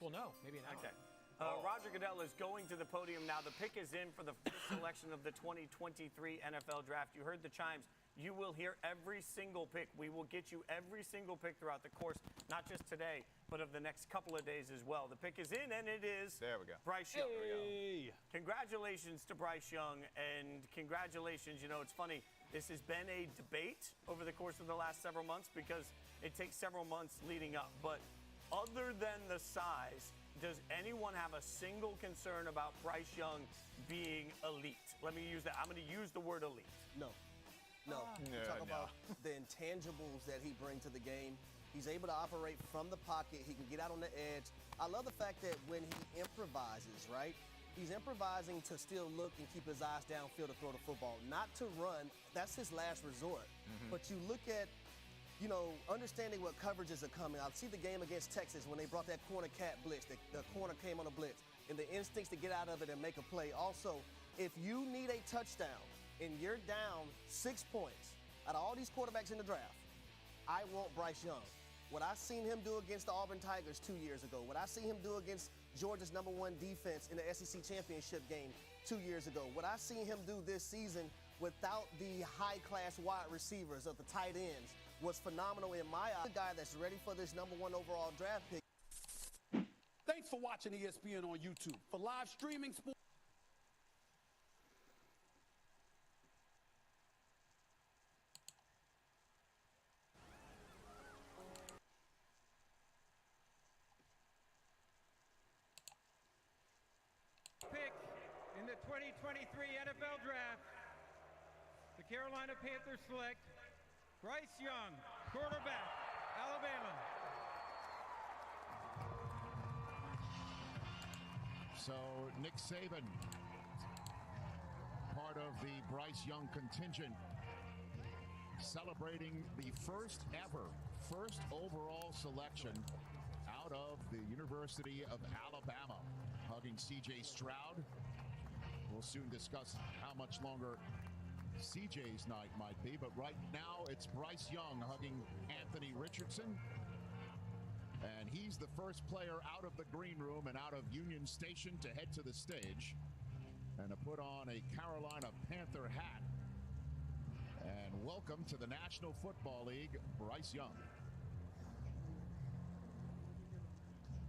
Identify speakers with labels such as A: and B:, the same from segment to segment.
A: we'll know. Maybe an hour.
B: Okay. Roger Goodell is going to the podium now. The pick is in for the first selection of the 2023 NFL Draft. You heard the chimes. You will hear every single pick. We will get you every single pick throughout the course, not just today, but of the next couple of days as well. The pick is in, and it is
C: there we go.
B: Bryce Young.
A: Hey.
B: Congratulations to Bryce Young, and congratulations. You know, it's funny. This has been a debate over the course of the last several months because it takes several months leading up. But other than the size, does anyone have a single concern about Bryce Young being elite? Let me use that. I'm going to use the word elite.
D: No. Talk about the intangibles that he brings to the game. He's able to operate from the pocket. He can get out on the edge. I love the fact that when he improvises, right? He's improvising to still look and keep his eyes downfield to throw the football, not to run. That's his last resort. But you look at, you know, understanding what coverages are coming. I'll see the game against Texas when they brought that corner cat blitz. The corner came on a blitz. And the instincts to get out of it and make a play. Also, if you need a touchdown and you're down 6 points, out of all these quarterbacks in the draft, I want Bryce Young. What I seen him do against the Auburn Tigers 2 years ago, what I seen him do against Georgia's #1 defense in the SEC championship game 2 years ago, what I seen him do this season without the high-class wide receivers of the tight ends was phenomenal in my eye. The guy that's ready for this #1 overall draft pick.
E: Thanks for watching ESPN on YouTube. For live streaming sports.
F: Pick in the 2023 NFL Draft, the Carolina Panthers select Bryce Young, quarterback, Alabama.
G: So Nick Saban, part of the Bryce Young contingent, celebrating the first overall selection out of the University of Alabama, hugging C.J. Stroud. We'll soon discuss how much longer C.J.'s night might be, but right now it's Bryce Young hugging Anthony Richardson. And he's the first player out of the green room and out of Union Station to head to the stage and to put on a Carolina Panther hat. And welcome to the National Football League, Bryce Young.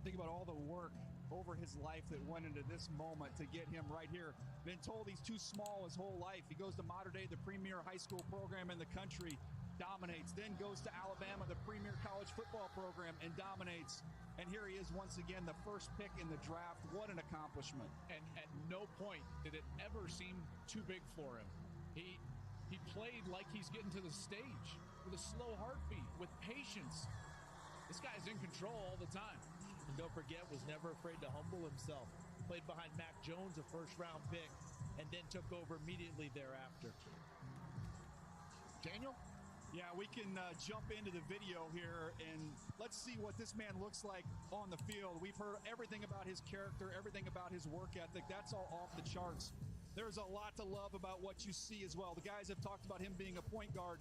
H: Think about all the work over his life that went into this moment to get him right here. Been told he's too small his whole life. He goes to Mater Dei, the premier high school program in the country, dominates, then goes to Alabama, the premier college football program, and dominates. And here he is once again, the first pick in the draft. What an accomplishment.
A: And at no point did it ever seem too big for him. He played like he's getting to the stage with a slow heartbeat, with patience. This guy's in control all the time.
I: And don't forget, was never afraid to humble himself. Played behind Mac Jones, a first-round pick, and then took over immediately thereafter.
G: Daniel?
H: Yeah, we can jump into the video here, and let's see what this man looks like on the field. We've heard everything about his character, everything about his work ethic. That's all off the charts. There's a lot to love about what you see as well. The guys have talked about him being a point guard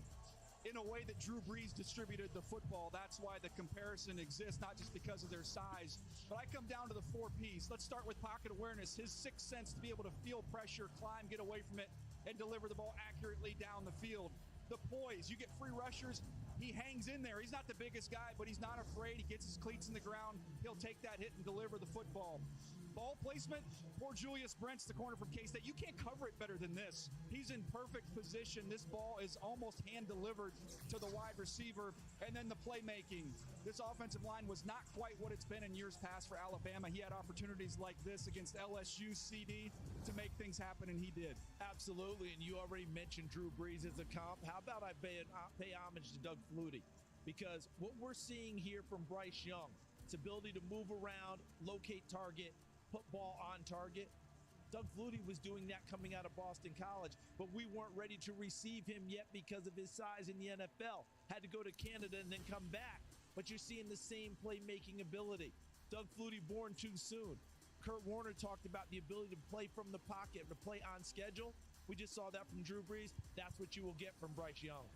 H: in a way that Drew Brees distributed the football. That's why the comparison exists, not just because of their size. But I come down to the 4 Ps. Let's start with pocket awareness, his sixth sense to be able to feel pressure, climb, get away from it, and deliver the ball accurately down the field. The poise, you get free rushers, he hangs in there. He's not the biggest guy, but he's not afraid. He gets his cleats in the ground. He'll take that hit and deliver the football. Ball placement, poor Julius Brents, the corner from K-State. You can't cover it better than this. He's in perfect position. This ball is almost hand-delivered to the wide receiver. And then the playmaking. This offensive line was not quite what it's been in years past for Alabama. He had opportunities like this against LSU, CD, to make things happen, and he did.
I: Absolutely, and you already mentioned Drew Brees as a comp. How about I pay homage to Doug Flutie? Because what we're seeing here from Bryce Young, its ability to move around, locate target, put ball on target. Doug Flutie was doing that coming out of Boston College, but we weren't ready to receive him yet because of his size in the NFL. Had to go to Canada and then come back. But you're seeing the same playmaking ability. Doug Flutie born too soon. Kurt Warner talked about the ability to play from the pocket, to play on schedule. We just saw that from Drew Brees. That's what you will get from Bryce Young.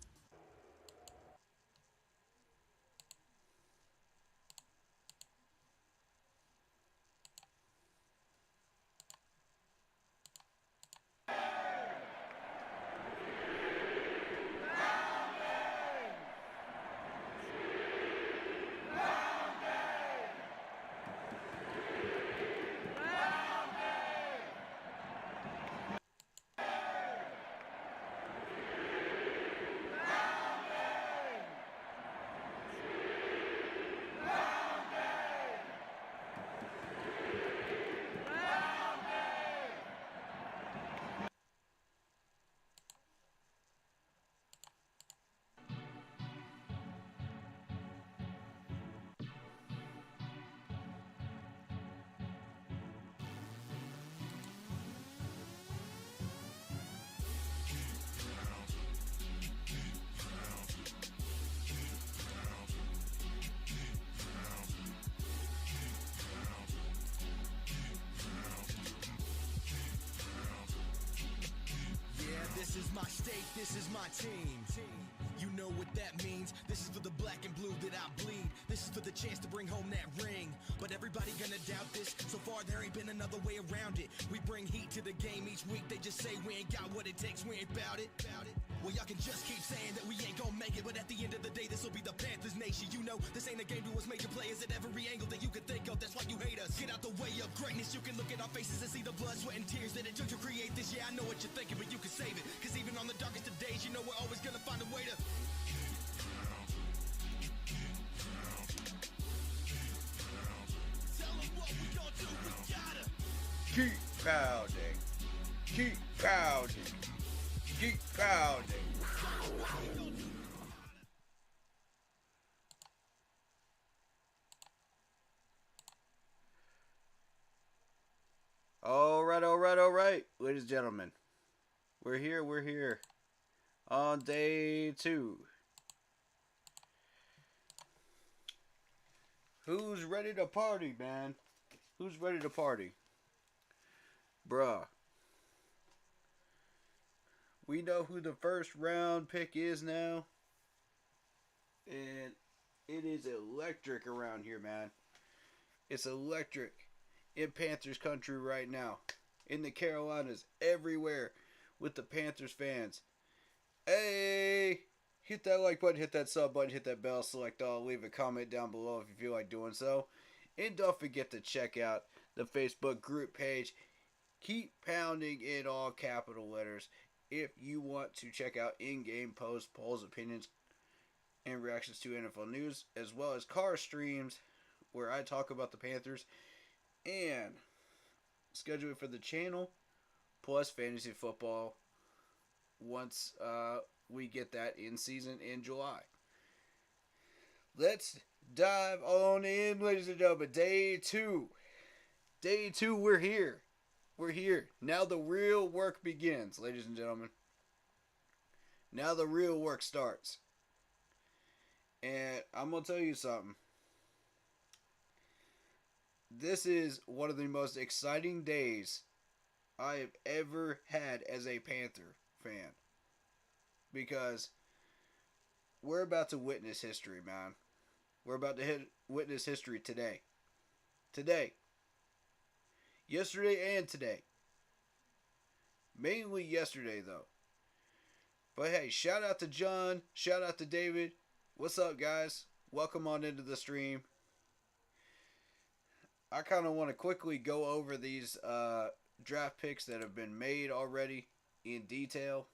C: this is my team. You know what that means. This is for the black and blue that I bleed. This is for the chance to bring home that ring. But everybody gonna doubt this. So far there ain't been another way around it. We bring heat to the game each week. They just say we ain't got what it takes. We ain't bout it. Well, y'all can just keep saying that we ain't gonna make it. But at the end of the day, this will be the Panthers nation. You know, this ain't a game to us major players at every angle that you can think of. That's why you hate us. Get out the way of greatness. You can look at our faces and see the blood, sweat, and tears that it took to create this. Yeah, I know what you're thinking, but you can save it. Cause even on the darkest of days, you know we're always gonna find a way to tell them what we gonna do. We gotta
J: keep pounding, keep pounding, keep pounding. All right, ladies and gentlemen. We're here on day 2. Who's ready to party, man? Who's ready to party? Bruh. We know who the first round pick is now. And it is electric around here, man. It's electric in Panthers country right now. In the Carolinas, everywhere with the Panthers fans. Hey! Hit that like button, hit that sub button, hit that bell, select all, leave a comment down below if you feel like doing so. And don't forget to check out the Facebook group page. Keep pounding in all capital letters if you want to check out in-game posts, polls, opinions, and reactions to NFL news, as well as car streams where I talk about the Panthers and schedule for the channel, plus fantasy football once we get that in season in July. Let's dive on in, ladies and gentlemen. Day 2. Day 2, we're here. We're here. Now the real work begins, ladies and gentlemen. Now the real work starts. And I'm going to tell you something. This is one of the most exciting days I have ever had as a Panther fan. Because we're about to witness history, man. We're about to witness history today. Today. Yesterday and today. Mainly yesterday, though. But hey, shout out to John. Shout out to David. What's up, guys? Welcome on into the stream. I kind of want to quickly go over these draft picks that have been made already in detail.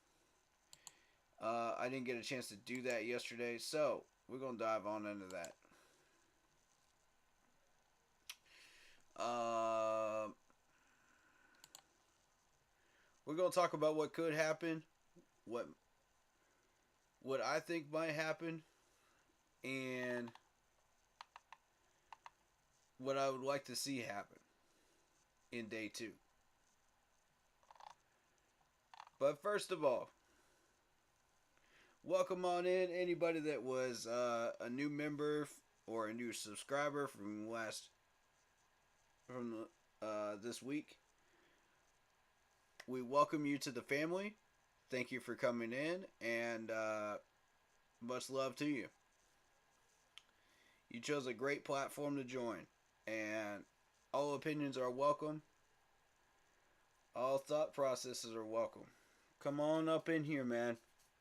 J: I didn't get a chance to do that yesterday, so we're going to dive on into that. We're going to talk about what could happen, what I think might happen, and what I would like to see happen in day 2. But first of all, welcome on in anybody that was a new member or a new subscriber from this week. We welcome you to the family. Thank you for coming in, and much love to you. You chose a great platform to join, and all opinions are welcome. All thought processes are welcome. Come on up in here, man.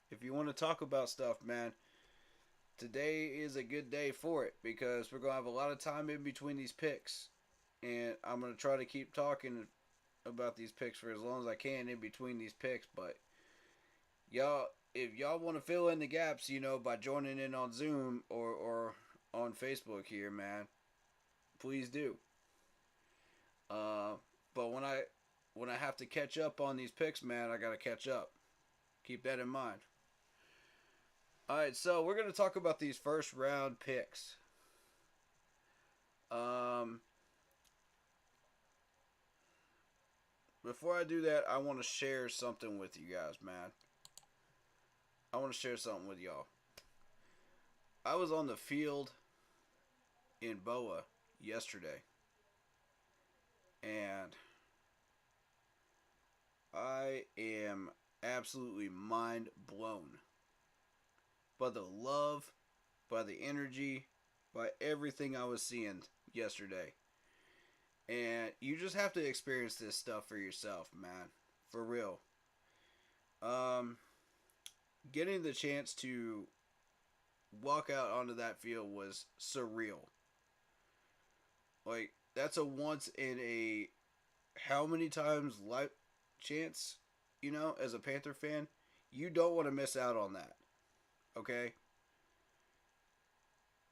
J: If you want to talk about stuff, man, today is a good day for it because we're going to have a lot of time in between these picks. And I'm going to try to keep talking about these picks for as long as I can in between these picks. But y'all, if y'all want to fill in the gaps, you know, by joining in on Zoom or on Facebook here, man, please do. But when I have to catch up on these picks, man, I got to catch up. Keep that in mind. All right, so we're going to talk about these first round picks. Before I do that, I want to share something with you guys, man. I want to share something with y'all. I was on the field in Boa yesterday, and I am absolutely mind blown by the love, by the energy, by everything I was seeing yesterday. And you just have to experience this stuff for yourself, man. For real. Getting the chance to walk out onto that field was surreal. Like, that's a once in a how many times life chance, you know, as a Panther fan. You don't want to miss out on that. Okay?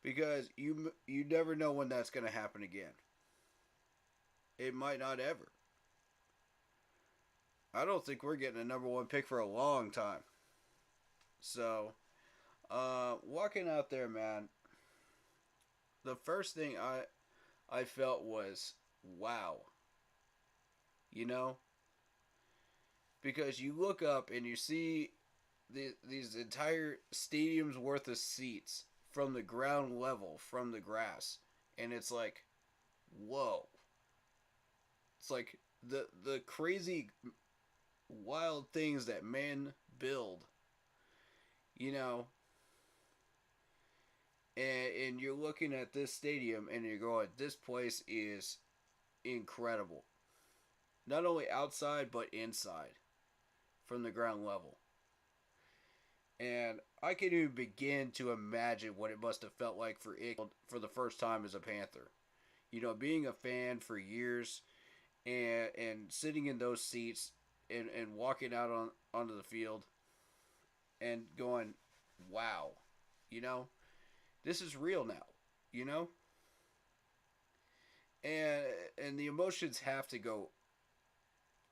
J: Because you never know when that's going to happen again. It might not ever. I don't think we're getting a number one pick for a long time. So, walking out there, man, the first thing I felt was, wow. You know? Because you look up and you see these entire stadiums worth of seats from the ground level, from the grass. And it's like, whoa. It's like the crazy, wild things that men build. You know, and you're looking at this stadium and you're going, this place is incredible. Not only outside, but inside from the ground level. And I can't even begin to imagine what it must have felt like for the first time as a Panther. You know, being a fan for years and sitting in those seats and walking out onto the field and going, wow, you know, this is real now, you know? And the emotions have to go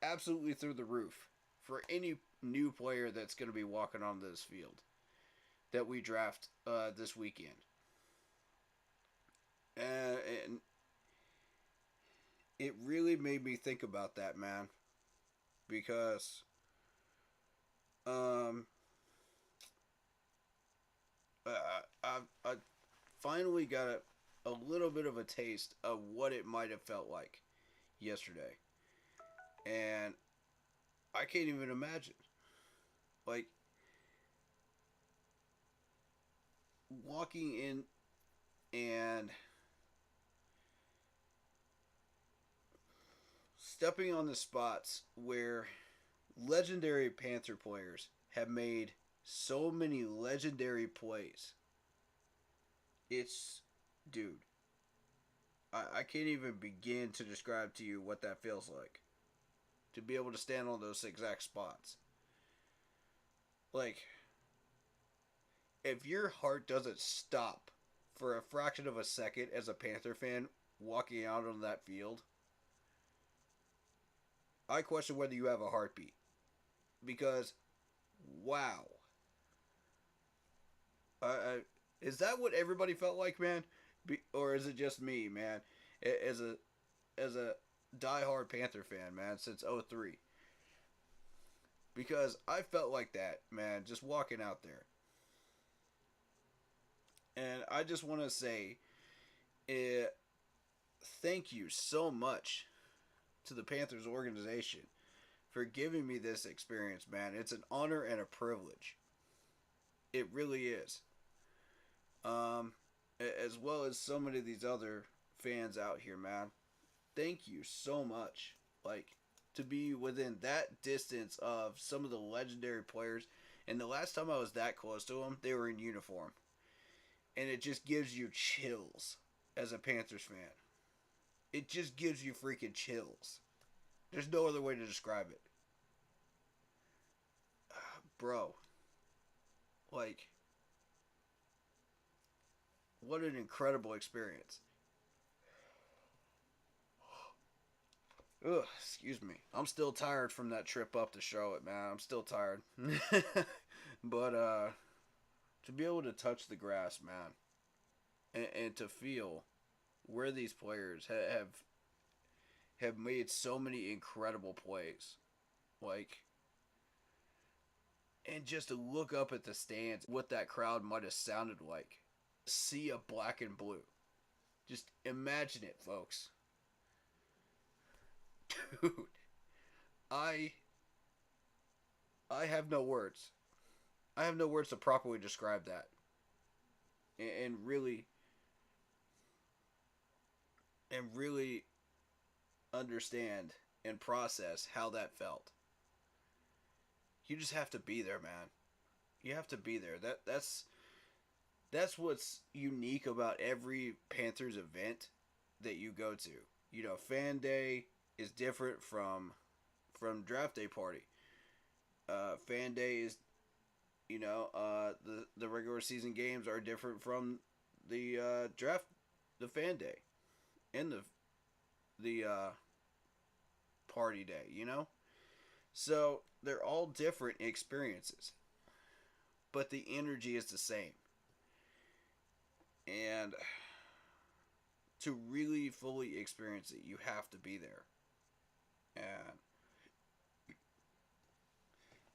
J: absolutely through the roof for any new player that's going to be walking on this field that we draft this weekend. And it really made me think about that, man, because I finally got a little bit of a taste of what it might have felt like yesterday. And I can't even imagine. Like, walking in and stepping on the spots where legendary Panther players have made so many legendary plays. It's, dude, I can't even begin to describe to you what that feels like. To be able to stand on those exact spots. Like, if your heart doesn't stop for a fraction of a second as a Panther fan walking out on that field, I question whether you have a heartbeat. Because, wow. Is that what everybody felt like, man? Or is it just me, man? As a diehard Panther fan, man, since 2003. Because I felt like that, man, just walking out there. And I just want to say, thank you so much to the Panthers organization for giving me this experience, man. It's an honor and a privilege. It really is. As well as so many of these other fans out here, man. Thank you so much. Like, to be within that distance of some of the legendary players. And the last time I was that close to them, they were in uniform. And it just gives you chills as a Panthers fan. It just gives you freaking chills. There's no other way to describe it. Bro. Like, what an incredible experience. Ugh, excuse me. I'm still tired from that trip up to Charlotte, man. I'm still tired. But, to be able to touch the grass, man, and to feel where these players have made so many incredible plays. Like, and just to look up at the stands, what that crowd might have sounded like. See a black and blue. Just imagine it, folks. Dude, I I have no words. I have no words to properly describe that. And really understand and process how that felt. You just have to be there, man. You have to be there. That's what's unique about every Panthers event that you go to. You know, fan day is different from draft day party. Fan day is, you know, the regular season games are different from the the fan day, and the party day. You know, so they're all different experiences, but the energy is the same. And to really fully experience it, you have to be there. And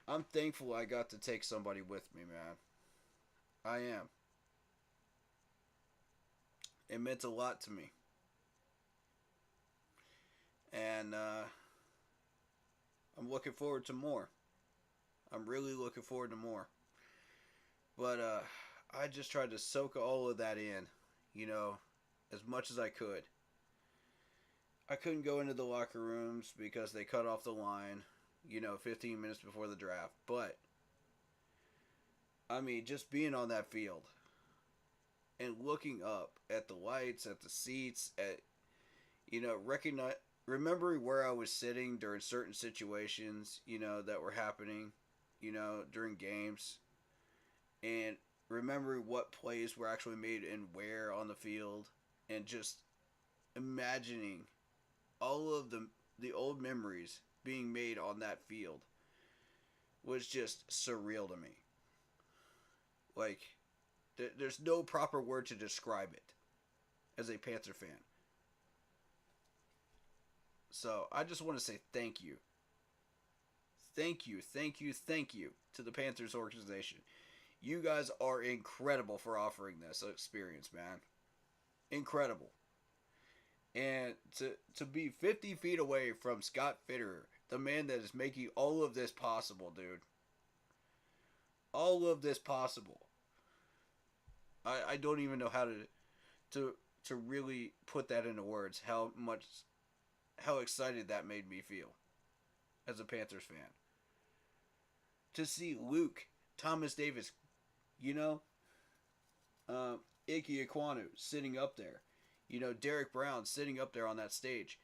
J: I'm thankful I got to take somebody with me, man. I am. It meant a lot to me. And I'm looking forward to more. I'm really looking forward to more. But I just tried to soak all of that in, you know, as much as I could. I couldn't go into the locker rooms because they cut off the line, you know, 15 minutes before the draft. But, I mean, just being on that field and looking up at the lights, at the seats, at, you know, remembering where I was sitting during certain situations, you know, that were happening, you know, during games. And remembering what plays were actually made and where on the field. And just imagining all of the old memories being made on that field was just surreal to me. Like, there's no proper word to describe it as a Panther fan. So, I just want to say thank you. Thank you, thank you, thank you to the Panthers organization. You guys are incredible for offering this experience, man. Incredible. And to be 50 feet away from Scott Fitterer, the man that is making all of this possible, dude. All of this possible. I don't even know how to really put that into words, how excited that made me feel as a Panthers fan. To see Luke, Thomas Davis, you know, Ike Ekwonu sitting up there. You know, Derek Brown sitting up there on that stage.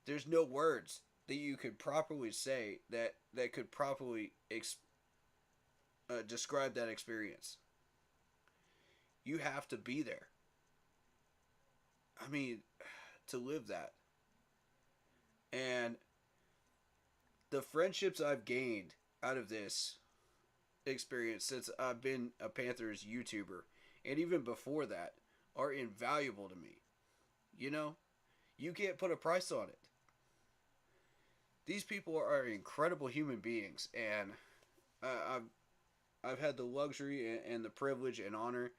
J: There's no words that you could properly say that could properly describe that experience. You have to be there. I mean, to live that. And the friendships I've gained out of this experience since I've been a Panthers YouTuber, and even before that, are invaluable to me. You know, you can't put a price on it. These people are incredible human beings, and I've had the luxury and the privilege and honor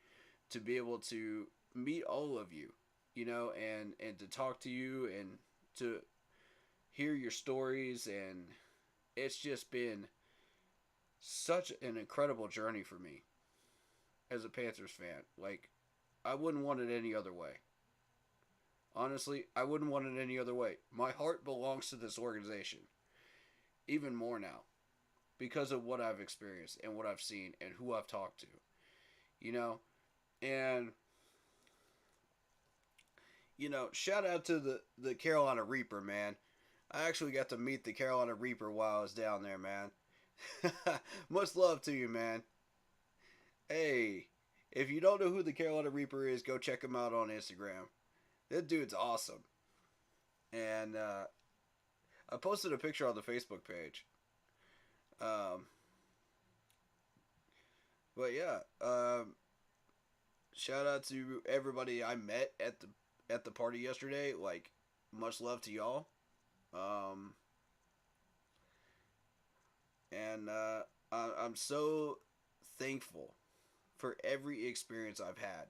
J: to be able to meet all of you, you know, and to talk to you and to hear your stories, and it's just been such an incredible journey for me as a Panthers fan. Like, I wouldn't want it any other way. Honestly, I wouldn't want it any other way. My heart belongs to this organization. Even more now. Because of what I've experienced and what I've seen and who I've talked to. You know? And, you know, shout out to the Carolina Reaper, man. I actually got to meet the Carolina Reaper while I was down there, man. Much love to you, man. Hey, if you don't know who the Carolina Reaper is, go check him out on Instagram. That dude's awesome. And I posted a picture on the Facebook page. But yeah, shout out to everybody I met at the party yesterday. Like, much love to y'all. And I'm so thankful for every experience I've had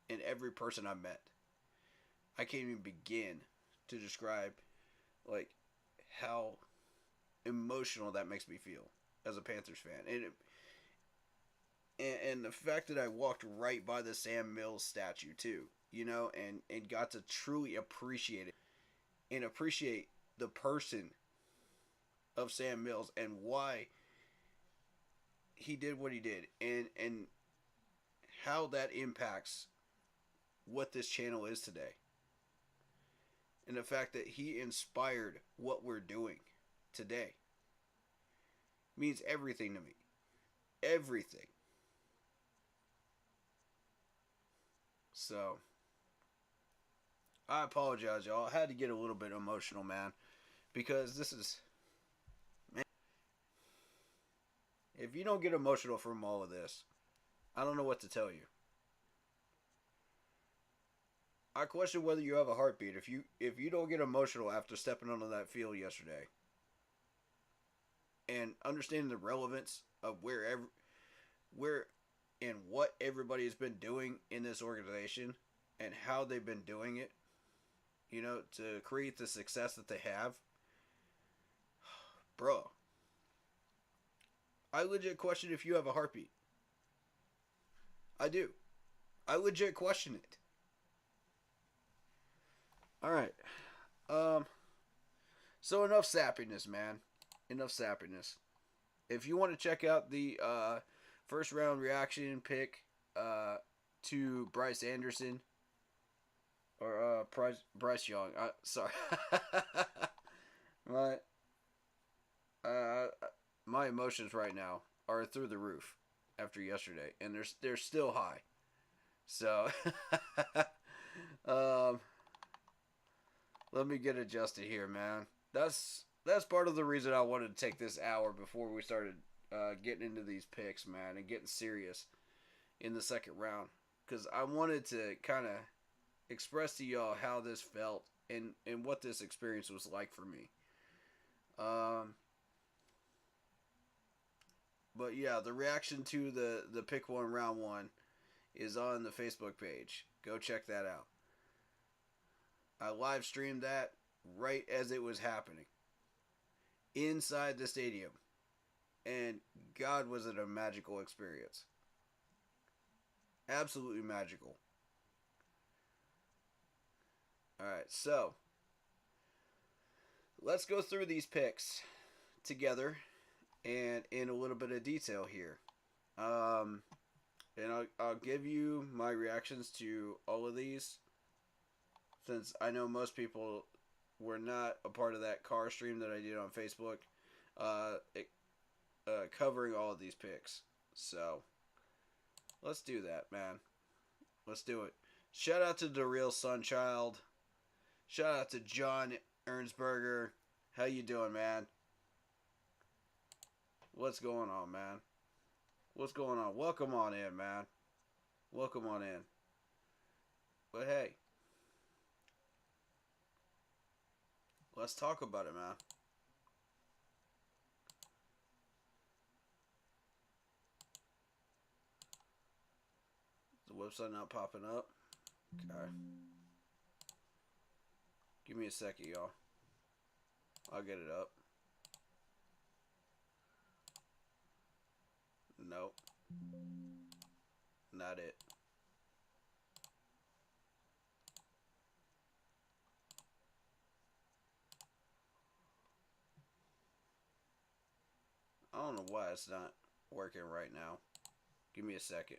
J: and every person I've met. I can't even begin to describe, like, how emotional that makes me feel as a Panthers fan. And the fact that I walked right by the Sam Mills statue too, you know, and got to truly appreciate it and appreciate the person of Sam Mills and why he did what he did and how that impacts what this channel is today. And the fact that he inspired what we're doing today means everything to me. Everything. So, I apologize, y'all. I had to get a little bit emotional, man. Because this is... Man, if you don't get emotional from all of this, I don't know what to tell you. I question whether you have a heartbeat if you don't get emotional after stepping onto that field yesterday. And understanding the relevance of where and what everybody has been doing in this organization and how they've been doing it, you know, to create the success that they have. Bro, I legit question if you have a heartbeat. I do. I legit question it. Alright. So enough sappiness, man. Enough sappiness. If you want to check out the first round reaction pick to Bryce Anderson or Bryce Young. Sorry. My emotions right now are through the roof after yesterday, and they're still high. So let me get adjusted here, man. That's part of the reason I wanted to take this hour before we started getting into these picks, man, and getting serious in the second round. Because I wanted to kind of express to y'all how this felt and what this experience was like for me. But yeah, the reaction to the pick one round one is on the Facebook page. Go check that out. I live streamed that right as it was happening inside the stadium, and God, was it a magical experience. Absolutely magical. Alright, so let's go through these picks together and in a little bit of detail here. And I'll give you my reactions to all of these, since I know most people were not a part of that car stream that I did on Facebook, covering all of these picks. So let's do that, man. Let's do it. Shout out to the real Sunchild. Shout out to John Ernsberger. How you doing, man? What's going on, man? What's going on? Welcome on in, man. Welcome on in. But hey, let's talk about it, man. The website not popping up. Okay. Give me a second, y'all. I'll get it up. Nope. Not it. I don't know why it's not working right now. Give me a second.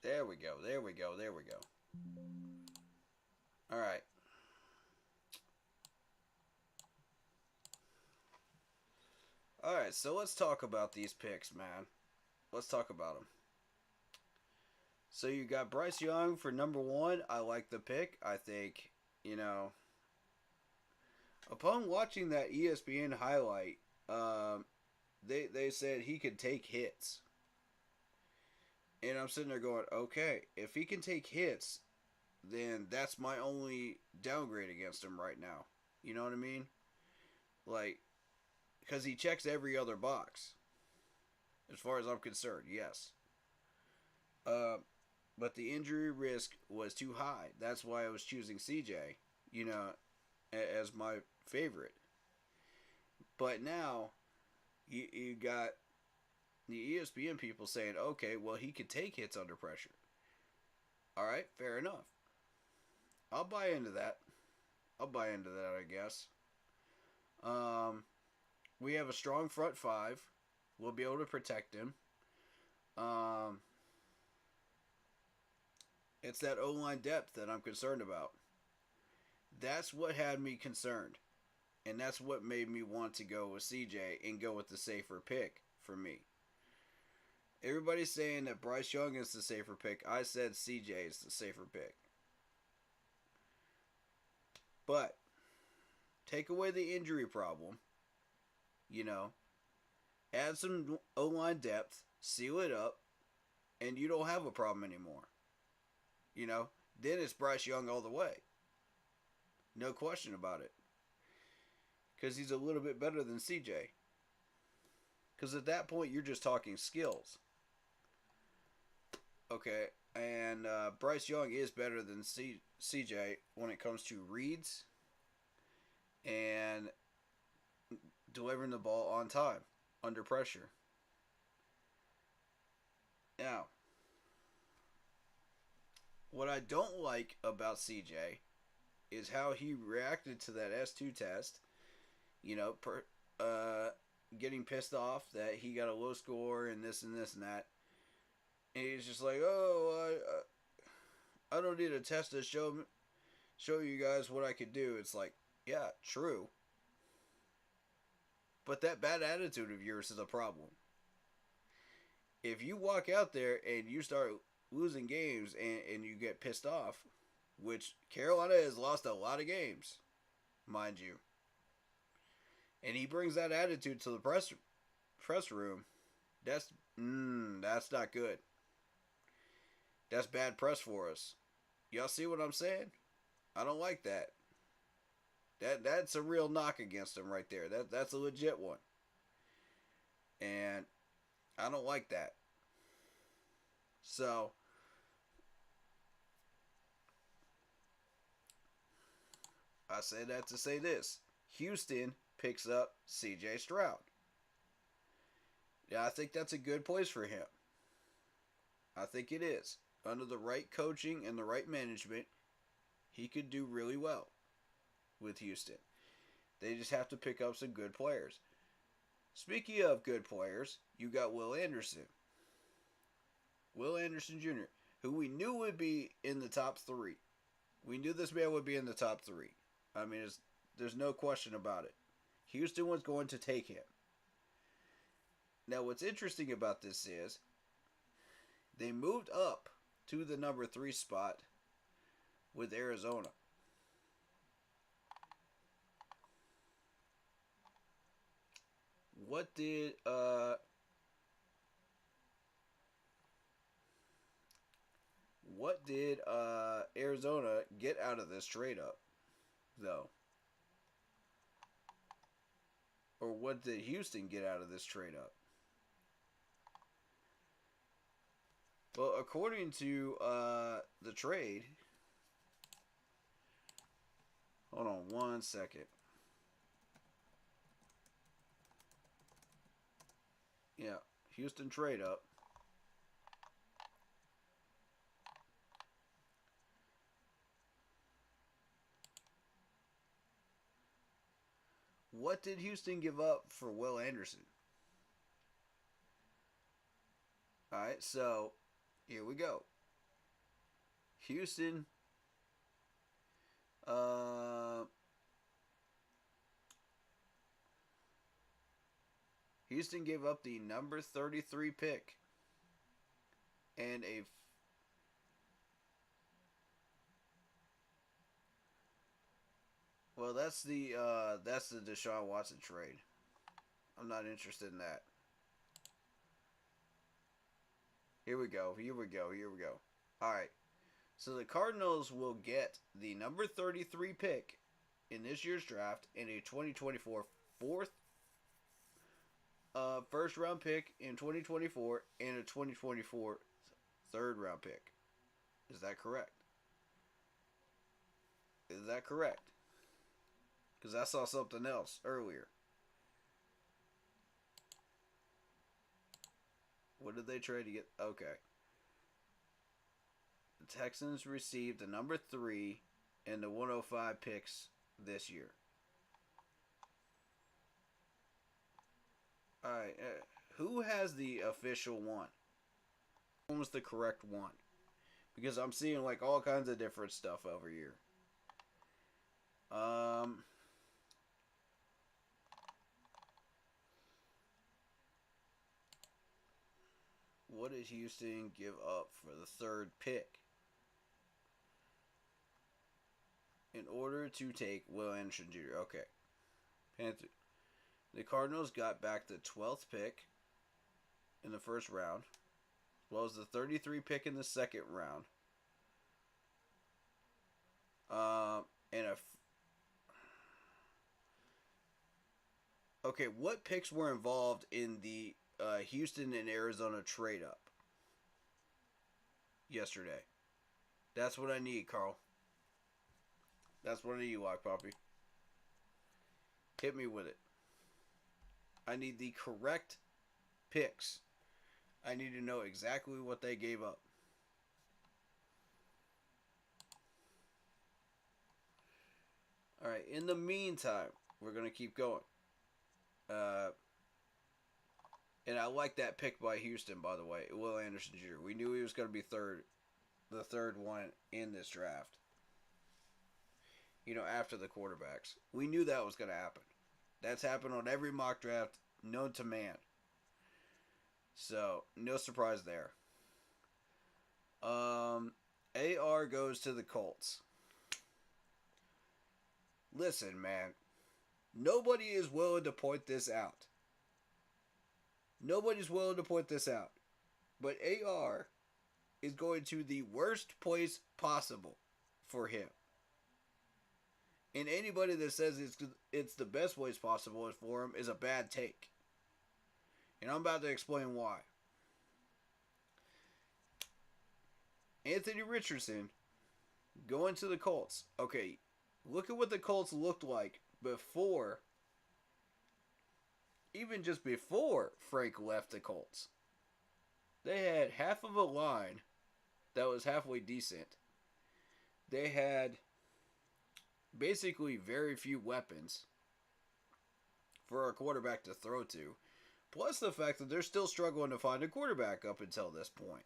J: There we go. There we go. There we go. All right. All right, so let's talk about these picks, man. Let's talk about them. So you got Bryce Young for number one. I like the pick. I think, you know, upon watching that ESPN highlight, they said he could take hits. And I'm sitting there going, okay, if he can take hits, then that's my only downgrade against him right now. You know what I mean? Like, because he checks every other box. As far as I'm concerned, yes. But the injury risk was too high. That's why I was choosing CJ, as my favorite. But now, you got the ESPN people saying, okay, well, he could take hits under pressure. All right, fair enough. I'll buy into that. I guess. We have a strong front five. We'll be able to protect him. It's that O-line depth that I'm concerned about. That's what had me concerned. And that's what made me want to go with CJ and go with the safer pick for me. Everybody's saying that Bryce Young is the safer pick. I said CJ is the safer pick. But take away the injury problem. Add some O-line depth, seal it up, and you don't have a problem anymore. Then it's Bryce Young all the way. No question about it. Because he's a little bit better than CJ. Because at that point, you're just talking skills. Okay, and Bryce Young is better than CJ when it comes to reads and delivering the ball on time, under pressure. Now, what I don't like about CJ is how he reacted to that S2 test. Getting pissed off that he got a low score and this and this and that. And he's just like, I don't need a test to show you guys what I could do. It's like, yeah, true. But that bad attitude of yours is a problem. If you walk out there and you start losing games and you get pissed off, which Carolina has lost a lot of games, mind you, and he brings that attitude to the press room, that's not good. That's bad press for us. Y'all see what I'm saying? I don't like that. That's a real knock against him right there. That's a legit one. And I don't like that. So I say that to say this. Houston picks up CJ Stroud. Yeah, I think that's a good place for him. I think it is. Under the right coaching and the right management, he could do really well with Houston. They just have to pick up some good players. Speaking of good players, you got Will Anderson. Will Anderson Jr., who we knew would be in the top 3. We knew this man would be in the top 3. I mean, there's no question about it. Houston was going to take him. Now, what's interesting about this is they moved up to the number 3 spot with Arizona. What did Arizona get out of this trade up, though? Or what did Houston get out of this trade up? Well, according to the trade, hold on one second. Yeah, Houston trade up. What did Houston give up for Will Anderson? All right, so here we go. Houston Houston gave up the number 33 pick and well, that's the Deshaun Watson trade. I'm not interested in that. Here we go. All right. So the Cardinals will get the number 33 pick in this year's draft and a 2024 a first round pick in 2024 and a 2024 third round pick. Is that correct? Is that correct? Because I saw something else earlier. What did they trade to get? Okay. The Texans received the number 3 and the 105 picks this year. Alright, who has the official one? What was the correct one? Because I'm seeing like all kinds of different stuff over here. What did Houston give up for the third pick in order to take Will Anderson Jr.? Okay. The Cardinals got back the 12th pick in the first round, as well as the 33 pick in the second round. Okay, what picks were involved in the Houston and Arizona trade up yesterday? That's what I need, Carl. That's what I need, Lock Poppy. Hit me with it. I need the correct picks. I need to know exactly what they gave up. Alright, in the meantime, we're going to keep going. And I like that pick by Houston, by the way. Will Anderson Jr. We knew he was going to be the third one in this draft. You know, after the quarterbacks. We knew that was going to happen. That's happened on every mock draft known to man. So, no surprise there. AR goes to the Colts. Listen, man. Nobody is willing to point this out. Nobody's willing to point this out. But AR is going to the worst place possible for him. And anybody that says it's the best place possible for him is a bad take. And I'm about to explain why. Anthony Richardson going to the Colts. Okay, look at what the Colts looked like before, even just before Frank left the Colts. They had half of a line that was halfway decent. They had basically very few weapons for a quarterback to throw to. Plus the fact that they're still struggling to find a quarterback up until this point.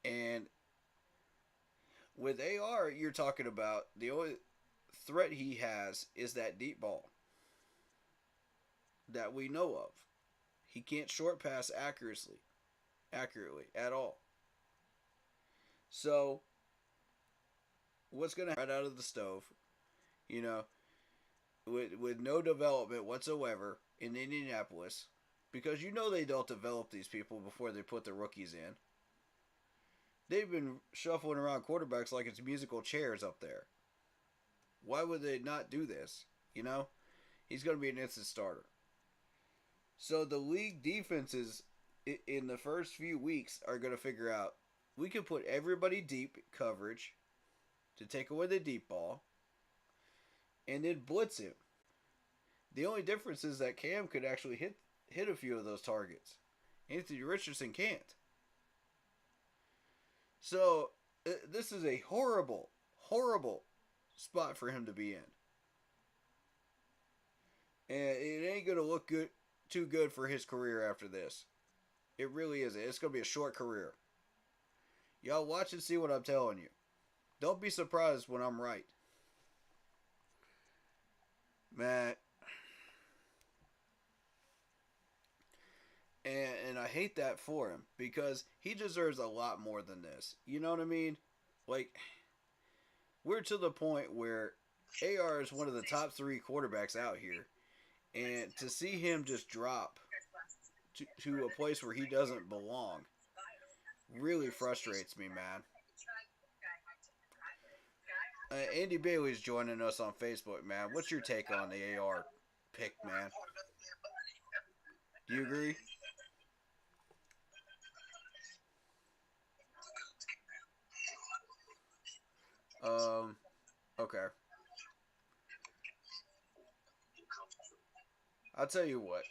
J: And with AR, you're talking about the only threat he has is that deep ball that we know of. He can't short pass accurately at all. So, what's going to happen right out of the stove, you know, with no development whatsoever in Indianapolis, because you know they don't develop these people before they put the rookies in. They've been shuffling around quarterbacks like it's musical chairs up there. Why would they not do this? You know, he's going to be an instant starter. So the league defenses in the first few weeks are going to figure out, we can put everybody deep coverage to take away the deep ball and then blitz him. The only difference is that Cam could actually hit a few of those targets. Anthony Richardson can't. So this is a horrible, horrible spot for him to be in. And it ain't going to look too good for his career after this. It really isn't. It's going to be a short career. Y'all watch and see what I'm telling you. Don't be surprised when I'm right. Man. And I hate that for him, because he deserves a lot more than this. You know what I mean? Like, we're to the point where AR is one of the top 3 quarterbacks out here. And to see him just drop to a place where he doesn't belong really frustrates me, man. Andy Bailey's joining us on Facebook, man. What's your take on the AR pick, man? Do you agree? Okay. I'll tell you what.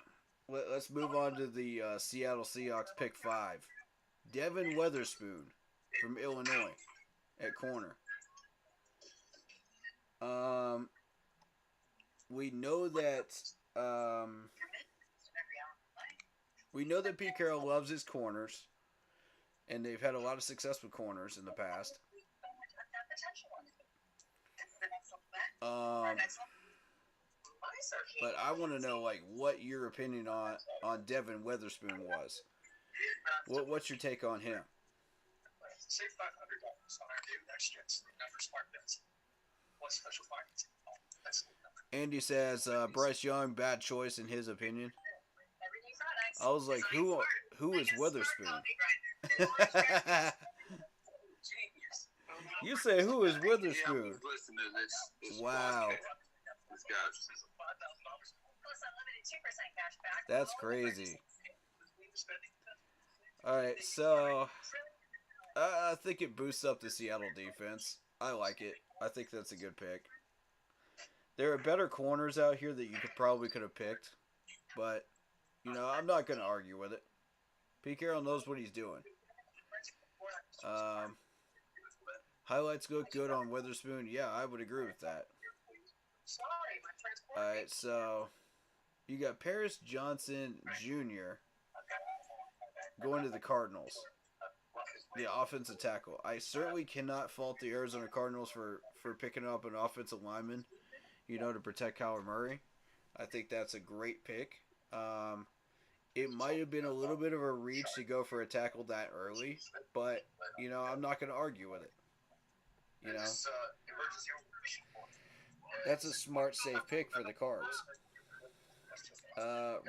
J: Let's move on to the Seattle Seahawks pick 5. Devin Weatherspoon from Illinois at corner. We know that Pete Carroll loves his corners, and they've had a lot of success with corners in the past. But I want to know, like, what your opinion on Devin Weatherspoon was. What's your take on him?
K: Save $500 on our new next gen for smart bets. What special financing?
J: Andy says Bryce Young, bad choice in his opinion. I was like, who is Weatherspoon? You say, who is Weatherspoon? Wow. That's crazy. Alright, so I think it boosts up the Seattle defense. I like it. I think that's a good pick. There are better corners out here that you probably could have picked, but you know, I'm not going to argue with it. Pete Carroll knows what he's doing. Highlights look good on Weatherspoon. Yeah, I would agree with that. Alright, so you got Paris Johnson Jr. going to the Cardinals. The offensive tackle. I certainly cannot fault the Arizona Cardinals for picking up an offensive lineman, you know, to protect Kyler Murray. I think that's a great pick. It might have been a little bit of a reach to go for a tackle that early, but, you know, I'm not going to argue with it. You know, that's a smart, safe pick for the Cards.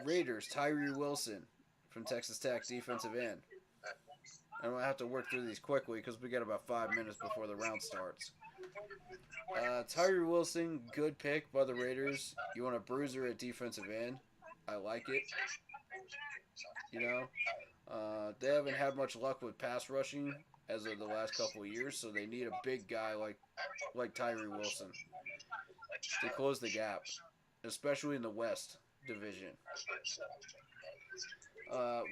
J: Raiders, Tyree Wilson from Texas Tech, defensive end. I'm going to have to work through these quickly because we got about 5 minutes before the round starts. Tyree Wilson, good pick by the Raiders. You want a bruiser at defensive end. I like it. You know, they haven't had much luck with pass rushing as of the last couple of years, so they need a big guy like Tyree Wilson to close the gap, especially in the West Division.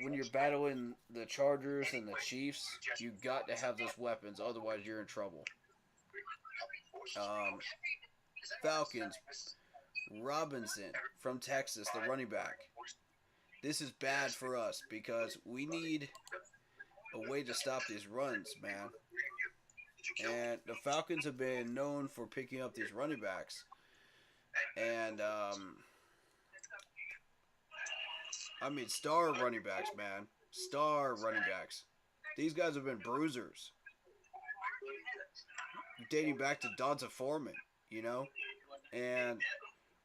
J: When you're battling the Chargers and the Chiefs, you got to have those weapons, otherwise you're in trouble. Falcons, Robinson from Texas, the running back. This is bad for us because we need a way to stop these runs, man. And the Falcons have been known for picking up these running backs. And, I mean, star running backs, man. Star running backs. These guys have been bruisers. Dating back to Donta Foreman, you know? And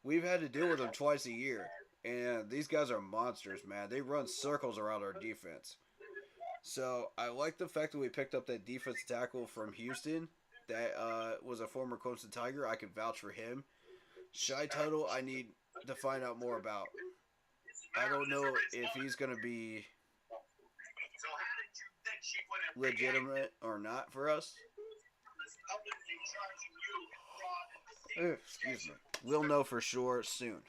J: we've had to deal with them twice a year. And these guys are monsters, man. They run circles around our defense. So, I like the fact that we picked up that defensive tackle from Houston. That was a former Clemson Tiger. I can vouch for him. Shy Tuttle, I need to find out more about. I don't know if he's going to be legitimate or not for us. Excuse me. We'll know for sure soon.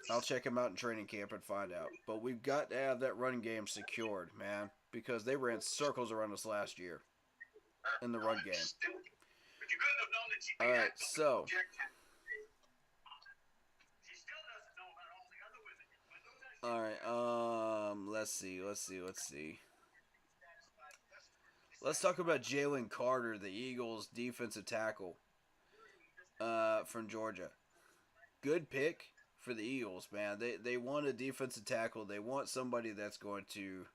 J: I'll check him out in training camp and find out. But we've got to have that run game secured, man, because they ran circles around us last year in the run game. All right, so all right, let's see. Let's talk about Jalen Carter, the Eagles' defensive tackle from Georgia. Good pick for the Eagles, man. They want a defensive tackle. They want somebody that's going to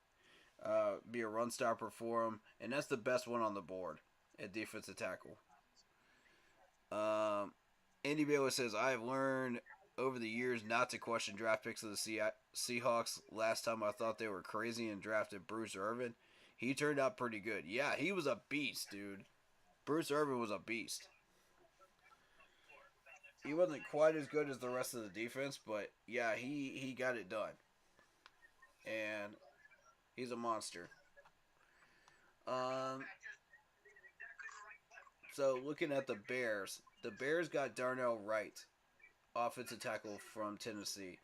J: be a run stopper for them, and that's the best one on the board at defensive tackle. Andy Baylor says, I have learned over the years not to question draft picks of the Seahawks. Last time I thought they were crazy and drafted Bruce Irvin. He turned out pretty good. Yeah, he was a beast, dude. Bruce Irvin was a beast. He wasn't quite as good as the rest of the defense, but yeah, he got it done. and he's a monster. So looking at the Bears got Darnell Wright, offensive tackle from Tennessee.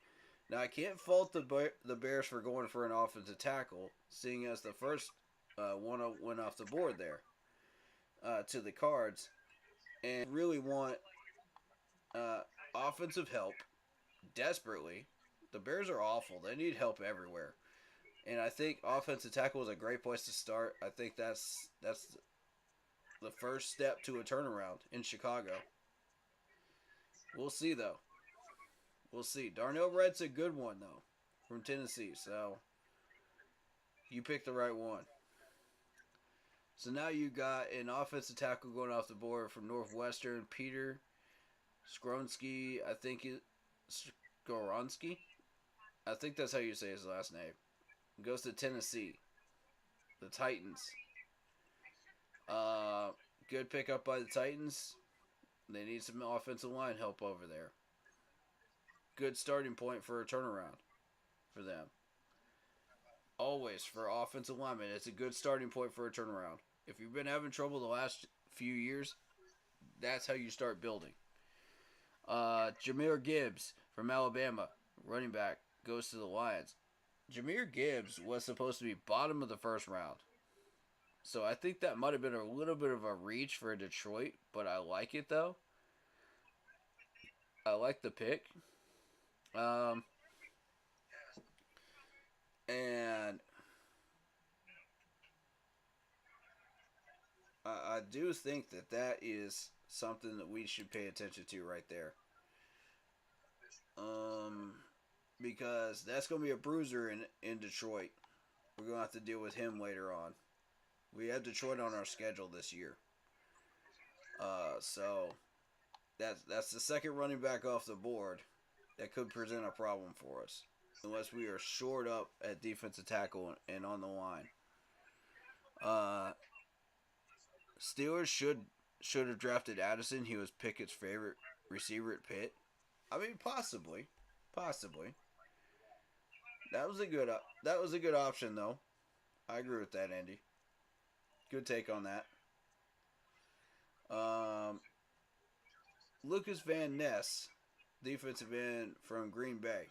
J: Now I can't fault the Bears for going for an offensive tackle, seeing as the first one went off the board there to the Cards, and really want offensive help desperately. The Bears are awful. They need help everywhere. And I think offensive tackle is a great place to start. I think that's the first step to a turnaround in Chicago. We'll see, though. We'll see. Darnell Wright's a good one, though, from Tennessee. So you picked the right one. So now you got an offensive tackle going off the board from Northwestern, Peter Skoronski. I think Skoronski. I think that's how you say his last name. Goes to Tennessee. The Titans. Good pickup by the Titans. They need some offensive line help over there. Good starting point for a turnaround for them. Always for offensive linemen, it's a good starting point for a turnaround. If you've been having trouble the last few years, that's how you start building. Jahmyr Gibbs from Alabama, running back, goes to the Lions. Jahmyr Gibbs was supposed to be bottom of the first round. So I think that might have been a little bit of a reach for Detroit, but I like it though. I like the pick. And I do think that is something that we should pay attention to right there. Because that's going to be a bruiser in Detroit. We're going to have to deal with him later on. We have Detroit on our schedule this year. So that's the second running back off the board that could present a problem for us. Unless we are shored up at defensive tackle and on the line. Steelers should have drafted Addison. He was Pickett's favorite receiver at Pitt. I mean, possibly. That was a good option, though. I agree with that, Andy. Good take on that. Lucas Van Ness, defensive end from Green Bay,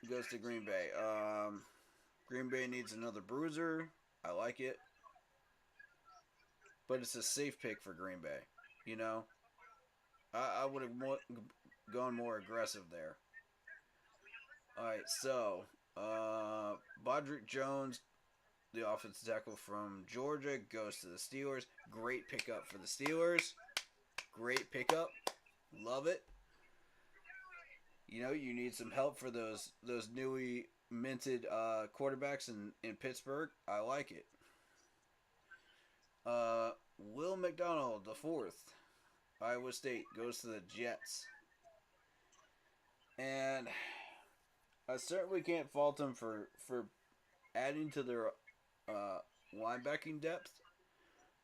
J: goes to Green Bay. Green Bay needs another bruiser. I like it. But it's a safe pick for Green Bay. You know? I would have gone more aggressive there. Alright, so Bodrick Jones, the offensive tackle from Georgia, goes to the Steelers. Great pickup for the Steelers. Great pickup. Love it. You know, you need some help for those newly minted quarterbacks in Pittsburgh. I like it. Will McDonald, the fourth, Iowa State, goes to the Jets. And I certainly can't fault them for adding to their linebacking depth,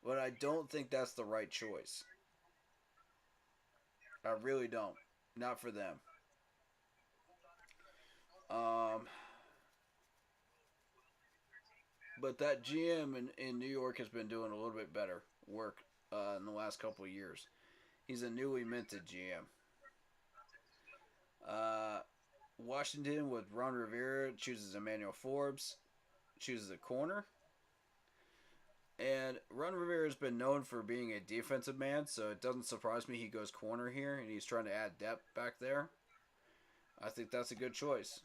J: but I don't think that's the right choice. I really don't. Not for them. But that GM in New York has been doing a little bit better work in the last couple of years. He's a newly minted GM. Washington with Ron Rivera chooses Emmanuel Forbes, chooses a corner. And Ron Rivera has been known for being a defensive man, so it doesn't surprise me he goes corner here, and he's trying to add depth back there. I think that's a good choice.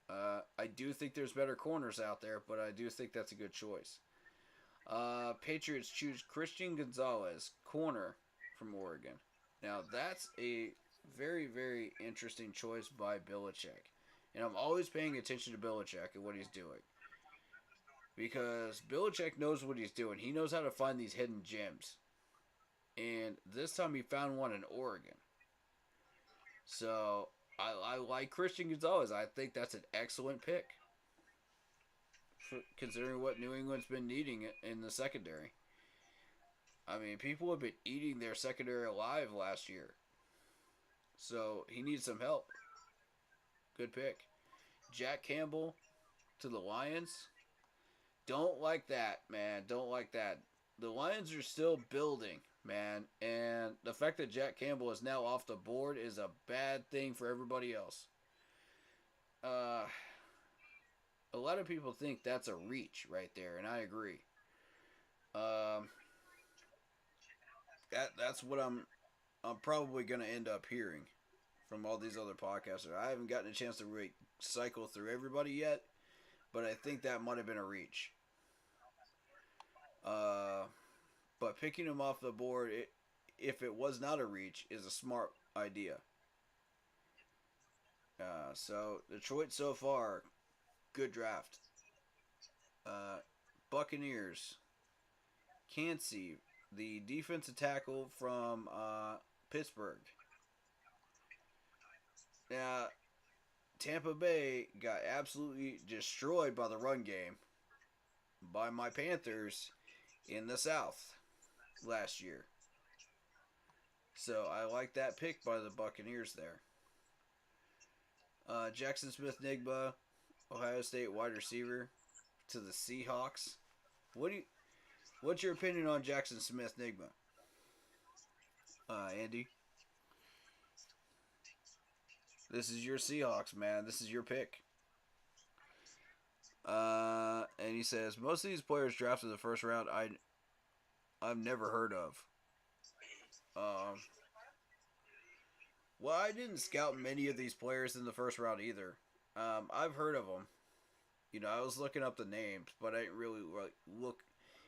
J: I do think there's better corners out there, but I do think that's a good choice. Patriots choose Christian Gonzalez, corner from Oregon. Now, that's a very, very interesting choice by Belichick. And I'm always paying attention to Belichick and what he's doing. Because Belichick knows what he's doing. He knows how to find these hidden gems. And this time he found one in Oregon. So, I like Christian Gonzalez. I think that's an excellent pick. Considering what New England's been needing in the secondary. I mean, people have been eating their secondary alive last year. So, he needs some help. Good pick. Jack Campbell to the Lions. Don't like that, man. Don't like that. The Lions are still building, man. And the fact that Jack Campbell is now off the board is a bad thing for everybody else. A lot of people think that's a reach right there, and I agree. That's what I'm probably going to end up hearing from all these other podcasters. I haven't gotten a chance to really cycle through everybody yet, but I think that might have been a reach. But picking him off the board, if it was not a reach, is a smart idea. So Detroit so far, good draft. Buccaneers, Kancey, the defensive tackle from Pittsburgh. Now, Tampa Bay got absolutely destroyed by the run game by my Panthers in the South last year. So I like that pick by the Buccaneers there. Jackson Smith-Njigba, Ohio State wide receiver to the Seahawks. What's your opinion on Jackson Smith-Njigba? Andy? This is your Seahawks, man. This is your pick. And he says, most of these players drafted in the first round I've never heard of. Well, I didn't scout many of these players in the first round either. I've heard of them. You know, I was looking up the names, but I didn't really look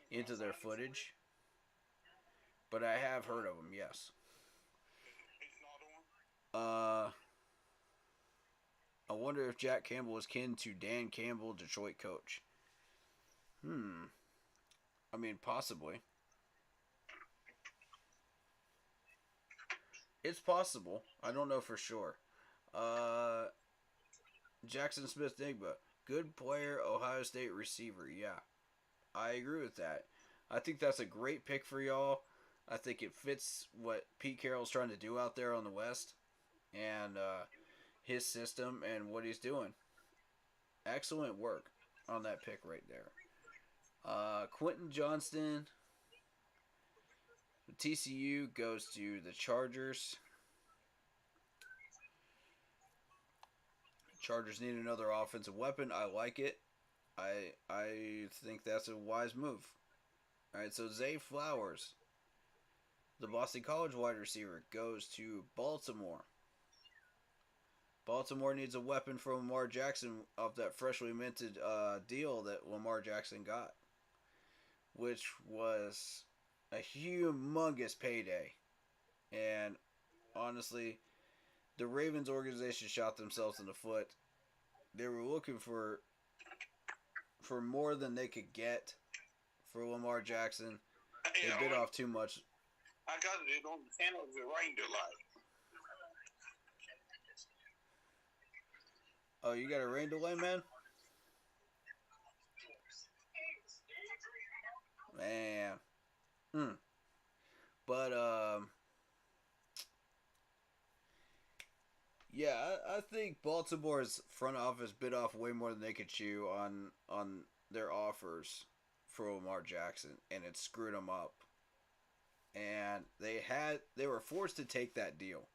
J: into their footage. But I have heard of them, yes. I wonder if Jack Campbell is kin to Dan Campbell, Detroit coach. I mean, possibly. It's possible. I don't know for sure. Jackson Smith-Njigba, good player, Ohio State receiver. Yeah, I agree with that. I think that's a great pick for y'all. I think it fits what Pete Carroll's trying to do out there on the West. And his system and what he's doing. Excellent work on that pick right there. Quentin Johnston, TCU goes to the Chargers. Chargers need another offensive weapon. I like it. I think that's a wise move. All right, so Zay Flowers, the Boston College wide receiver, goes to Baltimore. Baltimore needs a weapon for Lamar Jackson off that freshly minted deal that Lamar Jackson got, which was a humongous payday. And honestly, the Ravens organization shot themselves in the foot. They were looking for more than they could get for Lamar Jackson. They bit off too much.
K: I got it on the channel of the rain delay.
J: Oh, you got a rain delay, man? Man. But, yeah, I think Baltimore's front office bit off way more than they could chew on their offers for Lamar Jackson, and it screwed them up. And they were forced to take that deal.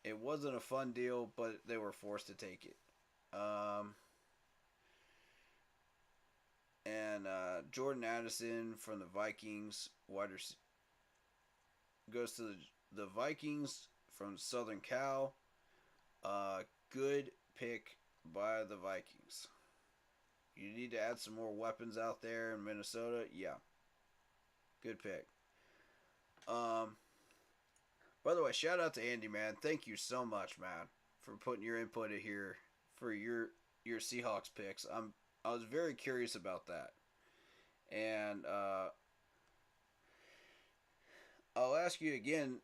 J: It wasn't a fun deal, but they were forced to take it. Jordan Addison from the Vikings, goes to the Vikings from Southern Cal. Good pick by the Vikings. You need to add some more weapons out there in Minnesota. Yeah. Good pick. By the way, shout out to Andy, man. Thank you so much, man, for putting your input in here for your Seahawks picks. I was very curious about that. And I'll ask you again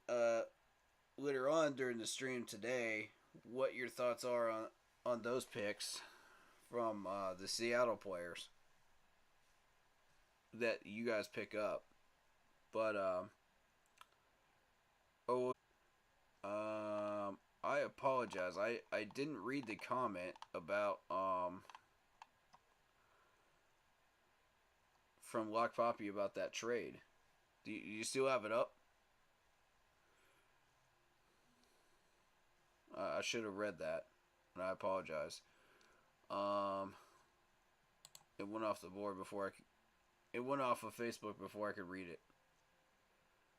J: later on during the stream today what your thoughts are on those picks from the Seattle players that you guys pick up. But I apologize. I didn't read the comment about from Lock Poppy about that trade. Do you still have it up? I should have read that, and I apologize. It went off the board before it went off of Facebook before I could read it,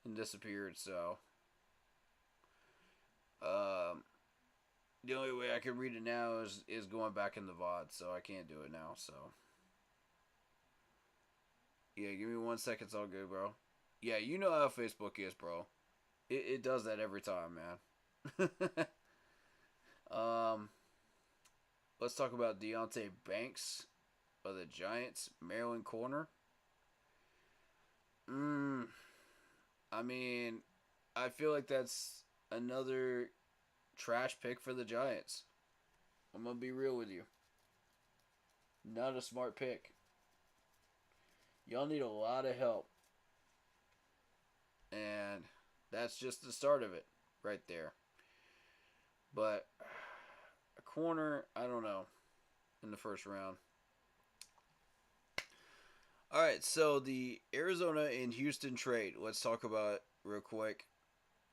J: and disappeared. So, the only way I can read it now is going back in the VOD, so I can't do it now. So, yeah, give me 1 second. It's all good, bro. Yeah, you know how Facebook is, bro. It does that every time, man. Let's talk about Deonte Banks of the Giants, Maryland corner. I mean, I feel like that's another trash pick for the Giants. I'm gonna be real with you. Not a smart pick. Y'all need a lot of help. And that's just the start of it right there. But a corner, I don't know, in the first round. All right, so the Arizona and Houston trade. Let's talk about it real quick.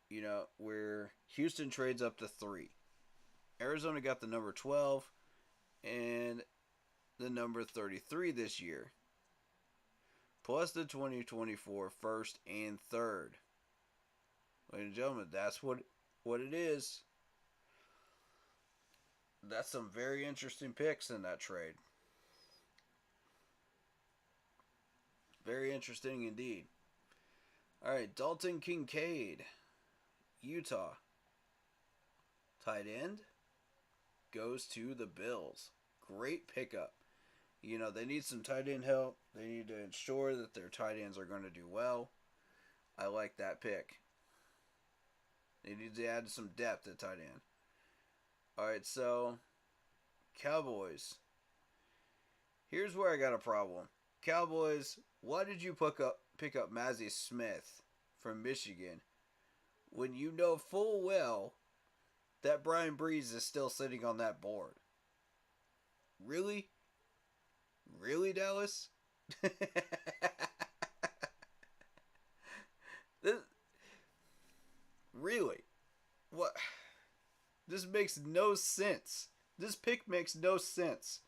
J: You know, where Houston trades up to 3. Arizona got the number 12 and the number 33 this year. Plus the 2024 first and third. Ladies and gentlemen, that's what it is. That's some very interesting picks in that trade. Very interesting indeed. All right, Dalton Kincaid, Utah. Tight end goes to the Bills. Great pickup. You know, they need some tight end help. They need to ensure that their tight ends are going to do well. I like that pick. They need to add some depth at tight end. All right, so Cowboys. Here's where I got a problem. Cowboys, why did you pick up Mazi Smith from Michigan when you know full well that Brian Breeze is still sitting on that board? Really? Really, Dallas? Really? What? This makes no sense. This pick makes no sense.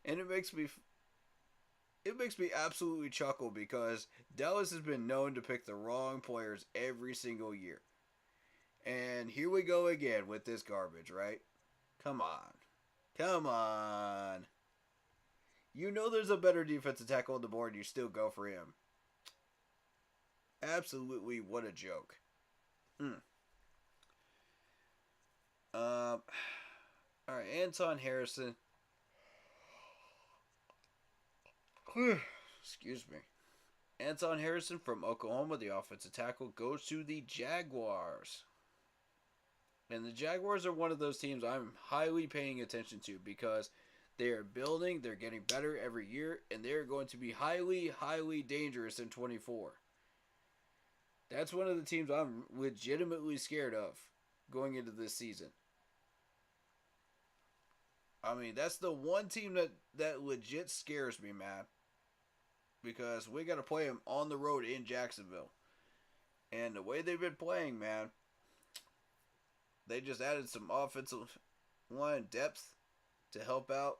J: And it makes me absolutely chuckle because Dallas has been known to pick the wrong players every single year. And here we go again with this garbage, right? Come on. Come on. You know there's a better defensive tackle on the board and you still go for him. Absolutely, what a joke. Alright, Anton Harrison. Excuse me. Anton Harrison from Oklahoma, the offensive tackle, goes to the Jaguars. And the Jaguars are one of those teams I'm highly paying attention to because they are building, they're getting better every year, and they're going to be highly, highly dangerous in 24. That's one of the teams I'm legitimately scared of going into this season. I mean, that's the one team that legit scares me, man. Because we got to play them on the road in Jacksonville. And the way they've been playing, man, they just added some offensive line depth to help out.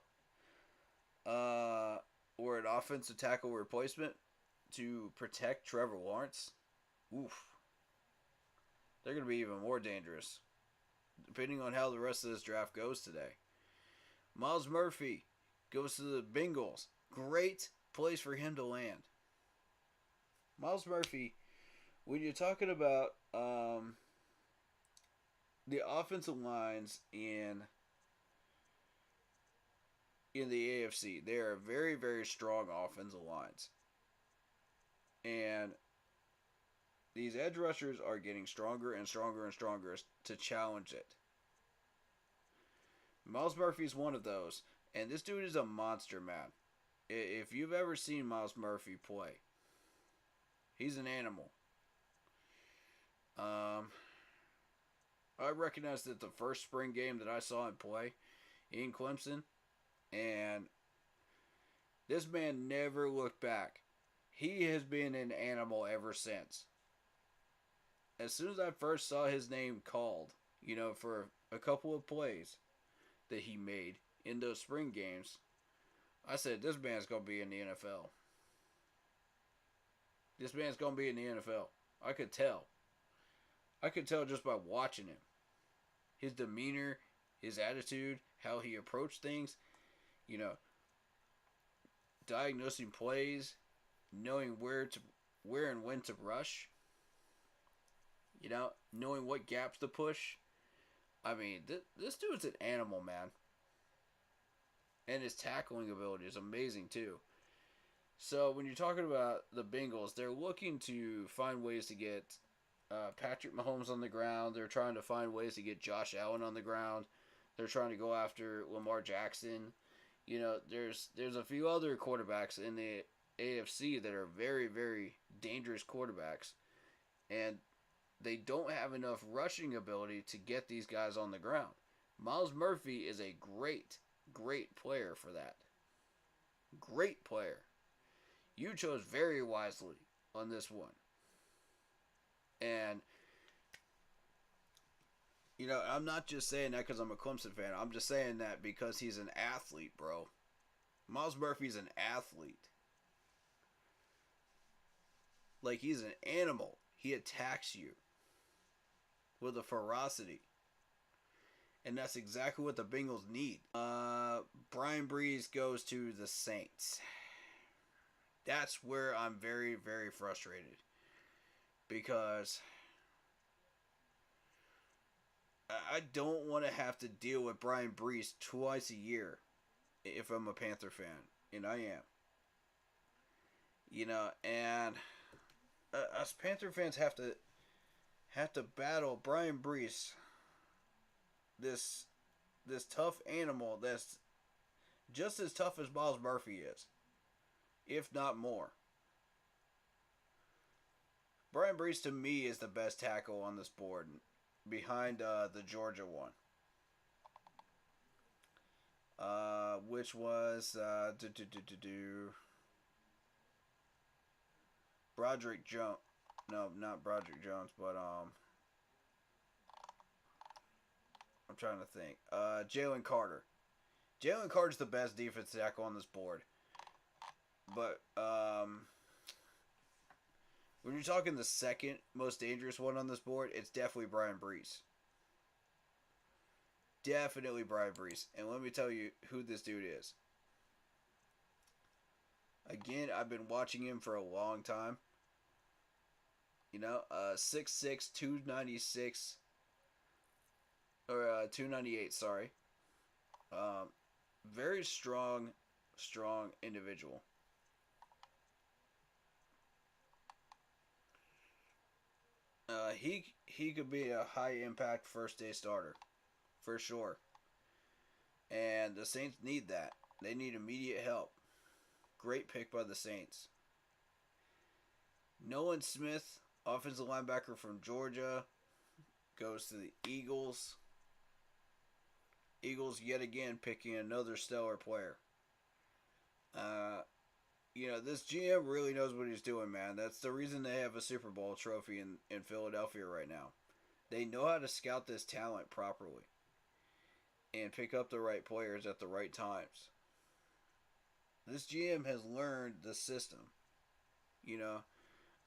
J: Or an offensive tackle replacement to protect Trevor Lawrence. Oof. They're going to be even more dangerous, depending on how the rest of this draft goes today. Myles Murphy goes to the Bengals. Great place for him to land. Myles Murphy, when you're talking about the offensive lines in the AFC, they are very, very strong offensive lines. And these edge rushers are getting stronger and stronger and stronger to challenge it. Myles Murphy's one of those. And this dude is a monster, man. If you've ever seen Myles Murphy play, he's an animal. I recognized it the first spring game that I saw him play in Clemson, and this man never looked back. He has been an animal ever since. As soon as I first saw his name called, for a couple of plays that he made in those spring games, I said, this man's going to be in the NFL. This man's going to be in the NFL. I could tell. I could tell just by watching him. His demeanor, his attitude, how he approached things, diagnosing plays, knowing where and when to rush, knowing what gaps to push. I mean, this dude's an animal, man. And his tackling ability is amazing, too. So, when you're talking about the Bengals, they're looking to find ways to get Patrick Mahomes on the ground. They're trying to find ways to get Josh Allen on the ground. They're trying to go after Lamar Jackson. There's a few other quarterbacks in the AFC that are very, very dangerous quarterbacks. And they don't have enough rushing ability to get these guys on the ground. Myles Murphy is a great, great player for that. Great player. You chose very wisely on this one. And, I'm not just saying that because I'm a Clemson fan. I'm just saying that because he's an athlete, bro. Myles Murphy's an athlete. Like, he's an animal. He attacks you with a ferocity. And that's exactly what the Bengals need. Brian Breeze goes to the Saints. That's where I'm very, very frustrated. Because I don't want to have to deal with Brian Breeze twice a year if I'm a Panther fan. And I am. And us Panther fans have to battle Brian Breeze. This tough animal that's just as tough as Myles Murphy is, if not more. Brian Breeze to me is the best tackle on this board, behind the Georgia one, which was Broderick Jones. No, not Broderick Jones, but I'm trying to think. Jalen Carter. Jalen Carter's the best defense tackle on this board. But when you're talking the second most dangerous one on this board, it's definitely Brian Breeze. Definitely Brian Breeze. And let me tell you who this dude is. Again, I've been watching him for a long time. 6'6", 296, or 298, sorry. Very strong individual. He could be a high impact first day starter, for sure. And the Saints need that. They need immediate help. Great pick by the Saints. Nolan Smith, offensive linebacker from Georgia, goes to the Eagles. Eagles yet again picking another stellar player. This GM really knows what he's doing, man. That's the reason they have a Super Bowl trophy in Philadelphia right now. They know how to scout this talent properly and pick up the right players at the right times. This GM has learned the system,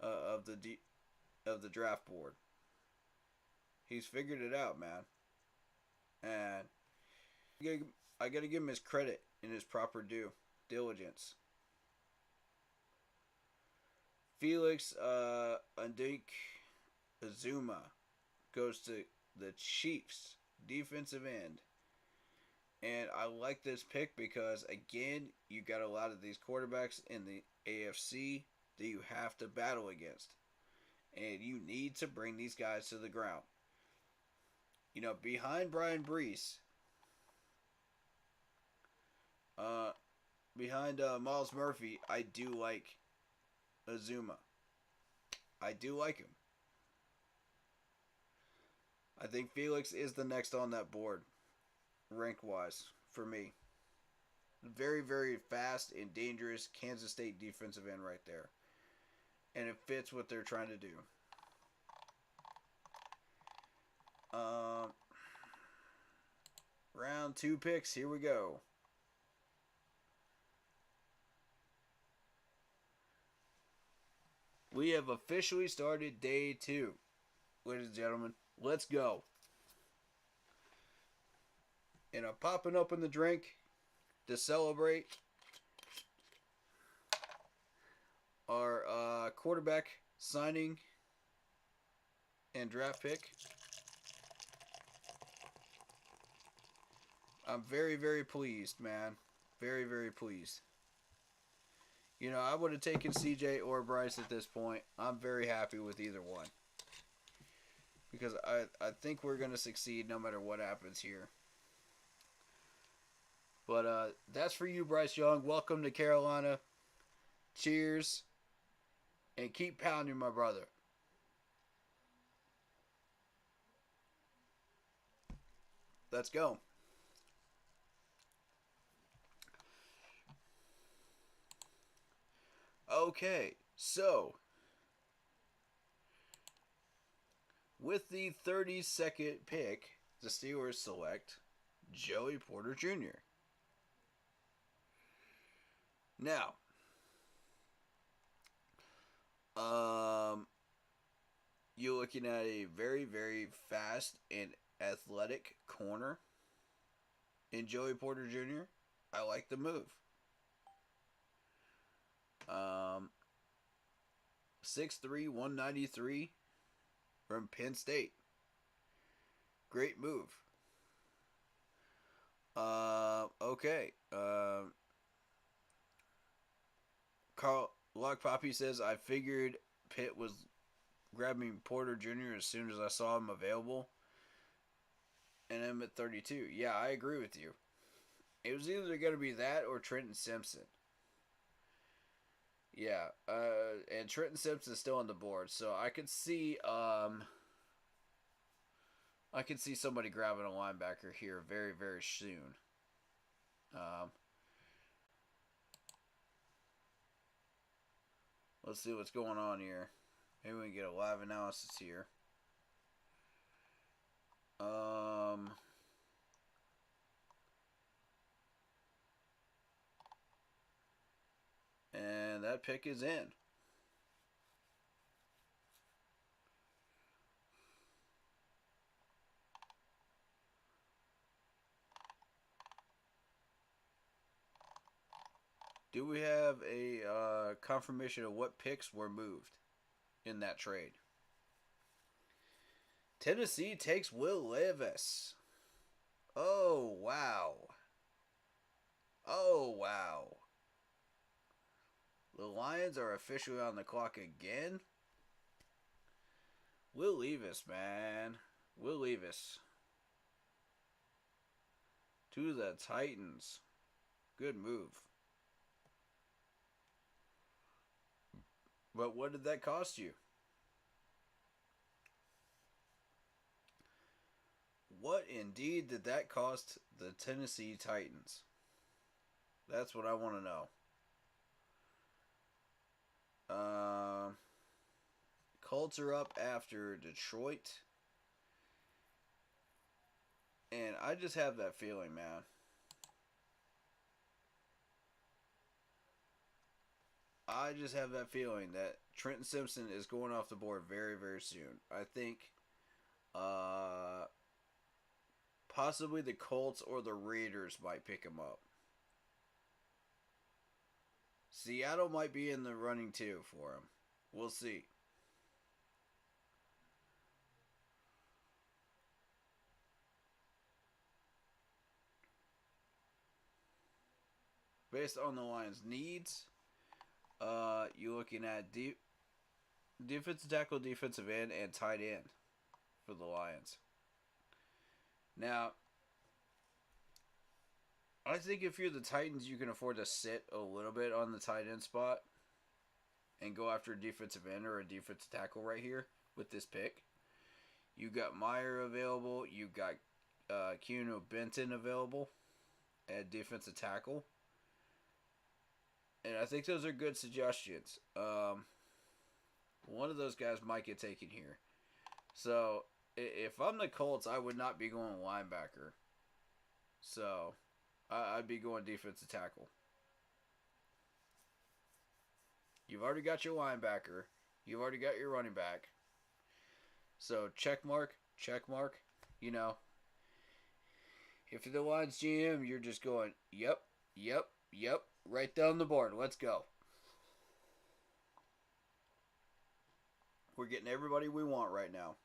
J: of the draft board. He's figured it out, man. And I gotta give him his credit in his proper due diligence. Felix Andik Azuma goes to the Chiefs, defensive end. And I like this pick because, again, you got a lot of these quarterbacks in the AFC that you have to battle against. And you need to bring these guys to the ground. Behind Brian Breeze, behind Myles Murphy, I do like Azuma. I do like him. I think Felix is the next on that board, rank-wise, for me. Very, very fast and dangerous Kansas State defensive end right there. And it fits what they're trying to do. Round 2 picks. Here we go. We have officially started day 2. Ladies and gentlemen, let's go. And I'm popping open the drink to celebrate our quarterback signing and draft pick. I'm very, very pleased, man. Very, very pleased. You know, I would have taken CJ or Bryce at this point. I'm very happy with either one. Because I think we're going to succeed no matter what happens here. But that's for you, Bryce Young. Welcome to Carolina. Cheers. And keep pounding, my brother. Let's go. Okay, so with the 32nd pick, the Steelers select Joey Porter Jr. Now, you're looking at a very, very fast and athletic corner in Joey Porter Jr. I like the move. 6'3", 193 from Penn State. Great move. Okay. Carl Lock Poppy says, I figured Pitt was grabbing Porter Jr. as soon as I saw him available. And I'm at 32. Yeah, I agree with you. It was either going to be that or Trenton Simpson. Yeah, and Trenton Simpson's still on the board, so I could see somebody grabbing a linebacker here very, very soon. Let's see what's going on here. Maybe we can get a live analysis here. And that pick is in. Do we have a confirmation of what picks were moved in that trade? Tennessee takes Will Levis. Oh, wow. Oh, wow. The Lions are officially on the clock again. Will Levis, man. Will Levis. To the Titans. Good move. But what did that cost you? What indeed did that cost the Tennessee Titans? That's what I want to know. Colts are up after Detroit. And I just have that feeling, man. I just have that feeling that Trenton Simpson is going off the board very, very soon. I think possibly the Colts or the Raiders might pick him up. Seattle might be in the running too for him. We'll see. Based on the Lions' needs, you're looking at defensive tackle, defensive end, and tight end for the Lions. Now, I think if you're the Titans, you can afford to sit a little bit on the tight end spot and go after a defensive end or a defensive tackle right here with this pick. You got Meyer available. You got Keanu Benton available at defensive tackle. And I think those are good suggestions. One of those guys might get taken here. So, if I'm the Colts, I would not be going linebacker. So, I'd be going defensive tackle. You've already got your linebacker. You've already got your running back. So, check mark. You know, if you're the Lions GM, you're just going, yep. Right down the board. Let's go. We're getting everybody we want right now.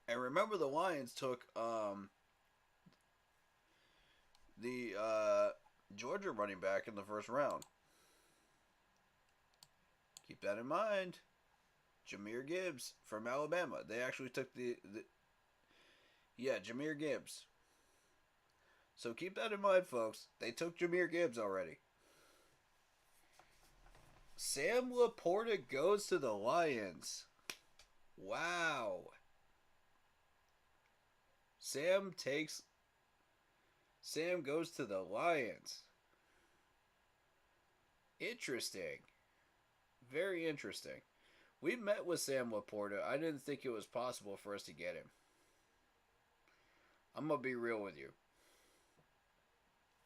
J: And remember, the Lions took the Georgia running back in the first round. Keep that in mind. Jahmyr Gibbs from Alabama. They actually took Jahmyr Gibbs. So keep that in mind, folks. They took Jahmyr Gibbs already. Sam Laporta goes to the Lions. Wow. Sam goes to the Lions. Interesting. Very interesting. We met with Sam Laporta. I didn't think it was possible for us to get him. I'm going to be real with you.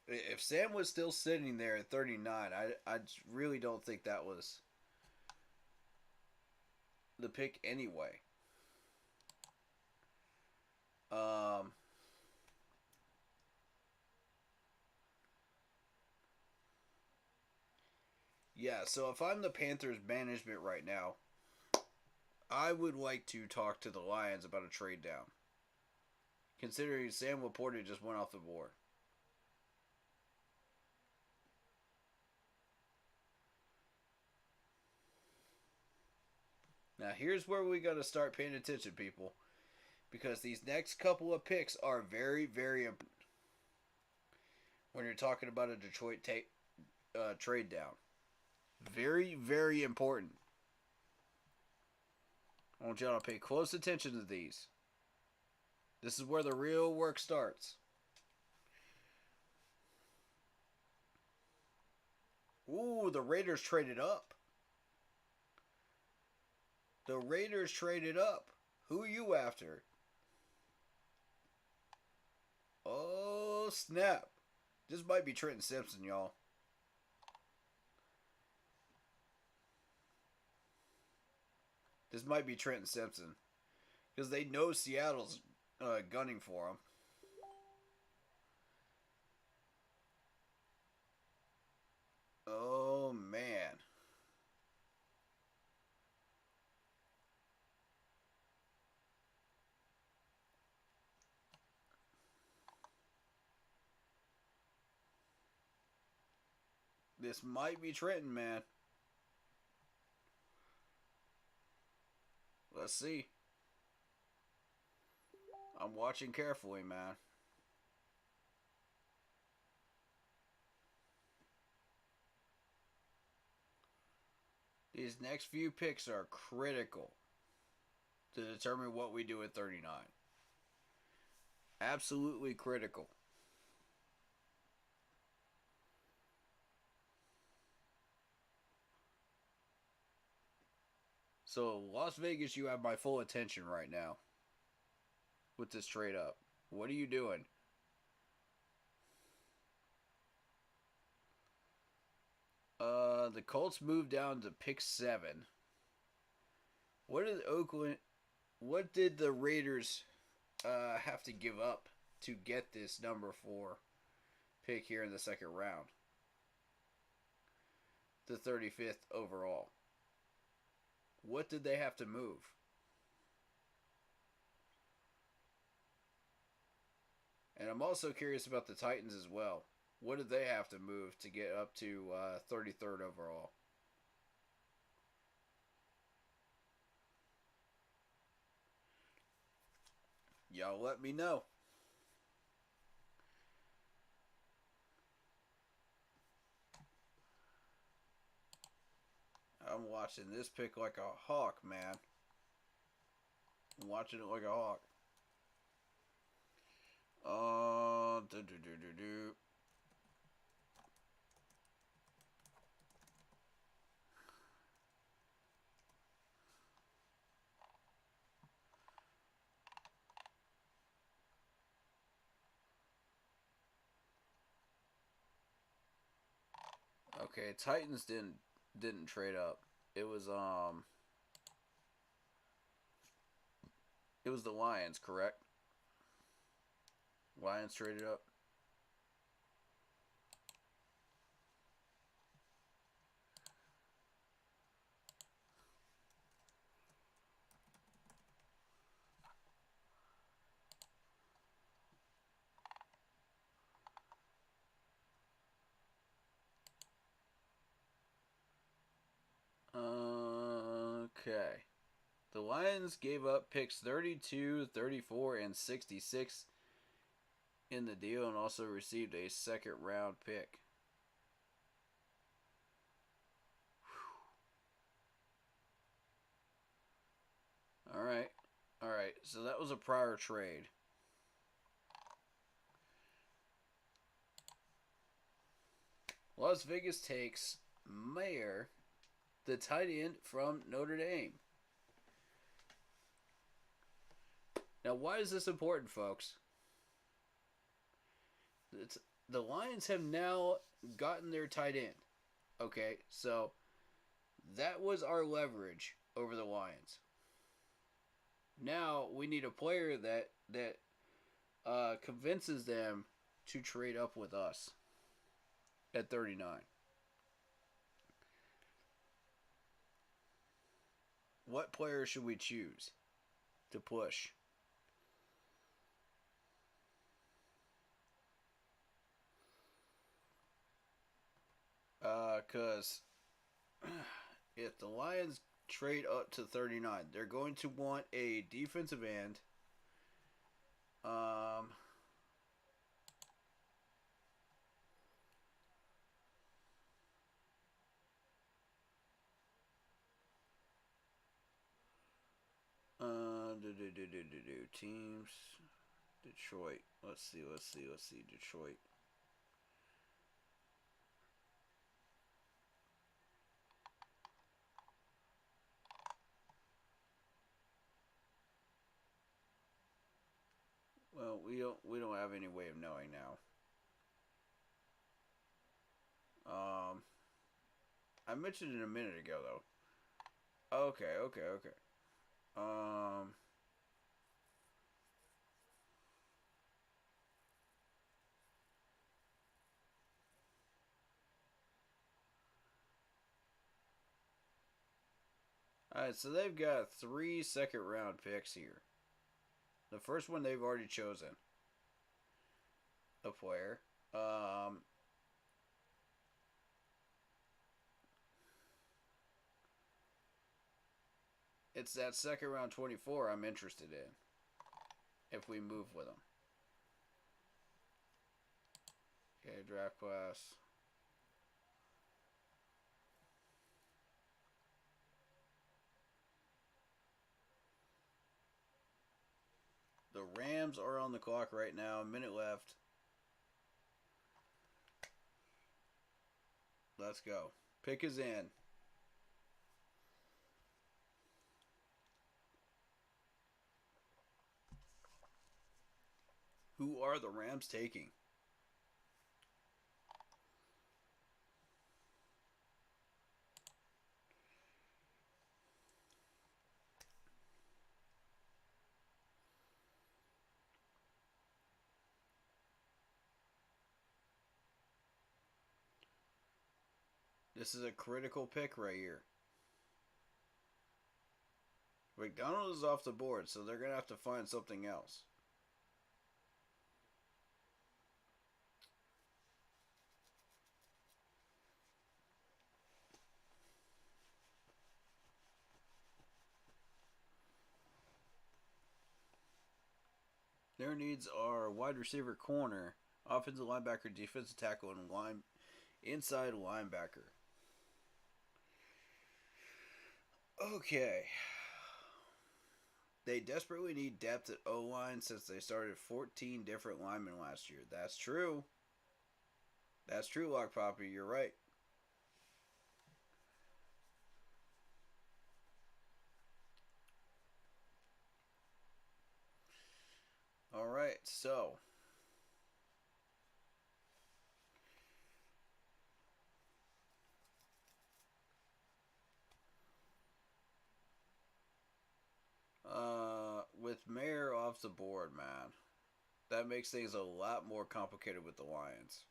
J: If Sam was still sitting there at 39, I really don't think that was the pick anyway. Yeah, so if I'm the Panthers management right now, I would like to talk to the Lions about a trade down. Considering Sam Laporta just went off the board. Now here's where we got to start paying attention, people. Because these next couple of picks are very, very important. When you're talking about a Detroit trade down. Very, very important. I want y'all to pay close attention to these. This is where the real work starts. Ooh, the Raiders traded up. The Raiders traded up. Who are you after? Oh, snap. This might be Trenton Simpson, y'all. This might be Trenton Simpson. Because they know Seattle's gunning for him. Oh, man. This might be Trenton, man. Let's see. I'm watching carefully, man. These next few picks are critical to determine what we do at 39. Absolutely critical. So, Las Vegas, you have my full attention right now with this trade up. What are you doing? The Colts moved down to pick 7. What did the Raiders have to give up to get this number 4 pick here in the second round? The 35th overall. What did they have to move? And I'm also curious about the Titans as well. What did they have to move to get up to 33rd overall? Y'all let me know. I'm watching this pick like a hawk, man. I'm watching it like a hawk. Okay, Titans didn't trade up. It was the Lions, correct? Lions traded up. Okay. The Lions gave up picks 32, 34, and 66 in the deal and also received a second round pick. Alright. Alright. So that was a prior trade. Las Vegas takes Mayer, the tight end from Notre Dame. Now, why is this important, folks? The Lions have now gotten their tight end. Okay, so that was our leverage over the Lions. Now we need a player that convinces them to trade up with us at 39. What player should we choose to push? Because if the Lions trade up to 39, they're going to want a defensive end. Teams. Detroit. Let's see. Detroit. Well, we don't have any way of knowing now. I mentioned it a minute ago though. Okay. Alright, so they've got 3 second round picks here. The first one they've already chosen a player. It's that second round 24 I'm interested in. If we move with them. Okay, draft class. The Rams are on the clock right now. A minute left. Let's go. Pick is in. Who are the Rams taking? This is a critical pick right here. McDonald is off the board, so they're going to have to find something else. Their needs are wide receiver, corner, offensive linebacker, defensive tackle, and inside linebacker. Okay. They desperately need depth at O-line since they started 14 different linemen last year. That's true. That's true, Lock Poppy. You're right. All right, so with Mayer off the board, man, that makes things a lot more complicated with the Lions.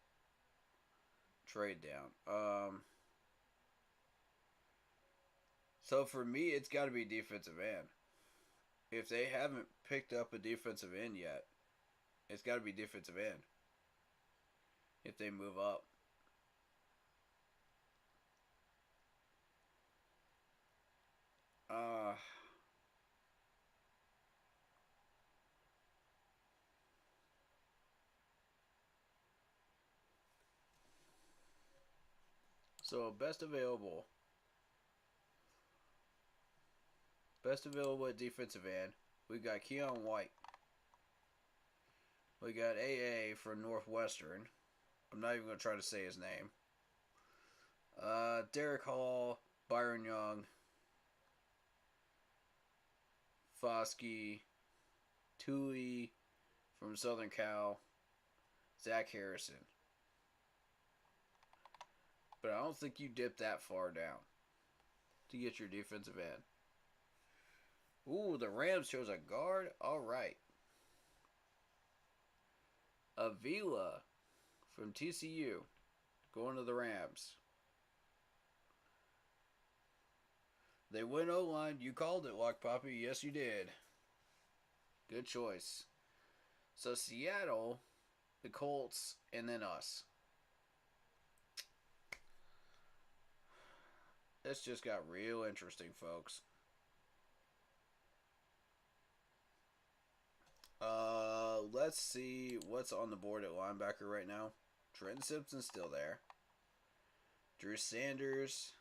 J: Trade down. So for me, it's got to be defensive end. If they haven't picked up a defensive end yet, it's got to be defensive end. If they move up. So best available at defensive end. We got Keon White. We got AA from Northwestern. I'm not even going to try to say his name. Derek Hall, Byron Young, Foskey, Tui from Southern Cal, Zach Harrison. But I don't think you dip that far down to get your defensive end. Ooh, the Rams chose a guard. All right. Avila from TCU going to the Rams. They went O-line. You called it, Lock Poppy. Yes, you did. Good choice. So Seattle, the Colts, and then us. This just got real interesting, folks. Let's see what's on the board at linebacker right now. Trenton Simpson's still there. Drew Sanders.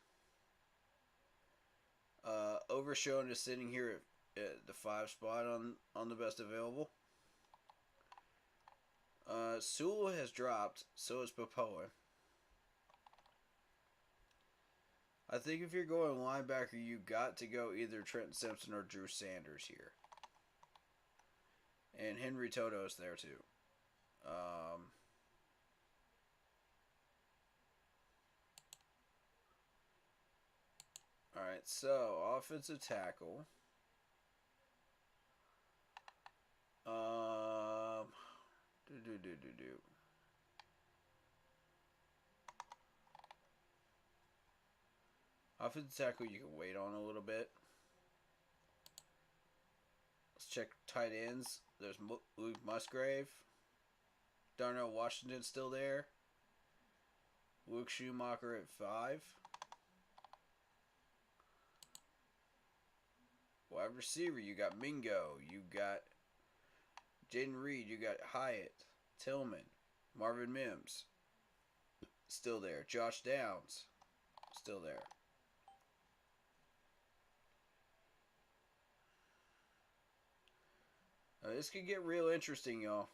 J: Overshown is sitting here at the 5 spot on the best available. Sewell has dropped, so is Popoa. I think if you're going linebacker, you got to go either Trenton Simpson or Drew Sanders here. And Henry Toto's there too. Alright, so offensive tackle. Offensive tackle you can wait on a little bit. Let's check tight ends. There's Luke Musgrave. Darnell Washington still there. Luke Schumacher at 5. Wide receiver, you got Mingo. You got Jaden Reed. You got Hyatt. Tillman. Marvin Mims. Still there. Josh Downs. Still there. This could get real interesting, y'all.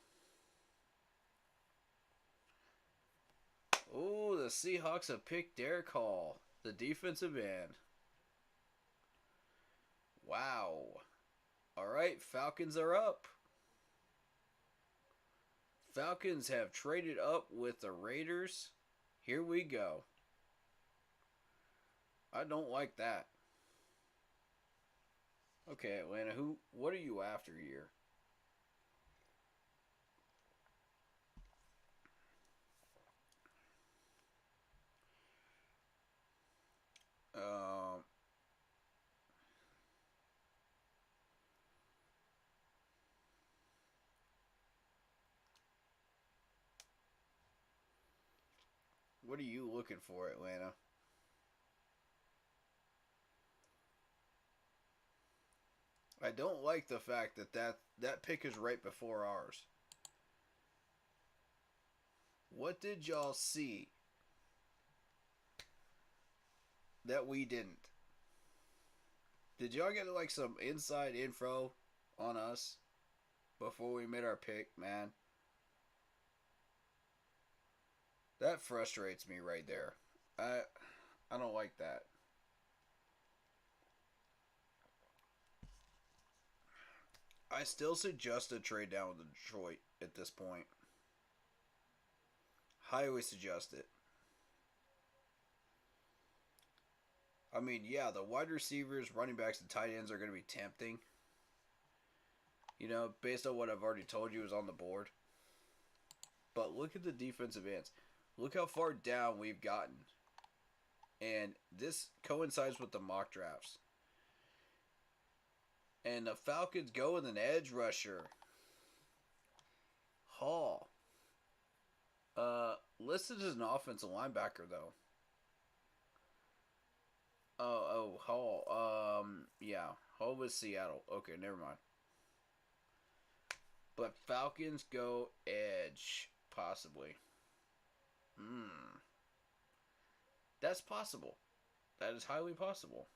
J: Oh, the Seahawks have picked Derek Hall, the defensive end. Wow. All right, Falcons are up. Falcons have traded up with the Raiders. Here we go. I don't like that. Okay, Atlanta, what are you after here? What are you looking for, Atlanta? I don't like the fact that pick is right before ours. What did y'all see that we didn't? Did y'all get like some inside info on us before we made our pick, man? That frustrates me right there. I don't like that. I still suggest a trade down with Detroit at this point. Highly suggest it. I mean, yeah, the wide receivers, running backs, and tight ends are going to be tempting. You know, based on what I've already told you is on the board. But look at the defensive ends. Look how far down we've gotten. And this coincides with the mock drafts. And the Falcons go with an edge rusher. Hall. Listed as an offensive linebacker, though. Hall. Yeah. Hall was Seattle. Okay, never mind. But Falcons go edge, possibly. That's possible. That is highly possible.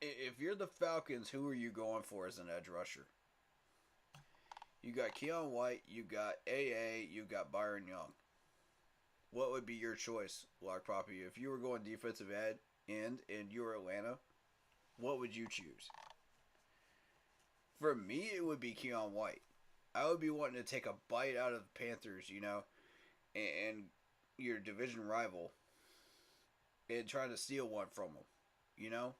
J: If you're the Falcons, who are you going for as an edge rusher? You got Keon White, you got AA, you got Byron Young. What would be your choice, Lock Poppy? If you were going defensive end and you were Atlanta, what would you choose? For me, it would be Keon White. I would be wanting to take a bite out of the Panthers, you know, and your division rival, and try to steal one from them, you know?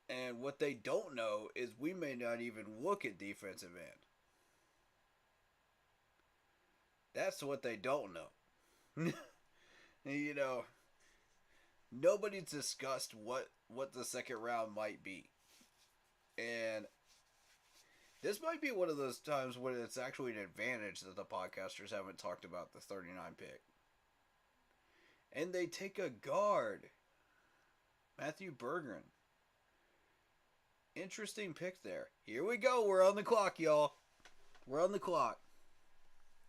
J: And what they don't know is we may not even look at defensive end. That's what they don't know. You know, nobody's discussed what the second round might be. And this might be one of those times when it's actually an advantage that the podcasters haven't talked about the 39 pick. And they take a guard. Matthew Bergeron. Interesting pick there. Here we go. We're on the clock, y'all. We're on the clock.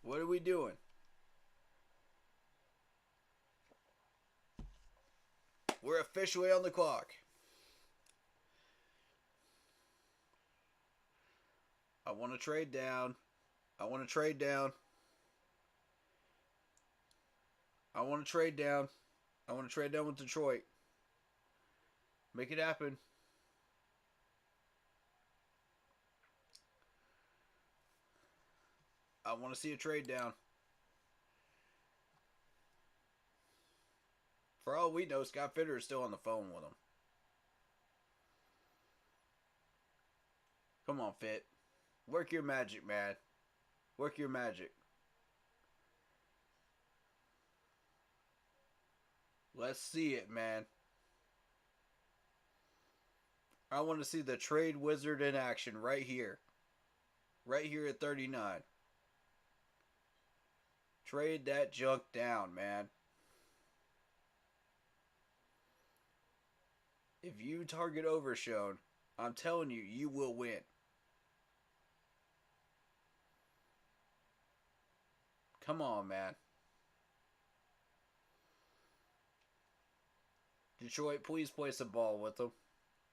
J: What are we doing? We're officially on the clock. I want to trade down. I want to trade down. I want to trade down. I want to trade down with Detroit. Make it happen. I want to see a trade down. For all we know, Scott Fitter is still on the phone with him. Come on, Fit. Work your magic, man. Work your magic. Let's see it, man. I want to see the trade wizard in action right here. Right here at 39. Trade that junk down, man. If you target Overshown, I'm telling you, you will win. Come on, man. Detroit, please place a ball with them.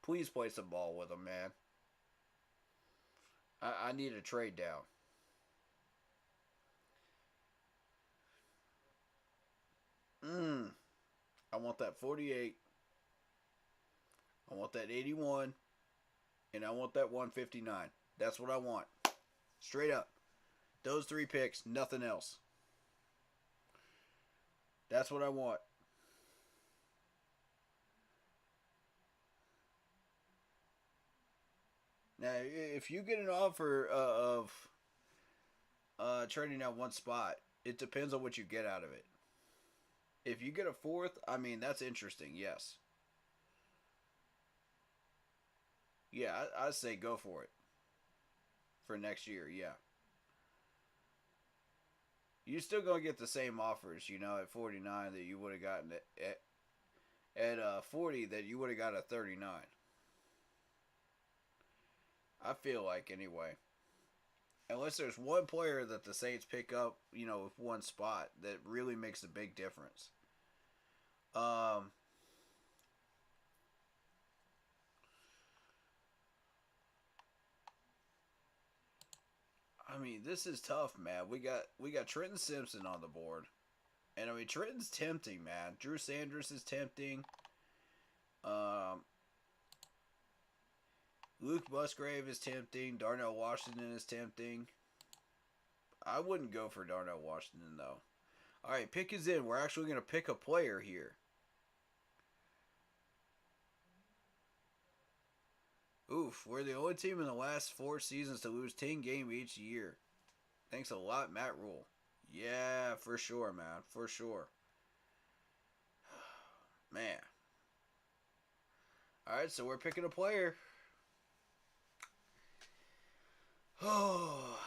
J: Please place a ball with them, man. I need a trade down. I want that 48. I want that 81. And I want that 159. That's what I want. Straight up. Those three picks, nothing else. That's what I want. Now, if you get an offer of trading out one spot, it depends on what you get out of it. If you get a fourth, I mean, that's interesting, yes. Yeah, I'd say go for it. For next year, yeah. You're still going to get the same offers, you know, at 49 that you would have gotten at 40 that you would have got at 39. I feel like, anyway. Unless there's one player that the Saints pick up, you know, with one spot that really makes a big difference. I mean, this is tough, man. We got Trenton Simpson on the board. And I mean, Trenton's tempting, man. Drew Sanders is tempting. Luke Musgrave is tempting. Darnell Washington is tempting. I wouldn't go for Darnell Washington, though. All right, pick is in. We're actually going to pick a player here. Oof, we're the only team in the last 4 seasons to lose 10 games each year. Thanks a lot, Matt Rule. Yeah, for sure, man. For sure. Man. All right, so we're picking a player. Oh,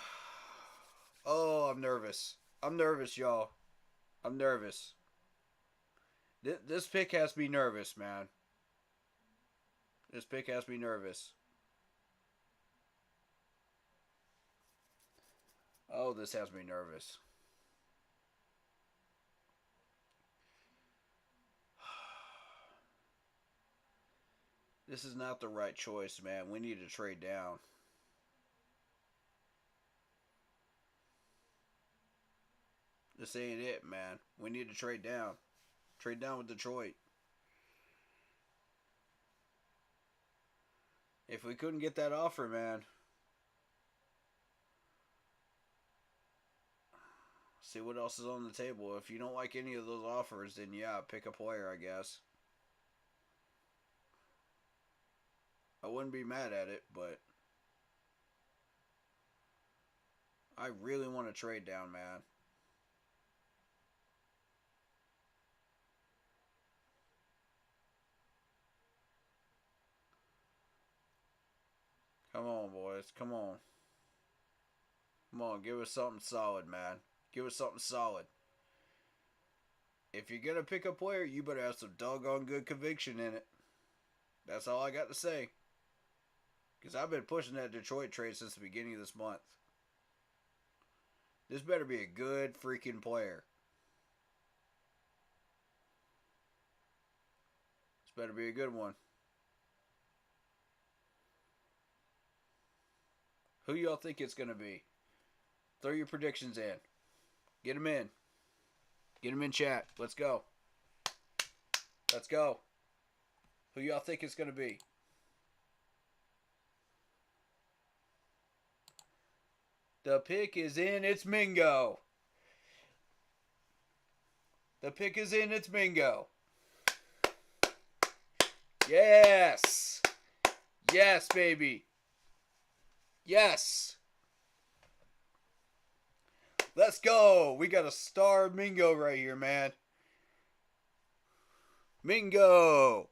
J: I'm nervous. I'm nervous, y'all. I'm nervous. This pick has me nervous, man. This pick has me nervous. Oh, this has me nervous. This is not the right choice, man. We need to trade down. This ain't it, man. We need to trade down. Trade down with Detroit. If we couldn't get that offer, man. See what else is on the table. If you don't like any of those offers, then yeah, pick a player, I guess. I wouldn't be mad at it, but I really want to trade down, man. Come on, boys. Come on. Come on, give us something solid, man. Give us something solid. If you're going to pick a player, you better have some doggone good conviction in it. That's all I got to say. Because I've been pushing that Detroit trade since the beginning of this month. This better be a good freaking player. This better be a good one. Who y'all think it's going to be? Throw your predictions in. Get them in. Get them in chat. Let's go. Let's go. Who y'all think it's going to be? The pick is in. It's Mingo. The pick is in. It's Mingo. Yes. Yes, baby. Yes. Let's go. We got a star Mingo right here, man. Mingo.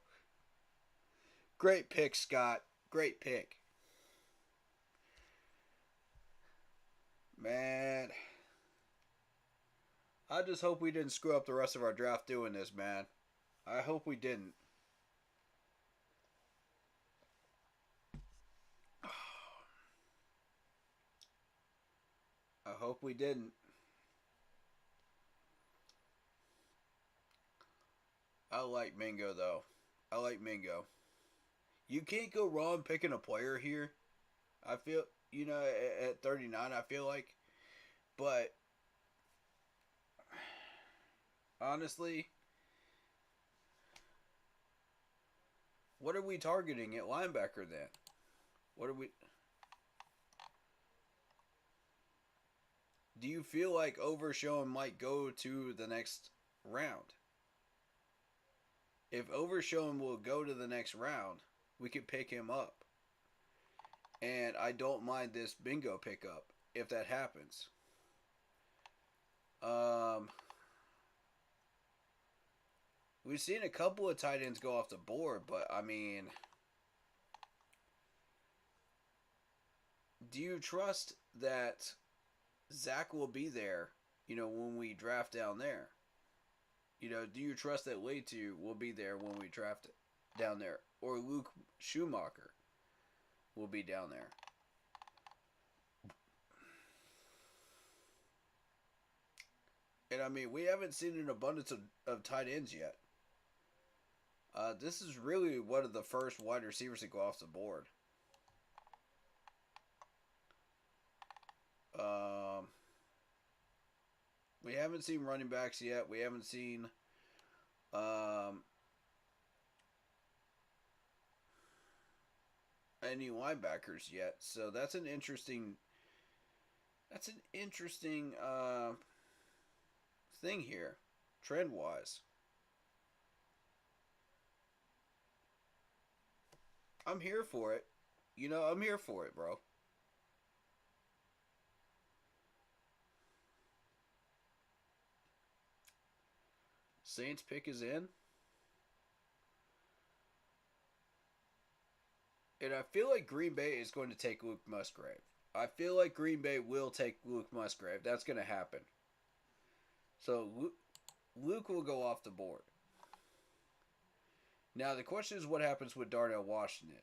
J: Great pick, Scott. Great pick. Man. I just hope we didn't screw up the rest of our draft doing this, man. I hope we didn't. I hope we didn't. I like Mingo, though. I like Mingo. You can't go wrong picking a player here. I feel, you know, at 39, I feel like. But, honestly, what are we targeting at linebacker then? What are we... Do you feel like Overshown might go to the next round? If Overshown will go to the next round, we could pick him up. And I don't mind this Bingo pickup if that happens. We've seen a couple of tight ends go off the board, but I mean, do you trust that Zach will be there, you know, when we draft down there? You know, do you trust that Leighton will be there when we draft it down there? Or Luke Schumacher will be down there? And I mean, we haven't seen an abundance of tight ends yet. This is really one of the first wide receivers to go off the board. We haven't seen running backs yet. We haven't seen any linebackers yet. So that's an interesting thing here, trend-wise. I'm here for it. You know, I'm here for it, bro. Saints pick is in. And I feel like Green Bay is going to take Luke Musgrave. I feel like Green Bay will take Luke Musgrave. That's going to happen. So Luke will go off the board. Now the question is what happens with Darnell Washington.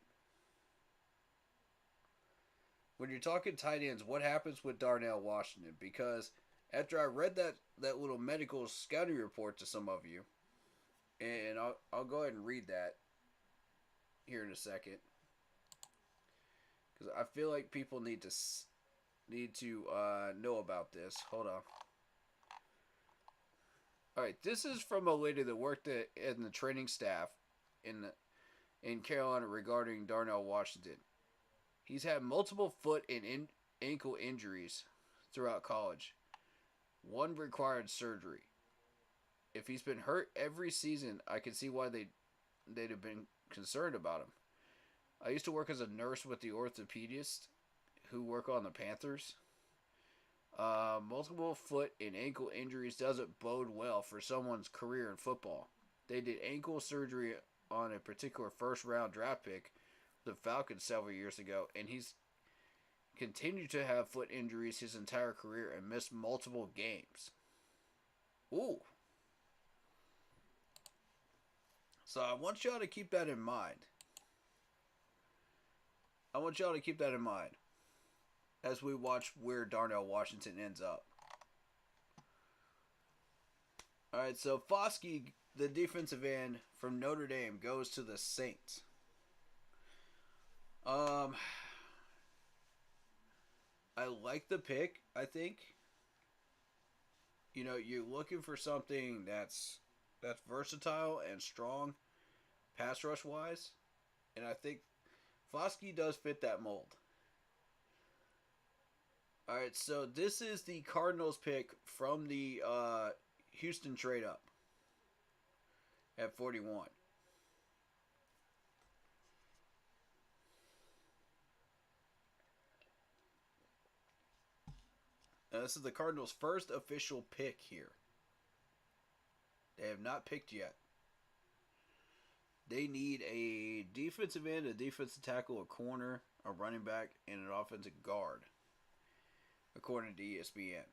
J: When you're talking tight ends, what happens with Darnell Washington? Because after I read that little medical scouting report to some of you, and I'll go ahead and read that here in a second, because I feel like people need to know about this. Hold on. All right, this is from a lady that worked in the training staff in Carolina regarding Darnell Washington. He's had multiple foot and ankle injuries throughout college. One required surgery. If he's been hurt every season, I can see why they'd have been concerned about him. I used to work as a nurse with the orthopedist who work on the Panthers. Multiple foot and ankle injuries doesn't bode well for someone's career in football. They did ankle surgery on a particular first-round draft pick, the Falcons, several years ago, and he's continued to have foot injuries his entire career and missed multiple games. Ooh. So I want y'all to keep that in mind. As we watch where Darnell Washington ends up. Alright, so Foskey, the defensive end from Notre Dame, goes to the Saints. I like the pick, I think. You know, you're looking for something that's versatile and strong pass rush wise. And I think Foskey does fit that mold. Alright, so this is the Cardinals pick from the Houston trade up at 41. Now, this is the Cardinals' first official pick here. They have not picked yet. They need a defensive end, a defensive tackle, a corner, a running back, and an offensive guard, according to ESPN.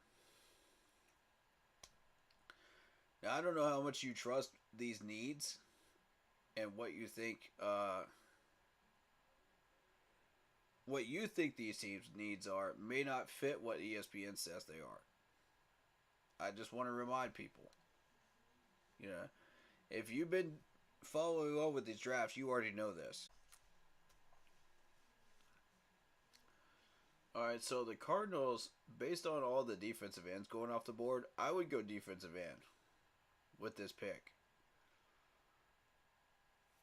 J: Now, I don't know how much you trust these needs and what you think these teams' needs are may not fit what ESPN says they are. I just want to remind people, you know, if you've been following along with these drafts, you already know this. Alright, so the Cardinals, based on all the defensive ends going off the board, I would go defensive end with this pick.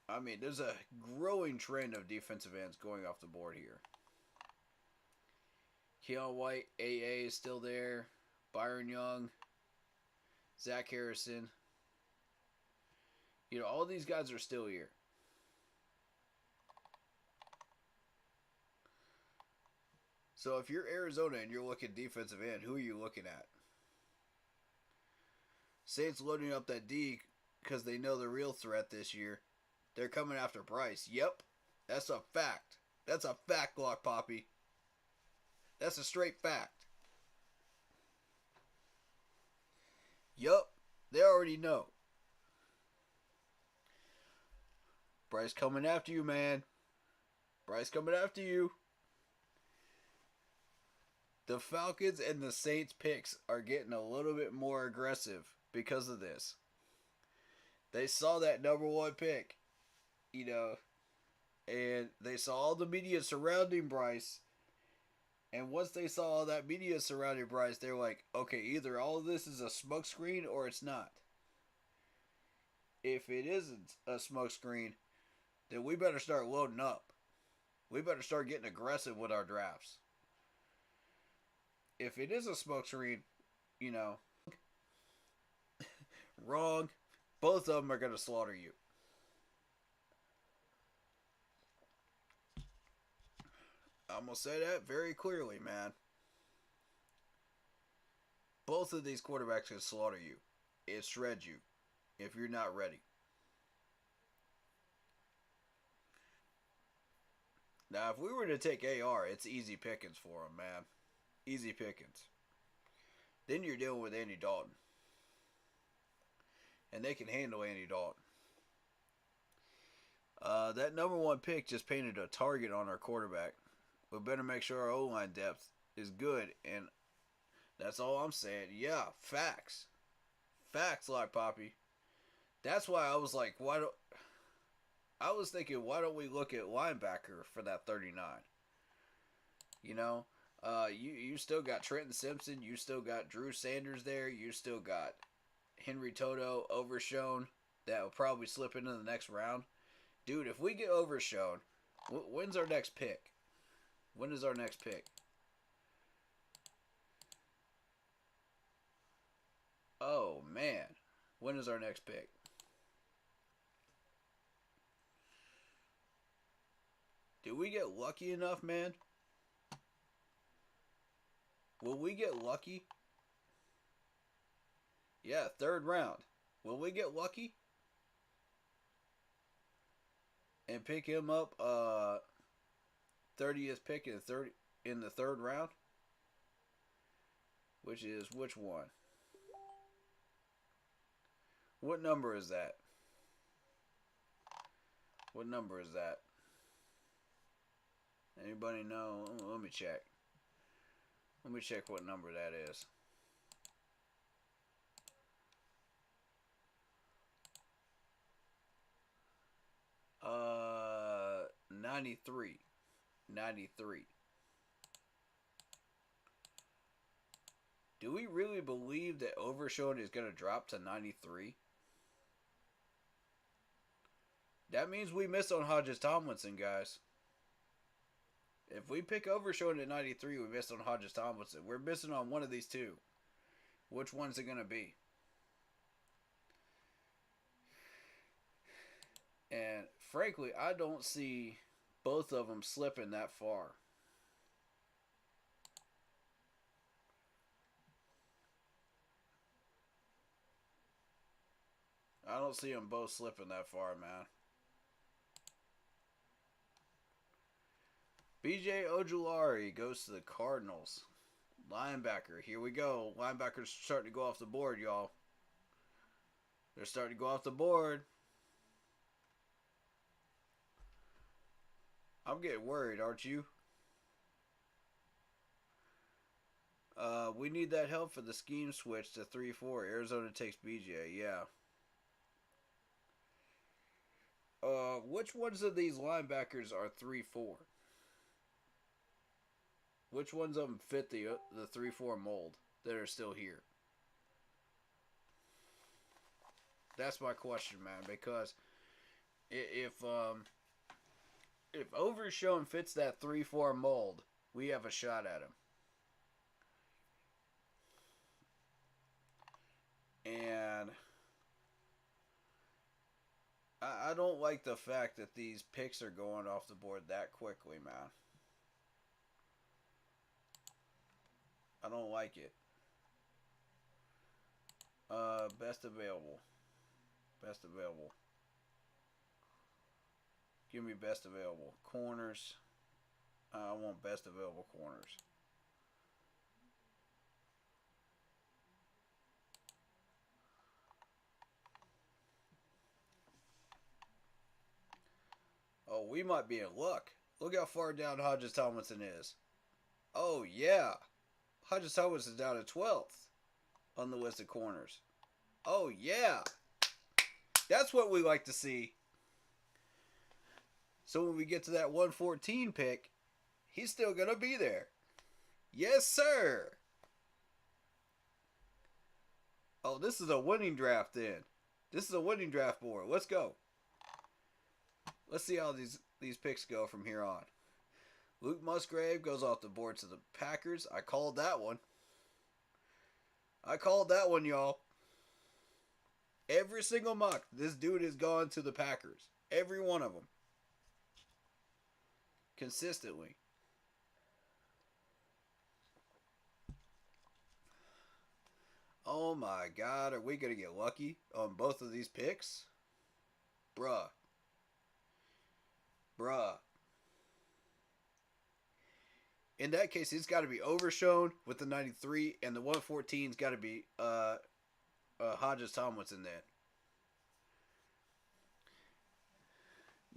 J: I mean, there's a growing trend of defensive ends going off the board here. Keon White, AA is still there. Byron Young, Zach Harrison. You know, all these guys are still here. So if you're Arizona and you're looking defensive end, who are you looking at? Saints loading up that D because they know the real threat this year. They're coming after Bryce. Yep, that's a fact. That's a fact, Glock Poppy. That's a straight fact. Yup, they already know. Bryce coming after you, man. Bryce coming after you. The Falcons and the Saints picks are getting a little bit more aggressive because of this. They saw that number one pick, you know, and they saw all the media surrounding Bryce. And once they saw all that media surrounding Bryce, they're like, okay, either all of this is a smokescreen or it's not. If it isn't a smokescreen, then we better start loading up. We better start getting aggressive with our drafts. If it is a smokescreen, you know, wrong. Both of them are going to slaughter you. I'm going to say that very clearly, man. Both of these quarterbacks can slaughter you. It shreds you if you're not ready. Now, if we were to take AR, it's easy pickings for him, man. Easy pickings. Then you're dealing with Andy Dalton. And they can handle Andy Dalton. That number one pick just painted a target on our quarterback. We better make sure our O-line depth is good. And that's all I'm saying. Yeah, facts. Facts, like Poppy. That's why I was like, why don't we look at linebacker for that 39? You know? You still got Trenton Simpson. You still got Drew Sanders there. You still got Henry Toto, Overshown. That will probably slip into the next round. Dude, if we get Overshown, when's our next pick? When is our next pick? Oh, man. When is our next pick? Did we get lucky enough, man? Will we get lucky? Yeah, third round. Will we get lucky? And pick him up 30th pick in the third round? Which is which one? What number is that? What number is that? Anybody know? Let me check. Let me check what number that is. Uh, 93. 93. Do we really believe that Overshown is going to drop to 93? That means we missed on Hodges Tomlinson, guys. If we pick Overshown at 93, we missed on Hodges Tomlinson. We're missing on one of these two. Which one's it going to be? And frankly, I don't see both of them slipping that far. I don't see them both slipping that far, man. BJ Ojulari goes to the Cardinals. Linebacker. Here we go. Linebackers starting to go off the board, y'all. They're starting to go off the board. I'm getting worried, aren't you? We need that help for the scheme switch to 3-4. Arizona takes BJ, yeah. Which ones of these linebackers are 3-4? Which ones of them fit the 3-4 mold that are still here? That's my question, man. Because if Overshown fits that 3-4 mold, we have a shot at him. And I don't like the fact that these picks are going off the board that quickly, man. I don't like it. Best available. Best available. Give me best available. Corners. I want best available corners. Oh, we might be in luck. Look how far down Hodges Tomlinson is. Oh, yeah. Hodges Thomas is down to 12th on the list of corners. Oh, yeah. That's what we like to see. So when we get to that 114 pick, he's still going to be there. Yes, sir. Oh, this is a winning draft then. This is a winning draft board. Let's go. Let's see how these picks go from here on. Luke Musgrave goes off the board to the Packers. I called that one. I called that one, y'all. Every single mock, this dude has gone to the Packers. Every one of them. Consistently. Oh my God, are we going to get lucky on both of these picks? Bruh. In that case, it's got to be Overshown with the 93, and the 114's got to be Hodges Tomlinson then.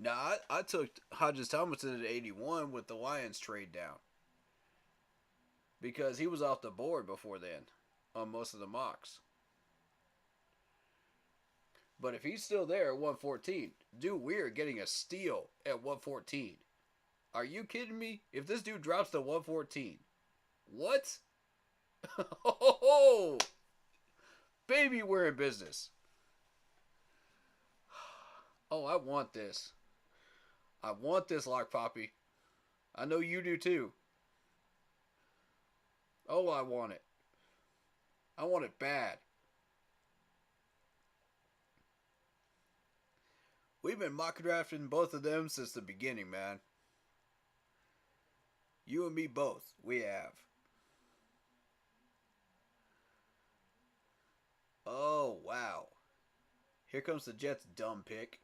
J: Nah, I took Hodges Tomlinson at 81 with the Lions trade down. Because he was off the board before then on most of the mocks. But if he's still there at 114, dude, we're getting a steal at 114. Are you kidding me? If this dude drops to 114, what? Oh, baby, we're in business. Oh, I want this. I want this, Lock Poppy. I know you do too. Oh, I want it. I want it bad. We've been mock drafting both of them since the beginning, man. You and me both. We have. Oh, wow. Here comes the Jets' dumb pick.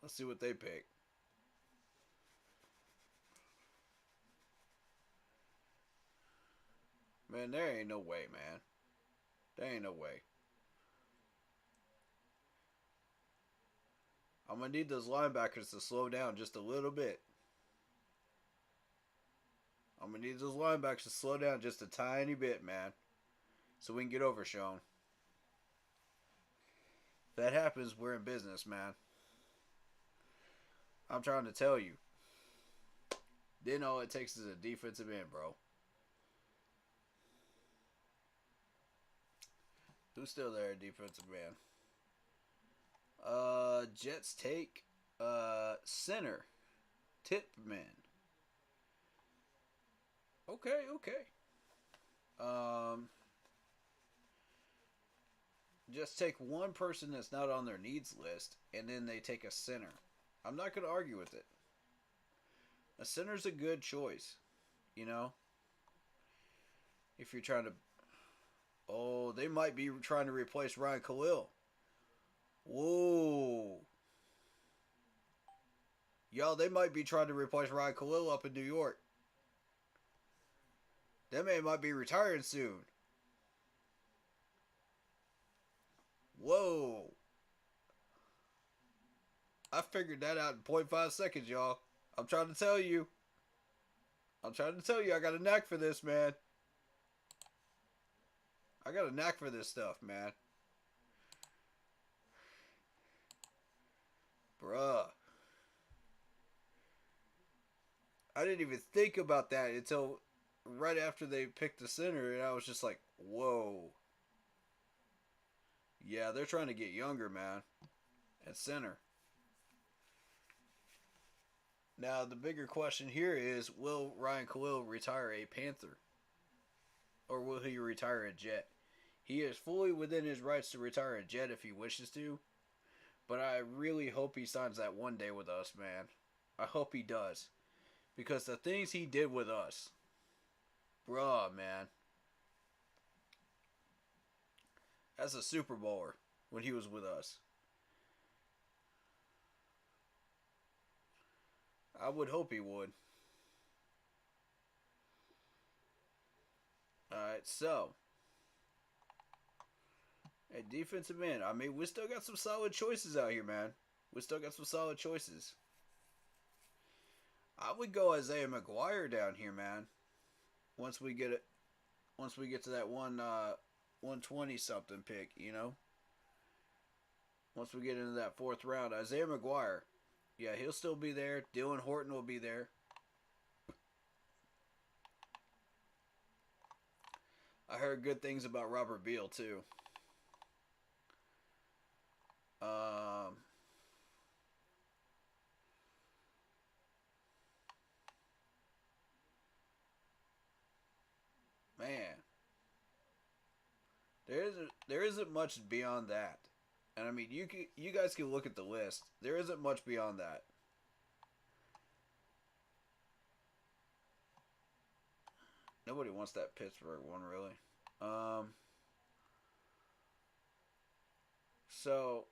J: Let's see what they pick. Man, there ain't no way, man. There ain't no way. I'm going to need those linebackers to slow down just a little bit. I'm going to need those linebackers to slow down just a tiny bit, man. So we can get Overshown. If that happens, we're in business, man. I'm trying to tell you. Then all it takes is a defensive end, bro. Who's still there, defensive end? Jets take center. Tipman. Okay. Just take one person that's not on their needs list, and then they take a center. I'm not going to argue with it. A center's a good choice, you know? If you're trying to... Oh, they might be trying to replace Ryan Khalil. Whoa. Y'all, they might be trying to replace Ryan Khalil up in New York. That man might be retiring soon. Whoa. I figured that out in 0.5 seconds, y'all. I'm trying to tell you. I got a knack for this, man. I got a knack for this stuff, man. Bruh. I didn't even think about that until right after they picked the center, and I was just like, whoa. Yeah, they're trying to get younger, man. At center. Now, the bigger question here is, will Ryan Khalil retire a Panther? Or will he retire a Jet? He is fully within his rights to retire a Jet if he wishes to. But I really hope he signs that one day with us, man. I hope he does. Because the things he did with us. Bruh, man. As a Super Bowler when he was with us. I would hope he would. Alright, so. Hey, defensive end. I mean, we still got some solid choices out here, man. We still got some solid choices. I would go Isaiah McGuire down here, man. Once we get it. once we get to that 120 something pick, you know. Once we get into that fourth round, Isaiah McGuire, yeah, he'll still be there. Dylan Horton will be there. I heard good things about Robert Beal too. Man, there isn't much beyond that, and I mean you guys can look at the list. There isn't much beyond that. Nobody wants that Pittsburgh one, really. So,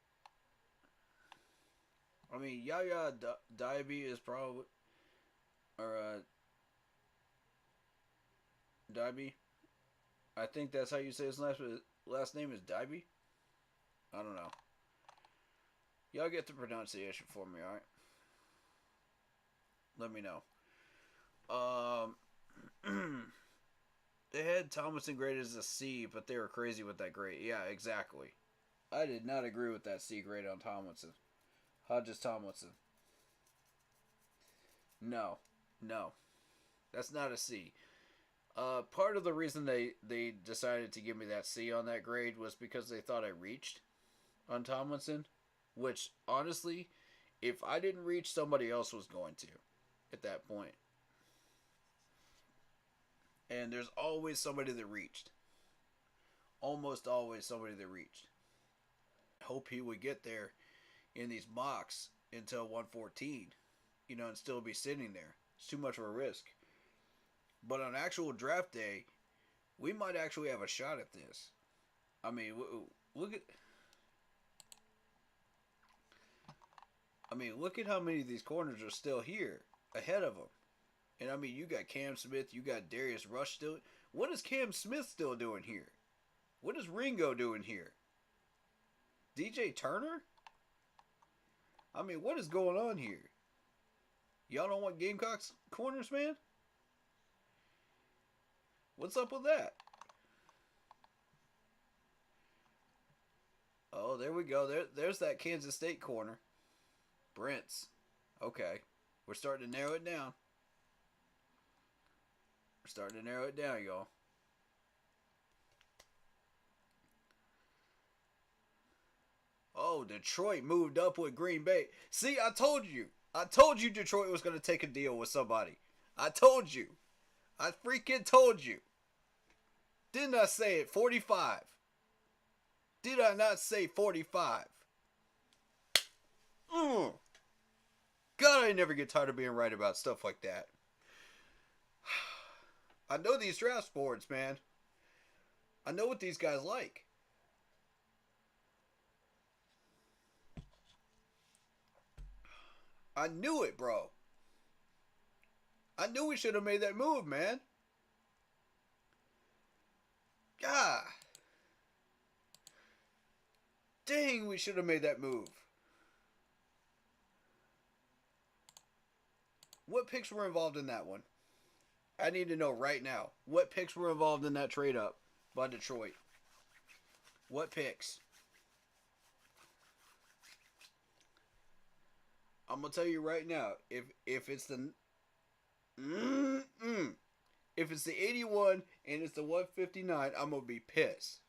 J: I mean, Yaya Diaby is probably, or Diaby. I think that's how you say his last name is Diaby. I don't know. Y'all get the pronunciation for me, alright? Let me know. They had Tomlinson graded as a C, but they were crazy with that grade. Yeah, exactly. I did not agree with that C grade on Tomlinson. Hodges Tomlinson. No. That's not a C. Part of the reason they decided to give me that C on that grade was because they thought I reached on Tomlinson. Which, honestly, if I didn't reach, somebody else was going to at that point. And there's always somebody that reached. Almost always somebody that reached. I hope he would get there in these mocks until 114. You know, and still be sitting there. It's too much of a risk. But on actual draft day, we might actually have a shot at this. I mean, look at how many of these corners are still here ahead of them. And I mean, you got Cam Smith, you got Darius Rush still. What is Cam Smith still doing here? What is Ringo doing here? DJ Turner? I mean, what is going on here? Y'all don't want Gamecocks corners, man? What's up with that? Oh, there we go. There's that Kansas State corner. Brents. Okay. We're starting to narrow it down. We're starting to narrow it down, y'all. Oh, Detroit moved up with Green Bay. See, I told you. I told you Detroit was going to take a deal with somebody. I told you. I freaking told you. Didn't I say it? 45. Did I not say 45? God, I never get tired of being right about stuff like that. I know these draft boards, man. I know what these guys like. I knew it, bro. I knew we should have made that move, man. God. Dang, we should have made that move. What picks were involved in that one? I need to know right now. What picks were involved in that trade up by Detroit? What picks? I'm gonna tell you right now. If it's the if it's the 81 and it's the 159, I'm gonna be pissed.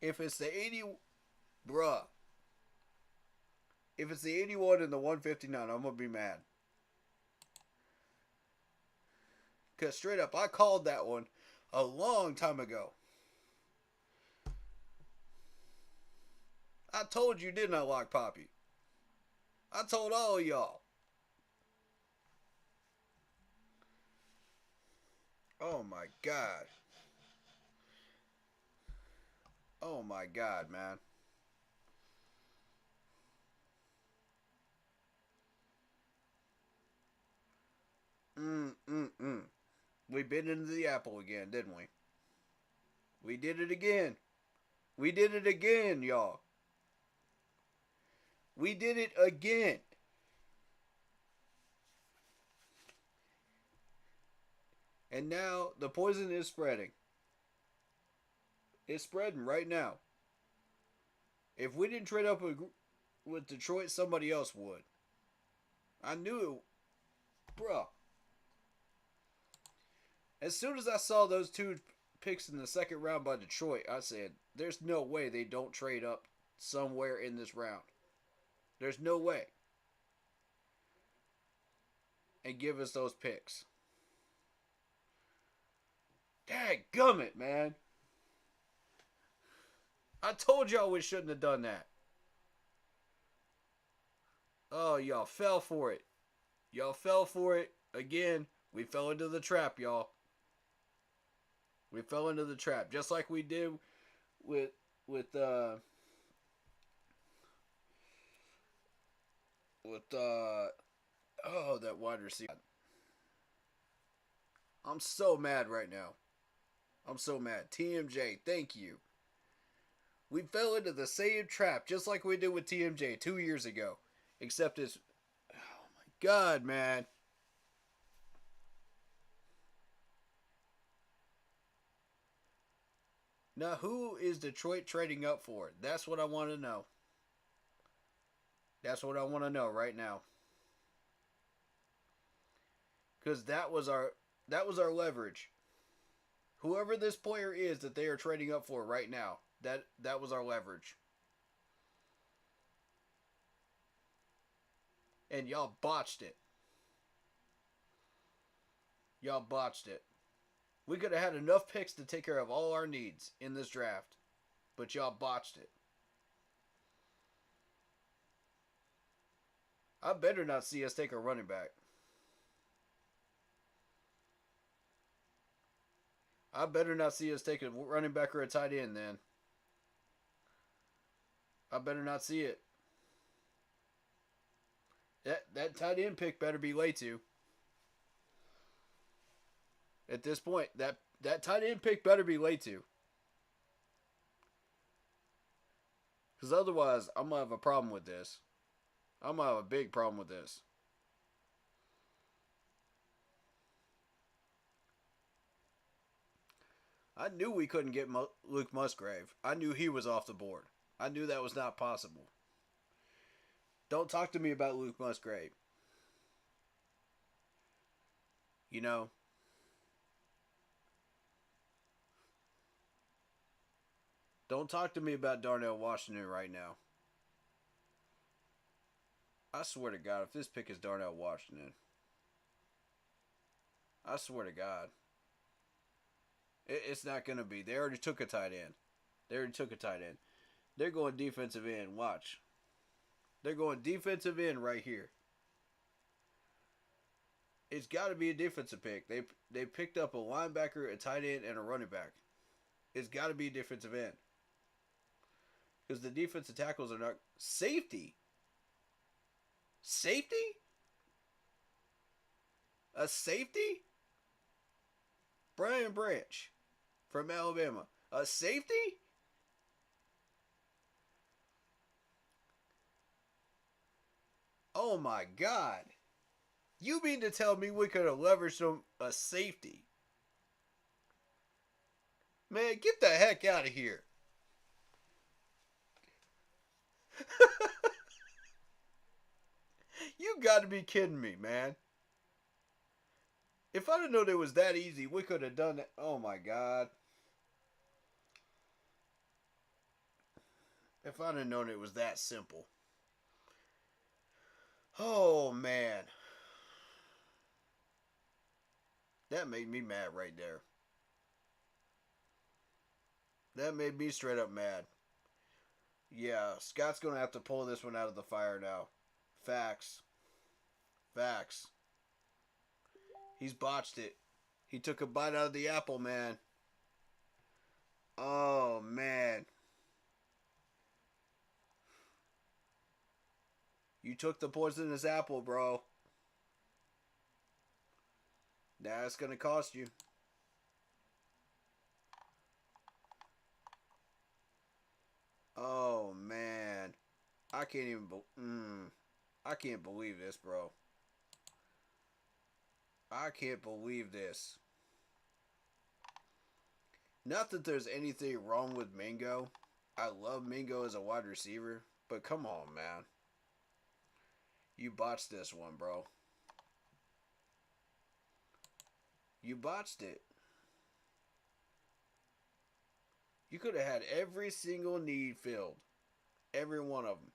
J: If it's the 80, bruh. If it's the 81 and the 159, I'm gonna be mad. Because straight up, I called that one a long time ago. I told you, didn't I, Lock Poppy? I told all of y'all. Oh my God. Oh my God, man. We bit into the apple again, didn't we? We did it again. We did it again, y'all. We did it again. And now the poison is spreading. It's spreading right now. If we didn't trade up with Detroit, somebody else would. I knew it. Bruh. As soon as I saw those 2 picks in the second round by Detroit, I said, there's no way they don't trade up somewhere in this round. There's no way. And give us those picks. Dadgummit, man. I told y'all we shouldn't have done that. Oh, y'all fell for it. Y'all fell for it. Again, we fell into the trap, y'all. We fell into the trap. Just like we did with that wide receiver. I'm so mad right now. I'm so mad. TMJ, thank you. We fell into the same trap just like we did with TMJ 2 years ago. Except it's... Oh my God, man. Now, who is Detroit trading up for? That's what I want to know. That's what I want to know right now. Because that was our leverage. Whoever this player is that they are trading up for right now, that was our leverage. And y'all botched it. Y'all botched it. We could have had enough picks to take care of all our needs in this draft. But y'all botched it. I better not see us take a running back. I better not see us take a running back or a tight end then. I better not see it. That tight end pick better be late to. At this point, that tight end pick better be late to. Because otherwise, I'm going to have a problem with this. I'm going to have a big problem with this. I knew we couldn't get Luke Musgrave. I knew he was off the board. I knew that was not possible. Don't talk to me about Luke Musgrave. You know. Don't talk to me about Darnell Washington right now. I swear to God, if this pick is Darnell Washington, I swear to God, it's not going to be. They already took a tight end. They're going defensive end. Watch. They're going defensive end right here. It's got to be a defensive pick. They picked up a linebacker, a tight end, and a running back. It's got to be a defensive end. Because the defensive tackles are not... Safety? Safety? A safety? Brian Branch from Alabama. A safety? Oh my God. You mean to tell me we could have leveraged a safety? Man, get the heck out of here. You got to be kidding me, man. If I didn't know it was that easy, we could have done it. Oh my God. If I'd have known it was that simple. Oh man. That made me mad right there. That made me straight up mad. Yeah, Scott's going to have to pull this one out of the fire now. Facts. Facts. He's botched it. He took a bite out of the apple, man. Oh, man. You took the poisonous apple, bro. Now it's going to cost you. Oh, man. I can't even... I can't believe this, bro. I can't believe this. Not that there's anything wrong with Mingo. I love Mingo as a wide receiver, but come on, man. You botched this one, bro. You botched it. You could have had every single need filled. Every one of them.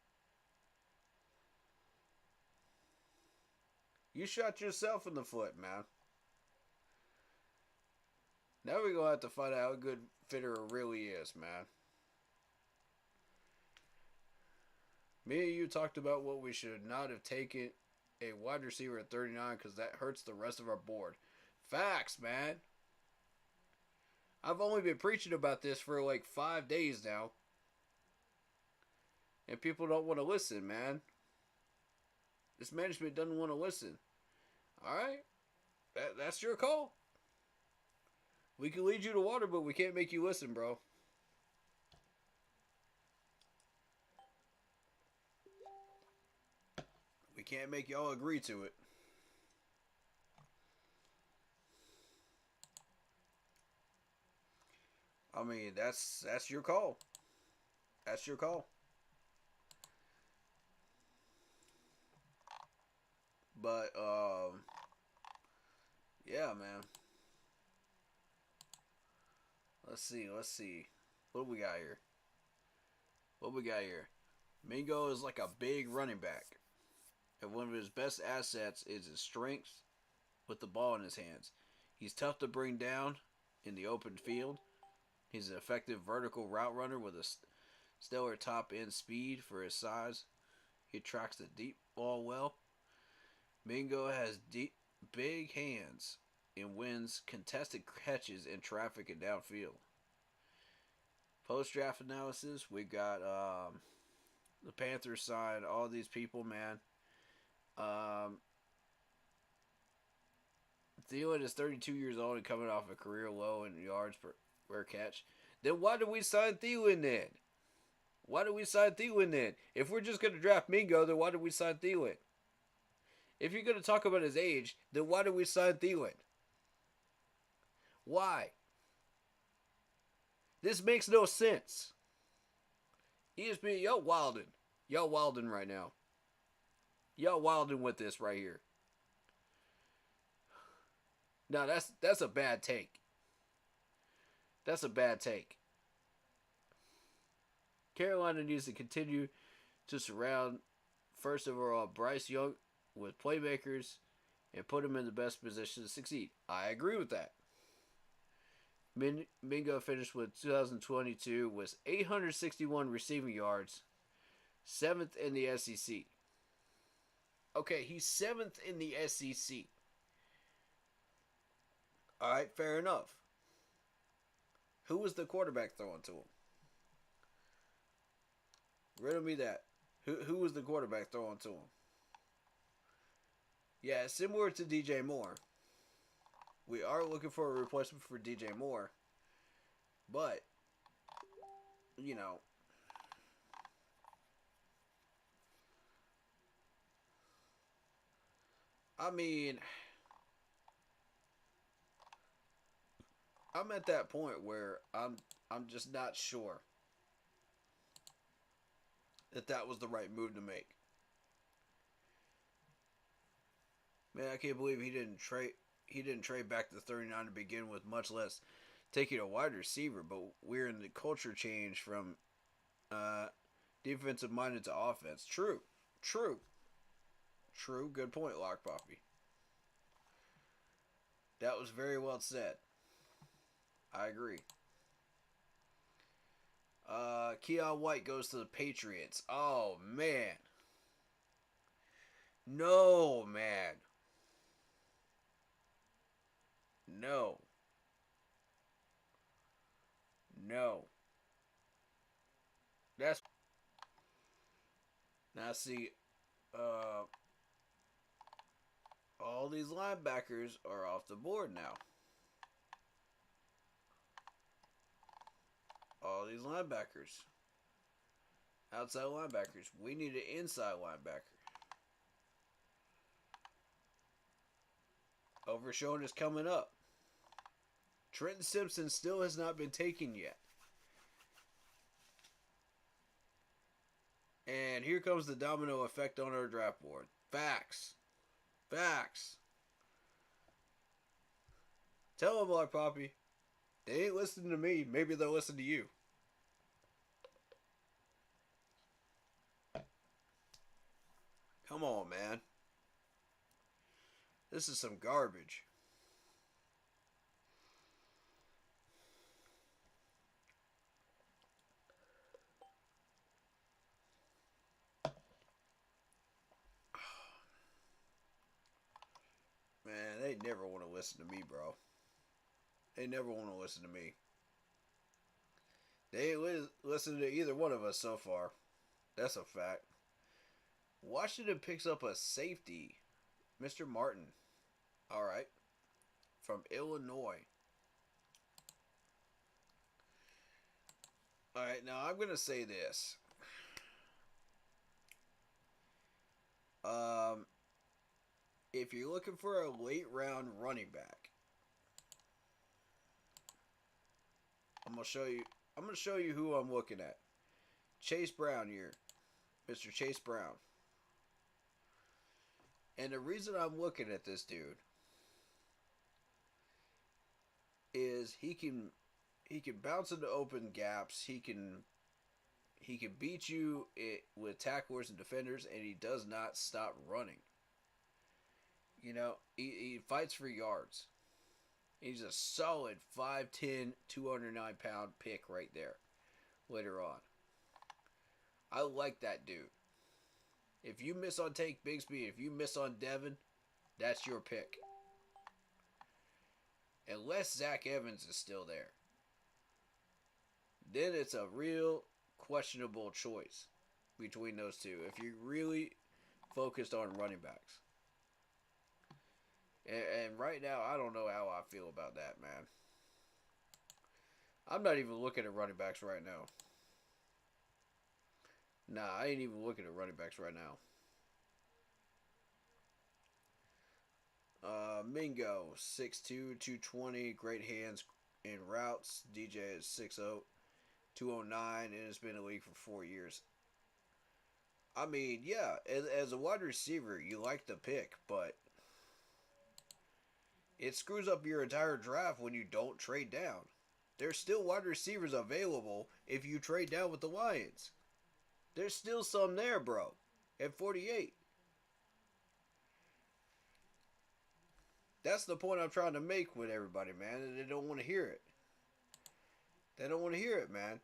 J: You shot yourself in the foot, man. Now we're going to have to find out how good Fitterer really is, man. Me and you talked about what we should not have taken a wide receiver at 39 because that hurts the rest of our board. Facts, man. I've only been preaching about this for like 5 days now. And people don't want to listen, man. This management doesn't want to listen. Alright? That's your call. We can lead you to water, but we can't make you listen, bro. We can't make y'all agree to it. I mean, that's your call. That's your call. But, yeah, man. Let's see. What do we got here? Mingo is like a big running back. And one of his best assets is his strength with the ball in his hands. He's tough to bring down in the open field. He's an effective vertical route runner with a stellar top end speed for his size. He tracks the deep ball well. Mingo has big hands and wins contested catches in traffic and downfield. Post-draft analysis, we got the Panthers signed all these people, man. Thielen is 32 years old and coming off a career low in yards per catch. Then why do we sign Thielen then? If we're just going to draft Mingo, then why do we sign Thielen? If you're going to talk about his age, then why do we sign Thielen? Why? This makes no sense. ESPN, y'all wildin'. Y'all wildin' right now. Y'all wildin' with this right here. No, that's a bad take. That's a bad take. Carolina needs to continue to surround first overall Bryce Young with playmakers and put him in the best position to succeed. I agree with that. Mingo finished with 2022 with 861 receiving yards, 7th in the SEC. Okay, he's 7th in the SEC. All right, fair enough. Who was the quarterback throwing to him? Riddle me that. Who was the quarterback throwing to him? Yeah, similar to DJ Moore. We are looking for a replacement for DJ Moore. But, you know, I mean, I'm at that point where I'm just not sure that was the right move to make. Man, I can't believe he didn't trade back to 39 to begin with, much less taking a wide receiver. But we're in the culture change from defensive minded to offense. True. Good point, Lock Poppy. That was very well said. I agree. Keon White goes to the Patriots. Oh, man. No, man. No. That's... Now, see, all these linebackers are off the board now. All these linebackers. Outside linebackers. We need an inside linebacker. Overshown is coming up. Trenton Simpson still has not been taken yet. And here comes the domino effect on our draft board. Facts. Facts. Tell them, Black Poppy. They ain't listening to me. Maybe they'll listen to you. Come on, man. This is some garbage. Man, they never want to listen to me, bro. They never want to listen to me. They ain't listening to either one of us so far. That's a fact. Washington picks up a safety. Mr. Martin. Alright. From Illinois. Alright, now I'm going to say this. If you're looking for a late round running back, I'm going to show you who I'm looking at. Chase Brown here. Mr. Chase Brown. And the reason I'm looking at this dude is he can bounce into open gaps. He can beat you with tacklers and defenders, and he does not stop running. You know, he fights for yards. He's a solid 5'10", 209-pound pick right there later on. I like that dude. If you miss on Tank Bigsby, if you miss on Devin, that's your pick. Unless Zach Evans is still there. Then it's a real questionable choice between those two. If you're really focused on running backs. And right now, I don't know how I feel about that, man. I'm not even looking at running backs right now. Nah, I ain't even looking at running backs right now. Mingo, 6'2", 220, great hands in routes. DJ is 6'0", 209, and has been in the league for 4 years. I mean, yeah, as a wide receiver, you like the pick, but it screws up your entire draft when you don't trade down. There's still wide receivers available if you trade down with the Lions. There's still some there, bro, at 48. That's the point I'm trying to make with everybody, man. And they don't want to hear it. They don't want to hear it, man.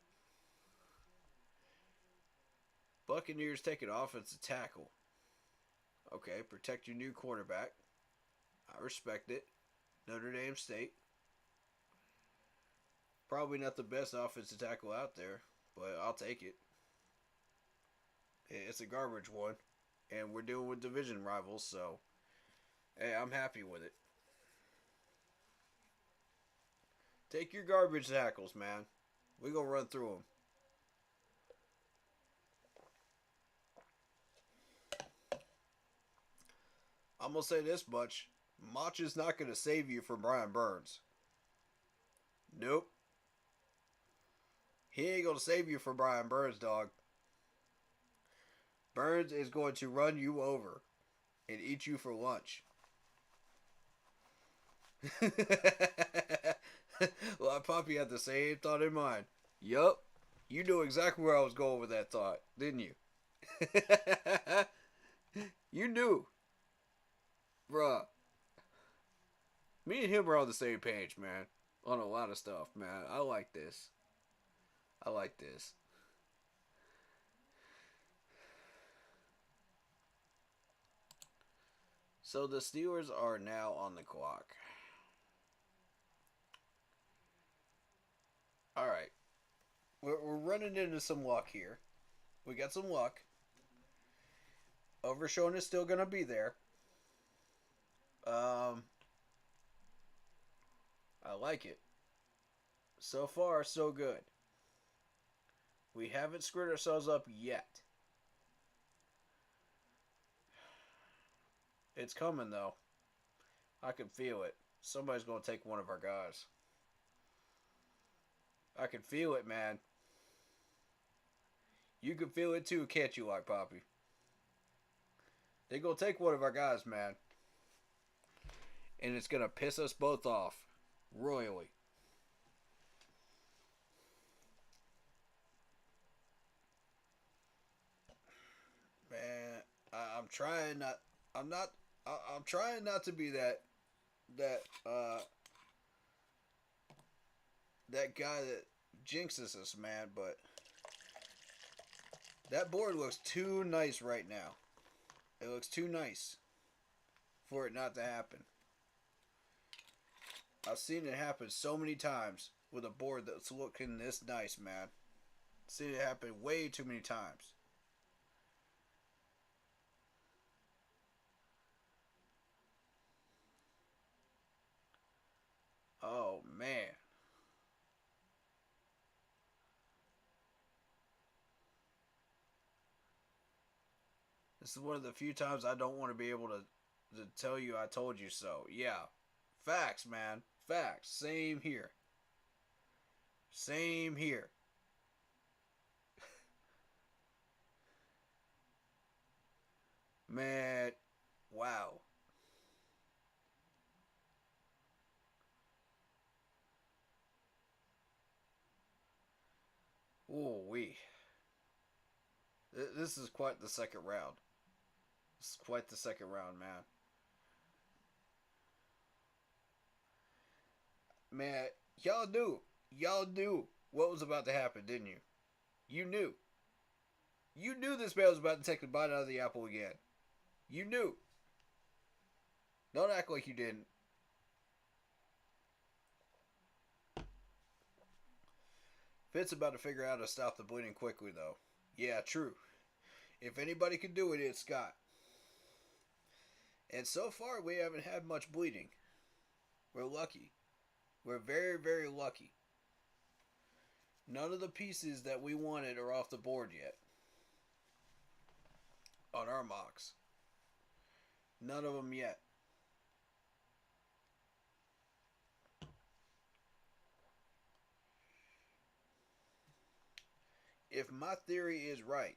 J: Buccaneers take an offensive tackle. Okay, protect your new quarterback. I respect it. Notre Dame State. Probably not the best offensive tackle out there, but I'll take it. It's a garbage one, and we're dealing with division rivals, so hey, I'm happy with it. Take your garbage tackles, man. We're going to run through them. I'm going to say this much. Mach is not going to save you from Brian Burns. Nope. He ain't going to save you from Brian Burns, dog. Burns is going to run you over and eat you for lunch. Well, Poppy had the same thought in mind. Yup. You knew exactly where I was going with that thought, didn't you? You knew. Bruh. Me and him are on the same page, man. On a lot of stuff, man. I like this. I like this. So the Steelers are now on the clock. Alright. We're running into some luck here. We got some luck. Overshown is still going to be there. I like it. So far, so good. We haven't screwed ourselves up yet. It's coming, though. I can feel it. Somebody's going to take one of our guys. I can feel it, man. You can feel it too, can't you, like Poppy? They gonna take one of our guys, man. And it's gonna piss us both off. Royally. Man, I'm trying not. I'm trying not to be that guy that jinxes us, man. But that board looks too nice right now. It looks too nice for it not to happen. I've seen it happen so many times with a board that's looking this nice, man. I've seen it happen way too many times. Oh, man. This is one of the few times I don't want to be able to tell you I told you so. Yeah. Facts, man. Facts. Same here. Same here. Man. Wow. Ooh-wee. This is quite the second round. This is quite the second round, man. Man, y'all knew. Y'all knew what was about to happen, didn't you? You knew. You knew this man was about to take the bite out of the apple again. You knew. Don't act like you didn't. Fitz about to figure out how to stop the bleeding quickly, though. Yeah, true. If anybody could do it, it's Scott. And so far, we haven't had much bleeding. We're lucky. We're very, very lucky. None of the pieces that we wanted are off the board yet. On our mocks. None of them yet. If my theory is right.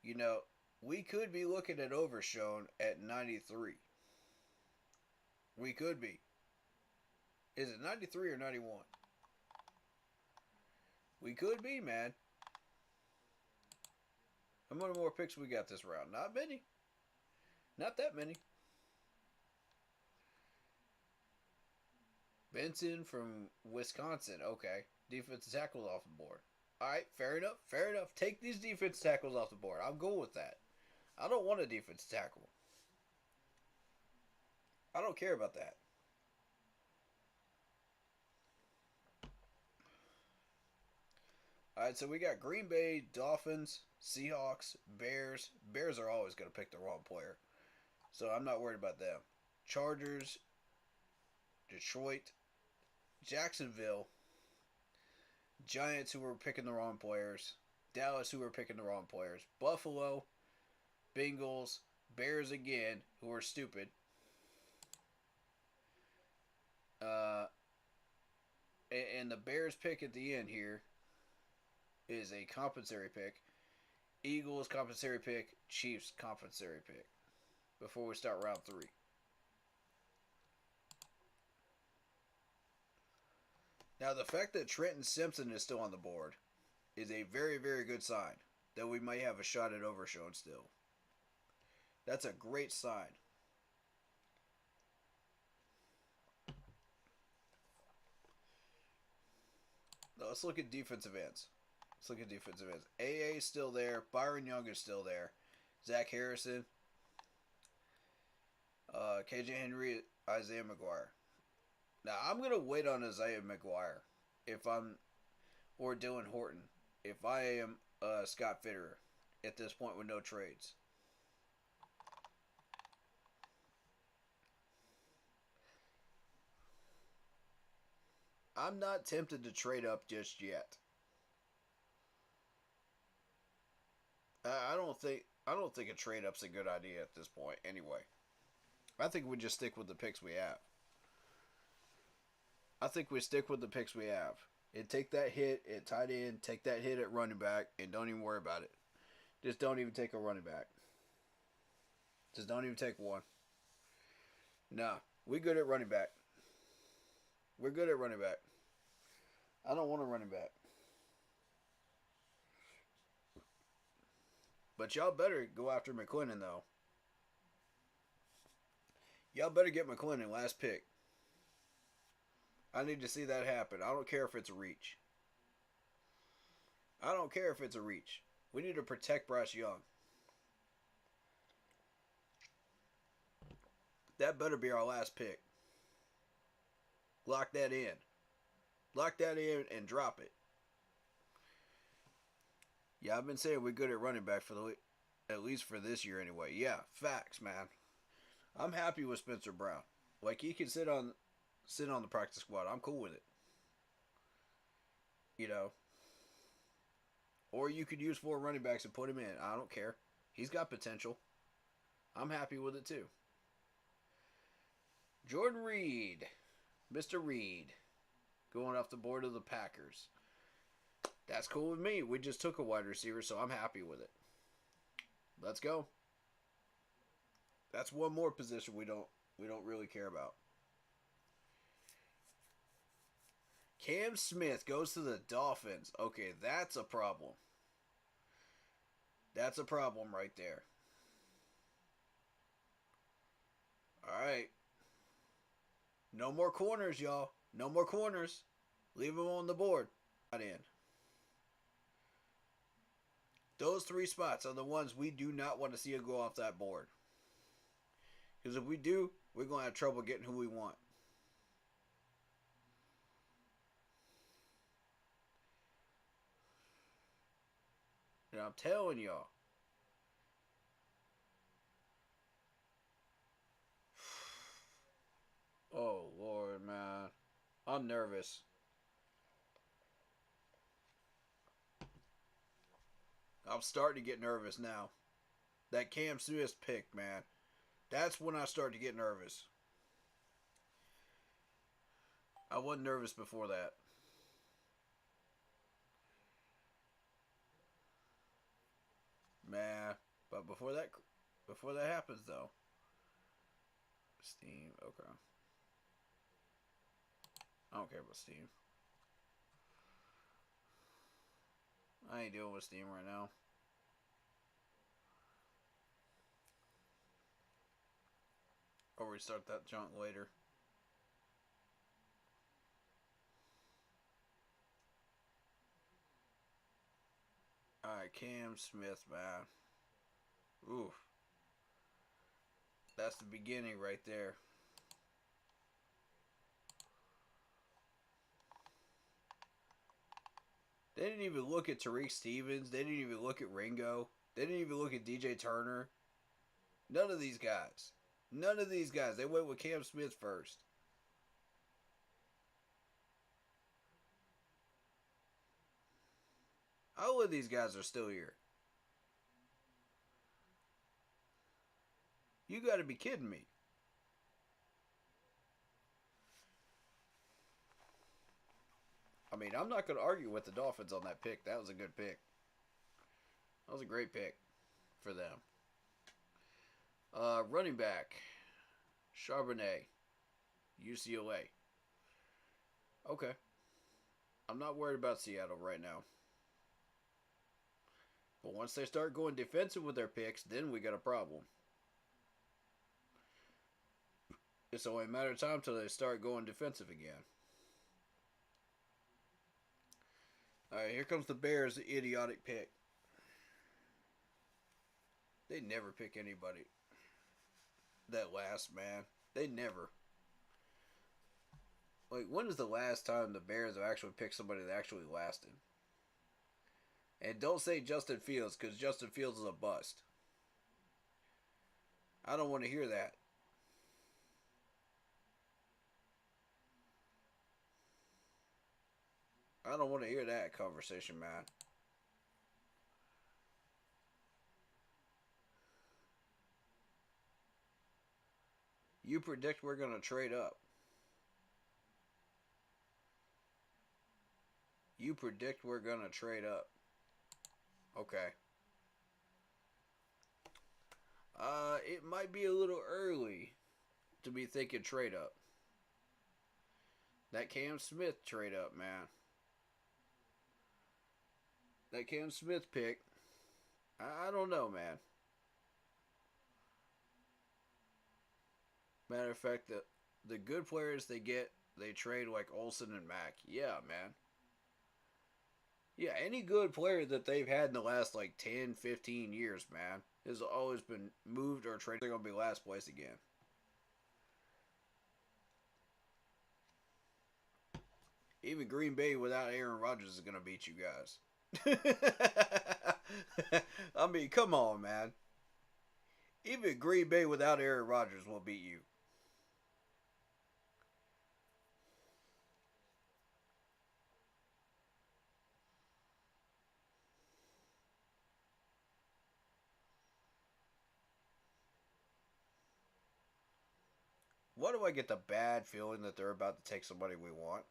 J: You know, we could be looking at Overshown at 93. We could be. Is it 93 or 91? We could be, man. How many more picks we got this round? Not many. Not that many. Benson from Wisconsin. Okay. Defensive tackles off the board. Alright, fair enough. Fair enough. Take these defensive tackles off the board. I'm cool with that. I don't want a defensive tackle. I don't care about that. Alright, so we got Green Bay, Dolphins, Seahawks, Bears. Bears are always going to pick the wrong player. So I'm not worried about them. Chargers, Detroit, Jacksonville, Giants who were picking the wrong players, Dallas who were picking the wrong players, Buffalo, Bengals, Bears again who are stupid, and the Bears pick at the end here is a compensatory pick. Eagles compensatory pick, Chiefs compensatory pick before we start round 3. Now, the fact that Trenton Simpson is still on the board is a very, very good sign that we might have a shot at Overshown still. That's a great sign. Now, let's look at defensive ends. AA is still there. Byron Young is still there. Zach Harrison. KJ Henry, Isaiah McGuire. Now, I'm going to wait on Isaiah McGuire or Dylan Horton if I am Scott Fitterer at this point with no trades. I'm not tempted to trade up just yet. I don't think a trade up's a good idea at this point anyway. I think we just stick with the picks we have. I think we stick with the picks we have. And take that hit at tight end, take that hit at running back, and don't even worry about it. Just don't even take a running back. Just don't even take one. Nah, we good at running back. We're good at running back. I don't want a running back. But y'all better go after McClendon, though. Y'all better get McClendon last pick. I need to see that happen. I don't care if it's a reach. I don't care if it's a reach. We need to protect Bryce Young. That better be our last pick. Lock that in. Lock that in and drop it. Yeah, I've been saying we're good at running back for at least for this year anyway. Yeah, facts, man. I'm happy with Spencer Brown. Like, he can sit on the practice squad. I'm cool with it. You know. Or you could use 4 running backs and put him in. I don't care. He's got potential. I'm happy with it too. Jordan Reed. Mr. Reed. Going off the board of the Packers. That's cool with me. We just took a wide receiver, so I'm happy with it. Let's go. That's one more position we don't really care about. Cam Smith goes to the Dolphins. Okay, that's a problem. That's a problem right there. All right. No more corners, y'all. No more corners. Leave them on the board. Not in. Those 3 spots are the ones we do not want to see go off that board. Because if we do, we're going to have trouble getting who we want. And I'm telling y'all. Oh, Lord, man. I'm nervous. I'm starting to get nervous now. That Cam Smith pick, man. That's when I start to get nervous. I wasn't nervous before that. Man, but before that happens though. Steam, okay. I don't care about Steam. I ain't dealing with Steam right now. Or restart that junk later. Alright, Cam Smith, man. Oof. That's the beginning right there. They didn't even look at Tariq Stevens. They didn't even look at Ringo. They didn't even look at DJ Turner. None of these guys. None of these guys. They went with Cam Smith first. All of these guys are still here. You got to be kidding me. I mean, I'm not going to argue with the Dolphins on that pick. That was a good pick. That was a great pick for them. Running back. Charbonnet. UCLA. Okay. I'm not worried about Seattle right now. But once they start going defensive with their picks, then we got a problem. It's only a matter of time till they start going defensive again. Alright, here comes the Bears, the idiotic pick. They never pick anybody that lasts, man. They never. Like, when is the last time the Bears have actually picked somebody that actually lasted? And don't say Justin Fields, because Justin Fields is a bust. I don't want to hear that. I don't want to hear that conversation, man. You predict we're going to trade up. You predict we're going to trade up. Okay. It might be a little early to be thinking trade up. That Cam Smith trade up, man. That Cam Smith pick. I don't know, man. Matter of fact, the good players they get, they trade like Olsen and Mack. Yeah, man. Yeah, any good player that they've had in the last like 10, 15 years, man, has always been moved or traded. They're going to be last place again. Even Green Bay without Aaron Rodgers is going to beat you guys. I mean, come on, man. Even Green Bay without Aaron Rodgers will beat you. Why do I get the bad feeling that they're about to take somebody we want?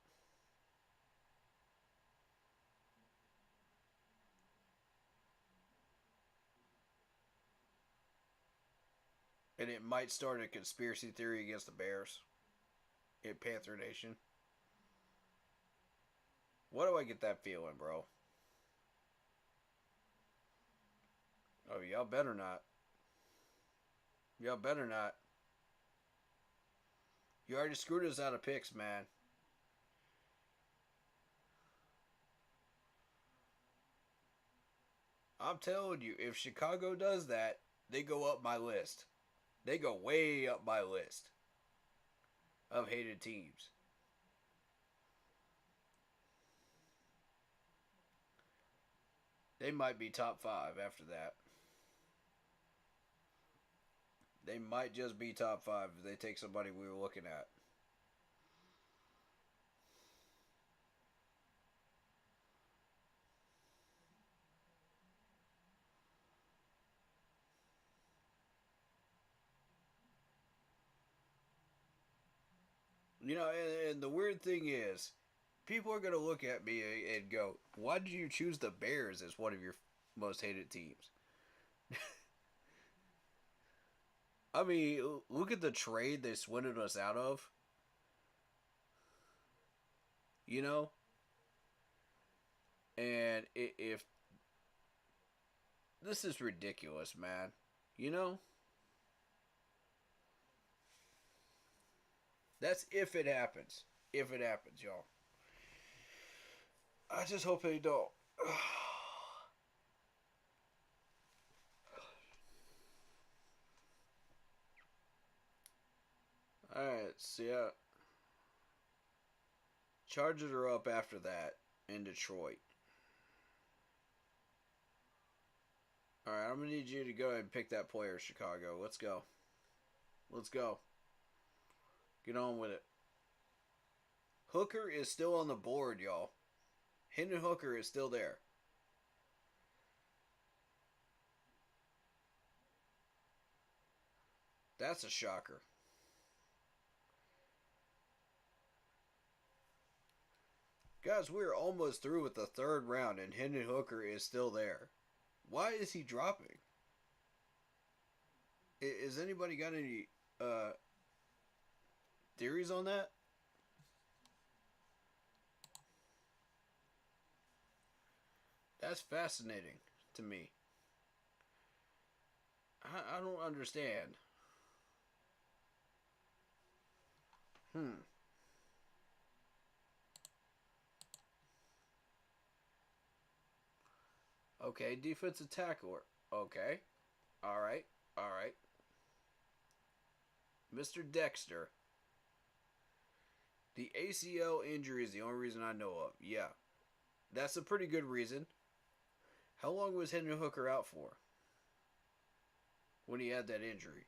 J: And it might start a conspiracy theory against the Bears in Panther Nation. Why do I get that feeling, bro? Oh, y'all better not. Y'all better not. You already screwed us out of picks, man. I'm telling you, if Chicago does that, they go up my list. They go way up my list of hated teams. They might be top 5 after that. They might just be top 5 if they take somebody we were looking at. You know, and the weird thing is, people are going to look at me and go, why did you choose the Bears as one of your most hated teams? I mean, look at the trade they swindled us out of. You know? And if... This is ridiculous, man. You know? That's if it happens. If it happens, y'all. I just hope they don't. Alright, so yeah. Chargers are up after that in Detroit. Alright, I'm going to need you to go ahead and pick that player, Chicago. Let's go. Let's go. Get on with it. Hooker is still on the board, y'all. Hendon Hooker is still there. That's a shocker. Guys, we're almost through with the third round and Hendon Hooker is still there. Why is he dropping? Has anybody got any theories on that? That's fascinating to me. I don't understand. Okay, defensive tackler. Okay. Alright. Alright. Mr. Dexter. The ACL injury is the only reason I know of. Yeah. That's a pretty good reason. How long was Hendon Hooker out for? When he had that injury?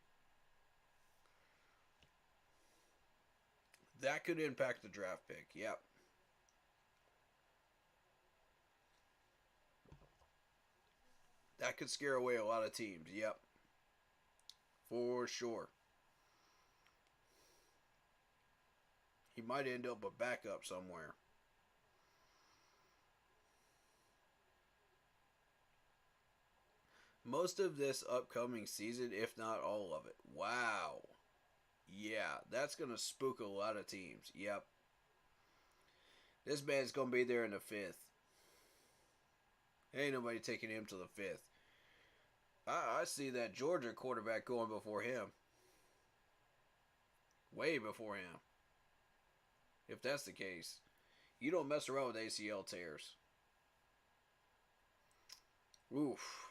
J: That could impact the draft pick. Yep. That could scare away a lot of teams. Yep. For sure. He might end up a backup somewhere. Most of this upcoming season, if not all of it. Wow. Yeah, that's going to spook a lot of teams. Yep. This man's going to be there in the 5th. Ain't nobody taking him to the 5th. I see that Georgia quarterback going before him. Way before him. If that's the case. You don't mess around with ACL tears. Oof.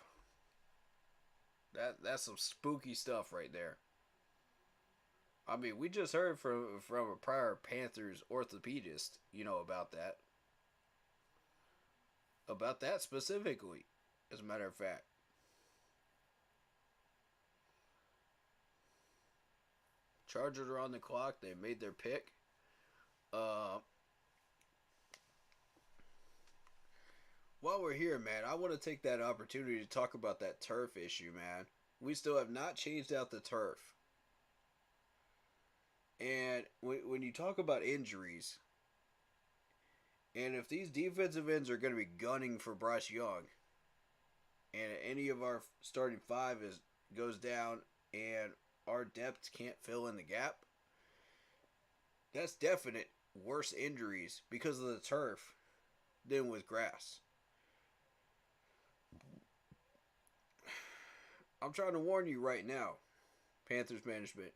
J: That's some spooky stuff right there. I mean, we just heard from a prior Panthers orthopedist, about that. About that specifically, as a matter of fact. Chargers are on the clock. They made their pick. While we're here, man, I want to take that opportunity to talk about that turf issue, man. We still have not changed out the turf. And when you talk about injuries, and if these defensive ends are going to be gunning for Bryce Young, and any of our starting 5 goes down, and our depth can't fill in the gap, that's definite worse injuries because of the turf than with grass. I'm trying to warn you right now, Panthers management.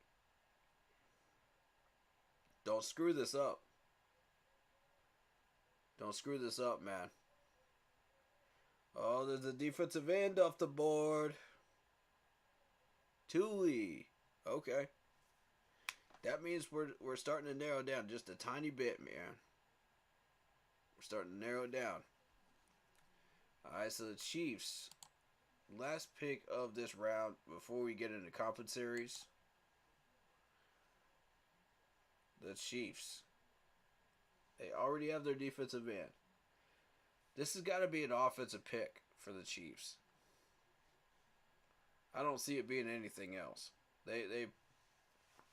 J: Don't screw this up. Don't screw this up, man. Oh, there's a defensive end off the board. Thule. Okay. That means we're starting to narrow down just a tiny bit, man. We're starting to narrow it down. Alright, so the Chiefs. Last pick of this round before we get into conference series. The Chiefs. They already have their defensive end. This has got to be an offensive pick for the Chiefs. I don't see it being anything else.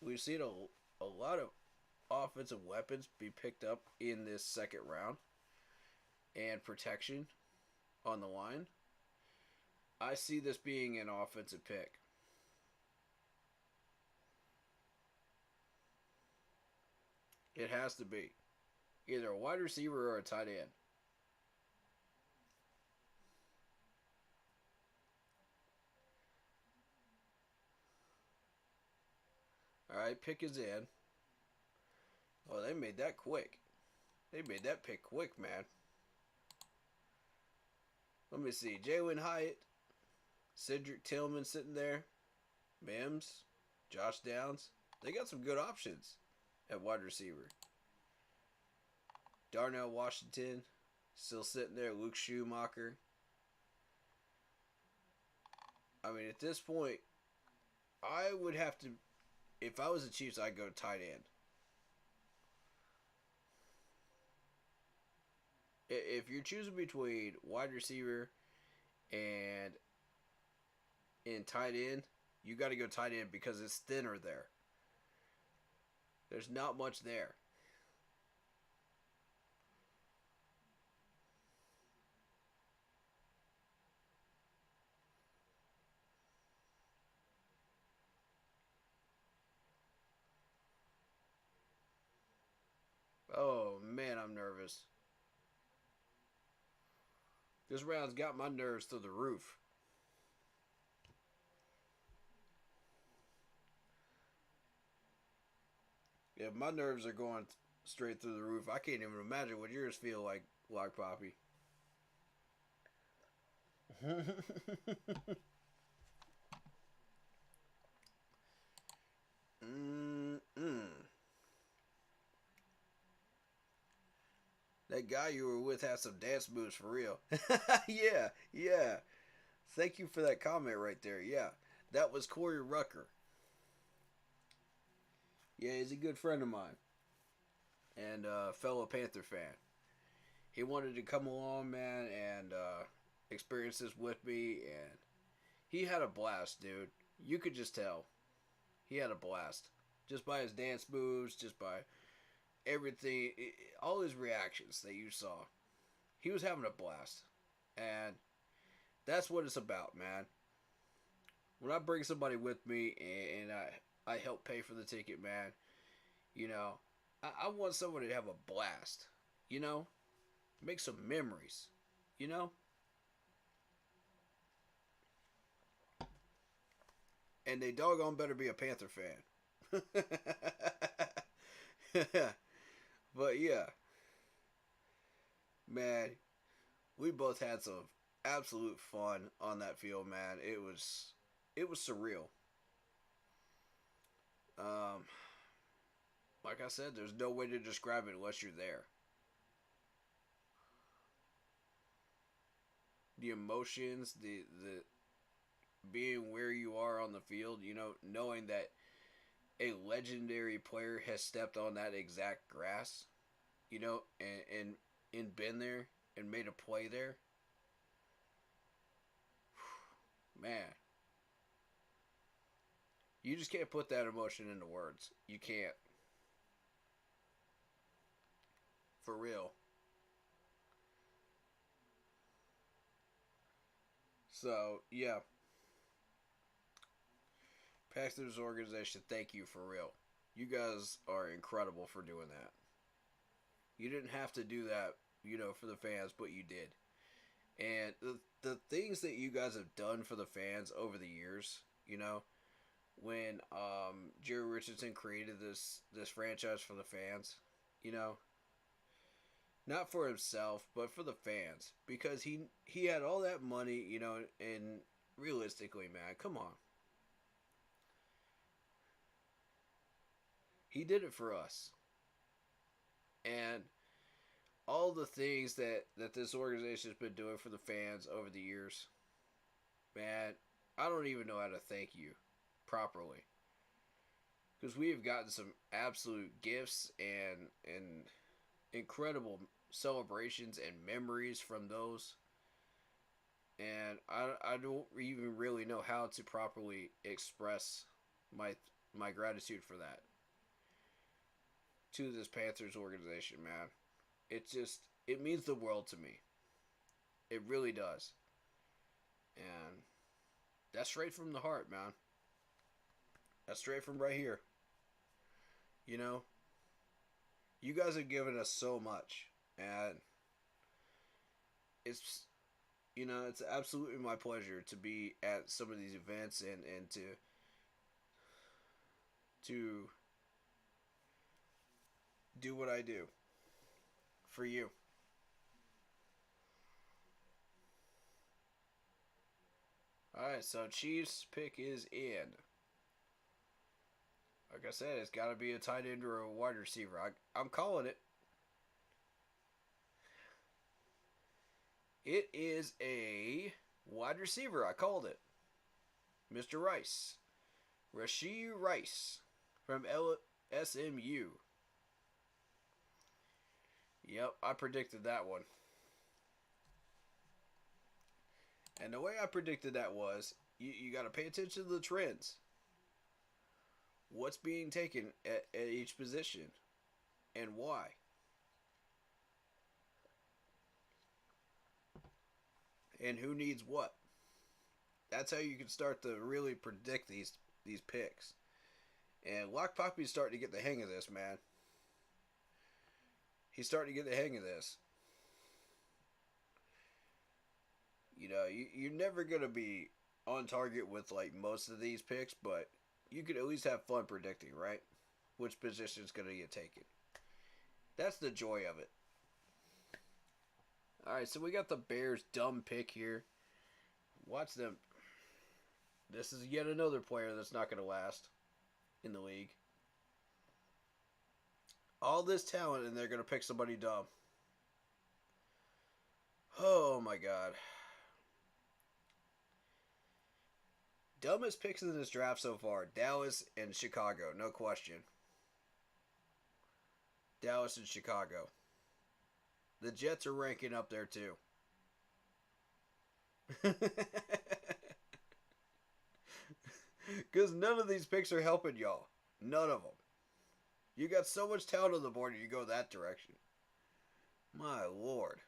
J: We've seen a lot of offensive weapons be picked up in this second round. And protection on the line. I see this being an offensive pick. It has to be. Either a wide receiver or a tight end. Alright, pick is in. Oh, they made that quick. They made that pick quick, man. Let me see. Jalen Hyatt. Cedric Tillman sitting there. Mims. Josh Downs. They got some good options at wide receiver. Darnell Washington. Still sitting there. Luke Schumacher. I mean, at this point, I would have to... If I was the Chiefs, I'd go tight end. If you're choosing between wide receiver and tight end, you got to go tight end because it's thinner there. There's not much there. Oh, man, I'm nervous. This round's got my nerves through the roof. If my nerves are going straight through the roof, I can't even imagine what yours feel like Poppy. That guy you were with had some dance moves for real. Yeah. Thank you for that comment right there. Yeah, that was Corey Rucker. Yeah, he's a good friend of mine. And a fellow Panther fan. He wanted to come along, man, and experience this with me. And he had a blast, dude. You could just tell. He had a blast. Just by his dance moves, just by everything, all his reactions that you saw, he was having a blast. And that's what it's about, man. When I bring somebody with me and I help pay for the ticket, man, you know, I want somebody to have a blast, you know, make some memories, you know. And they doggone better be a Panther fan. But yeah, man, we both had some absolute fun on that field, man. It was surreal. Like I said, there's no way to describe it unless you're there. The emotions, the being where you are on the field, you know, knowing that a legendary player has stepped on that exact grass, you know, and been there and made a play there. Man, you just can't put that emotion into words. You can't. For real. So, yeah. Panthers organization, thank you for real. You guys are incredible for doing that. You didn't have to do that, you know, for the fans, but you did. And the things that you guys have done for the fans over the years, you know, when Jerry Richardson created this franchise for the fans, you know, not for himself, but for the fans, because he had all that money, you know, and realistically, man, come on. He did it for us. And all the things that this organization has been doing for the fans over the years, man, I don't even know how to thank you properly. Because we have gotten some absolute gifts and incredible celebrations and memories from those. And I don't even really know how to properly express my gratitude for that to this Panthers organization, man. It means the world to me. It really does. And that's straight from the heart, man. That's straight from right here. You know, you guys have given us so much, and it's, you know, it's absolutely my pleasure to be at some of these events and to do what I do for you. Alright, so Chiefs pick is in. Like I said, it's got to be a tight end or a wide receiver. I'm calling it. It is a wide receiver. I called it. Mr. Rice. Rashee Rice from SMU. Yep, I predicted that one. And the way I predicted that was, you got to pay attention to the trends. What's being taken at each position and why. And who needs what. That's how you can start to really predict these picks. And Lock Poppy's starting to get the hang of this, man. He's starting to get the hang of this. You know, you're never going to be on target with, like, most of these picks, but you could at least have fun predicting, right? Which position is going to get taken. That's the joy of it. Alright, so we got the Bears' dumb pick here. Watch them. This is yet another player that's not going to last in the league. All this talent, and they're going to pick somebody dumb. Oh, my God. Dumbest picks in this draft so far. Dallas and Chicago, no question. Dallas and Chicago. The Jets are ranking up there too. Because none of these picks are helping y'all. None of them. You got so much talent on the board and you go that direction. My Lord.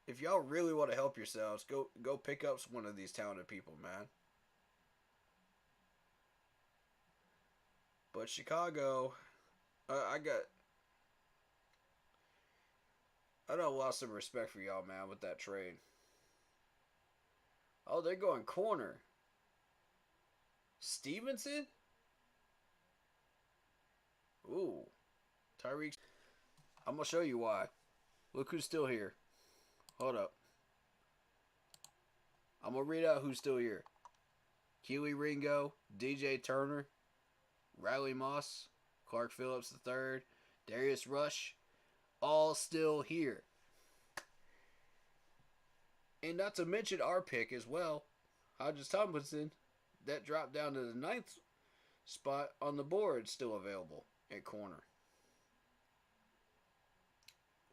J: If y'all really want to help yourselves, go pick up one of these talented people, man. But Chicago, I done lost some respect for y'all, man, with that trade. Oh, they're going corner. Stevenson? Ooh. Tyreek. I'm going to show you why. Look who's still here. Hold up. I'm going to read out who's still here. Keely Ringo, DJ Turner, Riley Moss, Clark Phillips III, Darius Rush, all still here. And not to mention our pick as well, Hodges Tomlinson, that dropped down to the 9th spot on the board, still available at corner.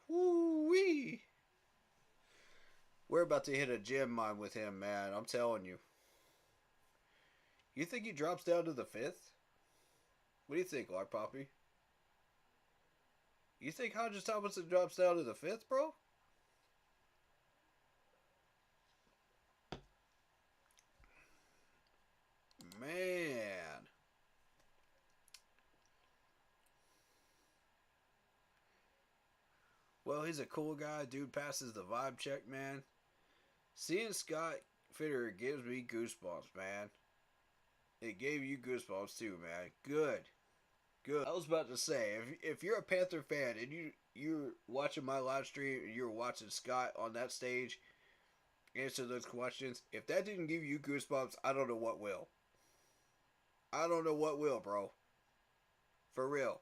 J: Woo-wee! We're about to hit a gem mine with him, man. I'm telling you. You think he drops down to the 5th? What do you think, Lark Poppy? You think Hodges Tomlinson drops down to the 5th, bro? Man. Well, he's a cool guy. Dude passes the vibe check, man. Seeing Scott Fitter gives me goosebumps, man. It gave you goosebumps too, man. Good. Good. I was about to say, if you're a Panther fan and you're watching my live stream and you're watching Scott on that stage answer those questions, if that didn't give you goosebumps, I don't know what will. I don't know what will, bro. For real.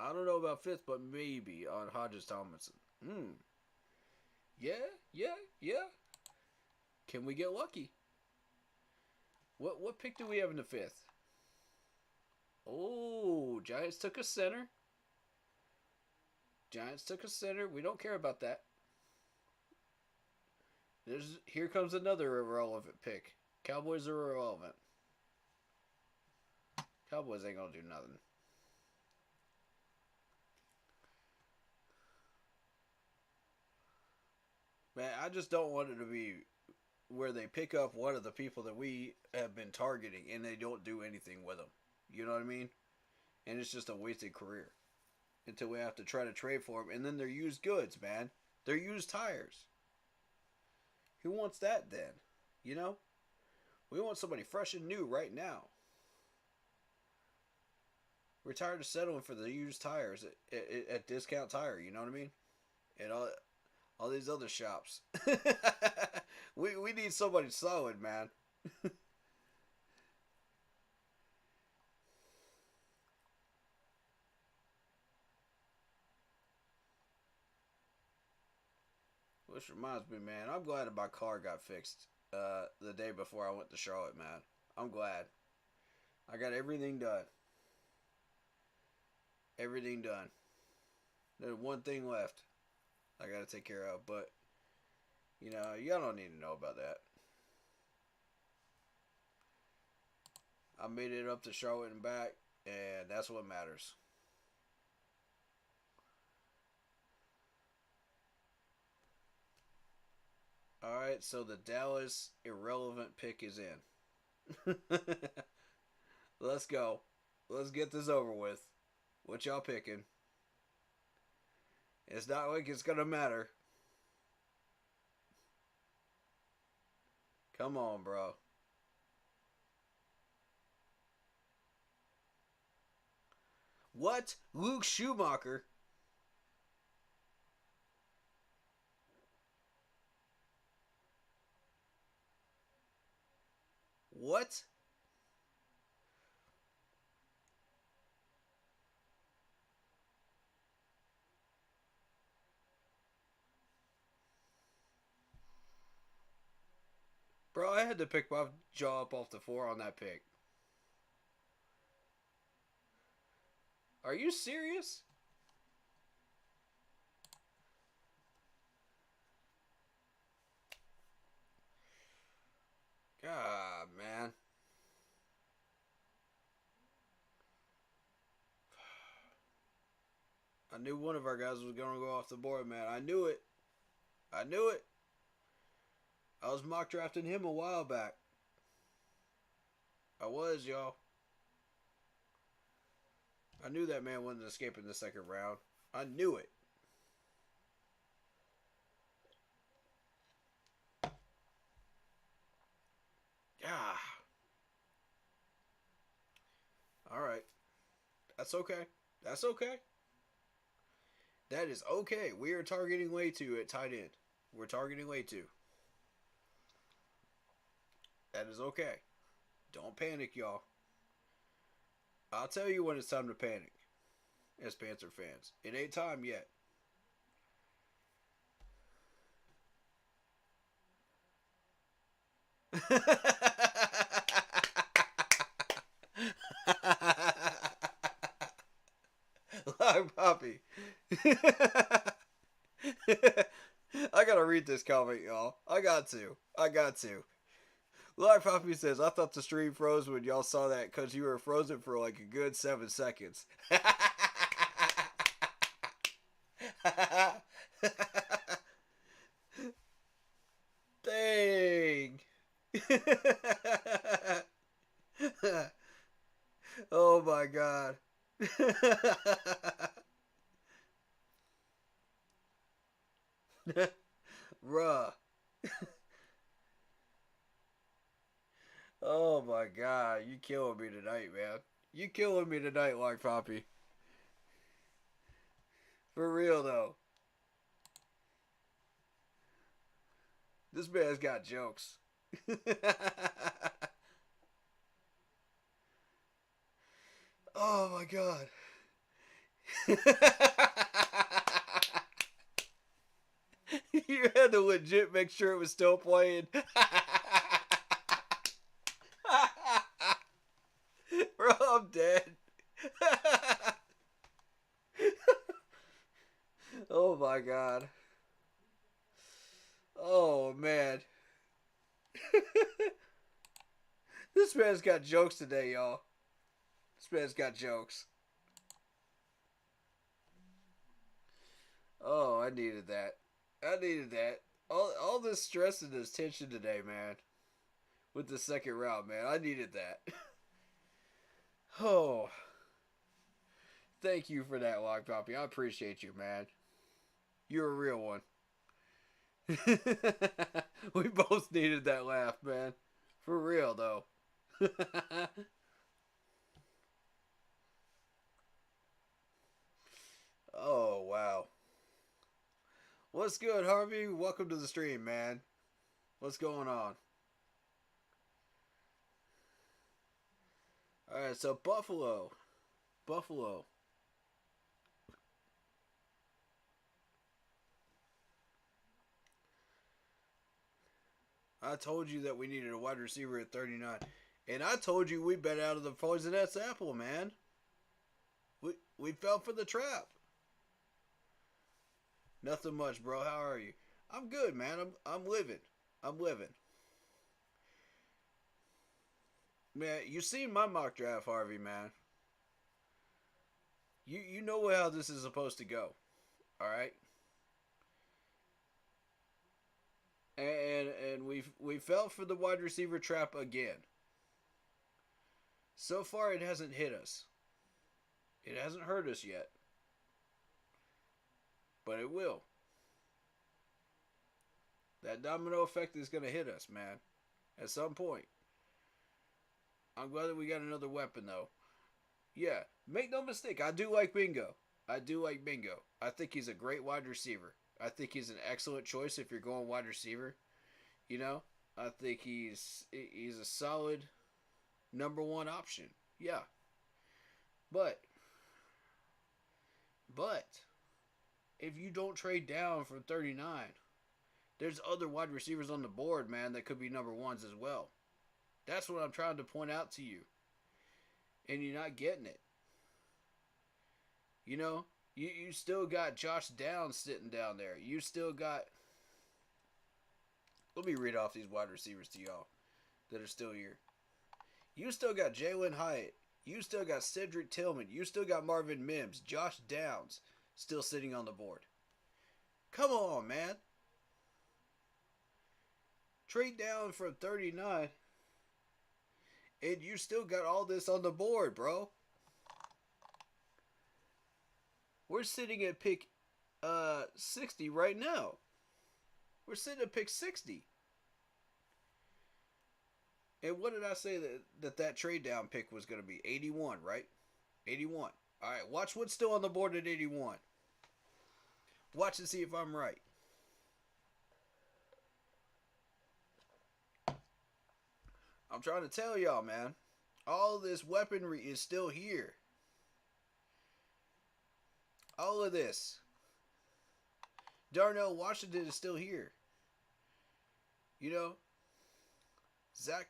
J: I don't know about 5th, but maybe on Hodges Tomlinson. Yeah. Can we get lucky? What pick do we have in the 5th? Oh, Giants took a center. We don't care about that. Here comes another irrelevant pick. Cowboys are irrelevant. Cowboys ain't gonna do nothing. Man, I just don't want it to be where they pick up one of the people that we have been targeting and they don't do anything with them. You know what I mean? And it's just a wasted career until we have to try to trade for them. And then they're used goods, man. They're used tires. Who wants that then? You know? We want somebody fresh and new right now. We're tired of settling for the used tires at Discount Tire. You know what I mean? And all these other shops. we need somebody solid, man. Which reminds me, man, I'm glad that my car got fixed the day before I went to Charlotte, man. I'm glad. I got everything done. Everything done. There's one thing left I got to take care of, but, you know, y'all don't need to know about that. I made it up to Charlotte and back, and that's what matters. Alright, so the Dallas irrelevant pick is in. Let's go. Let's get this over with. What y'all picking? It's not like it's gonna matter. Come on, bro. What? Luke Schumacher? What? Bro, I had to pick my jaw up off the floor on that pick. Are you serious? God, I knew one of our guys was going to go off the board, man. I knew it. I knew it. I was mock drafting him a while back. I was, y'all. I knew that man wasn't escaping the second round. I knew it. Yeah. All right. That's okay. That's okay. That is okay. We are targeting way 2 at tight end. We're targeting way 2. That is okay. Don't panic, y'all. I'll tell you when it's time to panic as Panther fans. It ain't time yet. Live Poppy. I gotta read this comment, y'all. I got to. Live Poppy says, I thought the stream froze when y'all saw that because you were frozen for like a good 7 seconds. Dang. Oh my God. Bruh. Oh my God, you killing me tonight, man. You killing me tonight, Like Poppy. For real though. This man's got jokes. Oh my God. You had to legit make sure it was still playing. Bro, I'm dead. Oh my God. Oh man. This man's got jokes today, y'all. This man's got jokes. Oh, I needed that. I needed that. All this stress and this tension today, man. With the second round, man. I needed that. Oh. Thank you for that, Lock Poppy. I appreciate you, man. You're a real one. We both needed that laugh, man. For real, though. Oh, wow. What's good, Harvey? Welcome to the stream, man. What's going on? Alright, so Buffalo. I told you that we needed a wide receiver at 39. And I told you we bet out of the poisonous apple, man. We fell for the trap. Nothing much, bro. How are you? I'm good, man. I'm living. Man, you seen my mock draft, Harvey, man. You know how this is supposed to go. Alright? And we fell for the wide receiver trap again. So far it hasn't hit us. It hasn't hurt us yet. But it will. That domino effect is going to hit us, man. At some point. I'm glad that we got another weapon, though. Yeah, make no mistake. I do like Bingo. I think he's a great wide receiver. I think he's an excellent choice if you're going wide receiver. You know? I think he's a solid number 1 option. Yeah. But if you don't trade down from 39, there's other wide receivers on the board, man, that could be number 1s as well. That's what I'm trying to point out to you. And you're not getting it. You know, you still got Josh Downs sitting down there. You still got... Let me read off these wide receivers to y'all that are still here. You still got Jalen Hyatt. You still got Cedric Tillman. You still got Marvin Mims, Josh Downs, still sitting on the board. Come on, man. Trade down from 39, and you still got all this on the board, bro. We're sitting at pick 60 right now. We're sitting at pick 60. And what did I say that trade down pick was going to be? 81, right? 81. All right, watch what's still on the board at 81. Watch and see if I'm right. I'm trying to tell y'all, man. All this weaponry is still here. All of this. Darnell Washington is still here. You know, Zach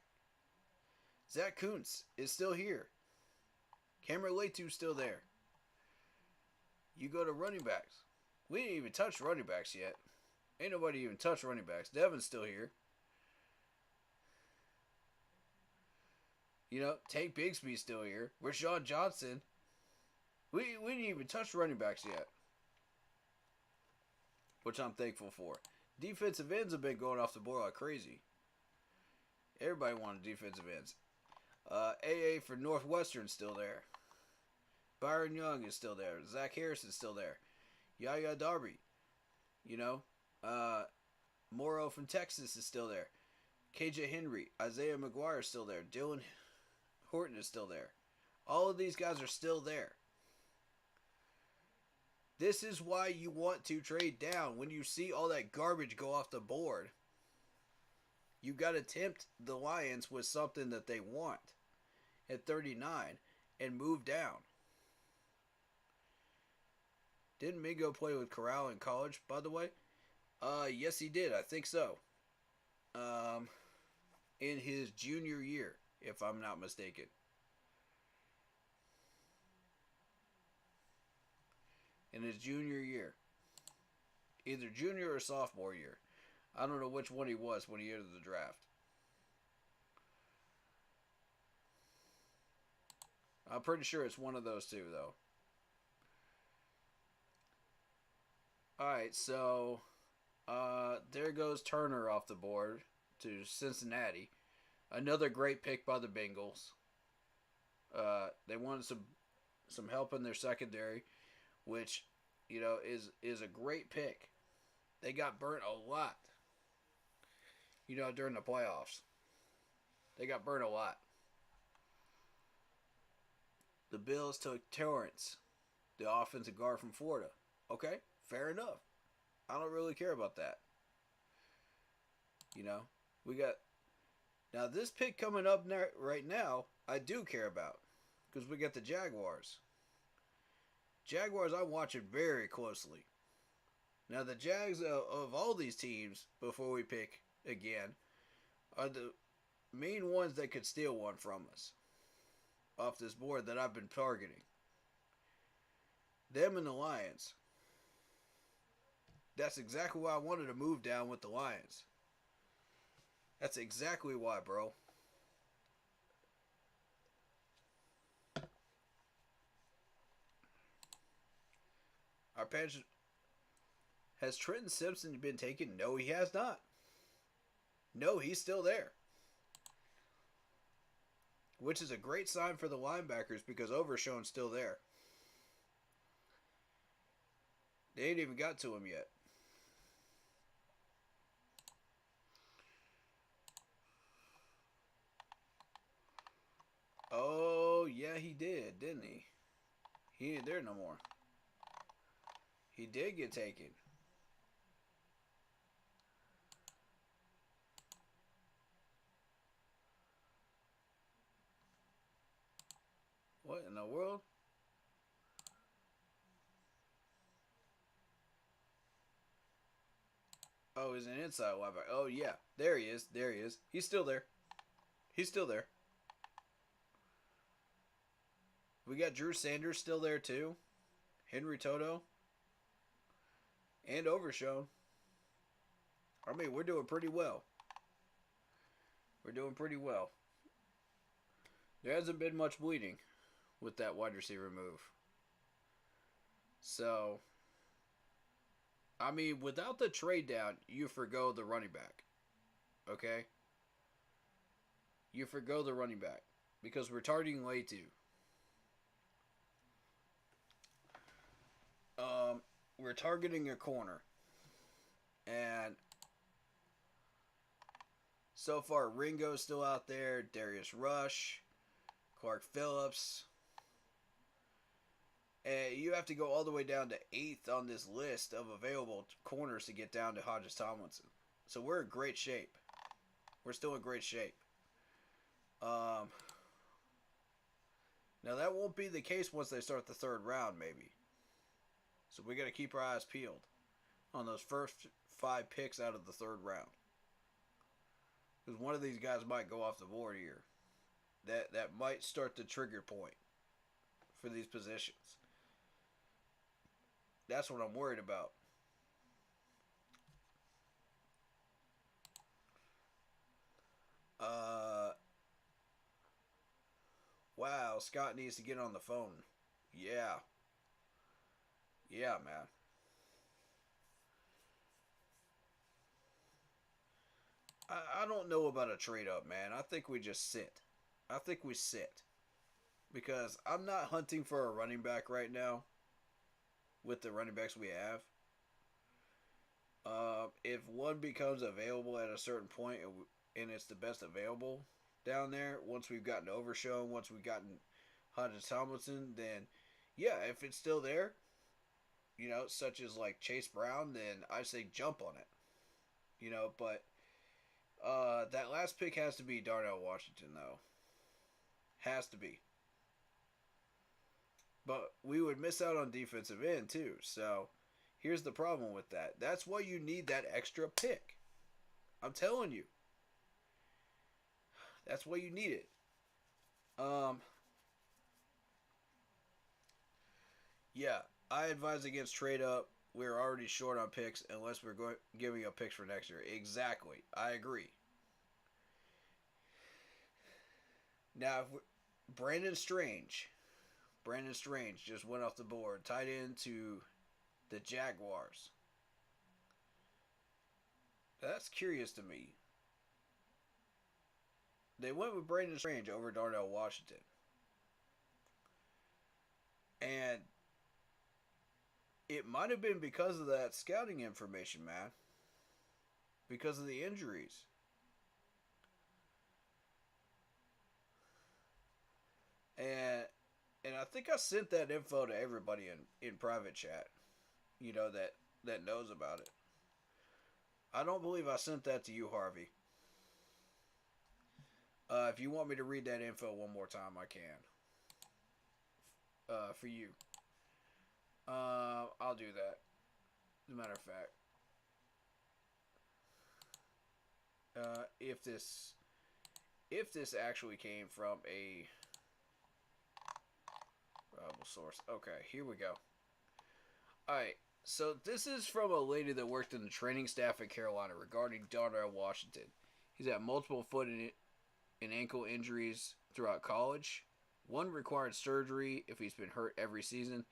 J: Kuntz is still here. Cameron Letu's still there. You go to running backs. We didn't even touch running backs yet. Ain't nobody even touched running backs. Devin's still here. You know, Tank Bigsby's still here. Rashawn Johnson. We didn't even touch running backs yet. Which I'm thankful for. Defensive ends have been going off the board like crazy. Everybody wanted defensive ends. AA for Northwestern still there. Byron Young is still there. Zach Harris is still there. Yaya Darby. You know. Morrow from Texas is still there. KJ Henry. Isaiah McGuire is still there. Dylan Horton is still there. All of these guys are still there. This is why you want to trade down. When you see all that garbage go off the board, you got to tempt the Lions with something that they want at 39 and move down. Didn't Mingo play with Corral in college, by the way? Yes, he did. I think so. In his junior year, if I'm not mistaken. In his junior year. Either junior or sophomore year. I don't know which one he was when he entered the draft. I'm pretty sure it's one of those two, though. Alright, so there goes Turner off the board to Cincinnati. Another great pick by the Bengals. They wanted some help in their secondary, which, you know, is a great pick. They got burnt a lot, you know, during the playoffs. They got burnt a lot. The Bills took Torrance, the offensive guard from Florida. Okay, fair enough. I don't really care about that. You know, we got... Now, this pick coming up right now, I do care about. Because we got the Jaguars. Jaguars, I'm watching very closely. Now, the Jags of all these teams, before we pick again, are the main ones that could steal one from us. Off this board that I've been targeting. Them and the Lions. That's exactly why I wanted to move down with the Lions. That's exactly why, bro. Our patch. Has Trenton Simpson been taken? No, he has not. No, he's still there. Which is a great sign for the linebackers because Overshown's still there. They ain't even got to him yet. Oh, yeah, he did, didn't he? He ain't there no more. He did get taken. What in the world? Oh, he's an inside linebacker. Oh, yeah. There he is. There he is. He's still there. He's still there. We got Drew Sanders still there, too. Henry Toto. And Overshown. I mean, we're doing pretty well. We're doing pretty well. There hasn't been much bleeding with that wide receiver move. So, I mean, without the trade down, you forgo the running back. Okay? You forgo the running back. Because we're targeting Latu. We're targeting a corner. And so far, Ringo's still out there. Darius Rush. Clark Phillips. And you have to go all the way down to 8th on this list of available corners to get down to Hodges Tomlinson. So we're in great shape. We're still in great shape. Now that won't be the case once they start the 3rd round, maybe. So we got to keep our eyes peeled on those first 5 picks out of the 3rd round. Because one of these guys might go off the board here. That might start the trigger point for these positions. That's what I'm worried about. Wow, Scott needs to get on the phone. Yeah. Yeah, man. I don't know about a trade up, man. I think we just sit. I think we sit. Because I'm not hunting for a running back right now with the running backs we have. If one becomes available at a certain point and it's the best available down there, once we've gotten Overshown, once we've gotten Hodges Tomlinson, then yeah, if it's still there, you know, such as like Chase Brown, then I say jump on it. You know, but that last pick has to be Darnell Washington, though. Has to be. But we would miss out on defensive end, too. So, here's the problem with that. That's why you need that extra pick. I'm telling you. That's why you need it. Yeah, I advise against trade up. We're already short on picks unless we're giving up picks for next year. Exactly. I agree. Now, Brandon Strange just went off the board. Tied into the Jaguars. That's curious to me. They went with Brandon Strange over Darnell Washington. And it might have been because of that scouting information, man. Because of the injuries. And I think I sent that info to everybody in private chat. You know, that knows about it. I don't believe I sent that to you, Harvey. If you want me to read that info one more time, I can. For you. I'll do that. As a matter of fact. If this actually came from a reliable source. Okay, here we go. Alright, so this is from a lady that worked in the training staff at Carolina regarding Darnell Washington. He's had multiple foot and ankle injuries throughout college. One required surgery if he's been hurt every season.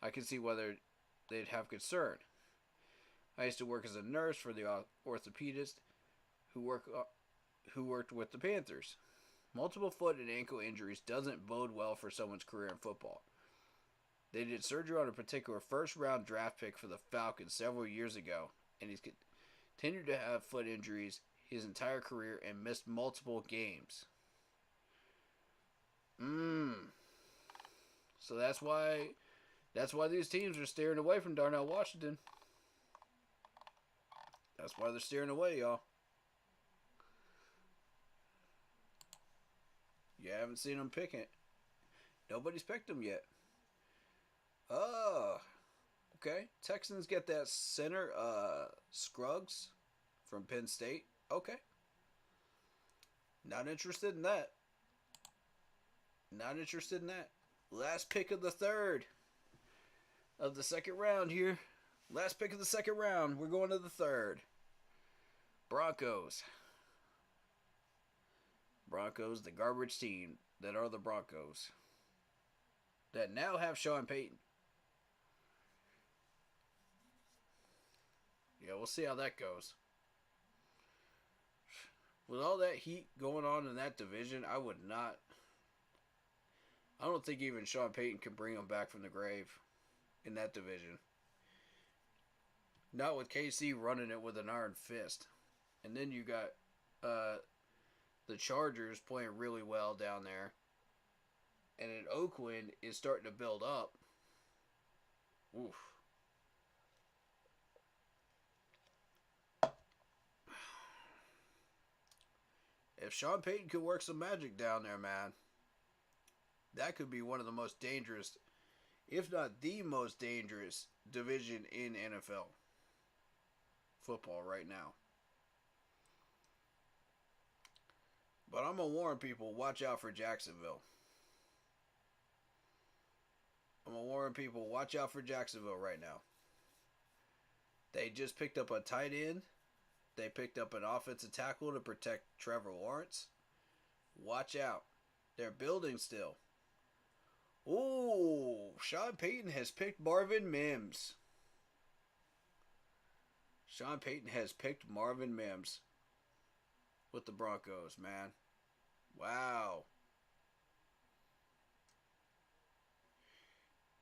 J: I can see whether they'd have concern. I used to work as a nurse for the orthopedist who worked with the Panthers. Multiple foot and ankle injuries doesn't bode well for someone's career in football. They did surgery on a particular first-round draft pick for the Falcons several years ago, and he's continued to have foot injuries his entire career and missed multiple games. So that's why these teams are steering away from Darnell Washington. That's why they're steering away, y'all. You haven't seen them pick it. Nobody's picked him yet. Oh, okay. Texans get that center, Scruggs from Penn State. Okay. Not interested in that. Not interested in that. Last pick of the third. Of the second round here. Last pick of the second round. We're going to the third. Broncos. Broncos, the garbage team that are the Broncos. That now have Sean Payton. Yeah, we'll see how that goes. With all that heat going on in that division, I don't think even Sean Payton can bring him back from the grave in that division. Not with KC running it with an iron fist. And then you got the Chargers playing really well down there. And then Oakland is starting to build up. Oof. If Sean Payton could work some magic down there, man, that could be one of the most dangerous, if not the most dangerous division in NFL football right now. But I'm going to warn people, watch out for Jacksonville. I'm going to warn people, watch out for Jacksonville right now. They just picked up a tight end. They picked up an offensive tackle to protect Trevor Lawrence. Watch out. They're building still. Ooh, Sean Payton has picked Marvin Mims. Sean Payton has picked Marvin Mims with the Broncos, man. Wow.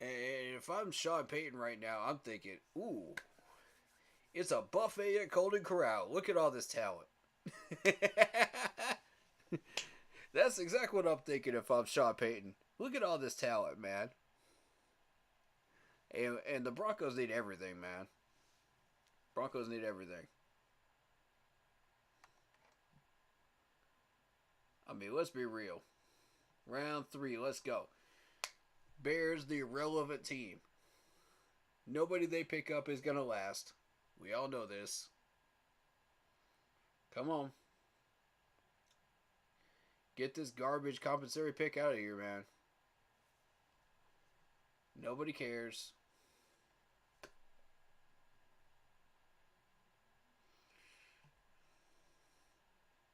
J: And if I'm Sean Payton right now, I'm thinking, ooh, it's a buffet at Golden Corral. Look at all this talent. That's exactly what I'm thinking if I'm Sean Payton. Look at all this talent, man. And the Broncos need everything, man. Broncos need everything. I mean, let's be real. Round 3, let's go. Bears, the irrelevant team. Nobody they pick up is going to last. We all know this. Come on. Get this garbage compensatory pick out of here, man. Nobody cares.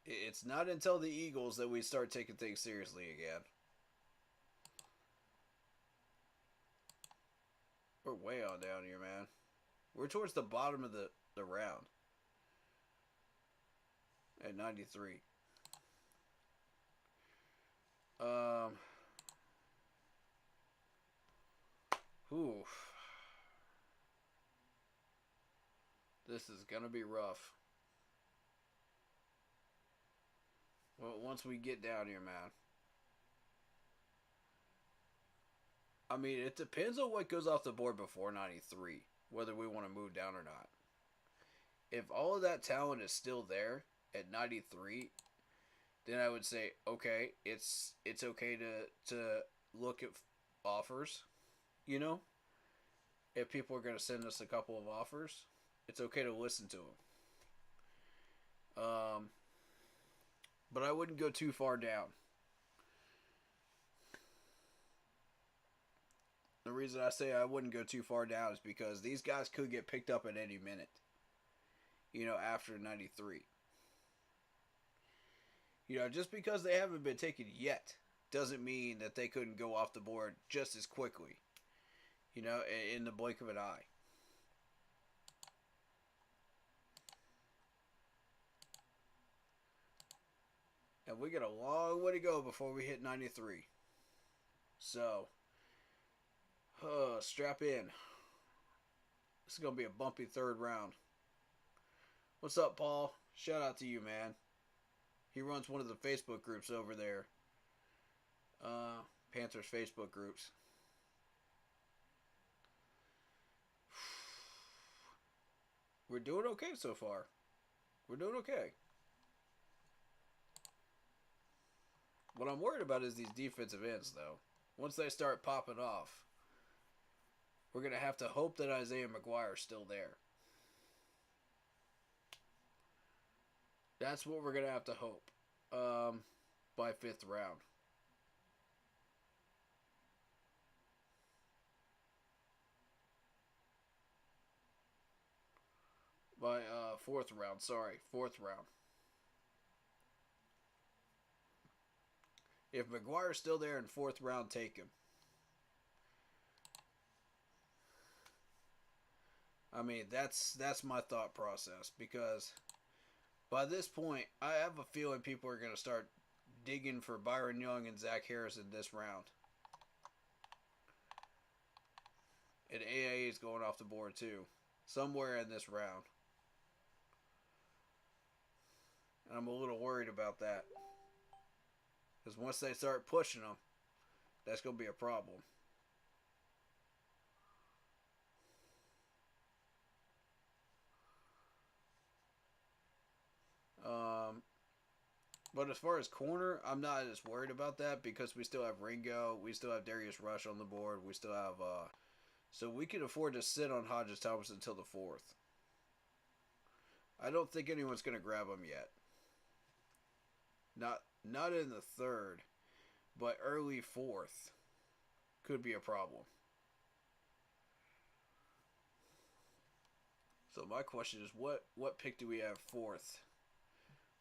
J: It's not until the Eagles that we start taking things seriously again. We're way on down here, man. We're towards the bottom of the round. At 93. Oof. This is gonna be rough. Well, once we get down here, man. I mean, it depends on what goes off the board before 93, whether we want to move down or not. If all of that talent is still there at 93, then I would say, okay, it's okay to look at offers, you know? If people are going to send us a couple of offers, it's okay to listen to them. But I wouldn't go too far down. The reason I say I wouldn't go too far down is because these guys could get picked up at any minute. You know, after 93. You know, just because they haven't been taken yet doesn't mean that they couldn't go off the board just as quickly. You know, in the blink of an eye. And we got a long way to go before we hit 93. So, strap in. This is going to be a bumpy third round. What's up, Paul? Shout out to you, man. He runs one of the Facebook groups over there. Panthers Facebook groups. We're doing okay so far. We're doing okay. What I'm worried about is these defensive ends, though. Once they start popping off, we're going to have to hope that Isaiah McGuire is still there. That's what we're going to have to hope by 5th round. By 4th round, sorry. 4th round. If McGuire's still there in 4th round, take him. I mean, that's my thought process, because by this point, I have a feeling people are going to start digging for Byron Young and Zach Harris in this round. And AAA is going off the board too, somewhere in this round. And I'm a little worried about that, because once they start pushing them, that's going to be a problem. But as far as corner, I'm not as worried about that, because we still have Ringo, we still have Darius Rush on the board, we still have, so we can afford to sit on Hodges Thompson until the 4th. I don't think anyone's going to grab him yet. Not in the 3rd, but early 4th could be a problem. So my question is, what pick do we have 4th?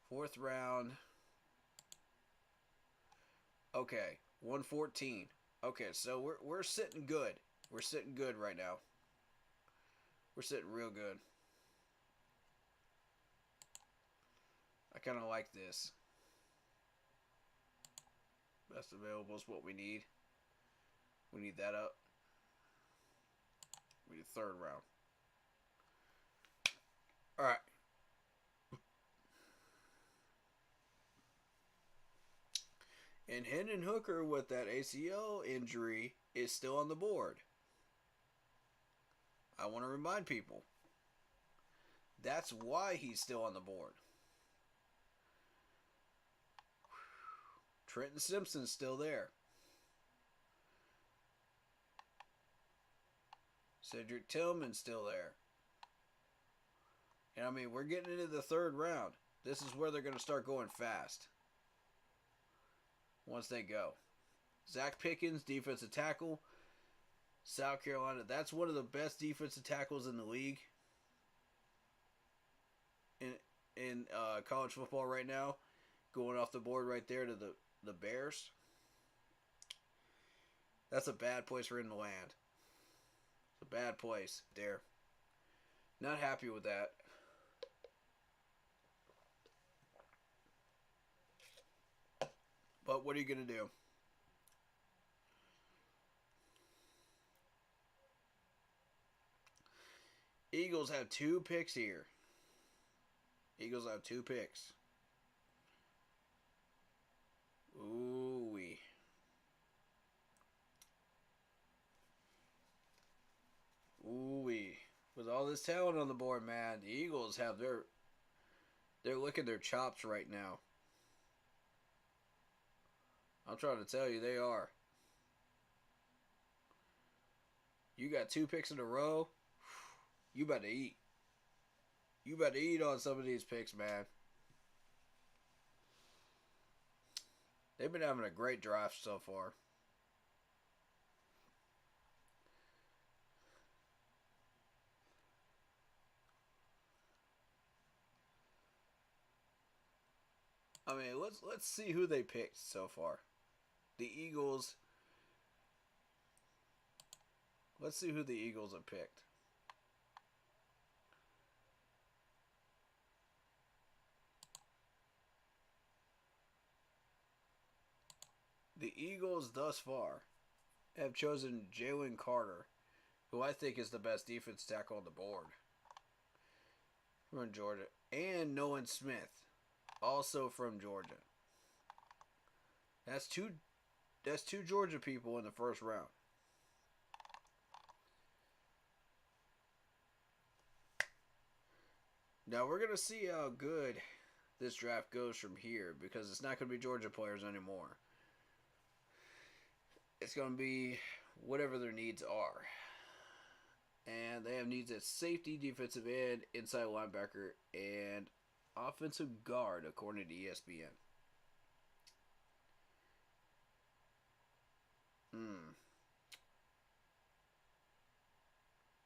J: 4th round. Okay, 114. Okay, so we're sitting good. We're sitting good right now. We're sitting real good. I kind of like this. Best available is what we need. We need that up. We need 3rd round. All right. And Hendon Hooker, with that ACL injury, is still on the board. I want to remind people, that's why he's still on the board. Trenton Simpson's still there. Cedric Tillman's still there. And I mean, we're getting into the 3rd round. This is where they're going to start going fast. Once they go. Zach Pickens, defensive tackle. South Carolina. That's one of the best defensive tackles in the league. In college football right now. Going off the board right there to the Bears. That's a bad place for him to land. It's a bad place there. Not happy with that. But what are you going to do? Eagles have 2 picks here. Eagles have 2 picks. Ooh-wee. Ooh-wee. With all this talent on the board, man, the Eagles have they're licking their chops right now. I'm trying to tell you, they are. You got 2 picks in a row. You better eat. You better eat on some of these picks, man. They've been having a great draft so far. I mean, let's see who they picked so far. The Eagles. Let's see who the Eagles have picked. The Eagles thus far have chosen Jalen Carter, who I think is the best defense tackle on the board from Georgia, and Nolan Smith, also from Georgia. That's two Georgia people in the 1st round. Now we're going to see how good this draft goes from here, because it's not going to be Georgia players anymore. It's going to be whatever their needs are. And they have needs at safety, defensive end, inside linebacker, and offensive guard, according to ESPN.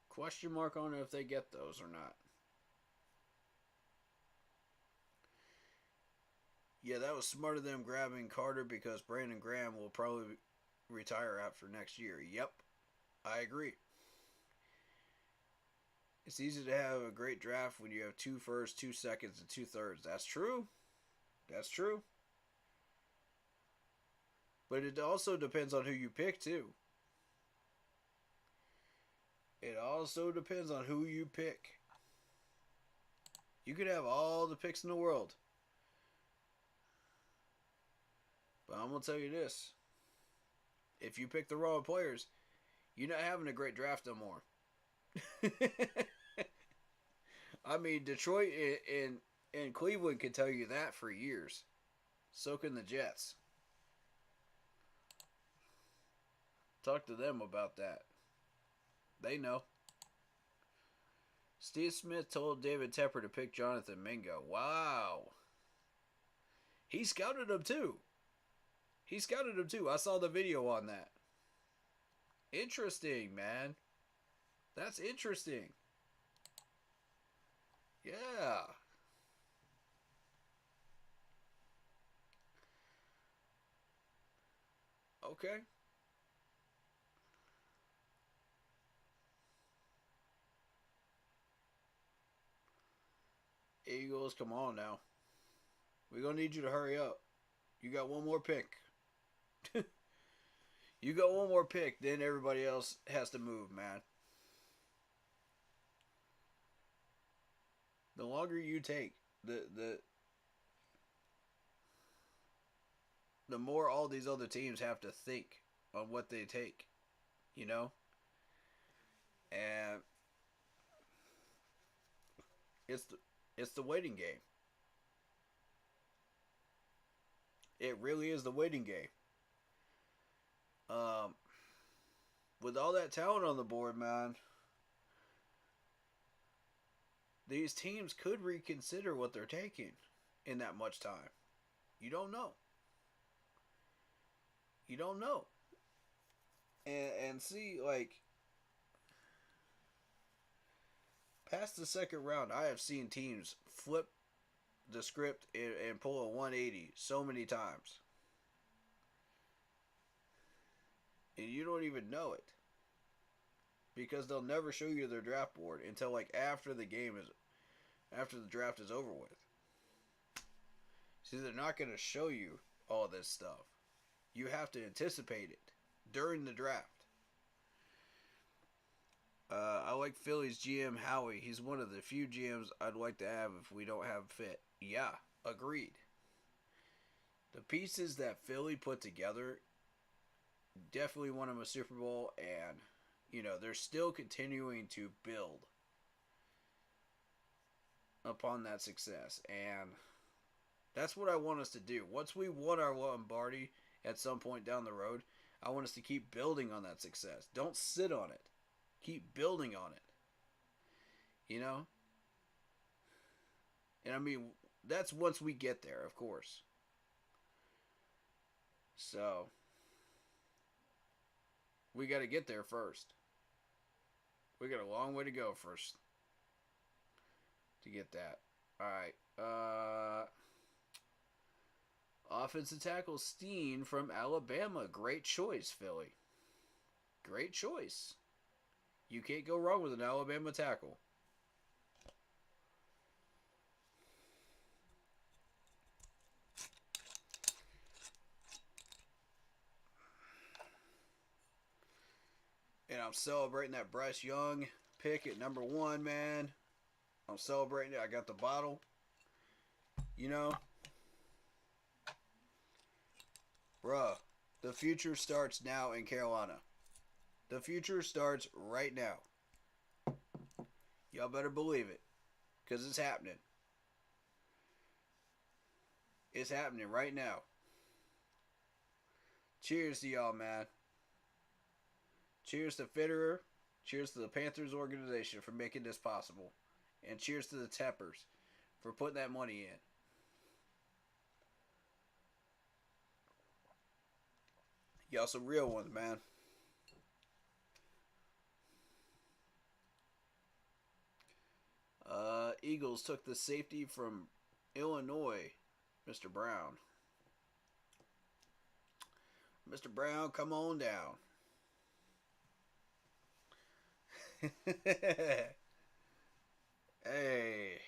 J: Question mark on if they get those or not. Yeah, that was smart of them grabbing Carter, because Brandon Graham will probably retire after next year. Yep, I agree. It's easy to have a great draft when you have 2 firsts, 2 seconds, and 2 thirds. That's true. That's true. But it also depends on who you pick, too. It also depends on who you pick. You could have all the picks in the world. But I'm going to tell you this. If you pick the wrong players, you're not having a great draft no more. I mean, Detroit and Cleveland can tell you that for years. So can the Jets. Talk to them about that. They know. Steve Smith told David Tepper to pick Jonathan Mingo. Wow. He scouted him too. I saw the video on that. Interesting, man. That's interesting. Yeah. Okay. Eagles, come on now. We're going to need you to hurry up. You got one more pick. You got one more pick, then everybody else has to move, man. The longer you take, the more all these other teams have to think on what they take, you know? And it's the waiting game. It really is the waiting game. With all that talent on the board, man, these teams could reconsider what they're taking in that much time. You don't know. You don't know. And see, like, past the second round, I have seen teams flip the script and pull a 180 so many times. And you don't even know it. Because they'll never show you their draft board until like after the draft is over with. See, they're not going to show you all this stuff. You have to anticipate it during the draft. I like Philly's GM Howie. He's one of the few GMs I'd like to have if we don't have fit. Yeah, agreed. The pieces that Philly put together definitely won him a Super Bowl, and you know, they're still continuing to build upon that success. And that's what I want us to do. Once we won our Lombardi at some point down the road, I want us to keep building on that success. Don't sit on it. Keep building on it. You know? And I mean, that's once we get there, of course. So, we got to get there first. We got a long way to go first to get that. Alright. Offensive tackle Steen from Alabama. Great choice, Philly. Great choice. You can't go wrong with an Alabama tackle. And I'm celebrating that Bryce Young pick at number 1, man. I'm celebrating it. I got the bottle. You know. Bruh, the future starts now in Carolina. The future starts right now. Y'all better believe it. Because it's happening. It's happening right now. Cheers to y'all, man. Cheers to Fitterer. Cheers to the Panthers organization for making this possible. And cheers to the Teppers for putting that money in. Y'all some real ones, man. Eagles took the safety from Illinois, Mr. Brown. Mr. Brown, come on down. Hey.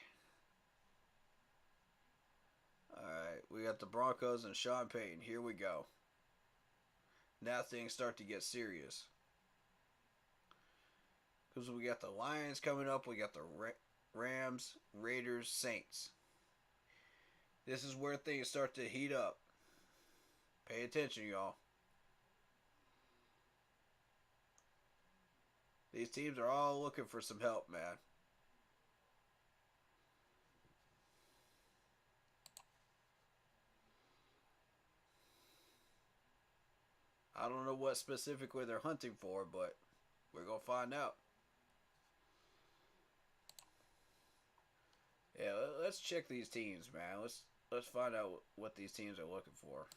J: Alright, we got the Broncos and Sean Payton. Here we go. Now things start to get serious. Because we got the Lions coming up. We got the Rams, Raiders, Saints. This is where things start to heat up. Pay attention, y'all. These teams are all looking for some help, man. I don't know what specifically they're hunting for, but we're going to find out. Yeah, let's check these teams, man. Let's find out what these teams are looking for.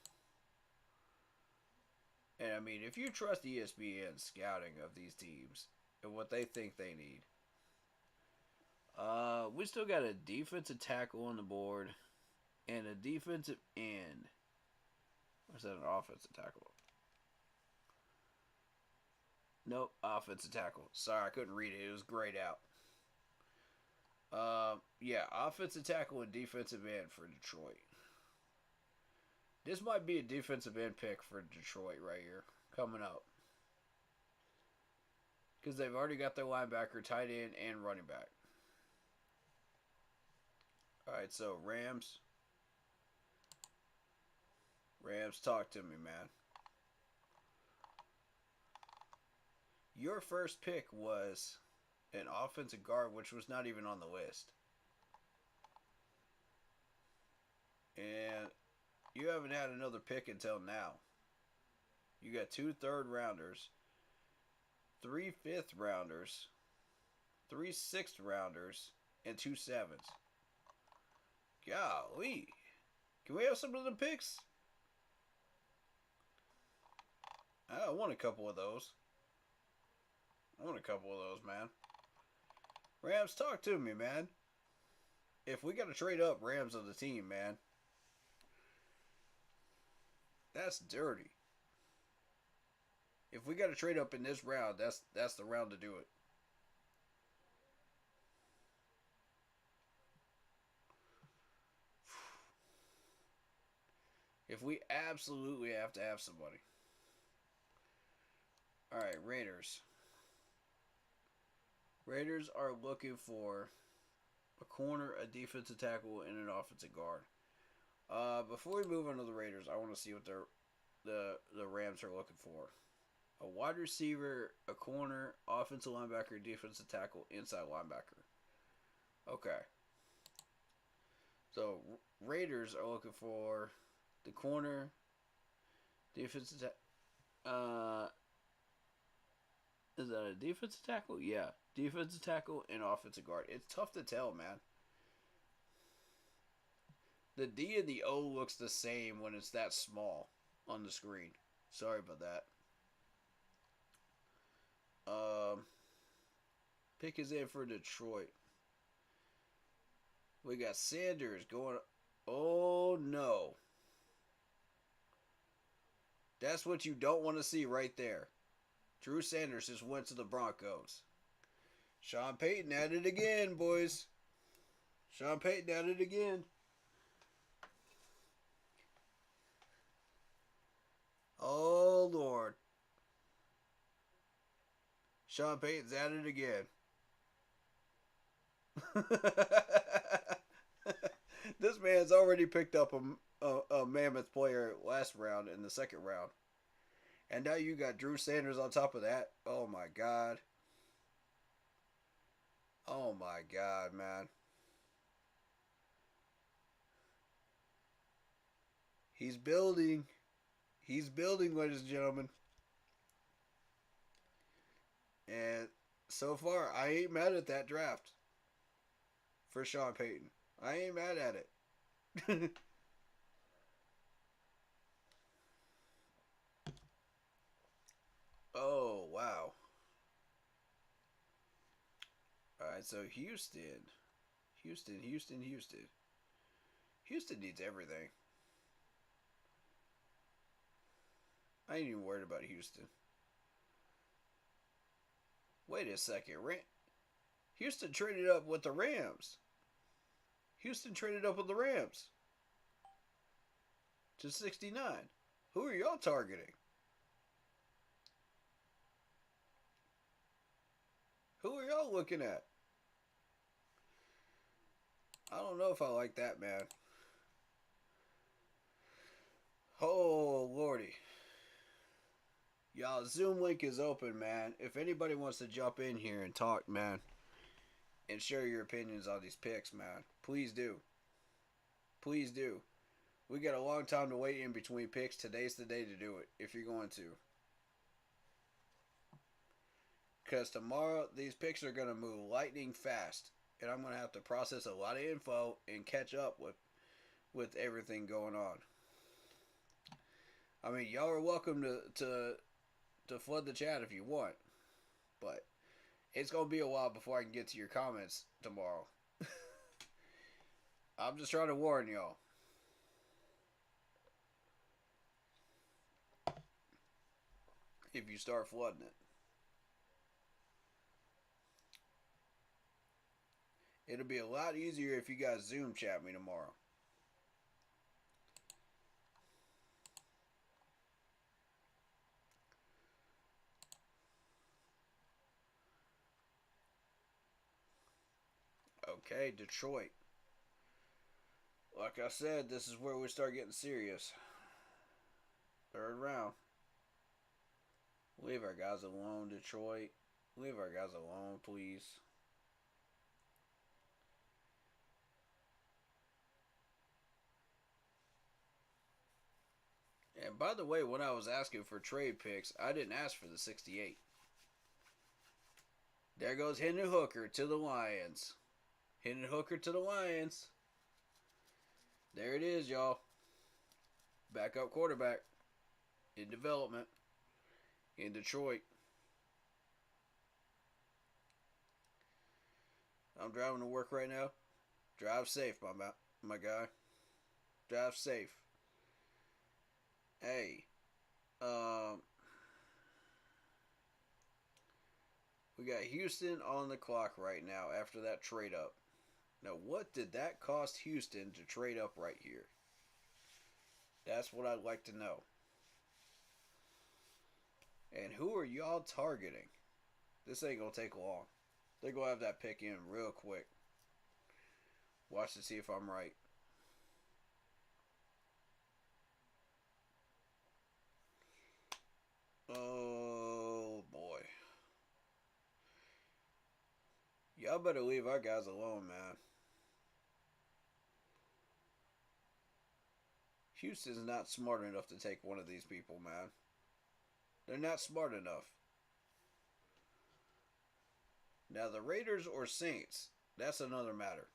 J: And I mean, if you trust ESPN's scouting of these teams and what they think they need, we still got a defensive tackle on the board and a defensive end. Or is that an offensive tackle? Nope, offensive tackle. Sorry, I couldn't read it. It was grayed out. Yeah, offensive tackle and defensive end for Detroit. This might be a defensive end pick for Detroit right here, coming up. Because they've already got their linebacker, tight end, and running back. Alright, so Rams. Rams, talk to me, man. Your first pick was an offensive guard, which was not even on the list. And you haven't had another pick until now. You got 2 third-rounders, 3 fifth-rounders, 3 sixth-rounders, and 2 sevens. Golly. Can we have some of the picks? I want a couple of those. Man. Rams, talk to me, man. If we got to trade up, Rams on the team, man. That's dirty. If we got to trade up in this round, that's the round to do it. If we absolutely have to have somebody. Alright, Raiders. Raiders are looking for a corner, a defensive tackle, and an offensive guard. Before we move on to the Raiders, I want to see what the Rams are looking for. A wide receiver, a corner, offensive linebacker, defensive tackle, inside linebacker. Okay. So, Raiders are looking for the corner, defensive tackle. Is that a defensive tackle? Yeah. Defensive tackle and offensive guard. It's tough to tell, man. The D and the O looks the same when it's that small on the screen. Sorry about that. Pick is in for Detroit. We got Sanders going. Oh, no. That's what you don't want to see right there. Drew Sanders just went to the Broncos. Sean Payton at it again, boys. Sean Payton at it again. Oh, Lord. Sean Payton's at it again. This man's already picked up a mammoth player last round in the second round. And now you got Drew Sanders on top of that. Oh, my God. Oh, my God, man. He's building. He's building, ladies and gentlemen. And so far, I ain't mad at that draft for Sean Payton. I ain't mad at it. Oh, wow. Alright, so Houston. Houston needs everything. I ain't even worried about Houston. Wait a second. Houston traded up with the Rams. Houston traded up with the Rams to 69. Who are y'all targeting? Who are y'all looking at? I don't know if I like that, man. Oh, Lordy. Y'all, Zoom link is open, man. If anybody wants to jump in here and talk, man, and share your opinions on these picks, man, please do. Please do. We got a long time to wait in between picks. Today's the day to do it, if you're going to. Because tomorrow, these picks are going to move lightning fast. And I'm going to have to process a lot of info and catch up with everything going on. I mean, y'all are welcome to flood the chat if you want. But it's going to be a while before I can get to your comments tomorrow. I'm just trying to warn y'all. If you start flooding it. It'll be a lot easier if you guys Zoom chat me tomorrow. Okay, Detroit. Like I said, this is where we start getting serious. Third round. Leave our guys alone, Detroit. Leave our guys alone, please. And by the way, when I was asking for trade picks, I didn't ask for the 68. There goes Hendon Hooker to the Lions. Hendon Hooker to the Lions. There it is, y'all. Backup quarterback in development in Detroit. I'm driving to work right now. Drive safe, my guy. Drive safe. Hey, we got Houston on the clock right now after that trade up. Now, what did that cost Houston to trade up right here? That's what I'd like to know. And who are y'all targeting? This ain't going to take long. They're going to have that pick in real quick. Watch to see if I'm right. Oh, boy. Y'all better leave our guys alone, man. Houston's not smart enough to take one of these people, man. They're not smart enough. Now, the Raiders or Saints, that's another matter.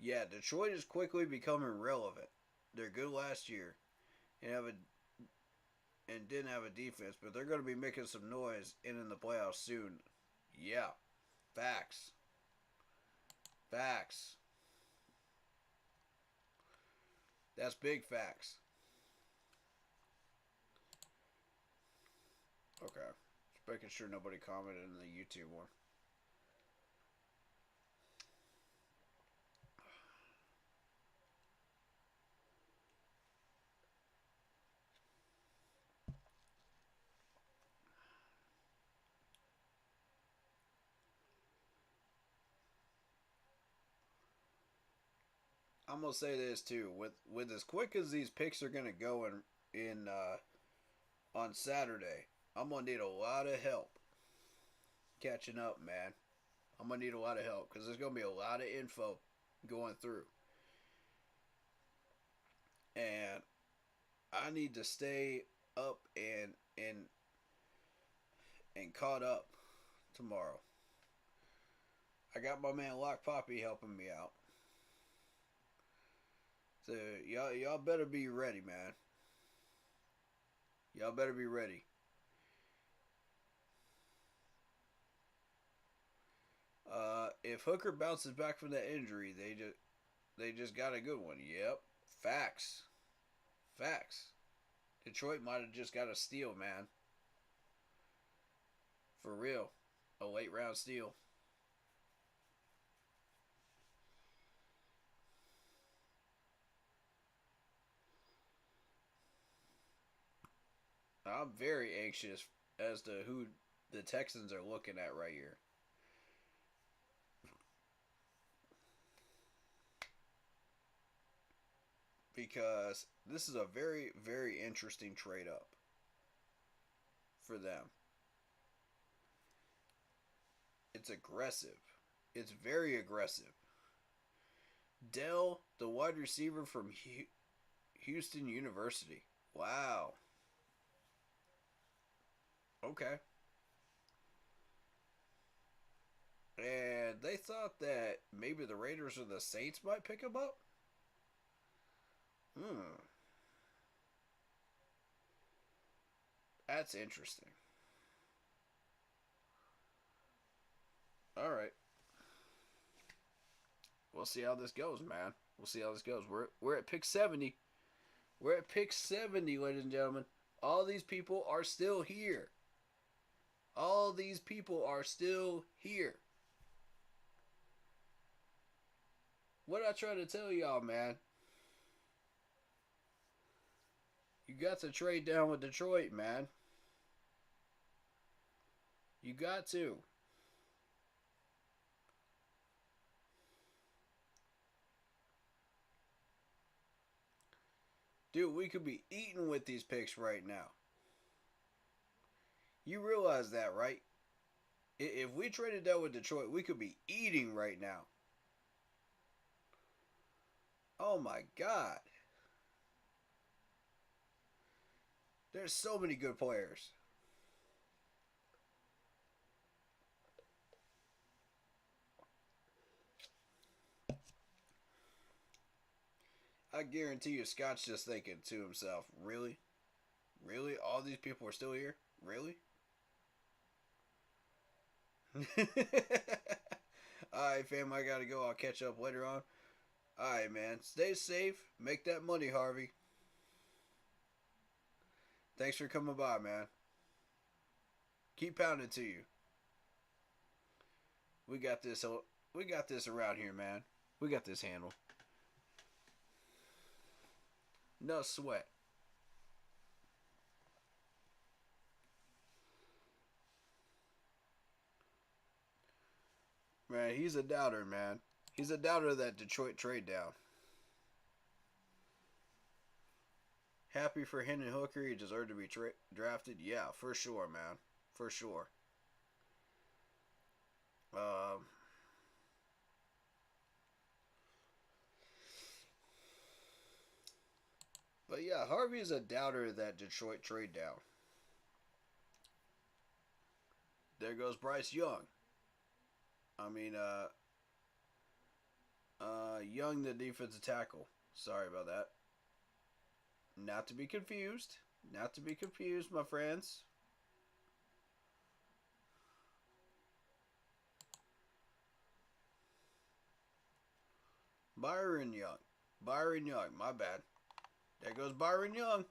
J: Yeah, Detroit is quickly becoming relevant. They're good last year and didn't have a defense, but they're going to be making some noise in the playoffs soon. Yeah, facts. Facts. That's big facts. Okay, just making sure nobody commented in the YouTube one. I'm gonna say this too. With as quick as these picks are gonna go in on Saturday, I'm gonna need a lot of help catching up, man. I'm gonna need a lot of help because there's gonna be a lot of info going through, and I need to stay up and caught up tomorrow. I got my man Lock Poppy helping me out. So y'all better be ready, man. Y'all better be ready. If Hooker bounces back from that injury, they just got a good one. Yep, facts. Facts. Detroit might have just got a steal, man. For real. A late round steal. I'm very anxious as to who the Texans are looking at right here. Because this is a very, very interesting trade up for them. It's aggressive. It's very aggressive. Dell, the wide receiver from Houston University. Wow. Okay. And they thought that maybe the Raiders or the Saints might pick him up? That's interesting. Alright. We'll see how this goes, man. We'll see how this goes. We're at pick 70. We're at pick 70, ladies and gentlemen. All these people are still here. All these people are still here. What I try to tell y'all, man. You got to trade down with Detroit, man. You got to. Dude, we could be eating with these picks right now. You realize that, right? If we traded down with Detroit, we could be eating right now. Oh my God. There's so many good players. I guarantee you Scott's just thinking to himself, really? Really? All these people are still here? Really? Alright, fam, I gotta go. I'll catch up later on. Alright, man. Stay safe. Make that money, Harvey. Thanks for coming by, man. Keep pounding to you. We got this around here, man. We got this handled. No sweat. Man, he's a doubter, man. He's a doubter of that Detroit trade down. Happy for Hendon Hooker. He deserved to be drafted. Yeah, for sure, man. For sure. But yeah, Harvey is a doubter of that Detroit trade down. There goes Bryce Young. I mean, Young, the defensive tackle. Sorry about that. Not to be confused. Not to be confused, my friends. Byron Young. Byron Young, my bad. There goes Byron Young.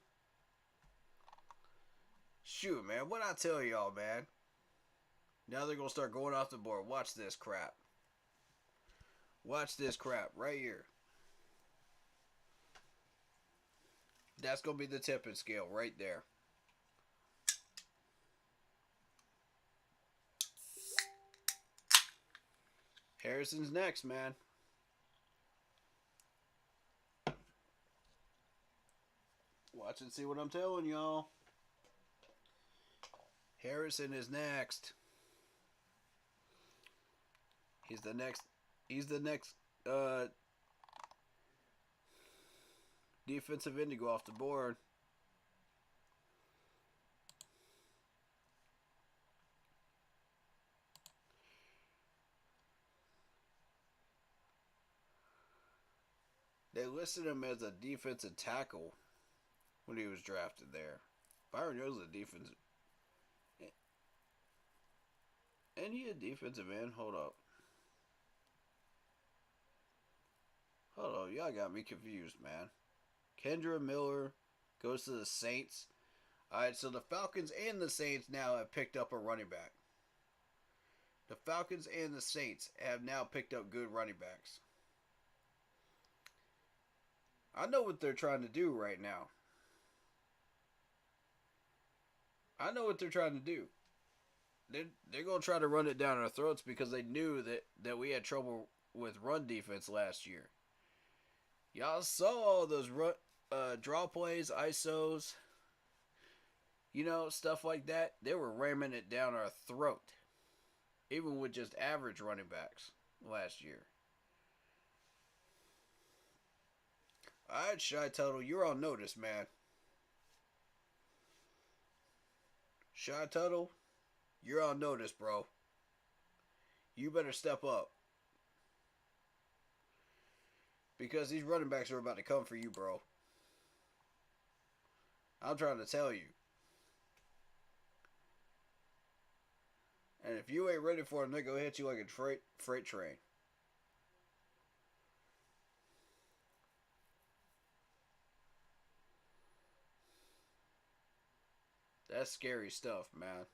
J: Shoot, man. What I tell y'all, man. Now they're going to start going off the board. Watch this crap. Watch this crap right here. That's going to be the tipping scale right there. Harrison's next, man. Watch and see what I'm telling y'all. Harrison is next. He's the next defensive end to go off the board. They listed him as a defensive tackle when he was drafted there. Byron Young's a defensive. And he a defensive end? Hold up. Hold on, y'all got me confused, man. Kendra Miller goes to the Saints. Alright, so the Falcons and the Saints now have picked up a running back. Falcons and the Saints have now picked up good running backs. I know what they're trying to do right now. I know what they're trying to do. They're going to try to run it down our throats because they knew that we had trouble with run defense last year. Y'all saw all those draw plays, ISOs, stuff like that. They were ramming it down our throat, even with just average running backs last year. All right, Shy Tuttle, you're on notice, man. Shy Tuttle, you're on notice, bro. You better step up. Because these running backs are about to come for you, bro. I'm trying to tell you. And if you ain't ready for them, they're going to hit you like a freight train. That's scary stuff, man.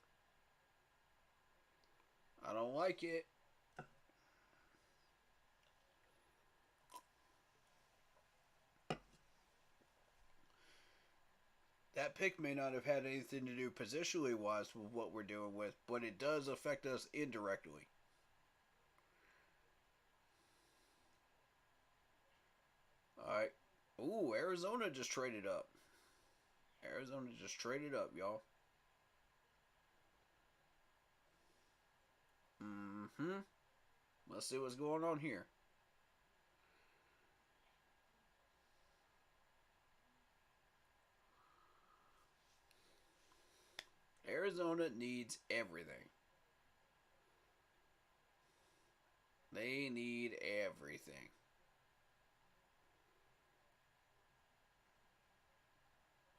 J: I don't like it. That pick may not have had anything to do positionally wise with what we're doing with, but it does affect us indirectly. Alright. Ooh, Arizona just traded up. Arizona just traded up, y'all. Let's see what's going on here. Arizona needs everything. They need everything.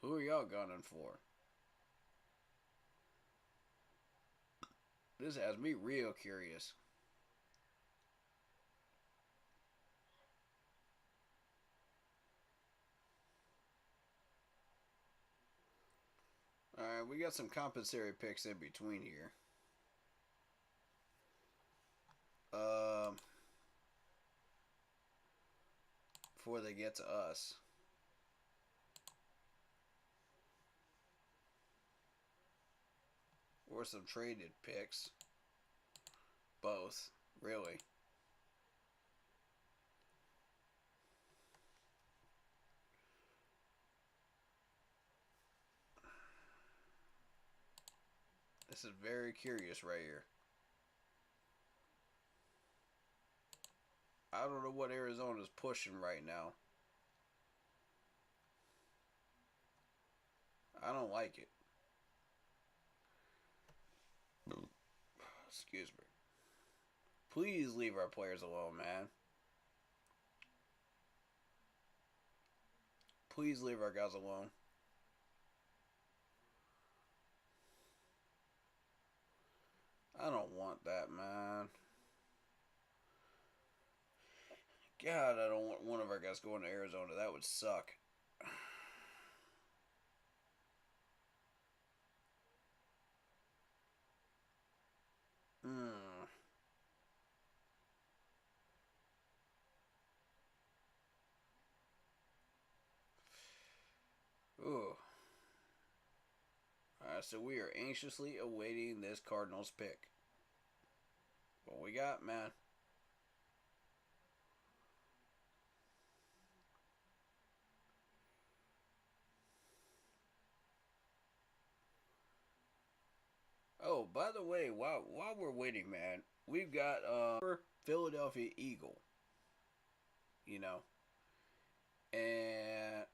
J: Who are y'all gunning for? This has me real curious. Alright, we got some compensatory picks in between here. Before they get to us. Or some traded picks. Both, really. This is very curious right here. I don't know what Arizona's pushing right now. I don't like it. Excuse me. Please leave our players alone, man. Please leave our guys alone. I don't want that, man. God, I don't want one of our guys going to Arizona. That would suck. Ooh. Alright, so we are anxiously awaiting this Cardinals pick. What we got, man? Oh, by the way, while we're waiting, man, we've got Philadelphia Eagle. And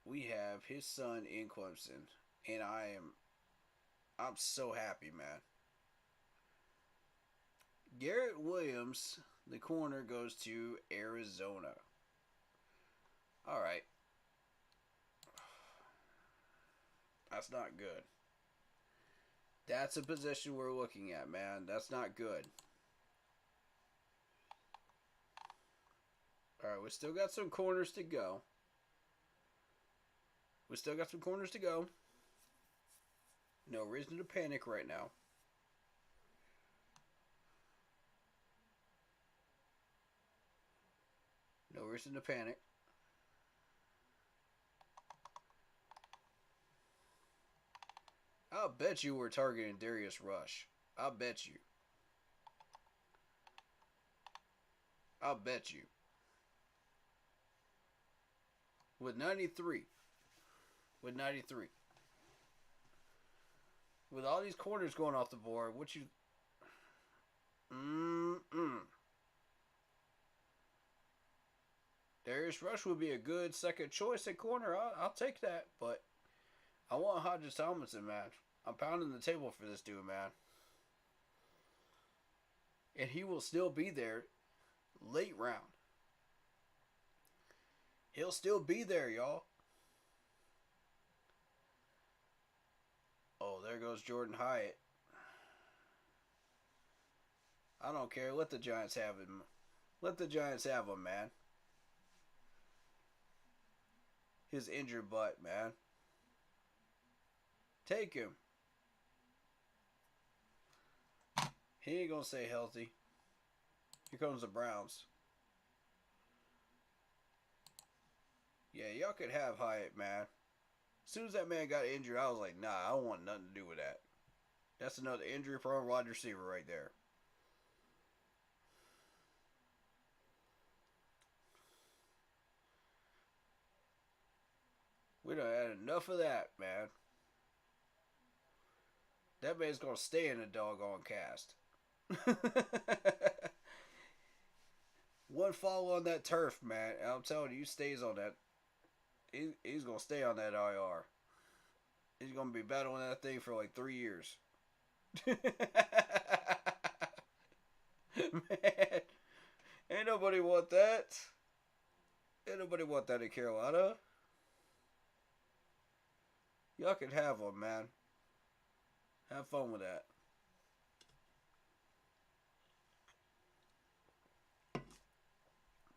J: we have his son in Clemson, and I'm so happy, man. Garrett Williams, the corner, goes to Arizona. All right. That's not good. That's a position we're looking at, man. That's not good. All right, we still got some corners to go. No reason to panic right now. forcing the panic. I'll bet you were targeting Darius Rush. I'll bet you. I'll bet you. With 93. With 93. With all these corners going off the board, what you... Darius Rush would be a good second choice at corner. I'll take that, but I want Hodges Tomlinson, man. I'm pounding the table for this dude, man. And he will still be there late round. He'll still be there, y'all. Oh, there goes Jordan Hyatt. I don't care. Let the Giants have him. Let the Giants have him, man. His injured butt, man. Take him. He ain't gonna stay healthy. Here comes the Browns. Yeah, y'all could have Hyatt, man. As soon as that man got injured, I was like, nah, I don't want nothing to do with that. That's another injury-prone wide receiver right there. We done had enough of that, man. That man's gonna stay in the doggone cast. One fall on that turf, man. I'm telling you, he stays on that. He's gonna stay on that IR. He's gonna be battling that thing for like 3 years. Man, ain't nobody want that. Ain't nobody want that in Carolina. Y'all can have them, man. Have fun with that.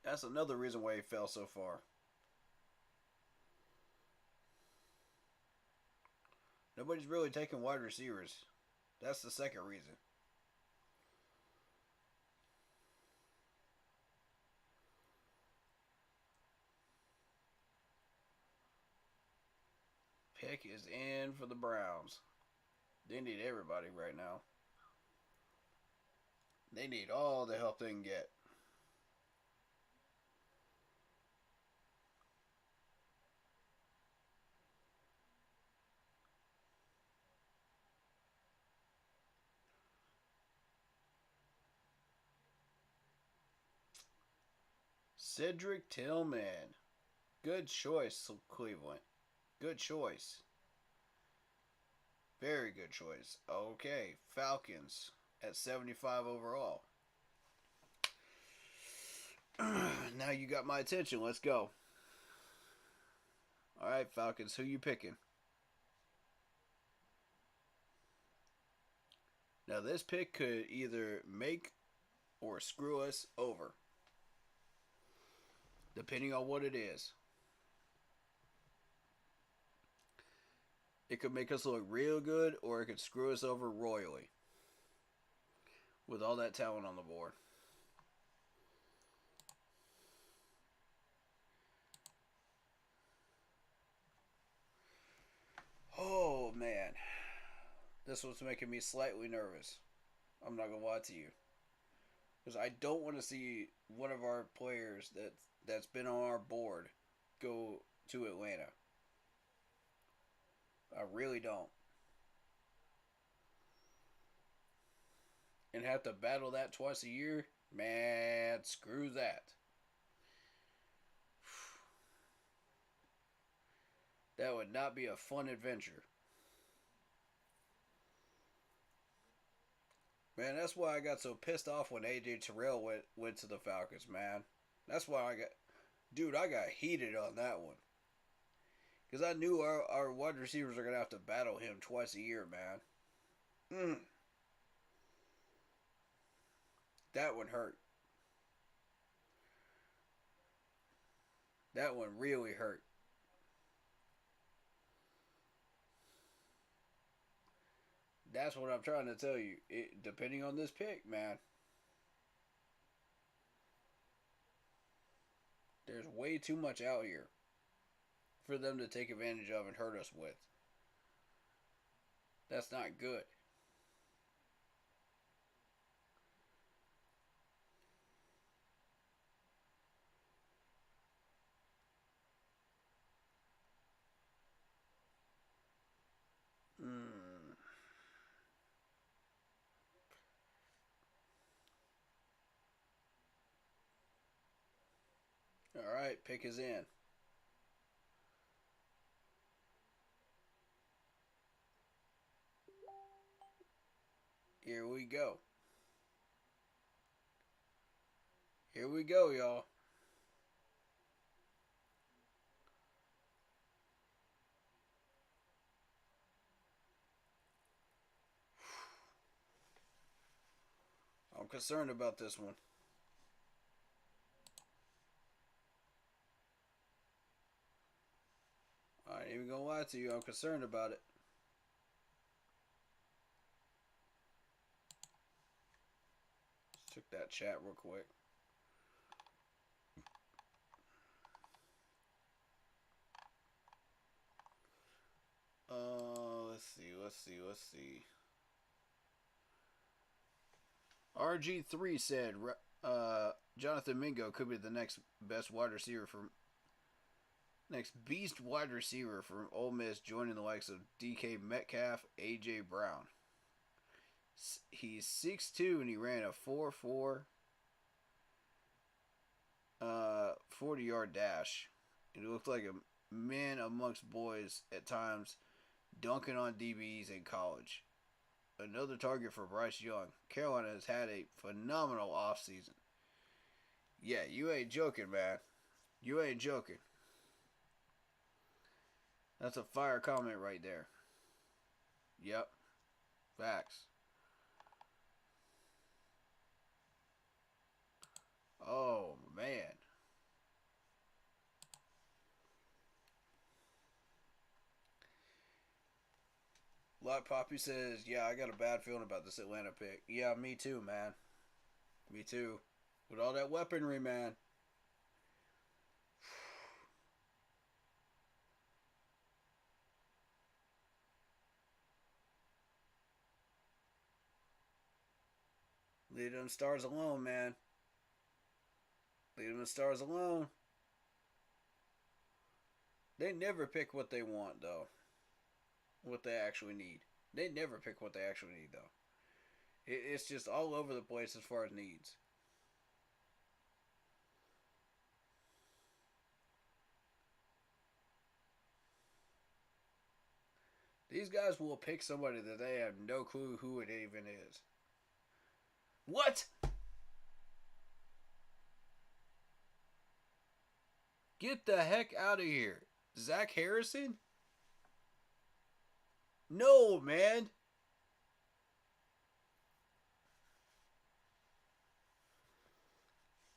J: That's another reason why he fell so far. Nobody's really taking wide receivers. That's the second reason. Pick is in for the Browns. They need everybody right now. They need all the help they can get. Cedric Tillman. Good choice, Cleveland. Good choice. Very good choice. Okay, Falcons at 75 overall. Now you got my attention. Let's go. All right, Falcons, who you picking? Now this pick could either make or screw us over, depending on what it is. It could make us look real good, or it could screw us over royally with all that talent on the board. Oh, man. This was making me slightly nervous. I'm not going to lie to you. Because I don't want to see one of our players that's been on our board go to Atlanta. I really don't. And have to battle that twice a year? Man, screw that. That would not be a fun adventure. Man, that's why I got so pissed off when AJ Terrell went to the Falcons, man. That's why I got heated on that one. Because I knew our wide receivers are going to have to battle him twice a year, man. That one hurt. That one really hurt. That's what I'm trying to tell you. Depending on this pick, man. There's way too much out here for them to take advantage of and hurt us with. That's not good. All right, pick is in. Here we go. Here we go, y'all. I'm concerned about this one. I ain't even gonna lie to you, I'm concerned about it. Let's check that chat real quick. Let's see. RG3 said Jonathan Mingo could be the next beast wide receiver from Ole Miss, joining the likes of DK Metcalf, AJ Brown. He's 6'2" and he ran a 4.4 40-yard dash. It looked like a man amongst boys at times, dunking on DBs in college. Another target for Bryce Young. Carolina has had a phenomenal offseason. Yeah, you ain't joking, man. You ain't joking. That's a fire comment right there. Yep. Facts. Oh, man. Lot Poppy says, yeah, I got a bad feeling about this Atlanta pick. Yeah, me too, man. Me too. With all that weaponry, man. Leave them stars alone, man. Leave them stars alone. They never pick what they want, though. What they actually need. They never pick what they actually need, though. It's just all over the place as far as needs. These guys will pick somebody that they have no clue who it even is. What? Get the heck out of here. Zach Harrison? No, man.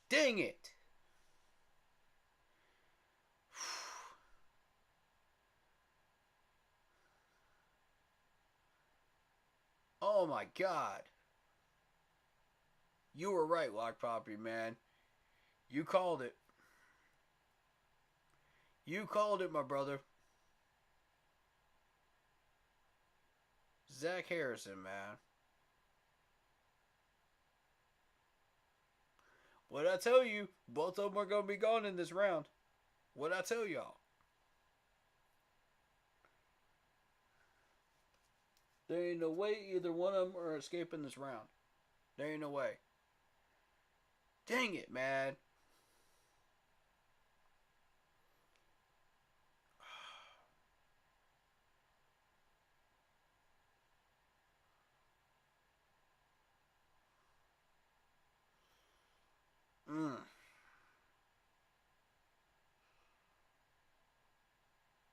J: Dang it. Oh my God. You were right, Lock Poppy, man. You called it. You called it, my brother. Zach Harrison, man. What'd I tell you? Both of them are going to be gone in this round. What'd I tell y'all? There ain't no way either one of them are escaping this round. There ain't no way. Dang it, man.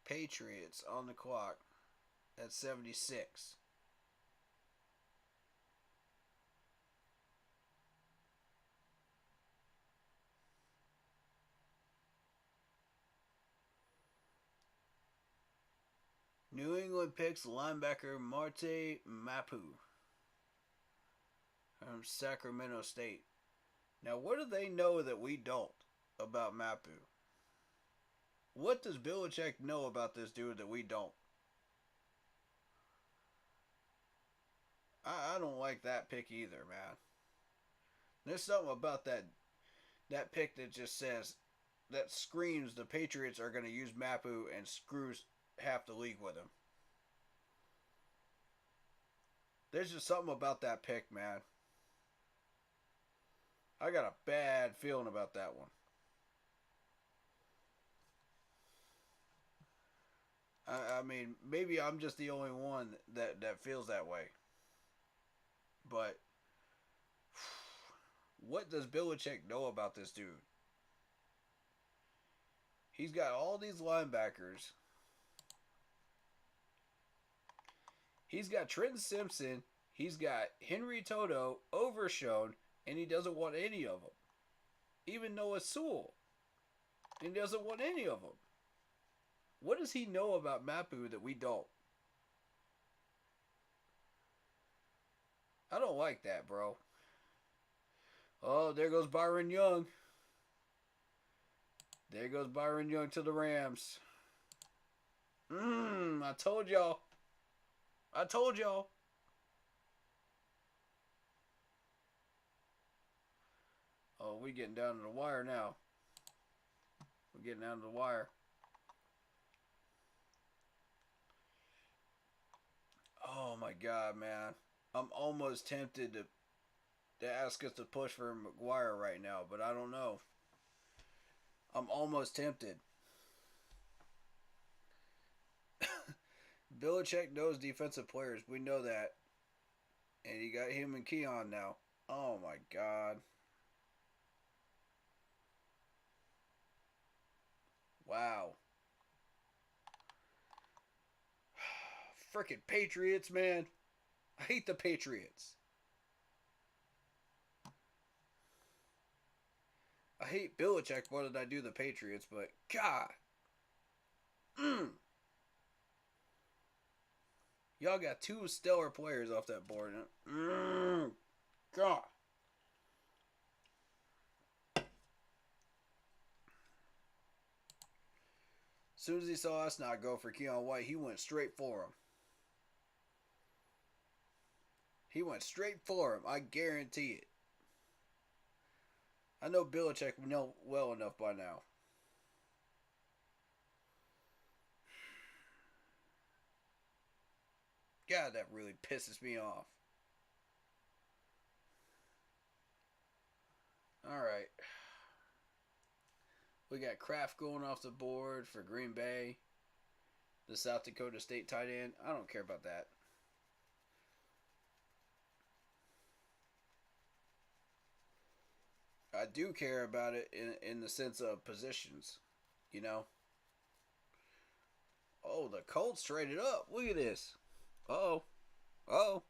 J: Patriots on the clock at 76. New England picks linebacker Marte Mapu from Sacramento State. Now, what do they know that we don't about Mapu? What does Belichick know about this dude that we don't? I don't like that pick either, man. There's something about that pick that just says, that screams the Patriots are going to use Mapu and screws half the league with him. There's just something about that pick, man. I got a bad feeling about that one. I mean, maybe I'm just the only one that feels that way. But what does Belichick know about this dude? He's got all these linebackers. He's got Trenton Simpson. He's got Henry Toto, Overshown, and he doesn't want any of them. Even Noah Sewell. And he doesn't want any of them. What does he know about Mapu that we don't? I don't like that, bro. Oh, there goes Byron Young. There goes Byron Young to the Rams. I told y'all. I told y'all. Oh, we getting down to the wire now. We're getting down to the wire. Oh my God, man. I'm almost tempted to ask us to push for McGuire right now, but I don't know. I'm almost tempted. Belichick knows defensive players. We know that. And you got him and Keon now. Oh my God. Wow. Frickin' Patriots, man. I hate the Patriots. I hate Belichick more than I do the Patriots, but God. Y'all got two stellar players off that board. God. As soon as he saw us not go for Keon White, he went straight for him. He went straight for him. I guarantee it. I know Belichick know well enough by now. God, that really pisses me off. Alright. We got Kraft going off the board for Green Bay. The South Dakota State tight end. I don't care about that. I do care about it in the sense of positions. You know? Oh, the Colts traded up. Look at this. Uh-oh. Uh-oh.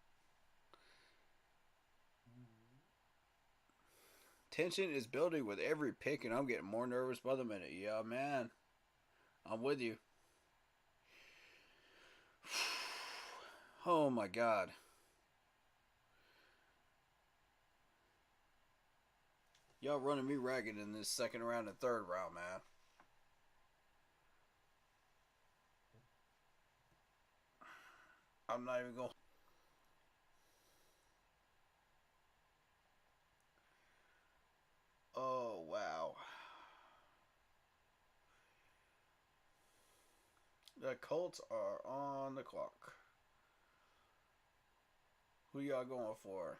J: Tension is building with every pick, and I'm getting more nervous by the minute. Yeah, man. I'm with you. Oh, my God. Y'all running me ragged in this second round and third round, man. I'm not even going. Oh, wow. The Colts are on the clock. Who y'all going for?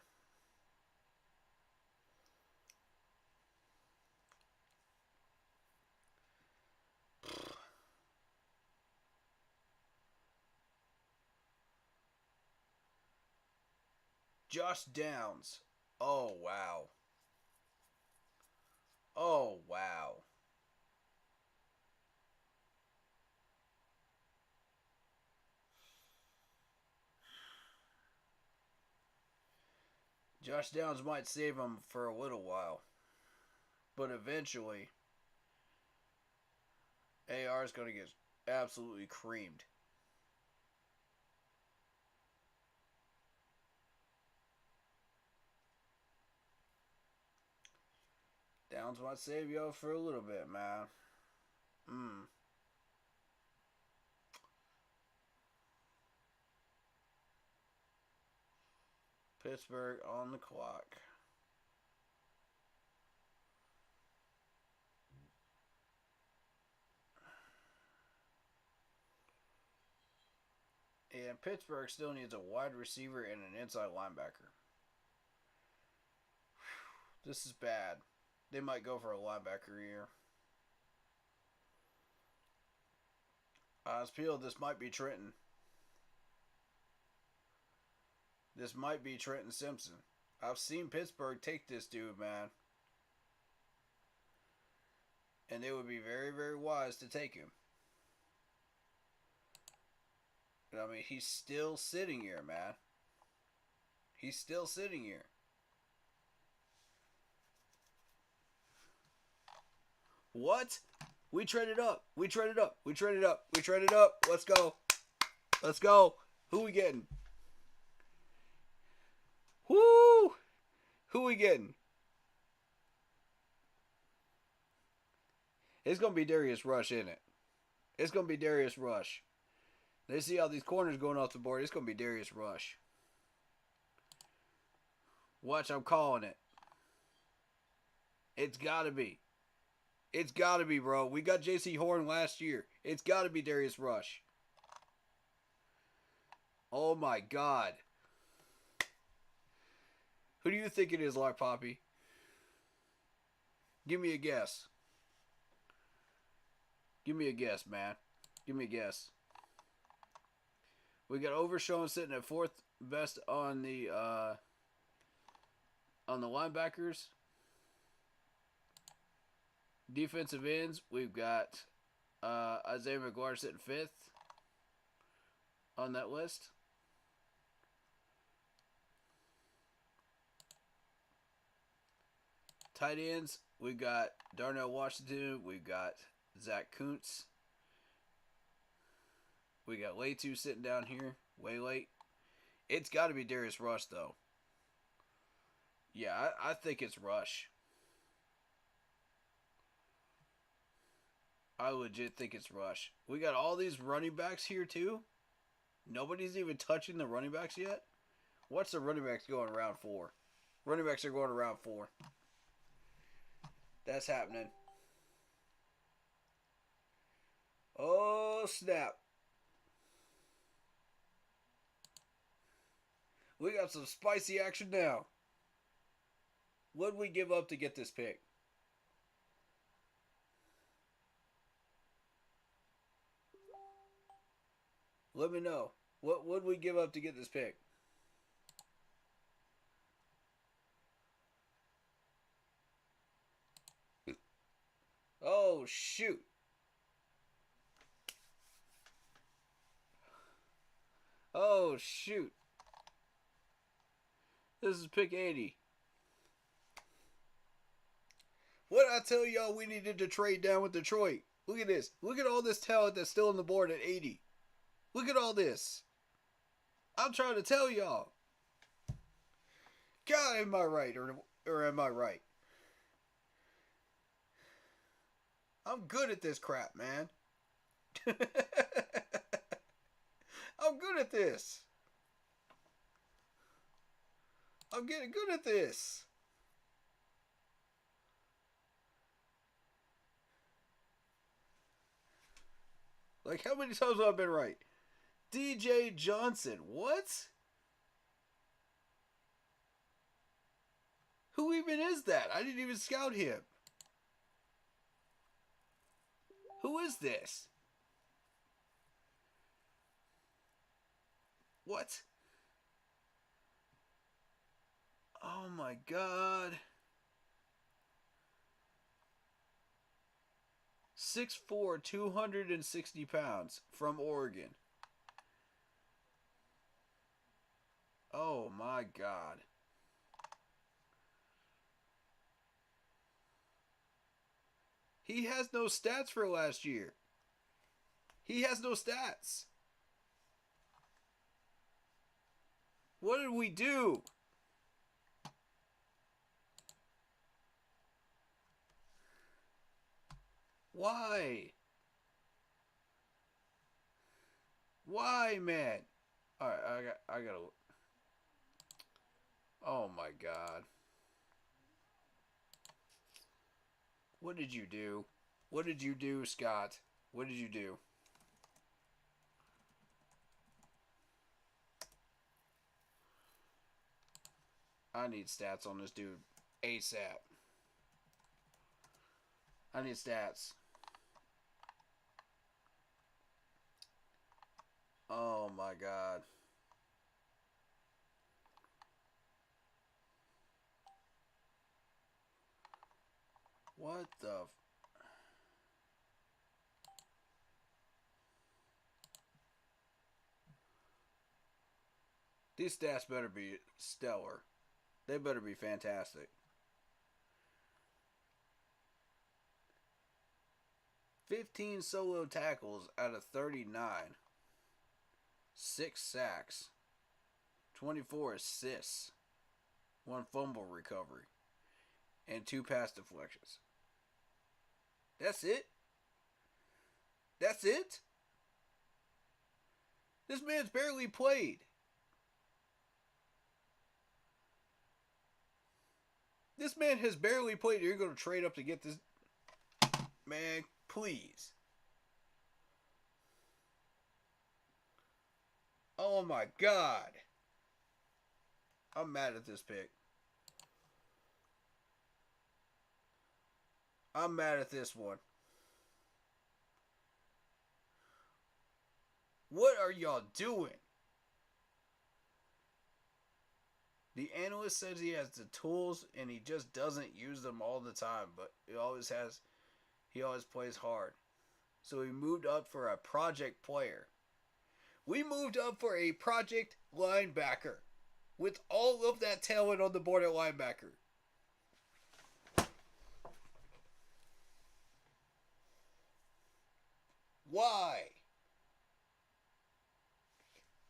J: Josh Downs. Oh, wow. Oh, wow. Josh Downs might save him for a little while. But eventually, AR is going to get absolutely creamed. Downs might save y'all for a little bit, man. Pittsburgh on the clock. And Pittsburgh still needs a wide receiver and an inside linebacker. Whew, this is bad. They might go for a linebacker here. Spiel, this might be Trenton. This might be Trenton Simpson. I've seen Pittsburgh take this dude, man. And it would be very, very wise to take him. But, I mean, he's still sitting here, man. He's still sitting here. What? We traded up. We traded up. We traded up. We traded up. Let's go. Let's go. Who we getting? Woo! Who we getting? It's going to be Darius Rush, isn't it? It's going to be Darius Rush. They see all these corners going off the board. It's going to be Darius Rush. Watch, I'm calling it. It's got to be. It's got to be, bro. We got J.C. Horn last year. It's got to be Darius Rush. Oh, my God. Who do you think it is, Lark Poppy? Give me a guess. Give me a guess, man. Give me a guess. We got Overshown sitting at 4th best on the linebackers. Defensive ends, we've got Isaiah McGuire sitting 5th on that list. Tight ends, we've got Darnell Washington. We've got Zach Kuntz. We got Latu sitting down here, way late. It's got to be Darius Rush, though. Yeah, I think it's Rush. I legit think it's Rush. We got all these running backs here, too. Nobody's even touching the running backs yet. What's the running backs going around for? Running backs are going around 4. That's happening. Oh, snap. We got some spicy action now. What did we give up to get this pick? Let me know. What would we give up to get this pick? Oh, shoot. Oh, shoot. This is pick 80. What did I tell y'all we needed to trade down with Detroit? Look at this. Look at all this talent that's still on the board at 80. Look at all this. I'm trying to tell y'all. God, am I right or am I right? I'm good at this crap, man. I'm good at this. I'm getting good at this. Like, how many times have I been right? DJ Johnson. What? Who even is that? I didn't even scout him. Who is this? What? Oh my God. 6'4", 260 pounds from Oregon. Oh my God. He has no stats for last year. He has no stats. What did we do? Why? Why, man? All right, I gotta. Oh my God. What did you do? What did you do, Scott? What did you do? I need stats on this dude ASAP. I need stats. Oh my God. What the... These stats better be stellar. They better be fantastic. 15 solo tackles out of 39. 6 sacks. 24 assists. 1 fumble recovery. And 2 pass deflections. That's it? That's it? This man's barely played. This man has barely played. You're going to trade up to get this... Man, please. Oh my God. I'm mad at this pick. I'm mad at this one. What are y'all doing? The analyst says he has the tools and he just doesn't use them all the time, but he always plays hard. So he moved up for a project player. We moved up for a project linebacker with all of that talent on the board at linebacker. Why?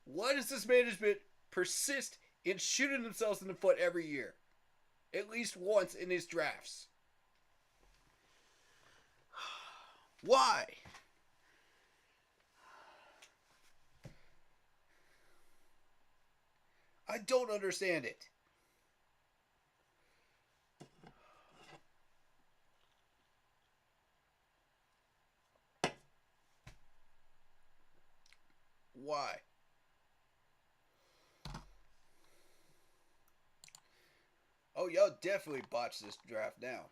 J: Why does this management persist in shooting themselves in the foot every year? At least once in his drafts. Why? I don't understand it. Why? Oh, y'all definitely botched this draft now.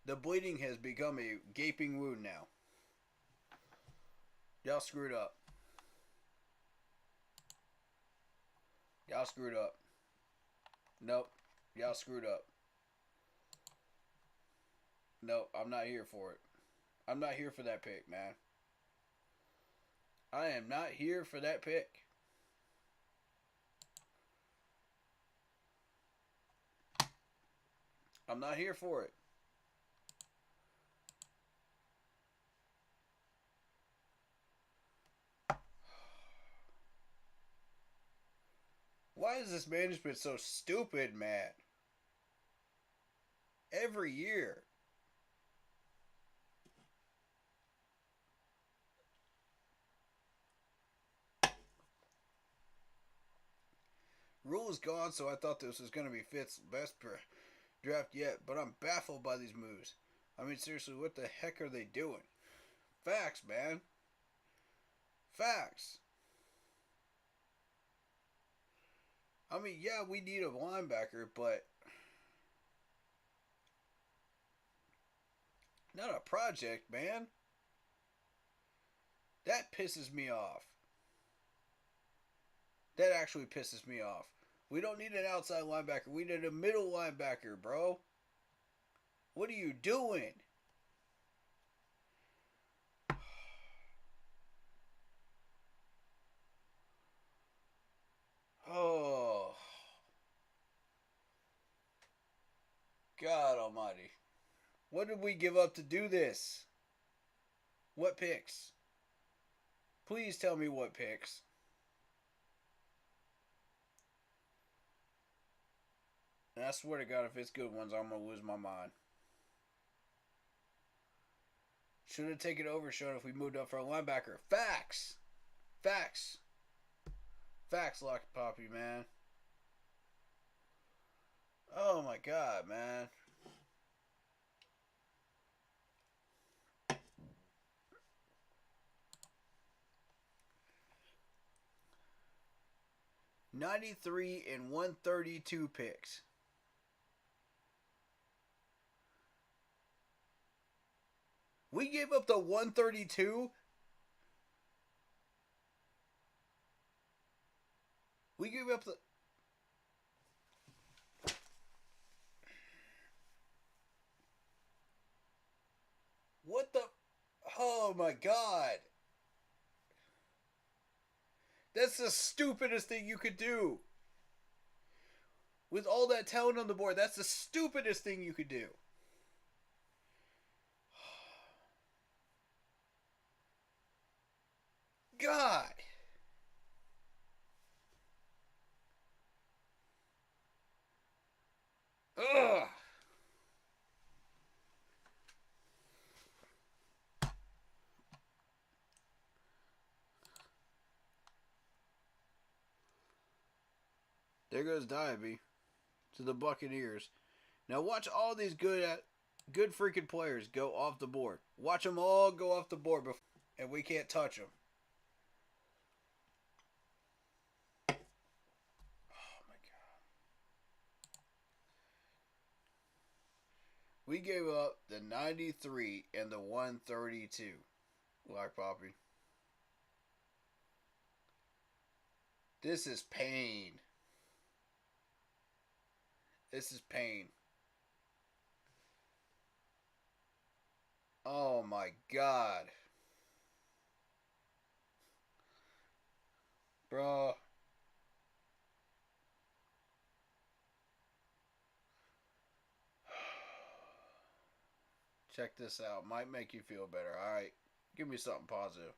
J: The bleeding has become a gaping wound now. Y'all screwed up. Y'all screwed up. Nope. Y'all screwed up. Nope, I'm not here for it. I'm not here for that pick, man. I am not here for that pick. I'm not here for it. Why is this management so stupid, man? Every year. Rule is gone, so I thought this was going to be Fitz's best draft yet, but I'm baffled by these moves. I mean, seriously, what the heck are they doing? Facts, man. Facts. I mean, yeah, we need a linebacker, but not a project, man. That pisses me off. That actually pisses me off. We don't need an outside linebacker. We need a middle linebacker, bro. What are you doing? Oh. God almighty. What did we give up to do this? What picks? Please tell me what picks. And I swear to God, if it's good ones, I'm going to lose my mind. Should have taken over, Sean, if we moved up for a linebacker. Facts. Facts. Facts, Lock Poppy, man. Oh my God, man. $93 and 132 picks. We gave up the 132. We gave up the... What the... Oh my God. That's the stupidest thing you could do. With all that talent on the board, that's the stupidest thing you could do. God. Ugh. There goes Diaby to the Buccaneers. Now watch all these good freaking players go off the board. Watch them all go off the board, and we can't touch them. Oh my God. We gave up the 93 and the 132. Black Poppy. This is pain. This is pain. Oh my God. Bruh. Check this out. Might make you feel better. Alright. Give me something positive.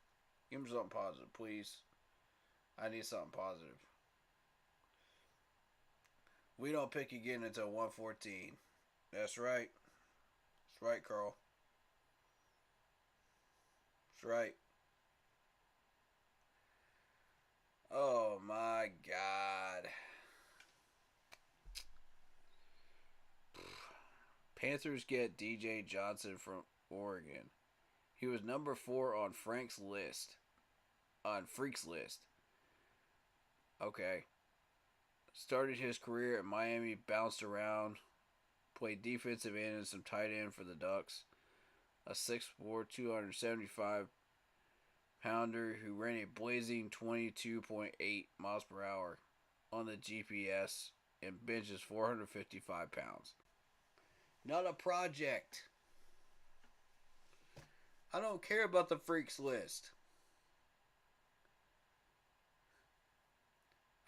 J: Give me something positive, please. I need something positive. We don't pick again until 114. That's right. That's right, Carl. That's right. Oh my God. Panthers get DJ Johnson from Oregon. He was number 4 on Frank's list. On Freak's list. Okay. Started his career at Miami, bounced around, played defensive end and some tight end for the Ducks. A 6'4", 275-pounder who ran a blazing 22.8 miles per hour on the GPS and benches 455 pounds. Not a project. I don't care about the Freaks list.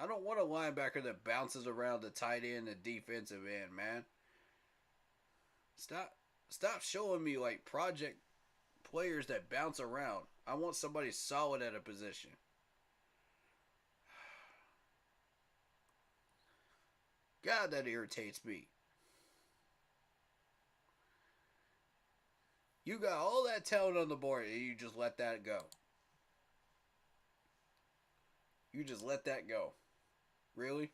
J: I don't want a linebacker that bounces around the tight end and defensive end, man. Stop showing me like project players that bounce around. I want somebody solid at a position. God, that irritates me. You got all that talent on the board and you just let that go. You just let that go. Really?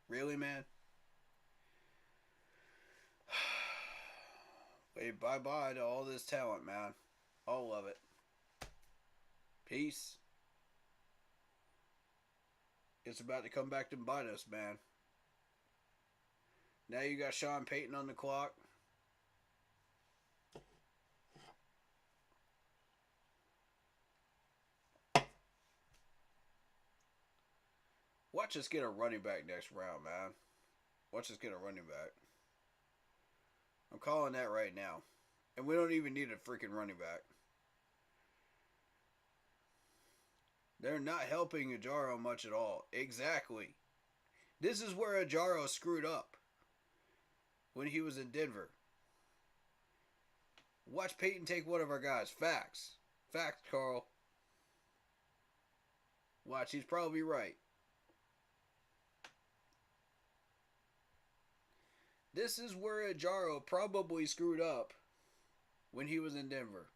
J: Really, man? Wait, bye-bye to all this talent, man. All of it. Peace. It's about to come back to bite us, man. Now you got Sean Payton on the clock. Watch us get a running back next round, man. Watch us get a running back. I'm calling that right now. And we don't even need a freaking running back. They're not helping Ajaro much at all. Exactly. This is where Ajaro screwed up when he was in Denver. Watch Peyton take one of our guys. Facts. Facts, Carl. Watch, he's probably right. This is where Ajaro probably screwed up when he was in Denver.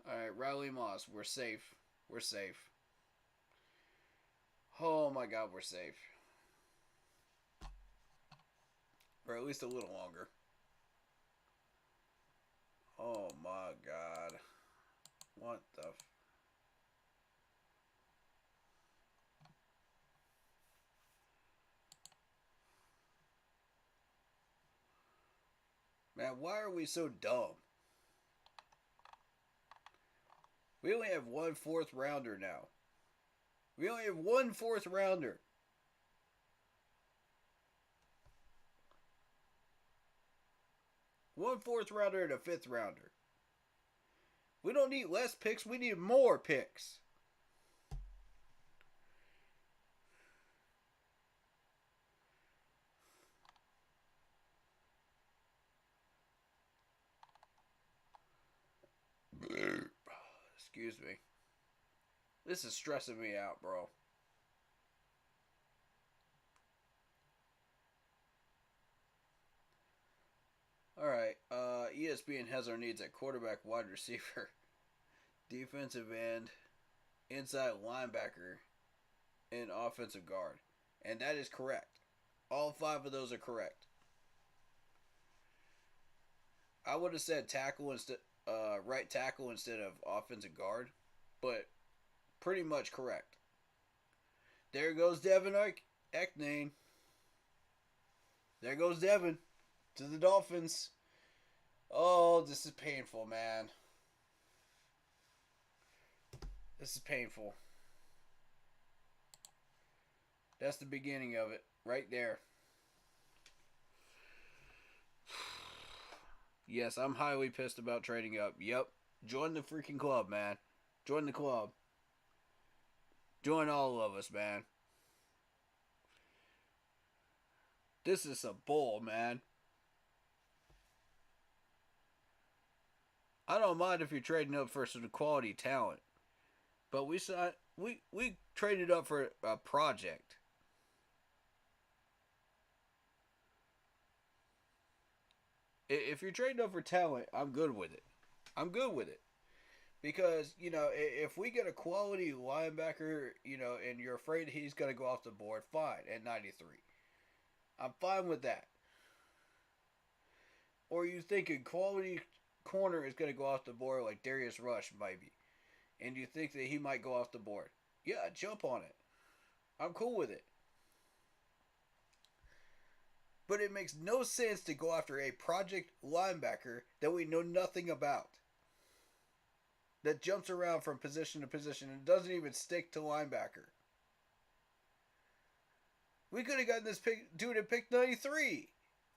J: Alright, Riley Moss. We're safe. We're safe. Oh my God, we're safe. or at least a little longer. Oh my God. What the... Man, why are we so dumb? We only have 1 4th rounder now. We only have 1 4th rounder. One 4th rounder and a 5th rounder. We don't need less picks, we need more picks. Excuse me. This is stressing me out, bro. Alright, ESPN has our needs at quarterback, wide receiver, defensive end, inside linebacker, and offensive guard. And that is correct. All 5 of those are correct. I would have said tackle instead, right tackle instead of offensive guard, but pretty much correct. There goes Devin Eknane. There goes Devin to the Dolphins. Oh, this is painful, man. This is painful. That's the beginning of it, right there. Yes, I'm highly pissed about trading up. Yep. Join the freaking club, man. Join the club. Join all of us, man. This is a bull, man. I don't mind if you're trading up for some quality talent. But we traded up for a project. If you're trading up for talent, I'm good with it. I'm good with it. Because, you know, if we get a quality linebacker, you know, and you're afraid he's going to go off the board, fine, at 93. I'm fine with that. Or you think a quality corner is going to go off the board like Darius Rush, maybe. And you think that he might go off the board. Yeah, jump on it. I'm cool with it. But it makes no sense to go after a project linebacker that we know nothing about. That jumps around from position to position and doesn't even stick to linebacker. We could have gotten this dude at pick 93.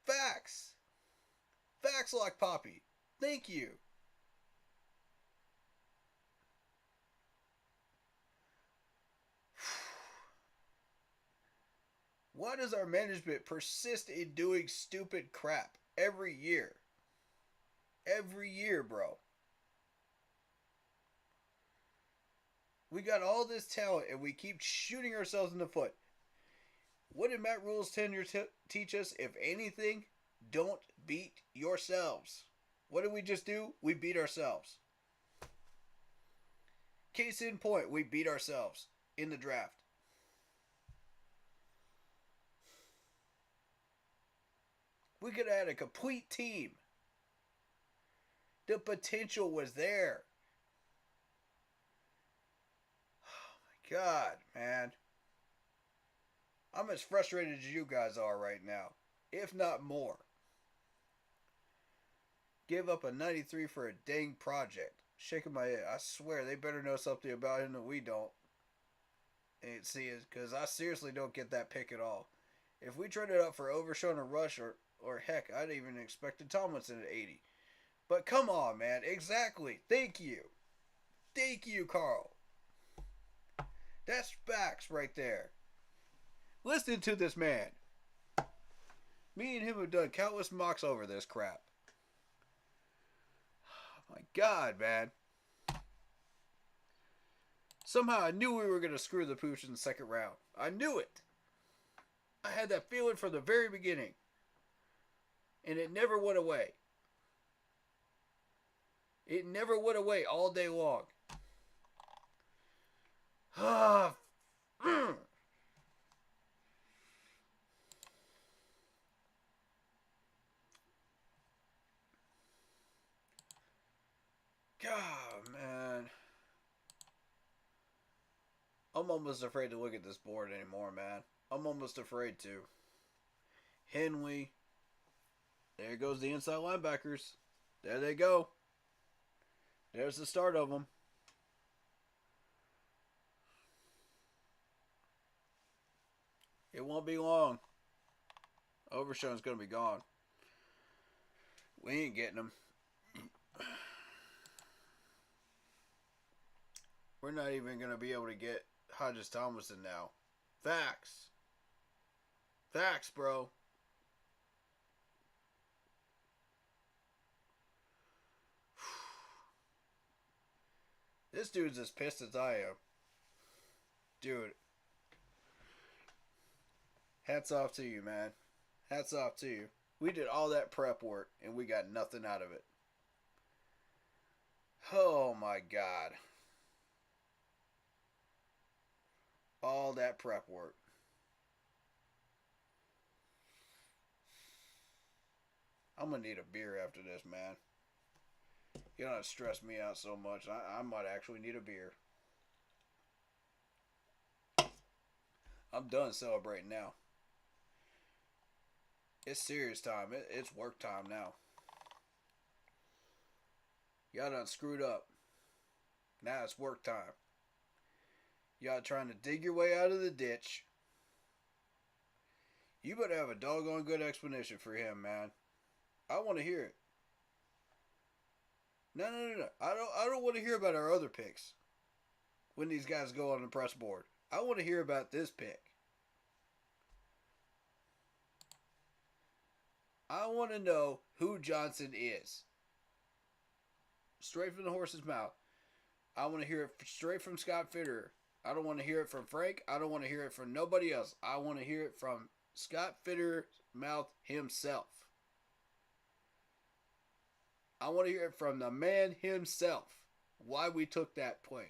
J: Facts. Facts like Poppy. Thank you. Why does our management persist in doing stupid crap every year? Every year, bro. We got all this talent and we keep shooting ourselves in the foot. What did Matt Rule's tenure teach us? If anything, don't beat yourselves. What did we just do? We beat ourselves. Case in point, we beat ourselves in the draft. We could have had a complete team. The potential was there. Oh my God, man. I'm as frustrated as you guys are right now, if not more. Give up a 93 for a dang project. Shaking my head. I swear they better know something about him that we don't. And see it, because I seriously don't get that pick at all. If we traded up for Overshown or Rush or heck, I'd even expected Tomlinson at 80. But come on, man. Exactly. Thank you. Thank you, Carl. That's facts right there. Listen to this man. Me and him have done countless mocks over this crap. Oh my God, man. Somehow I knew we were going to screw the pooch in the second round. I knew it. I had that feeling from the very beginning. And it never went away. It never went away all day long. God, man. I'm almost afraid to look at this board anymore, man. I'm almost afraid to. Henley. There goes the inside linebackers. There they go. There's the start of them. It won't be long. Overshown's going to be gone. We ain't getting them. We're not even going to be able to get Hodges Tomlinson now. Facts. Facts, bro. This dude's as pissed as I am. Dude. Hats off to you, man. Hats off to you. We did all that prep work, and we got nothing out of it. Oh, my God. All that prep work. I'm going to need a beer after this, man. You don't stress me out so much. I might actually need a beer. I'm done celebrating now. It's serious time. It's work time now. Y'all done screwed up. Now it's work time. Y'all trying to dig your way out of the ditch. You better have a doggone good explanation for him, man. I want to hear it. No. I don't want to hear about our other picks when these guys go on the press board. I want to hear about this pick. I want to know who Johnson is. Straight from the horse's mouth. I want to hear it straight from Scott Fitterer. I don't want to hear it from Frank. I don't want to hear it from nobody else. I want to hear it from Scott Fitterer's mouth himself. I want to hear it from the man himself. Why we took that play.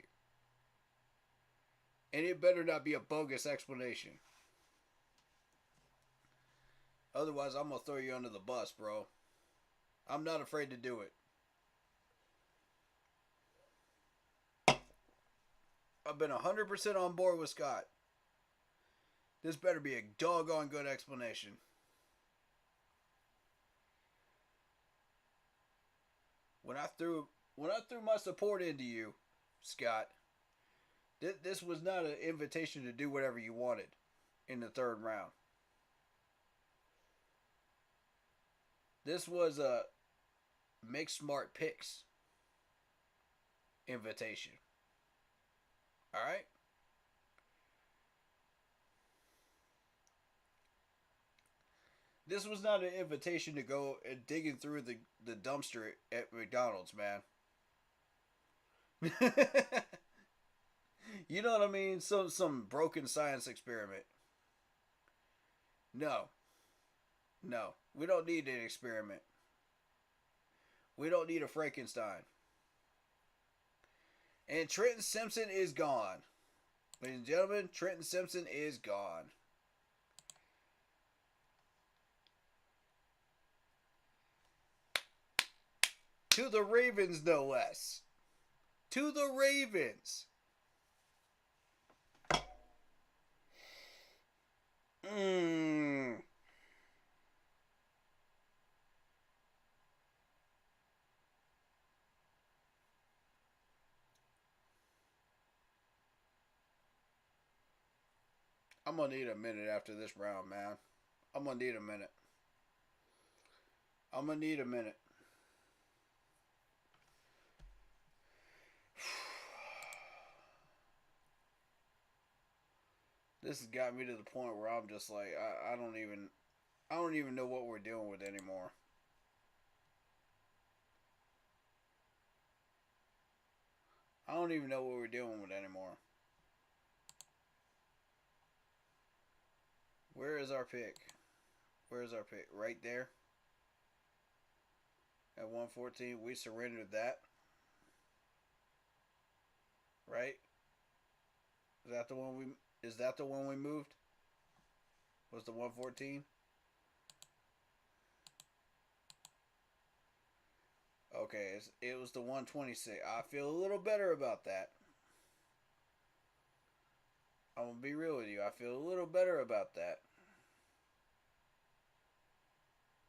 J: And it better not be a bogus explanation. Otherwise, I'm going to throw you under the bus, bro. I'm not afraid to do it. I've been 100% on board with Scott. This better be a doggone good explanation. When I threw my support into you, Scott, this was not an invitation to do whatever you wanted in the third round. This was a make smart picks invitation. All right? This was not an invitation to go and digging through the dumpster at McDonald's, man. You know what I mean? Some broken science experiment. No. We don't need an experiment. We don't need a Frankenstein. And Trenton Simpson is gone. Ladies and gentlemen, Trenton Simpson is gone. To the Ravens, no less. To the Ravens. I'm going to need a minute after this round, man. I'm going to need a minute. This has got me to the point where I'm just like, I don't even know what we're dealing with anymore. I don't even know what we're dealing with anymore. Where is our pick? Right there. At 114, we surrendered that. Right? Is that the one we moved? Was the 114? Okay. Okay, it was the 126. I feel a little better about that. I'm going to be real with you. I feel a little better about that.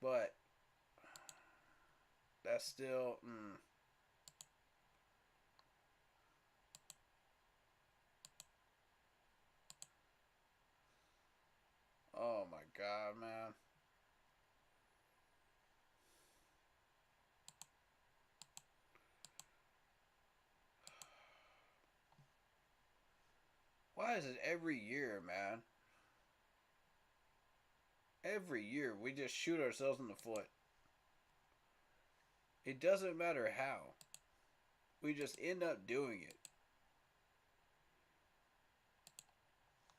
J: But that's still... Oh my God, man. Why is it every year, man? Every year we just shoot ourselves in the foot. It doesn't matter how. We just end up doing it.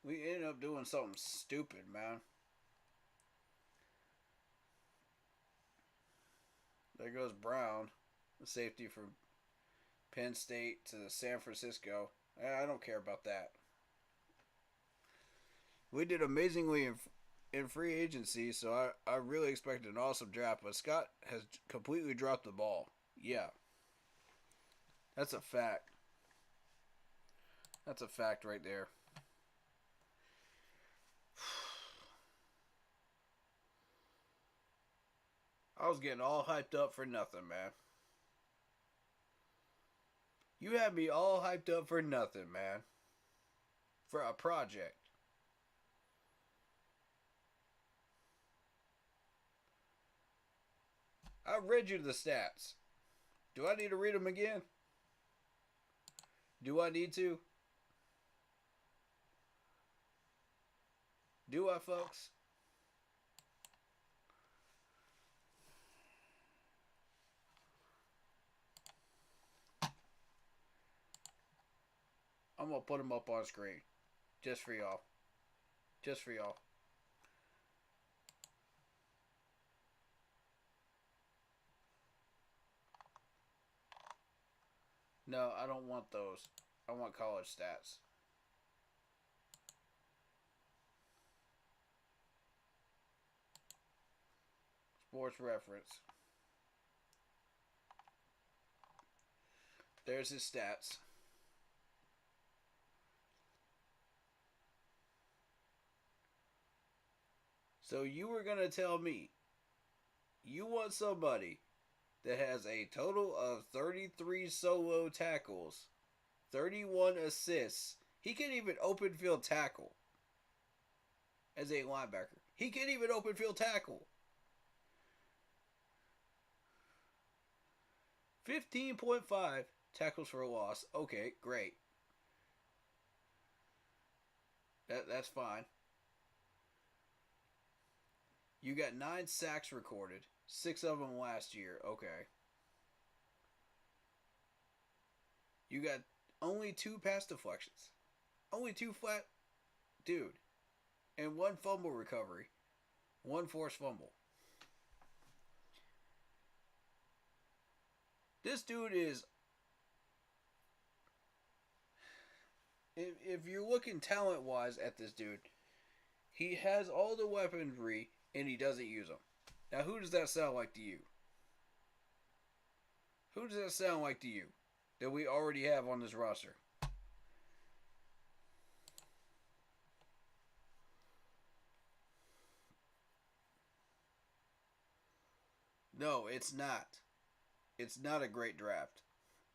J: We end up doing something stupid, man. There goes Brown, the safety from Penn State to San Francisco. I don't care about that. We did amazingly in free agency, so I really expected an awesome draft, but Scott has completely dropped the ball. Yeah. That's a fact. That's a fact right there. I was getting all hyped up for nothing, man. You had me all hyped up for nothing, man. For a project. I read you the stats. Do I need to read them again? Do I need to? Do I, folks? I'm going to put them up on screen. Just for y'all. Just for y'all. No, I don't want those. I want college stats. Sports Reference. There's his stats. So you were going to tell me you want somebody that has a total of 33 solo tackles, 31 assists. He can even open field tackle as a linebacker. He can even open field tackle. 15.5 tackles for a loss. Okay, great. That's fine. You got 9 sacks recorded. 6 of them last year. Okay. You got only 2 pass deflections. Only 2 flat. Dude. And 1 fumble recovery. 1 forced fumble. This dude is... If you're looking talent-wise at this dude, he has all the weaponry and he doesn't use them. Now, who does that sound like to you? Who does that sound like to you that we already have on this roster? No, it's not. It's not a great draft.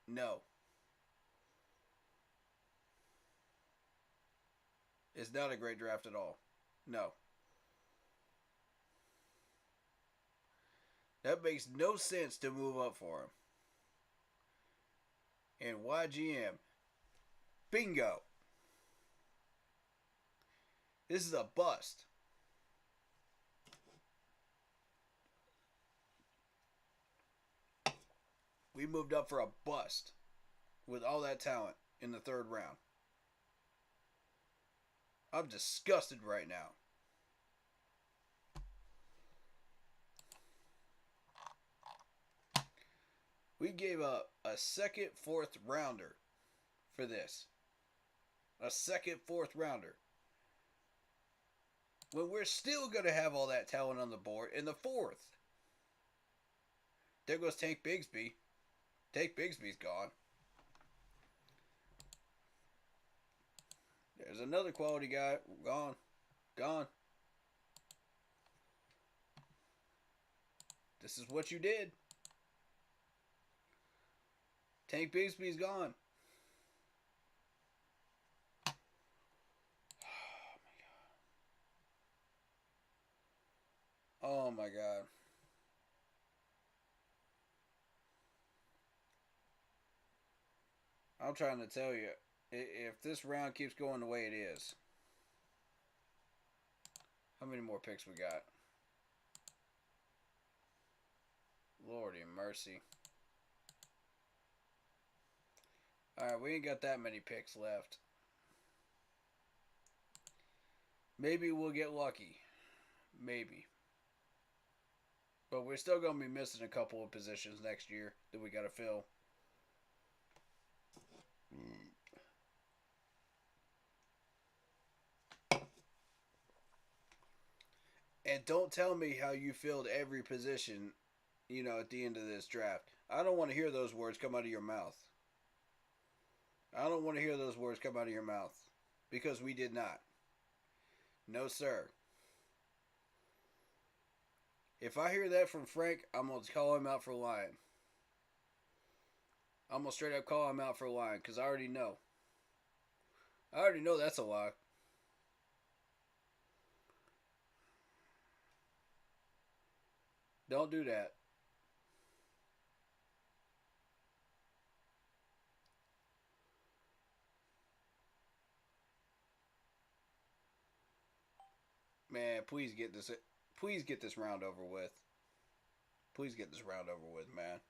J: No. It's not a great draft at all. No. That makes no sense to move up for him. And YGM. Bingo. This is a bust. We moved up for a bust with all that talent in the 3rd round. I'm disgusted right now. We gave up a 2nd, 4th rounder for this. A 2nd, 4th rounder. When we're still going to have all that talent on the board in the 4th. There goes Tank Bigsby. Tank Bigsby's gone. There's another quality guy. Gone. Gone. This is what you did. Tank Bigsby's gone. Oh my God. I'm trying to tell you, if this round keeps going the way it is, how many more picks we got? Lordy mercy. Alright, we ain't got that many picks left. Maybe we'll get lucky. Maybe. But we're still going to be missing a couple of positions next year that we got to fill. And don't tell me how you filled every position, you know, at the end of this draft. I don't want to hear those words come out of your mouth. I don't want to hear those words come out of your mouth. Because we did not. No, sir. If I hear that from Frank, I'm going to call him out for lying. I'm going to straight up call him out for lying. Because I already know. I already know that's a lie. Don't do that. Man, please get this round over with. Please get this round over with, man.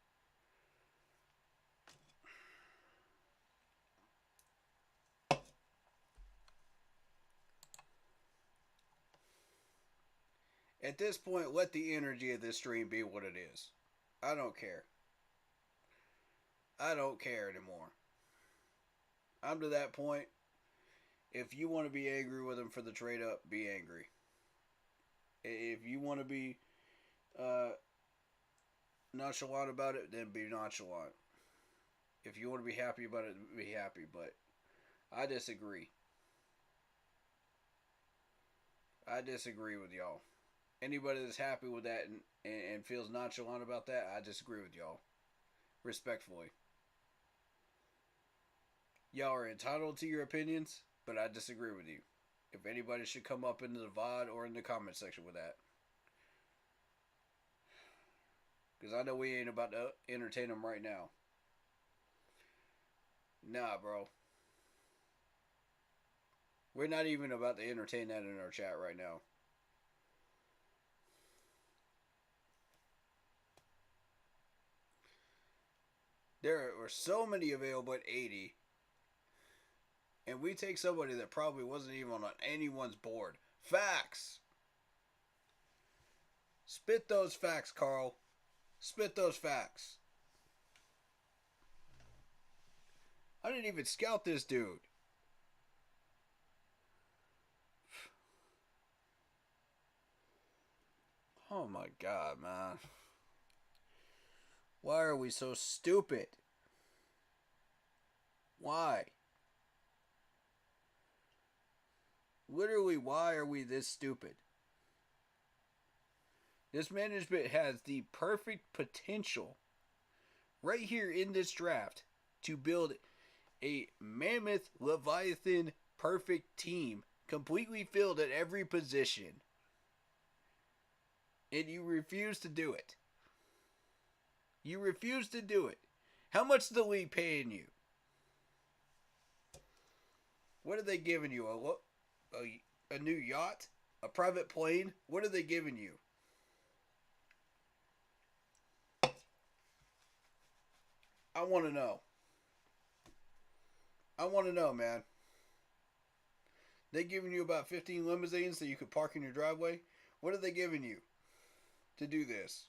J: At this point, let the energy of this stream be what it is. I don't care. I don't care anymore. I'm to that point. If you want to be angry with him for the trade up, be angry. If you want to be nonchalant about it, then be nonchalant. If you want to be happy about it, be happy. But I disagree. I disagree with y'all. Anybody that's happy with that and feels nonchalant about that, I disagree with y'all. Respectfully. Y'all are entitled to your opinions, but I disagree with you. If anybody should come up into the VOD or in the comment section with that. Because I know we ain't about to entertain them right now. Nah, bro. We're not even about to entertain that in our chat right now. There are so many available at 80. And we take somebody that probably wasn't even on anyone's board. Facts. Spit those facts, Carl. Spit those facts. I didn't even scout this dude. Oh my God, man. Why are we so stupid? Why? Literally, why are we this stupid? This management has the perfect potential right here in this draft to build a mammoth Leviathan perfect team completely filled at every position. And you refuse to do it. You refuse to do it. How much is the league paying you? What are they giving you? A new yacht? A private plane? What are they giving you? I want to know. I want to know, man. They giving you about 15 limousines that you could park in your driveway? What are they giving you to do this?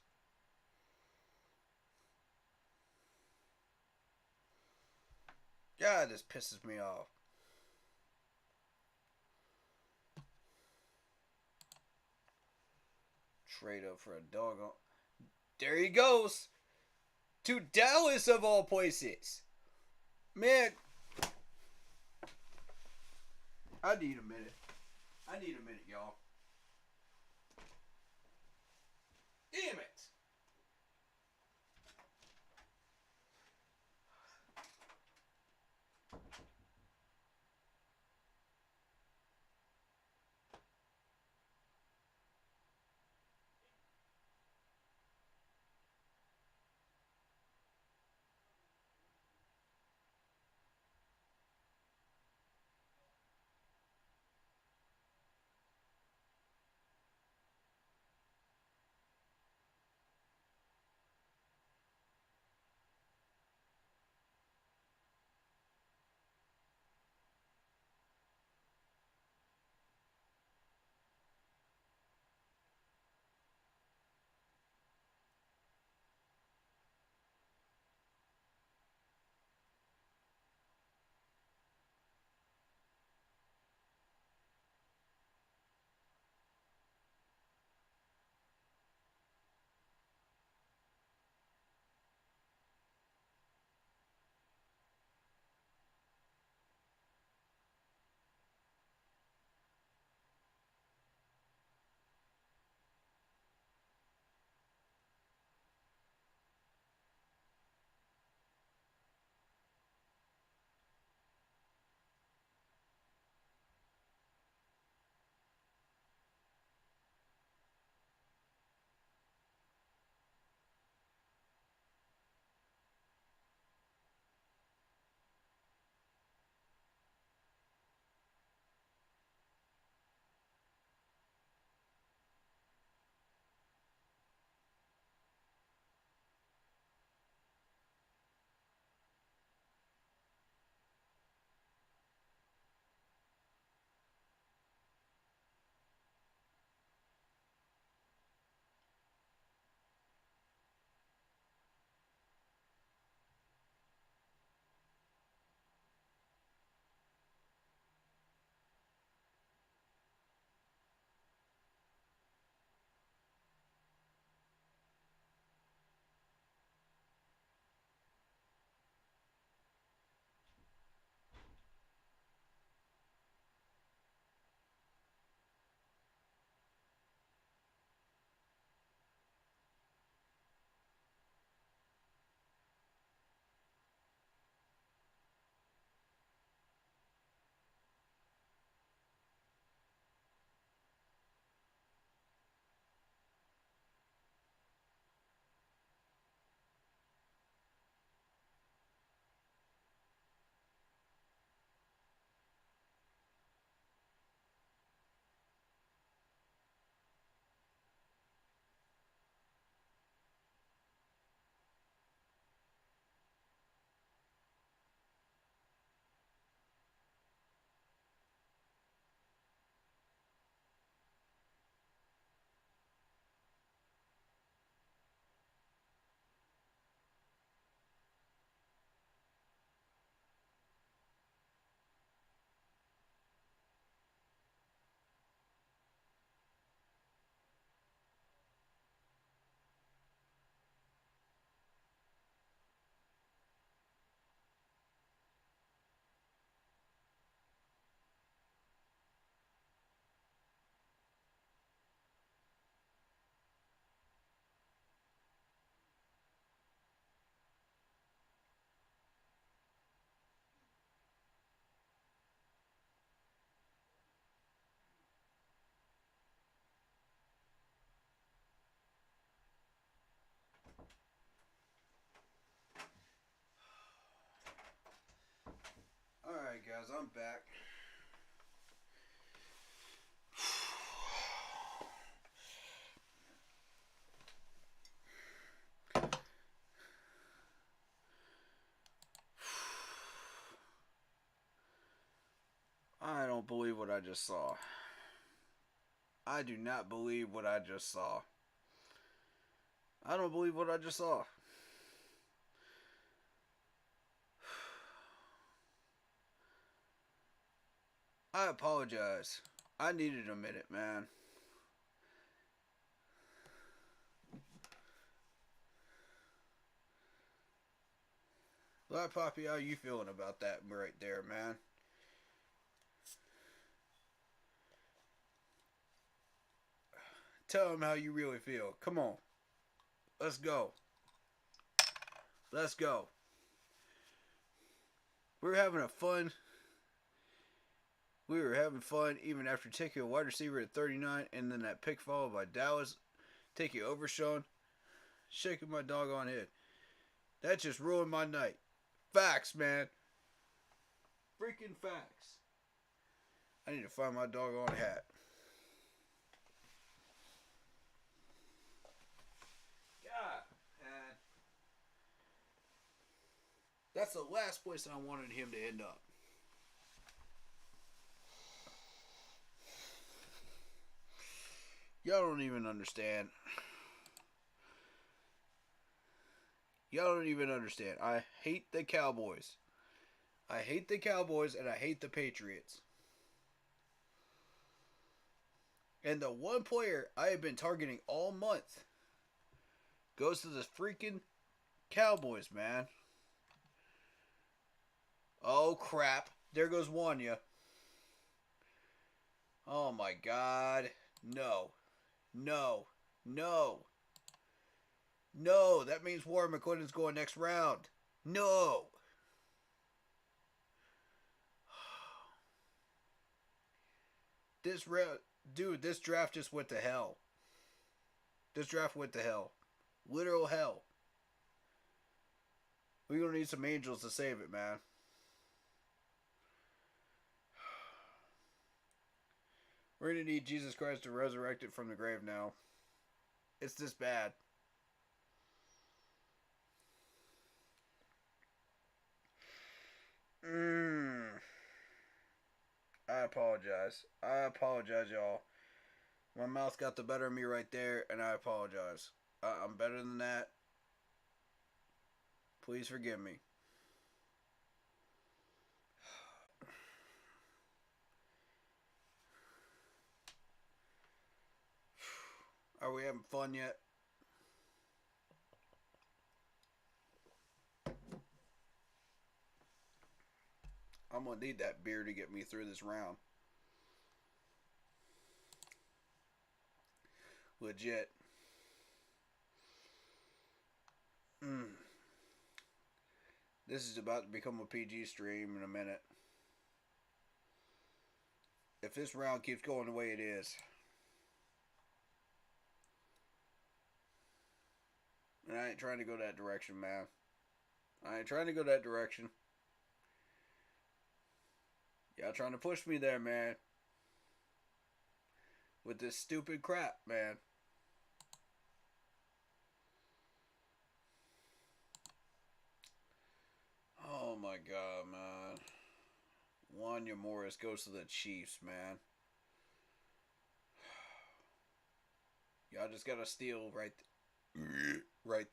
J: God, this pisses me off. Trade up for a doggone. There he goes. to Dallas of all places. Man, I need a minute. Y'all. Damn it. Alright guys, I'm back. I don't believe what I just saw. I do not believe what I just saw. I don't believe what I just saw. I apologize. I needed a minute, man. Black Poppy, how you feeling about that right there, man? Tell him how you really feel. Come on. Let's go. Let's go. We were having fun even after taking a wide receiver at 39 and then that pick followed by Dallas taking over Sean. Shaking my doggone head. That just ruined my night. Facts, man. Freaking facts. I need to find my doggone hat. God, man. That's the last place I wanted him to end up. Y'all don't even understand. Y'all don't even understand. I hate the Cowboys. I hate the Cowboys and I hate the Patriots. And the one player I have been targeting all month goes to the freaking Cowboys, man. Oh, crap. There goes Wanya. Oh, my God. No. No. No. No. That means Warren McClendon's going next round. No. This draft just went to hell. This draft went to hell. Literal hell. We're going to need some angels to save it, man. We're going to need Jesus Christ to resurrect it from the grave now. It's this bad. I apologize. I apologize, y'all. My mouth got the better of me right there, and I apologize. I'm better than that. Please forgive me. Are we having fun yet? I'm going to need that beer to get me through this round. Legit. This is about to become a PG stream in a minute. If this round keeps going the way it is. And I ain't trying to go that direction, man. I ain't trying to go that direction. Y'all trying to push me there, man. With this stupid crap, man. Oh my God, man. Wanya Morris goes to the Chiefs, man. Y'all just got to steal right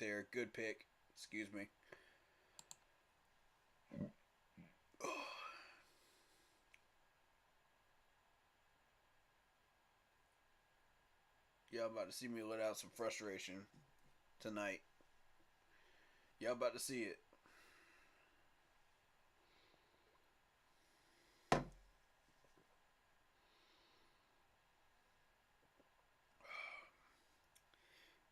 J: there. Good pick. Excuse me. Y'all about to see me let out some frustration tonight. Y'all about to see it.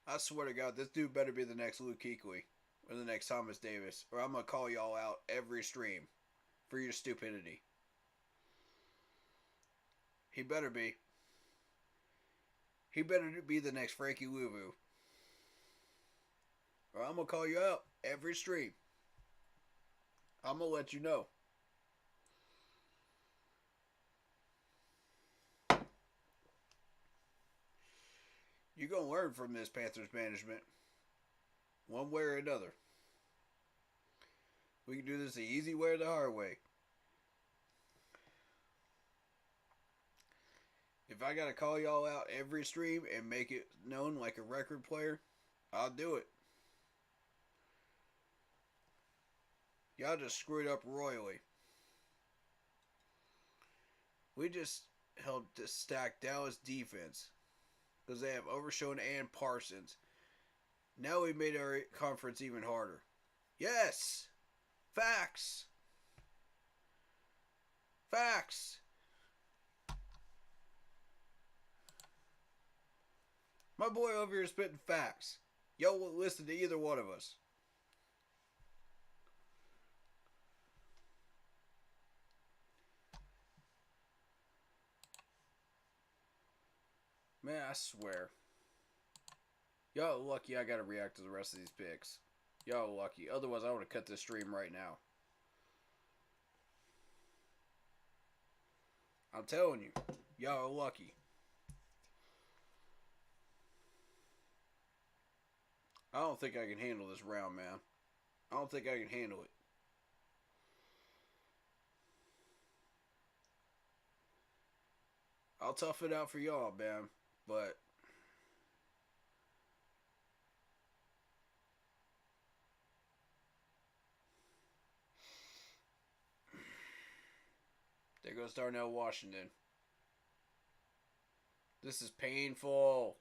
J: I swear to God, this dude better be the next Luke Kuechly or the next Thomas Davis, or I'm going to call y'all out every stream for your stupidity. He better be. He better be the next Frankie Louvu. Or I'm going to call you out every stream. I'm going to let you know. You're going to learn from this Panthers management. One way or another. We can do this the easy way or the hard way. If I got to call y'all out every stream and make it known like a record player, I'll do it. Y'all just screwed up royally. We just helped to stack Dallas defense. Because they have Overshown and Parsons. Now we made our conference even harder. Yes! Facts. Facts. My boy over here spitting facts. Y'all won't listen to either one of us. Man, I swear. Y'all lucky I gotta react to the rest of these picks. Y'all lucky. Otherwise, I would have cut this stream right now. I'm telling you. Y'all are lucky. I don't think I can handle this round, man. I don't think I can handle it. I'll tough it out for y'all, man. But there goes Darnell Washington. This is painful.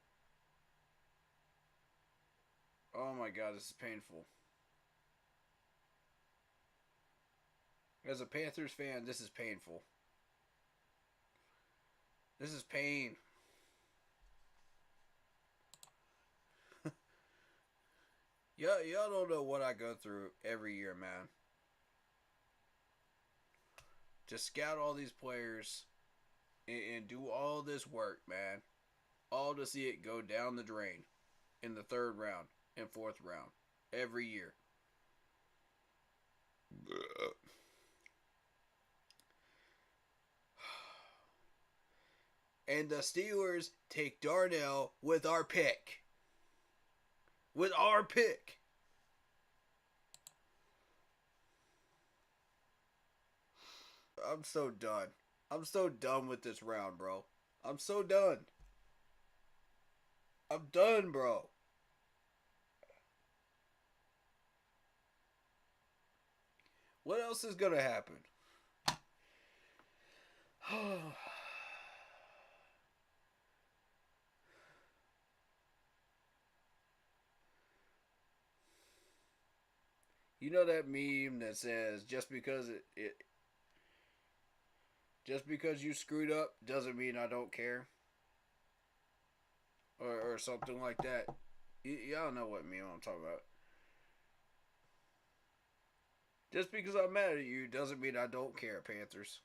J: Oh my God, this is painful. As a Panthers fan, this is painful. This is pain. Y'all don't know what I go through every year, man. To scout all these players and do all this work, man. All to see it go down the drain in the 3rd round and 4th round every year. And the Steelers take Darnell with our pick. With our pick. I'm so done. I'm so done with this round, bro. I'm so done. I'm done, bro. What else is gonna happen? You know that meme that says just because just because you screwed up doesn't mean I don't care? Or something like that. Y'all know what meme I'm talking about. Just because I'm mad at you doesn't mean I don't care, Panthers.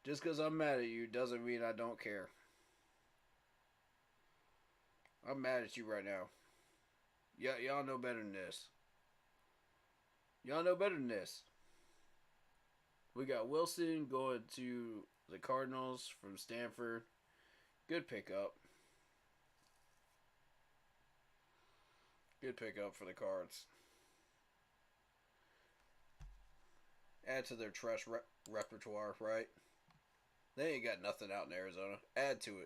J: Just because I'm mad at you doesn't mean I don't care. I'm mad at you right now. Y'all know better than this. Y'all know better than this. We got Wilson going to the Cardinals from Stanford. Good pickup. Good pickup for the Cards. Add to their trash repertoire, right? They ain't got nothing out in Arizona. Add to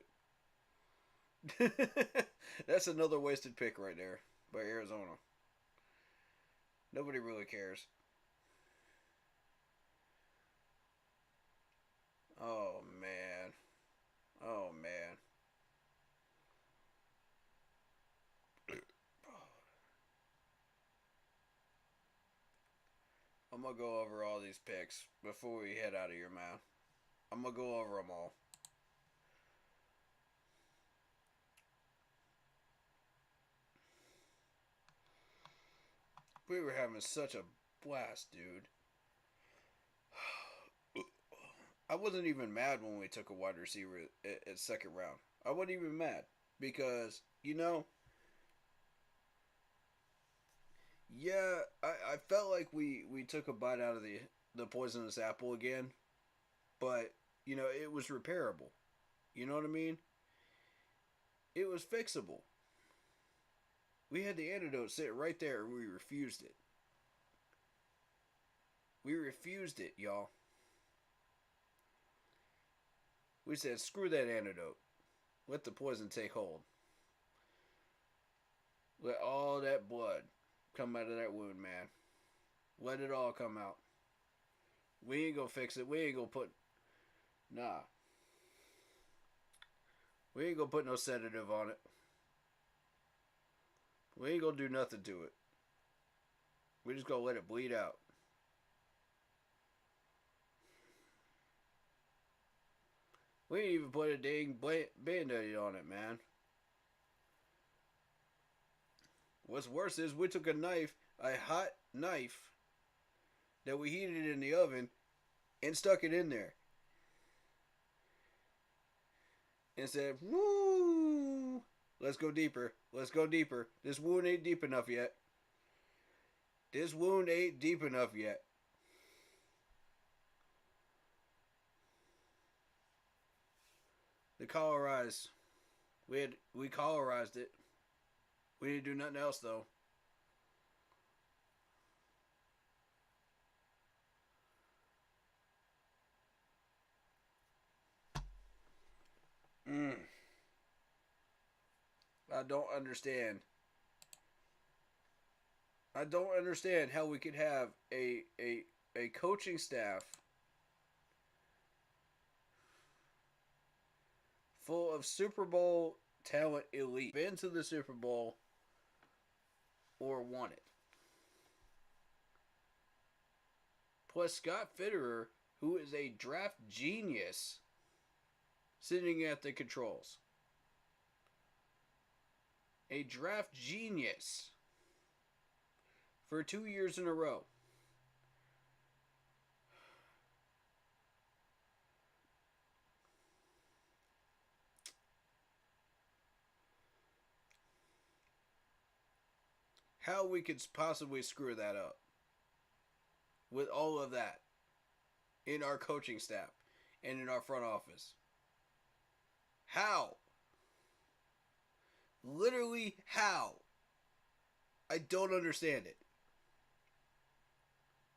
J: it. That's another wasted pick right there by Arizona. Nobody really cares. Oh, man. Oh, man. I'm going to go over all these picks before we head out of here, man. I'm going to go over them all. We were having such a blast, dude. I wasn't even mad when we took a wide receiver at 2nd round. I wasn't even mad because, you know, yeah, I felt like we took a bite out of the poisonous apple again, but, you know, it was repairable. You know what I mean? It was fixable. We had the antidote sit right there and we refused it. We refused it, y'all. We said, screw that antidote. Let the poison take hold. Let all that blood come out of that wound, man. Let it all come out. We ain't gonna fix it. We ain't gonna put... Nah. We ain't gonna put no sedative on it. We ain't gonna do nothing to it. We just gonna let it bleed out. We didn't even put a dang band-aid on it, man. What's worse is we took a knife, a hot knife, that we heated in the oven, and stuck it in there. And said, woo! Let's go deeper. Let's go deeper. This wound ain't deep enough yet. This wound ain't deep enough yet. The cauterized. We cauterized it. We didn't do nothing else though. I don't understand. I don't understand how we could have a coaching staff full of Super Bowl talent elite, been to the Super Bowl or won it. Plus Scott Fitterer, who is a draft genius, sitting at the controls. A draft genius for 2 years in a row. How we could possibly screw that up with all of that in our coaching staff and in our front office. How? Literally how? I don't understand it.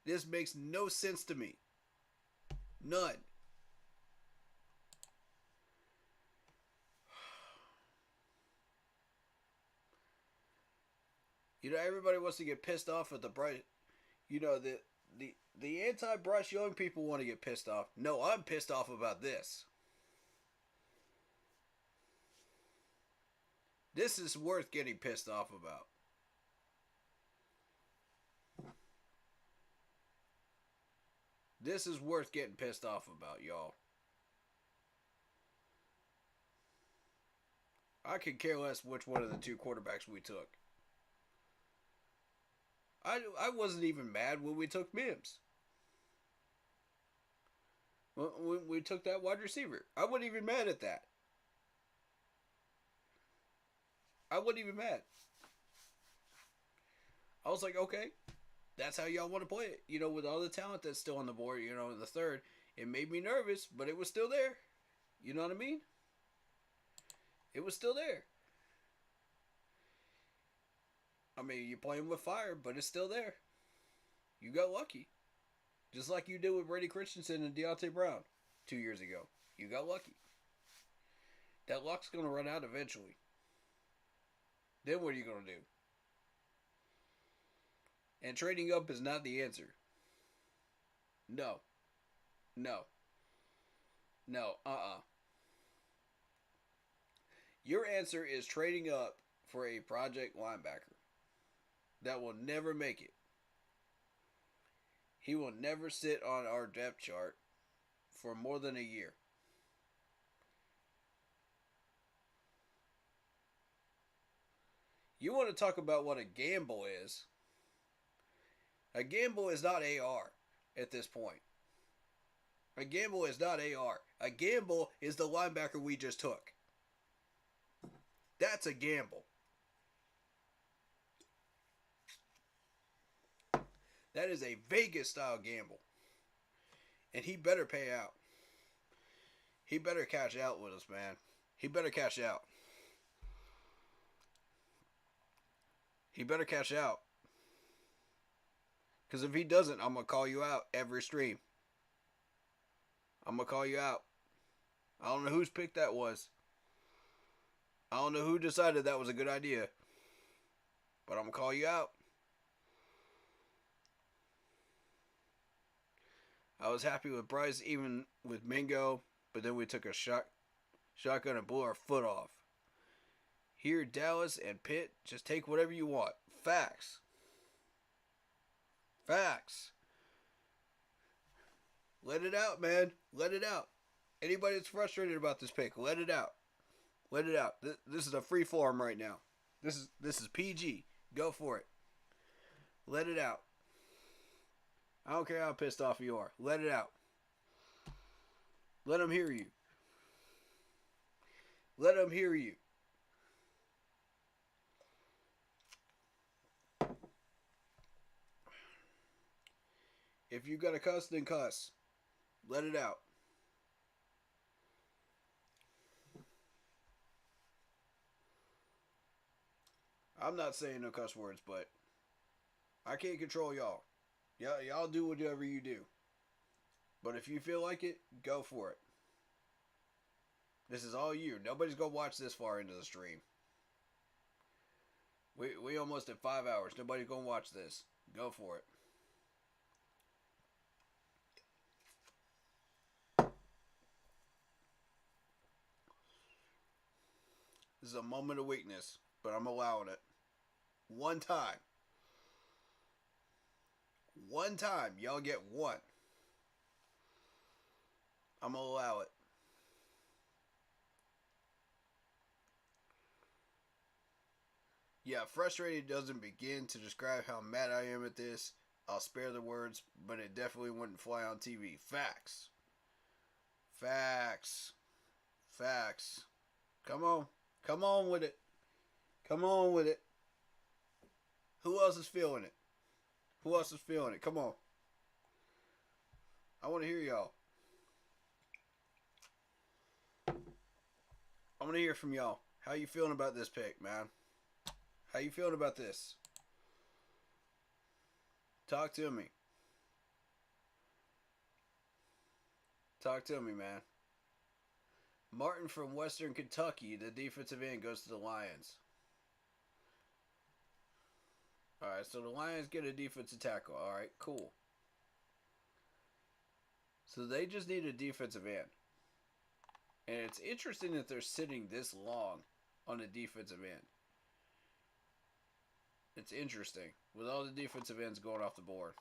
J: This makes no sense to me. None. You know, everybody wants to get pissed off at the Bryce. You know, the anti-Bryce Young people want to get pissed off. No, I'm pissed off about this. This is worth getting pissed off about. This is worth getting pissed off about, y'all. I could care less which one of the two quarterbacks we took. I wasn't even mad when we took Mims. When we took that wide receiver. I wasn't even mad at that. I wasn't even mad. I was like, okay, that's how y'all want to play it. You know, with all the talent that's still on the board, you know, in the third. It made me nervous, but it was still there. You know what I mean? It was still there. I mean, you're playing with fire, but it's still there. You got lucky. Just like you did with Brady Christensen and Deontay Brown 2 years ago. You got lucky. That luck's going to run out eventually. Then what are you going to do? And trading up is not the answer. No. No. No. Your answer is trading up for a project linebacker that will never make it. He will never sit on our depth chart for more than a year. You want to talk about what a gamble is? A gamble is not AR at this point. A gamble is not AR. A gamble is the linebacker we just took. That's a gamble. That is a Vegas style gamble. And he better pay out. He better cash out with us, man. He better cash out. He better cash out. Because if he doesn't, I'm going to call you out every stream. I'm going to call you out. I don't know whose pick that was. I don't know who decided that was a good idea. But I'm going to call you out. I was happy with Bryce, even with Mingo, but then we took a shotgun and blew our foot off. Here, Dallas and Pitt, just take whatever you want. Facts. Facts. Let it out, man. Let it out. Anybody that's frustrated about this pick, let it out. Let it out. This is a free forum right now. This is PG. Go for it. Let it out. I don't care how pissed off you are. Let it out. Let them hear you. Let them hear you. If you got to cuss, then cuss. Let it out. I'm not saying no cuss words, but I can't control y'all. Y'all do whatever you do. But if you feel like it, go for it. This is all you. Nobody's going to watch this far into the stream. We almost at 5 hours. Nobody's going to watch this. Go for it. This is a moment of weakness, but I'm allowing it. One time. One time. Y'all get one. I'm going to allow it. Yeah, frustrated doesn't begin to describe how mad I am at this. I'll spare the words, but it definitely wouldn't fly on TV. Facts. Facts. Facts. Come on. Come on with it. Come on with it. Who else is feeling it? Who else is feeling it? Come on. I want to hear y'all. I want to hear from y'all. How you feeling about this pick, man? How you feeling about this? Talk to me. Talk to me, man. Martin from Western Kentucky, the defensive end, goes to the Lions. Alright, so the Lions get a defensive tackle. Alright, cool. So they just need a defensive end. And it's interesting that they're sitting this long on a defensive end. It's interesting, with all the defensive ends going off the board.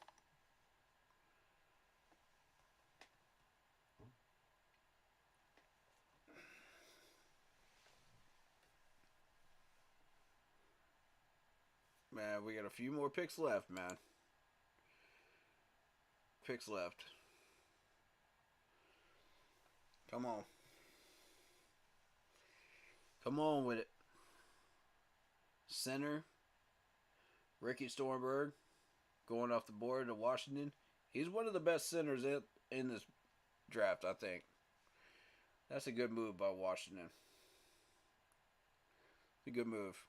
J: Man, we got a few more picks left, man. Picks left. Come on. Come on with it. Center. Ricky Stormberg going off the board to Washington. He's one of the best centers in this draft, I think. That's a good move by Washington. It's a good move.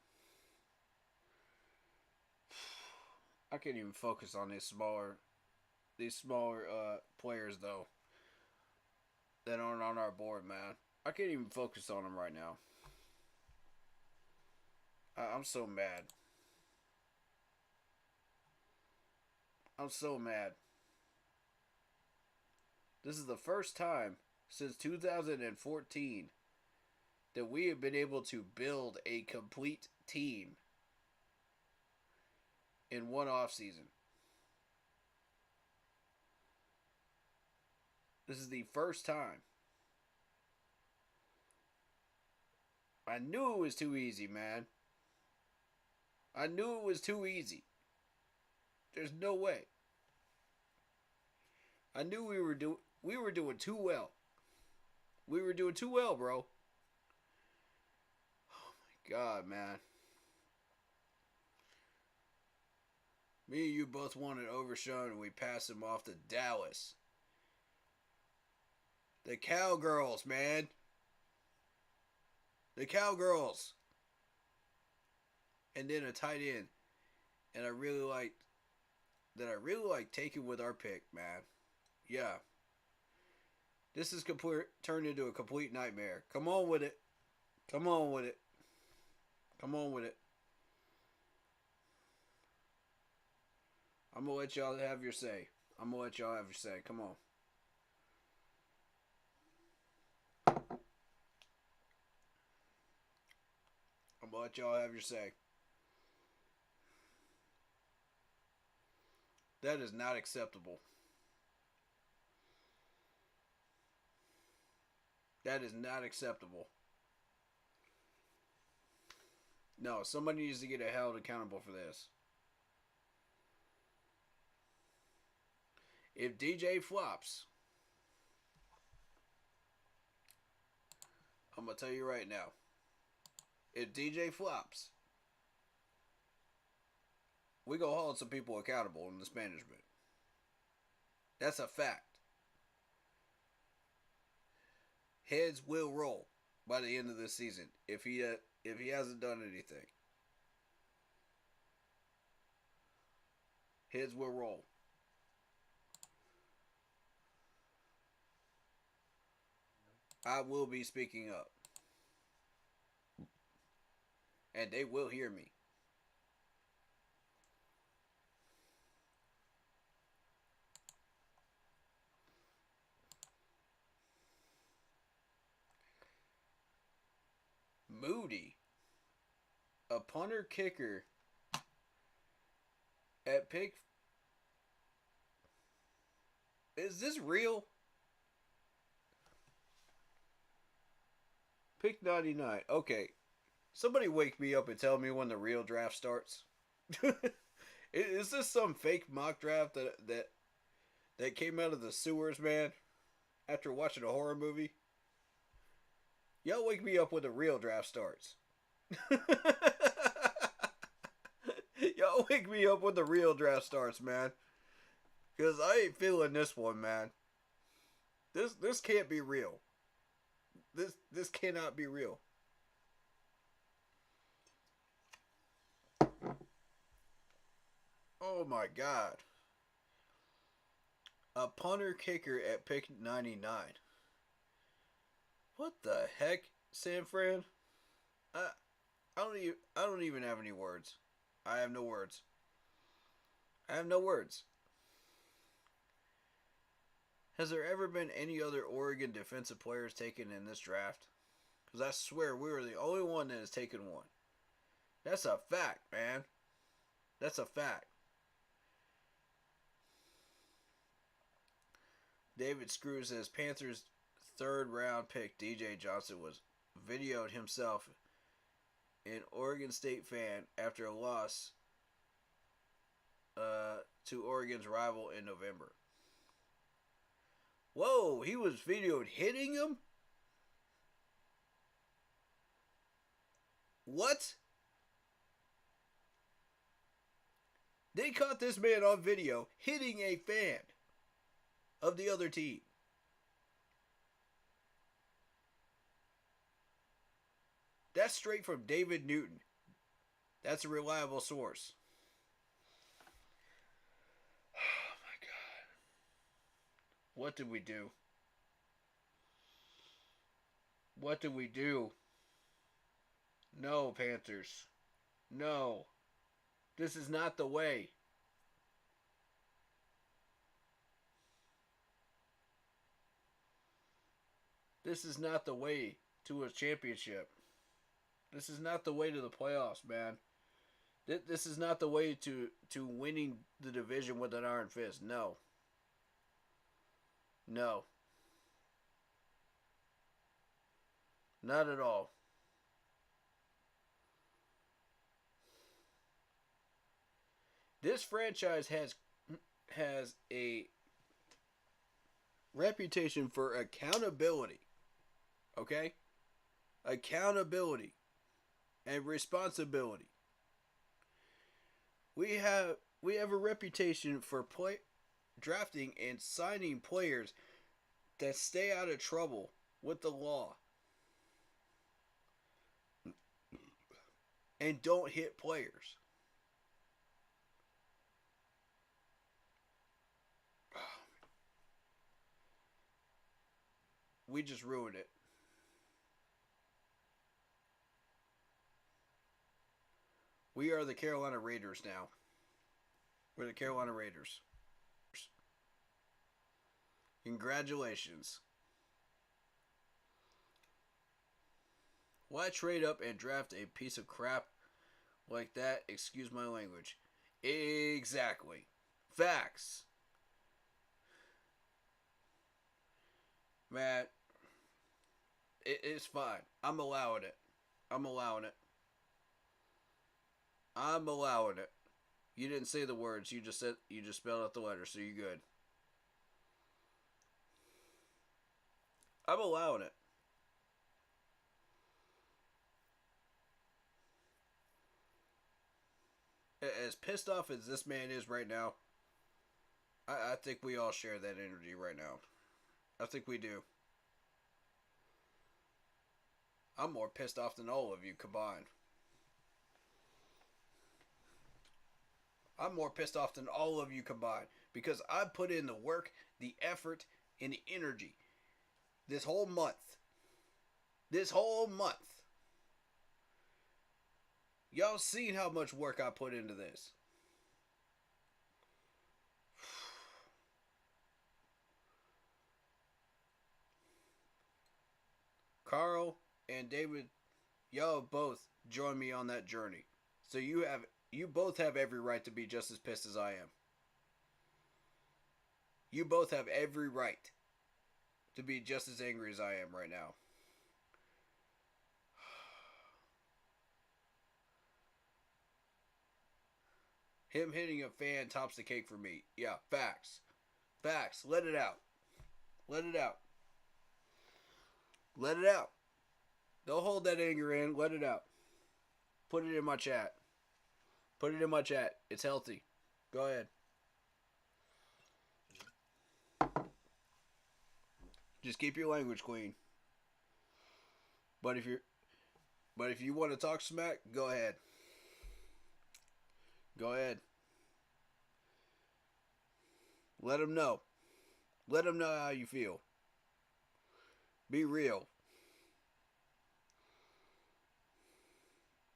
J: I can't even focus on these smaller players though that aren't on our board, man. I can't even focus on them right now. I'm so mad. I'm so mad. This is the first time since 2014 that we have been able to build a complete team in one offseason. This is the first time. I knew it was too easy, man. I knew it was too easy. There's no way. I knew we were doing too well. We were doing too well, bro. Oh my God, man. Me and you both wanted Overshown, and we passed him off to Dallas. The Cowgirls, man. The Cowgirls. And then a tight end. And I really liked taking with our pick, man. Yeah. This is turned into a complete nightmare. Come on with it. Come on with it. Come on with it. I'm going to let y'all have your say. I'm going to let y'all have your say. Come on. I'm going to let y'all have your say. That is not acceptable. That is not acceptable. No, somebody needs to get held accountable for this. If DJ flops, I'm going to tell you right now. If DJ flops, we going to hold some people accountable in this management. That's a fact. Heads will roll by the end of this season if he hasn't done anything. Heads will roll. I will be speaking up. And they will hear me. Moody, a punter kicker at pick. Is this real? Pick 99. Okay. Somebody wake me up and tell me when the real draft starts. Is this some fake mock draft that came out of the sewers, man? After watching a horror movie? Y'all wake me up when the real draft starts. Y'all wake me up when the real draft starts, man. Because I ain't feeling this one, man. This can't be real. This cannot be real. Oh my God. A punter kicker at pick 99. What the heck, San Fran? I don't even have any words. I have no words. I have no words. Has there ever been any other Oregon defensive players taken in this draft? Because I swear we were the only one that has taken one. That's a fact, man. That's a fact. David Screw says Panthers' third round pick DJ Johnson was videoed himself an Oregon State fan after a loss to Oregon's rival in November. Whoa, he was videoed hitting him? What? They caught this man on video hitting a fan of the other team. That's straight from David Newton. That's a reliable source. Oh my God. What did we do? What did we do? No, Panthers. No. This is not the way. This is not the way to a championship. This is not the way to the playoffs, man. This is not the way to winning the division with an iron fist. No. No. Not at all. This franchise has a reputation for accountability. Okay? Accountability and responsibility. We have a reputation for drafting and signing players that stay out of trouble with the law and don't hit players. We just ruined it. We are the Carolina Raiders now. We're the Carolina Raiders. Congratulations. Why trade up and draft a piece of crap like that? Excuse my language. Exactly. Facts. Man, it's fine. I'm allowing it. I'm allowing it. I'm allowing it. You didn't say the words. You just spelled out the letters, so you're good. I'm allowing it. As pissed off as this man is right now, I think we all share that energy right now. I think we do. I'm more pissed off than all of you combined. I'm more pissed off than all of you combined because I put in the work, the effort, and the energy this whole month. This whole month. Y'all seen how much work I put into this. Carl and David, y'all both joined me on that journey. So you both have every right to be just as pissed as I am. You both have every right to be just as angry as I am right now. Him hitting a fan tops the cake for me. Yeah, facts. Facts. Let it out. Let it out. Let it out. Don't hold that anger in. Let it out. Put it in my chat. Put it in my chat. It's healthy. Go ahead. Just keep your language clean. But if you want to talk smack, go ahead. Go ahead. Let them know. Let them know how you feel. Be real.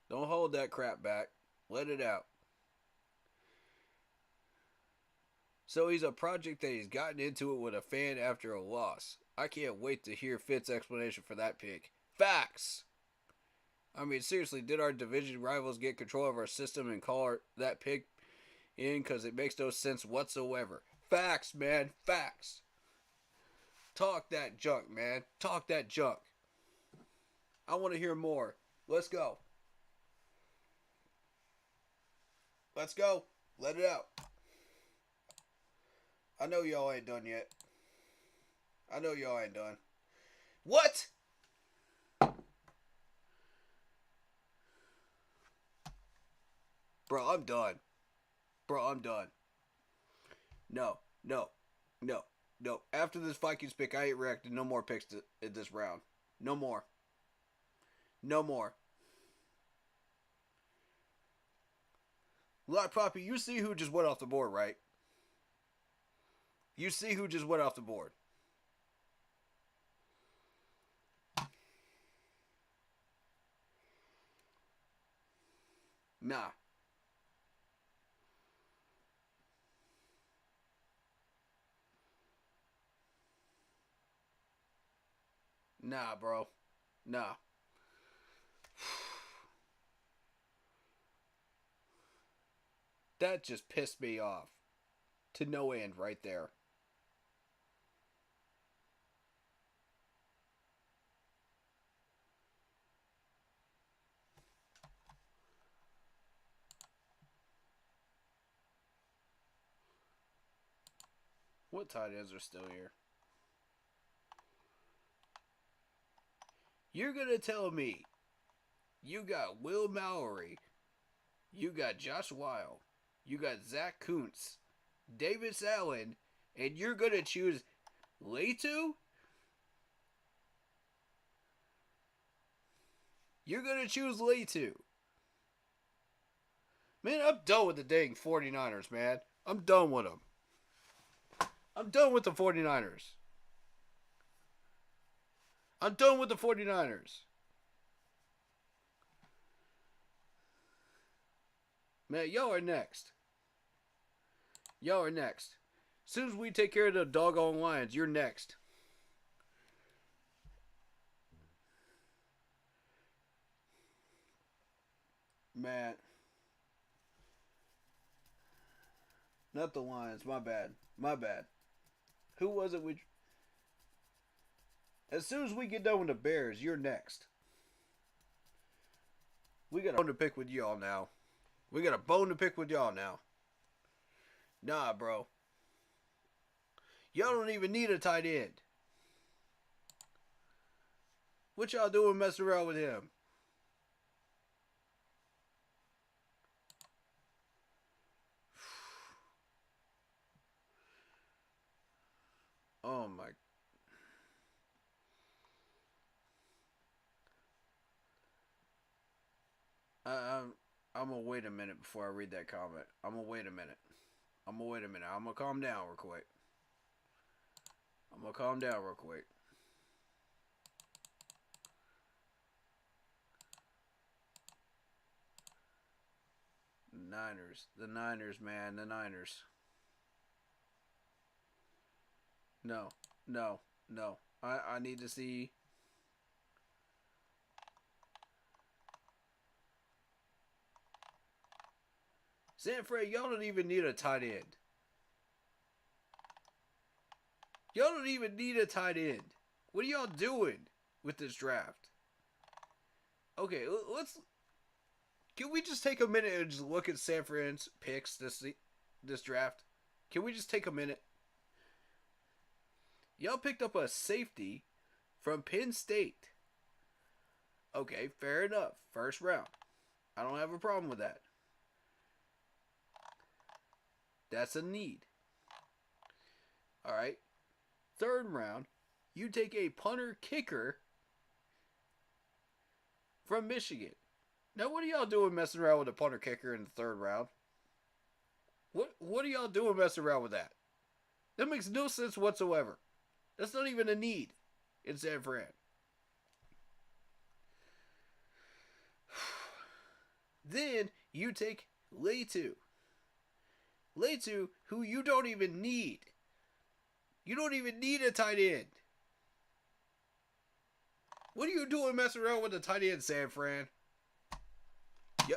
J: Don't hold that crap back. Let it out. So he's a project that he's gotten into it with a fan after a loss. I can't wait to hear Fitt's explanation for that pick. Facts! I mean, seriously, did our division rivals get control of our system and call that pick in? Because it makes no sense whatsoever. Facts, man. Facts. Talk that junk, man. Talk that junk. I want to hear more. Let's go. Let's go. Let it out. I know y'all ain't done yet. I know y'all ain't done. What? Bro, I'm done. Bro, I'm done. No. After this Vikings pick, I ain't reacting no more picks in this round. No more. No more. Lot Poppy, you see who just went off the board, right? You see who just went off the board. Nah. Nah, bro. Nah. That just pissed me off. To no end right there. What tight ends are still here? You're going to tell me you got Will Mallory, you got Josh Weil, you got Zach Kuntz, Davis Allen, and you're going to choose Latu? You're going to choose Latu. Man, I'm done with the dang 49ers, man. I'm done with them. I'm done with the 49ers. I'm done with the 49ers. Man, y'all are next. Y'all are next. As soon as we take care of the doggone Lions, you're next. Man. Not the Lions. My bad. My bad. Who was it? As soon as we get done with the Bears, you're next. We got a bone to pick with y'all now. We got a bone to pick with y'all now. Nah, bro. Y'all don't even need a tight end. What y'all doing messing around with him? Oh my. I'm gonna wait a minute before I read that comment. I'm gonna wait a minute. I'm gonna calm down real quick. The Niners, man, the Niners. No. I need to see. San Fran, y'all don't even need a tight end. Y'all don't even need a tight end. What are y'all doing with this draft? Okay, can we just take a minute and just look at San Fran's picks this draft? Can we just take a minute? Y'all picked up a safety from Penn State. Okay, fair enough. First round. I don't have a problem with that. That's a need. Alright. Third round, you take a punter kicker from Michigan. Now, what are y'all doing messing around with a punter kicker in the third round? What are y'all doing messing around with that? That makes no sense whatsoever. That's not even a need in San Fran. Then you take Latu. Latu, who you don't even need. You don't even need a tight end. What are you doing messing around with a tight end, San Fran?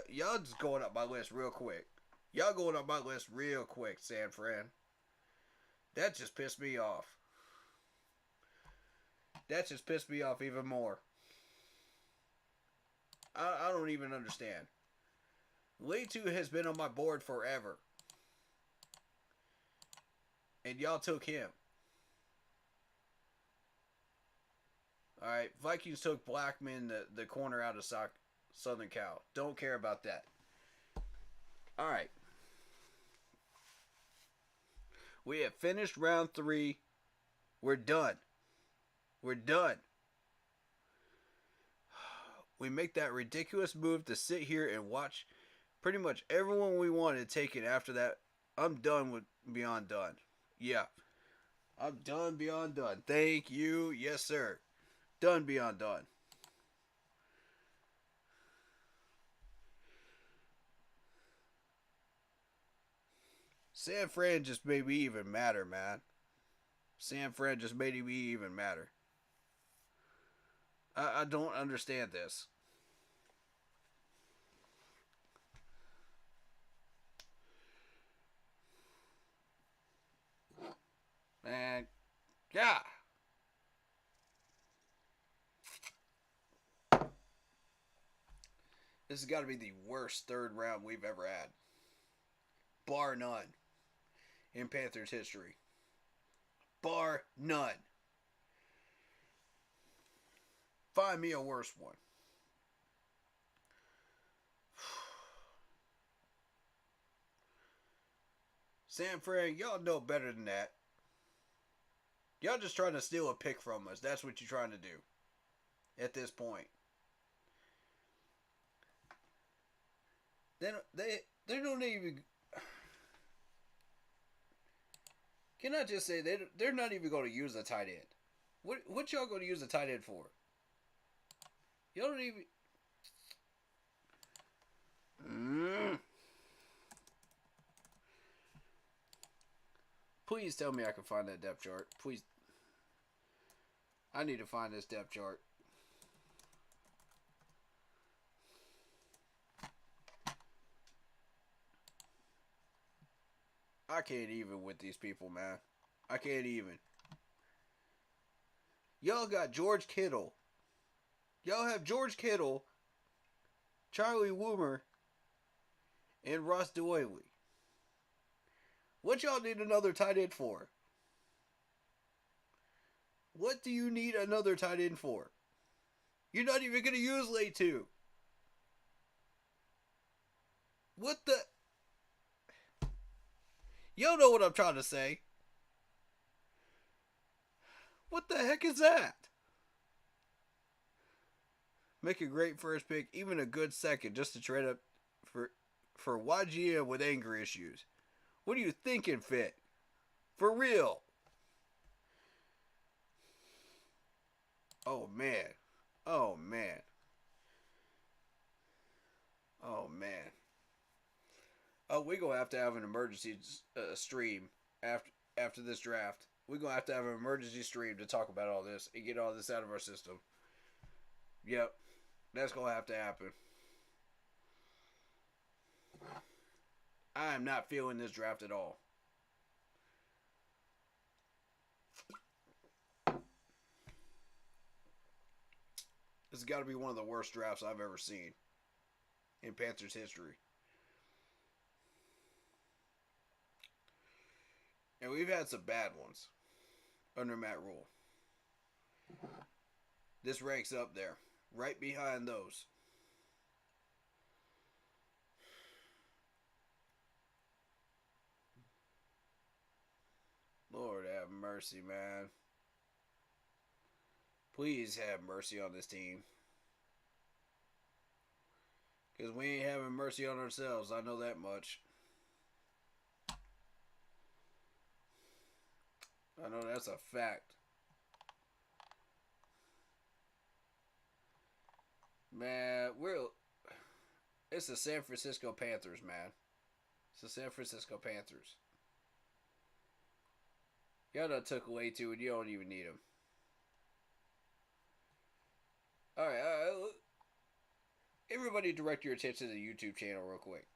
J: Y'all just going up my list real quick. San Fran. That just pissed me off. Even more. I don't even understand. Latu has been on my board forever. And y'all took him. Alright, Vikings took Blackman, the corner out of Southern Cal. Don't care about that. Alright. We have finished round 3. We're done. We make that ridiculous move to sit here and watch pretty much everyone we wanted taken after that. I'm done with beyond done. Yeah. I'm done beyond done. Thank you. Yes, sir. Done beyond done. San Fran just made me even madder, man. I don't understand this. Man, yeah. This has got to be the worst third round we've ever had. Bar none. In Panthers history. Bar none. Find me a worse one. San Fran, y'all know better than that. Y'all just trying to steal a pick from us. That's what you're trying to do. At this point. They don't even... Can I just say, they're not even going to use a tight end. What y'all going to use a tight end for? Y'all don't even... Please tell me I can find that depth chart. Please. I need to find this depth chart. I can't even with these people, man. I can't even. Y'all got George Kittle. Y'all have George Kittle, Charlie Woomer, and Ross Doyley. What y'all need another tight end for? What do you need another tight end for? You're not even going to use Latu. What the... Y'all know what I'm trying to say. What the heck is that? Make a great first pick, even a good second, just to trade up for YGM with anger issues. What are you thinking, Fit? For real? Oh, man. Oh, man. Oh, man. Oh, we're going to have an emergency stream after this draft. We're going to have an emergency stream to talk about all this and get all this out of our system. Yep. That's going to have to happen. I am not feeling this draft at all. This has got to be one of the worst drafts I've ever seen in Panthers history. And we've had some bad ones under Matt Rule. This ranks up there, right behind those. Lord have mercy, man. Please have mercy on this team. Because we ain't having mercy on ourselves. I know that much. I know that's a fact. Man, it's the San Francisco Panthers, man. It's the San Francisco Panthers. Y'all done took away two and you don't even need them. Alright, everybody direct your attention to the YouTube channel real quick.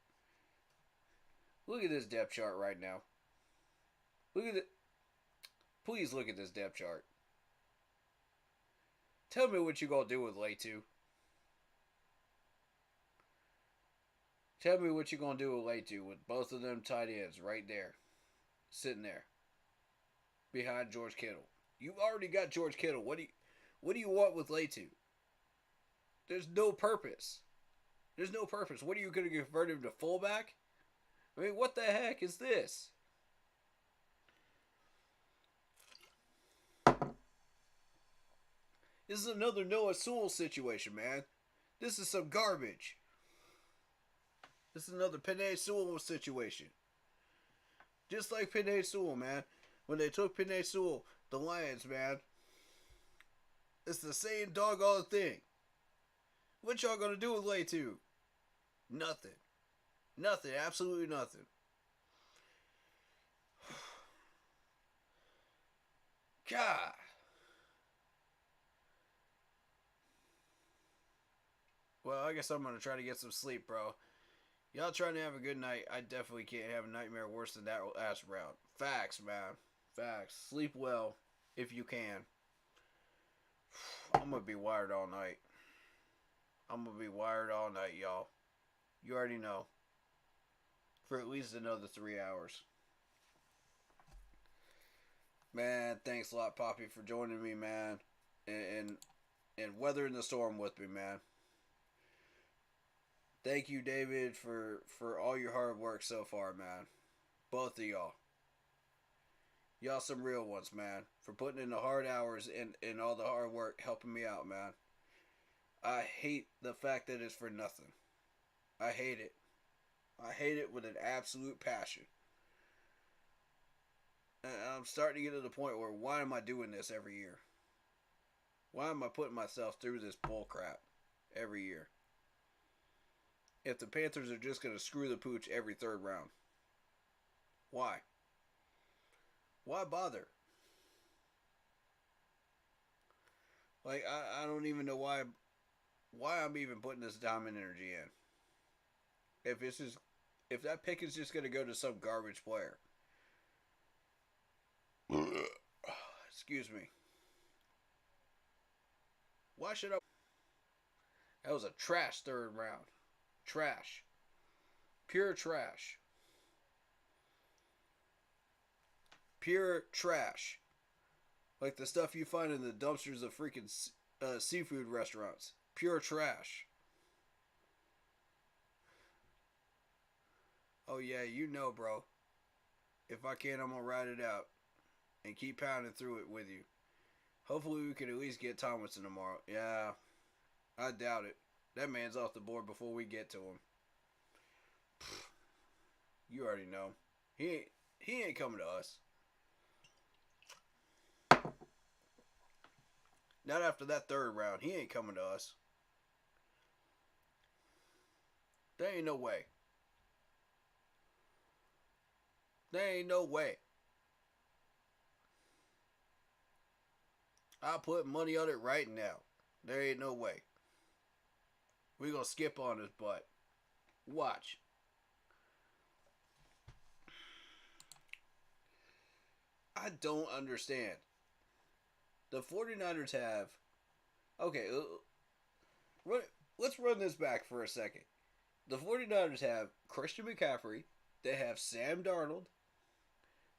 J: Look at this depth chart right now. Look at it. Please look at this depth chart. Tell me what you gonna do with Latu. Tell me what you gonna do with Latu with both of them tight ends right there. Sitting there. Behind George Kittle. You've already got George Kittle. What do you want with Latu? There's no purpose. There's no purpose. What are you going to convert him to fullback? I mean, what the heck is this? This is another Noah Sewell situation, man. This is some garbage. This is another Penei Sewell situation. Just like Penei Sewell, man. When they took Penei Sewell, the Lions, man. It's the same doggone thing. What y'all gonna do with Latu? Nothing. Nothing. Absolutely nothing. God. Well, I guess I'm gonna try to get some sleep, bro. Y'all trying to have a good night. I definitely can't have a nightmare worse than that last round. Facts, man. Facts. Sleep well if you can. I'm gonna be wired all night. I'm gonna be wired all night, y'all. You already know. For at least another 3 hours. Man, thanks a lot, Poppy, for joining me, man. And weathering the storm with me, man. Thank you, David, for all your hard work so far, man. Both of y'all. Y'all some real ones, man. For putting in the hard hours and all the hard work helping me out, man. I hate the fact that it's for nothing. I hate it. I hate it with an absolute passion. And I'm starting to get to the point where, why am I doing this every year? Why am I putting myself through this bull crap every year? If the Panthers are just going to screw the pooch every third round. Why? Why bother? Like, I don't even know why I'm even putting this time and energy in. If that pick is just going to go to some garbage player. Excuse me. Why should I? That was a trash third round. Trash. Pure trash. Pure trash. Like the stuff you find in the dumpsters of freaking seafood restaurants. Pure trash. Oh yeah, you know, bro. If I can, I'm going to ride it out. And keep pounding through it with you. Hopefully we can at least get Tomlinson tomorrow. Yeah, I doubt it. That man's off the board before we get to him. You already know. He ain't coming to us. Not after that third round. He ain't coming to us. There ain't no way. There ain't no way. I'll put money on it right now. There ain't no way. We're going to skip on his butt. Watch. I don't understand. The 49ers have... Okay, let's run this back for a second. The 49ers have Christian McCaffrey. They have Sam Darnold.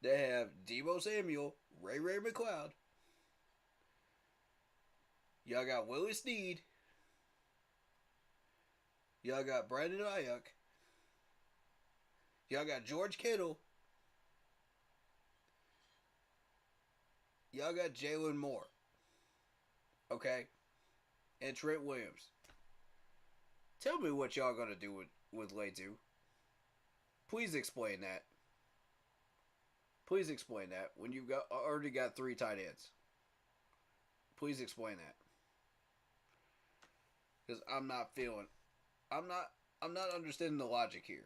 J: They have Deebo Samuel, Ray McLeod. Y'all got Willie Snead. Y'all got Brandon Ayuk. Y'all got George Kittle. Y'all got Jalen Moore. Okay? And Trent Williams. Tell me what y'all gonna do with Leatu. Please explain that. Please explain that when you already got 3 tight ends. Please explain that. Because I'm not understanding the logic here.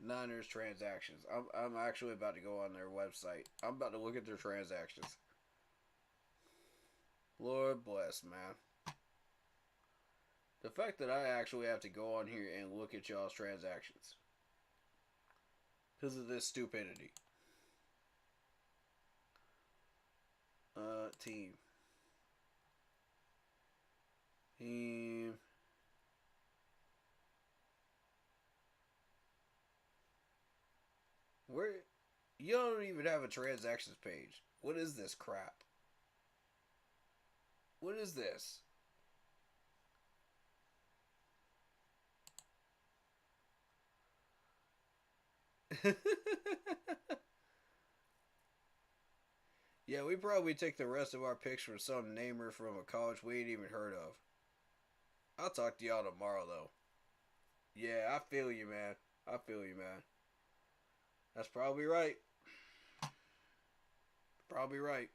J: Niners transactions. I'm actually about to go on their website. I'm about to look at their transactions. Lord bless, man. The fact that I actually have to go on here and look at y'all's transactions. Because of this stupidity. Team. Where you don't even have a transactions page. What is this crap? What is this? Yeah, we probably take the rest of our picks from some namer from a college we ain't even heard of. I'll talk to y'all tomorrow, though. Yeah, I feel you, man. I feel you, man. That's probably right. Probably right.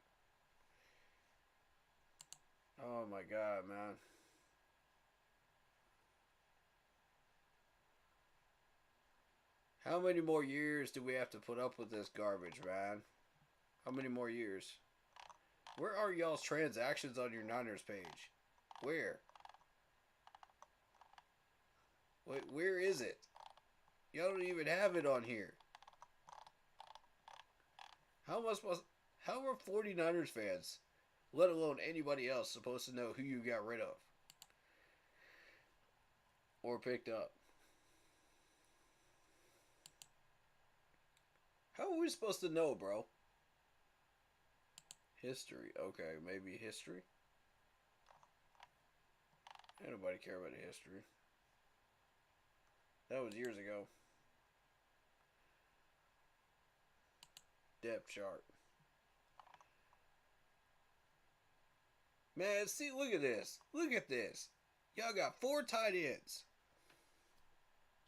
J: Oh, my God, man. How many more years do we have to put up with this garbage, man? How many more years? Where are y'all's transactions on your Niners page? Where? Wait, where is it? Y'all don't even have it on here. How are 49ers fans, let alone anybody else, supposed to know who you got rid of? Or picked up? How are we supposed to know, bro? History. Okay, maybe history? Ain't nobody care about the history. That was years ago. Depth chart. Man, see, look at this. Look at this. Y'all got 4 tight ends.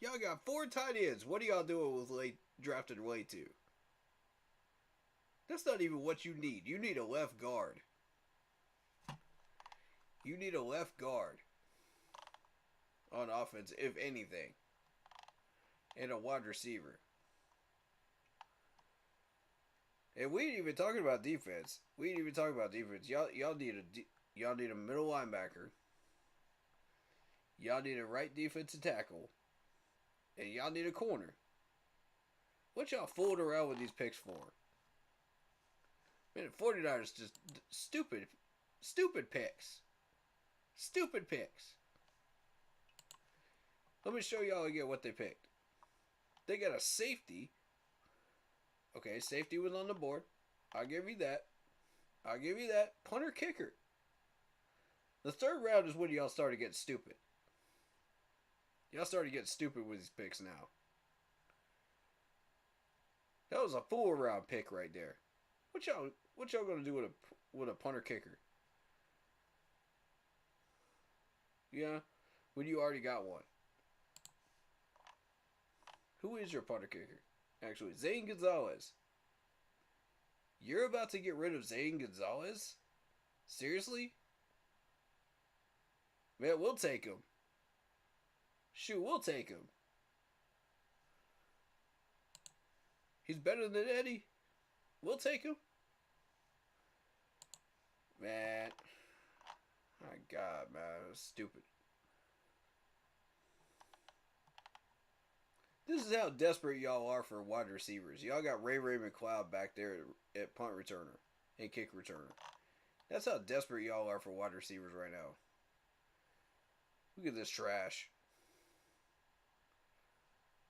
J: Y'all got 4 tight ends. What are y'all doing with drafted Leatu? That's not even what you need. You need a left guard. You need a left guard on offense, if anything. And a wide receiver. And we ain't even talking about defense. We ain't even talking about defense. Y'all need a middle linebacker. Y'all need a right defensive tackle. And y'all need a corner. What y'all fooling around with these picks for? Man, the 49ers just stupid picks. Stupid picks. Let me show y'all again what they picked. They got a safety. Okay, safety was on the board. I'll give you that. I'll give you that. Punter, kicker. The third round is when y'all started getting stupid. Y'all started getting stupid with these picks now. That was a 4-round pick right there. What y'all gonna do with a punter kicker? Yeah, when you already got one. Who is your punter kicker? Actually, Zane Gonzalez. You're about to get rid of Zane Gonzalez? Seriously? Man, we'll take him. Shoot, we'll take him. He's better than Eddie. We'll take him. Man. My God, man. That's stupid. This is how desperate y'all are for wide receivers. Y'all got Ray McCloud back there at punt returner and kick returner. That's how desperate y'all are for wide receivers right now. Look at this trash.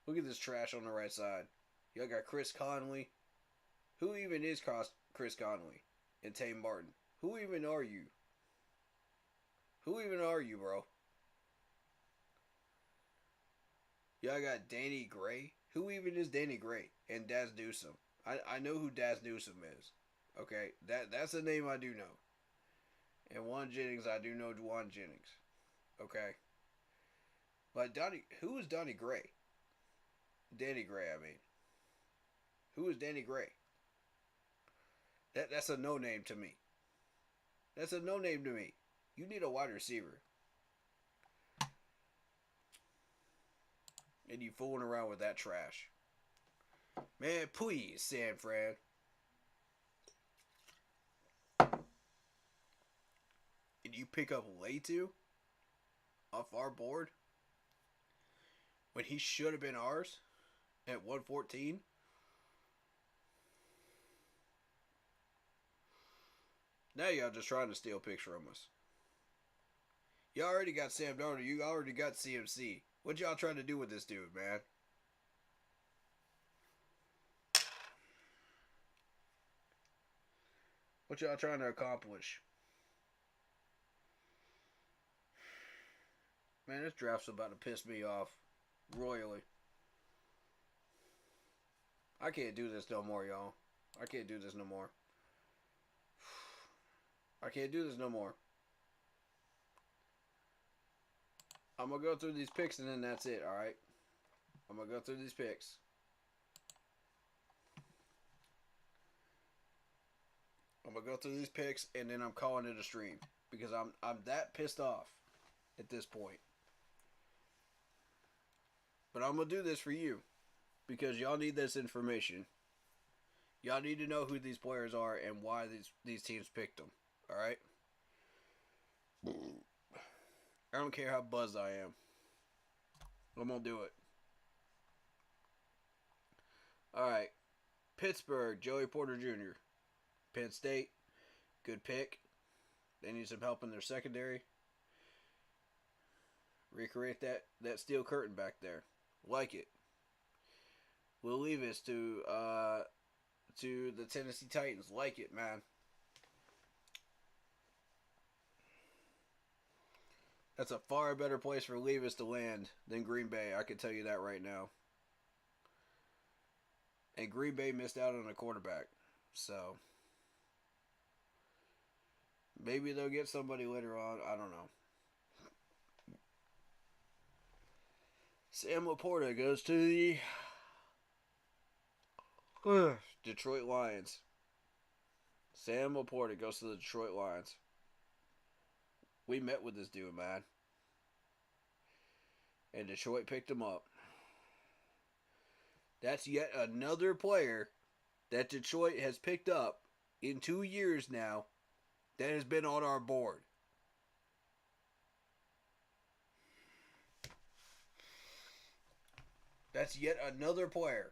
J: Look at this trash on the right side. Y'all got Chris Conley. Who even is Chris Conley? And Tame Martin. Who even are you? Who even are you, bro? Y'all got Danny Gray. Who even is Danny Gray? And Daz Newsome. I know who Daz Newsome is. Okay, that's a name I do know. And Juan Jennings, I do know Juan Jennings. Okay. But who is Donnie Gray? Danny Gray, I mean. Who is Danny Gray? That's a no name to me. That's a no name to me. You need a wide receiver. And you fooling around with that trash. Man, please, San Fran. And you pick up Letu off our board when he should have been ours at 114. Now y'all just trying to steal picks from us. Y'all already got Sam Darnold. You already got CMC. What y'all trying to do with this dude, man? What y'all trying to accomplish? Man, this draft's about to piss me off royally. I can't do this no more, y'all. I can't do this no more. I can't do this no more. I'm going to go through these picks and then that's it, alright? I'm going to go through these picks. I'm going to go through these picks and then I'm calling it a stream. Because I'm that pissed off at this point. But I'm going to do this for you. Because y'all need this information. Y'all need to know who these players are and why these teams picked them. Alright? I don't care how buzzed I am. I'm going to do it. Alright. Pittsburgh, Joey Porter Jr. Penn State, good pick. They need some help in their secondary. Recreate that steel curtain back there. Like it. Will Levis to the Tennessee Titans. Like it, man. That's a far better place for Levis to land than Green Bay. I can tell you that right now. And Green Bay missed out on a quarterback. So maybe they'll get somebody later on. I don't know. Sam Laporta goes to the Detroit Lions. Sam Laporta goes to the Detroit Lions. We met with this dude, man. And Detroit picked him up. That's yet another player that Detroit has picked up in 2 years now that has been on our board. That's yet another player.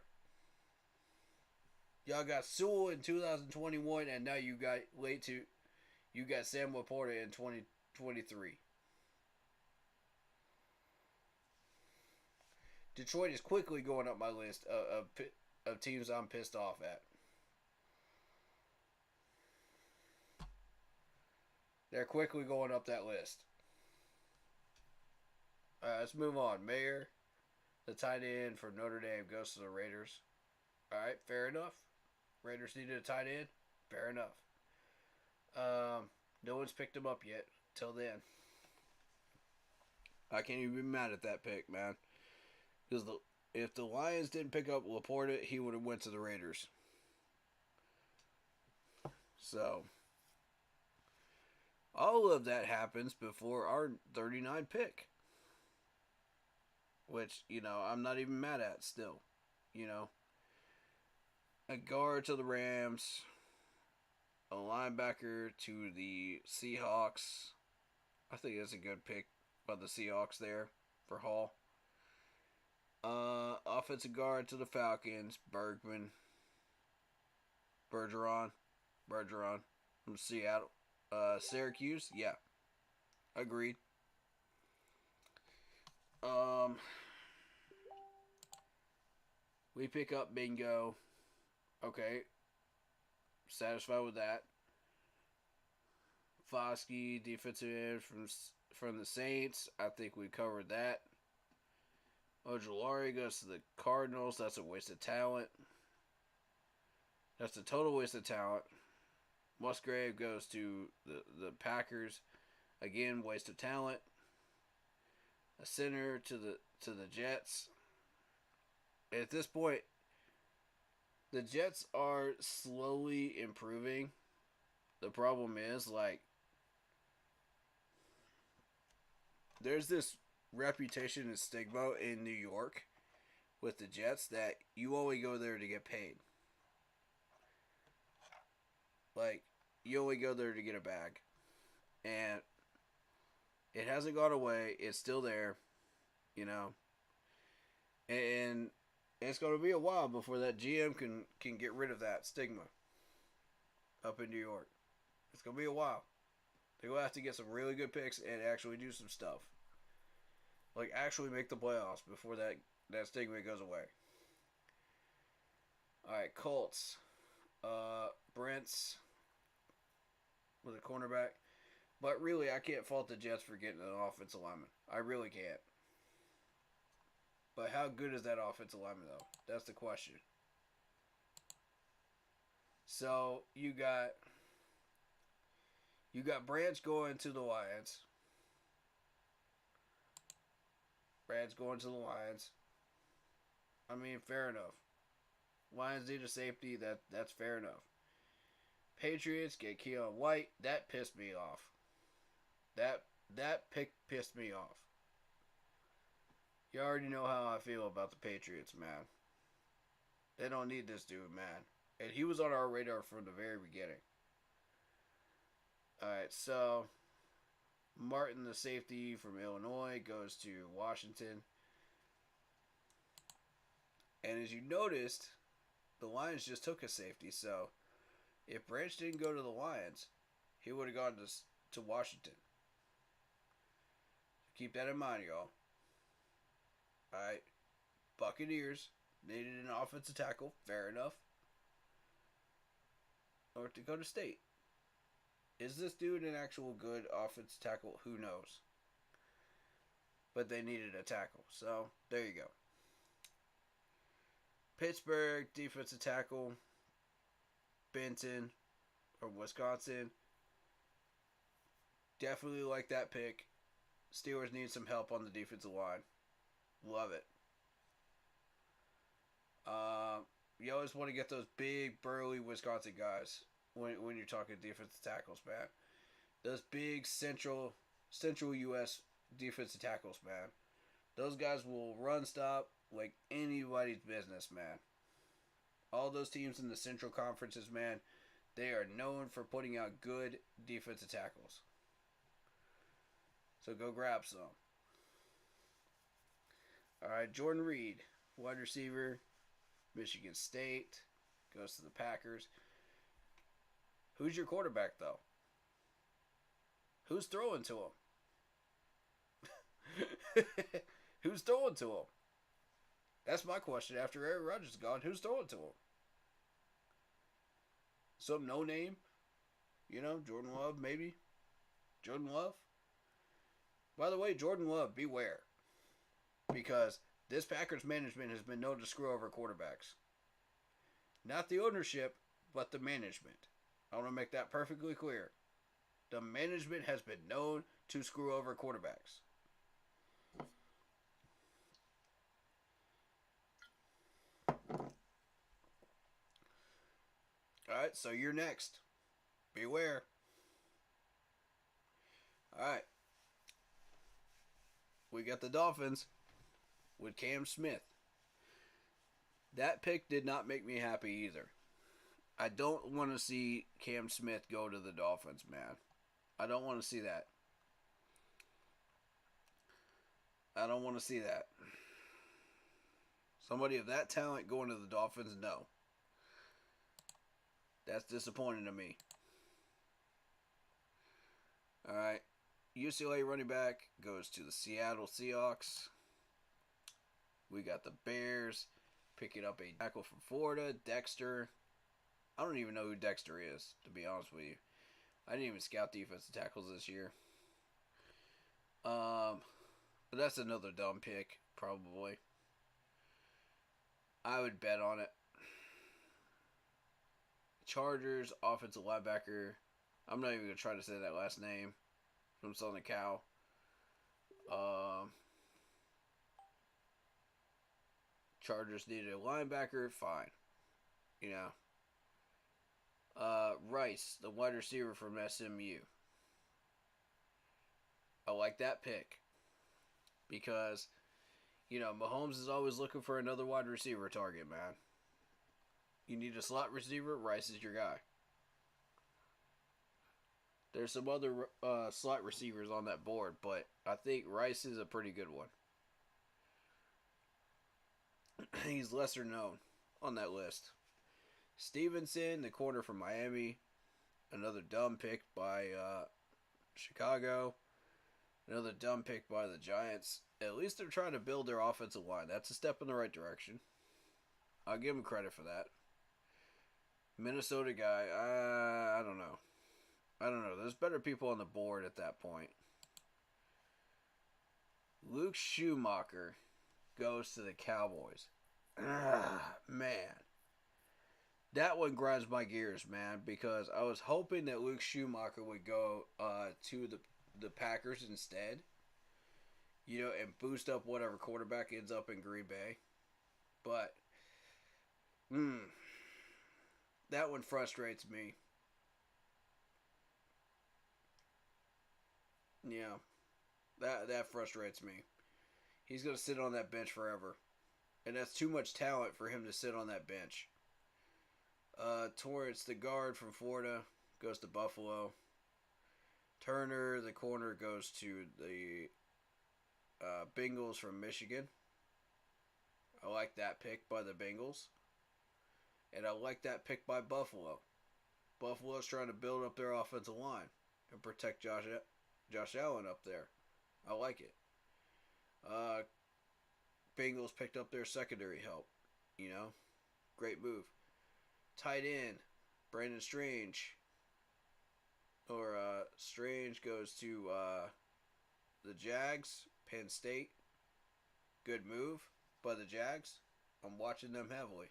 J: Y'all got Sewell in 2021, and now you got Sam Laporta in 2023. Detroit is quickly going up my list of teams I'm pissed off at. They're quickly going up that list. Alright, let's move on. Mayer, the tight end for Notre Dame, goes to the Raiders. Alright, fair enough. Raiders needed a tight end. Fair enough. No one's picked him up yet. Till then. I can't even be mad at that pick, man. Because if the Lions didn't pick up Laporta, he would have went to the Raiders. So, all of that happens before our 39 pick. Which, I'm not even mad at still. A guard to the Rams. A linebacker to the Seahawks. I think that's a good pick by the Seahawks there for Hall. Offensive guard to the Falcons, Bergeron from Seattle. Syracuse, yeah. Agreed. We pick up Bingo. Okay. Satisfied with that. Foskey, defensive end from the Saints. I think we covered that. Ojulari goes to the Cardinals. That's a waste of talent. That's a total waste of talent. Musgrave goes to the Packers. Again, waste of talent. A center to the Jets. At this point, the Jets are slowly improving. The problem is, there's this reputation and stigma in New York with the Jets that you only go there to get paid. You only go there to get a bag. And it hasn't gone away. It's still there, And it's going to be a while before that GM can get rid of that stigma up in New York. It's going to be a while. They're going to have to get some really good picks and actually do some stuff. Actually make the playoffs before that stigma goes away. Alright, Colts. Brents with a cornerback. But really, I can't fault the Jets for getting an offensive lineman. I really can't. But how good is that offensive lineman, though? That's the question. So, you got Branch going to the Lions. Branch going to the Lions. I mean, fair enough. Lions need a safety. That's fair enough. Patriots get Keon White. That pissed me off. That pick pissed me off. You already know how I feel about the Patriots, man. They don't need this dude, man. And he was on our radar from the very beginning. Alright, so Martin, the safety from Illinois, goes to Washington. And as you noticed, the Lions just took a safety. So if Branch didn't go to the Lions, he would have gone to Washington. Keep that in mind, y'all. Alright. Buccaneers needed an offensive tackle. Fair enough. North Dakota State. Is this dude an actual good offensive tackle? Who knows? But they needed a tackle. So, there you go. Pittsburgh, defensive tackle. Benton from Wisconsin. Definitely like that pick. Steelers need some help on the defensive line. Love it. You always want to get those big, burly Wisconsin guys when you're talking defensive tackles, man. Those big Central U.S. defensive tackles, man. Those guys will run stop like anybody's business, man. All those teams in the Central Conferences, man, they are known for putting out good defensive tackles. So go grab some. All right, Jordan Reed wide receiver, Michigan State, goes to the Packers. Who's your quarterback, though? Who's throwing to him? Who's throwing to him? That's my question. After Aaron Rodgers is gone, who's throwing to him? Some no name? You know, Jordan Love, maybe? Jordan Love? By the way, Jordan Love, beware. Because this Packers management has been known to screw over quarterbacks. Not the ownership, but the management. I want to make that perfectly clear. The management has been known to screw over quarterbacks. Alright, so you're next. Beware. Alright. We got the Dolphins with Cam Smith. That pick did not make me happy either. I don't want to see Cam Smith go to the Dolphins, man. I don't want to see that. I don't want to see that. Somebody of that talent going to the Dolphins, no. That's disappointing to me. Alright. UCLA running back goes to the Seattle Seahawks. We got the Bears picking up a tackle from Florida, Dexter. I don't even know who Dexter is, to be honest with you. I didn't even scout defensive tackles this year. But that's another dumb pick, probably. I would bet on it. Chargers offensive linebacker. I'm not even going to try to say that last name. From Southern Cal. Chargers needed a linebacker. Fine. You know. Rice, the wide receiver from SMU. I like that pick. Because, you know, Mahomes is always looking for another wide receiver target, man. You need a slot receiver, Rice is your guy. There's some other slot receivers on that board, but I think Rice is a pretty good one. He's lesser known on that list. Stevenson, the corner from Miami. Another dumb pick by Chicago. Another dumb pick by the Giants. At least they're trying to build their offensive line. That's a step in the right direction. I'll give them credit for that. Minnesota guy, I don't know. There's better people on the board at that point. Luke Schumacher goes to the Cowboys. Man. That one grinds my gears, man, because I was hoping that Luke Schumacher would go to the Packers instead. You know, and boost up whatever quarterback ends up in Green Bay. But, that one frustrates me. Yeah, that frustrates me. He's going to sit on that bench forever. And that's too much talent for him to sit on that bench. Torrance, the guard from Florida, goes to Buffalo. Turner, the corner, goes to the Bengals from Michigan. I like that pick by the Bengals. And I like that pick by Buffalo. Buffalo's trying to build up their offensive line and protect Josh Allen up there. I like it. Bengals picked up their secondary help. You know? Great move. Tight end, Brandon Strange. Or Strange goes to the Jags, Penn State. Good move by the Jags. I'm watching them heavily.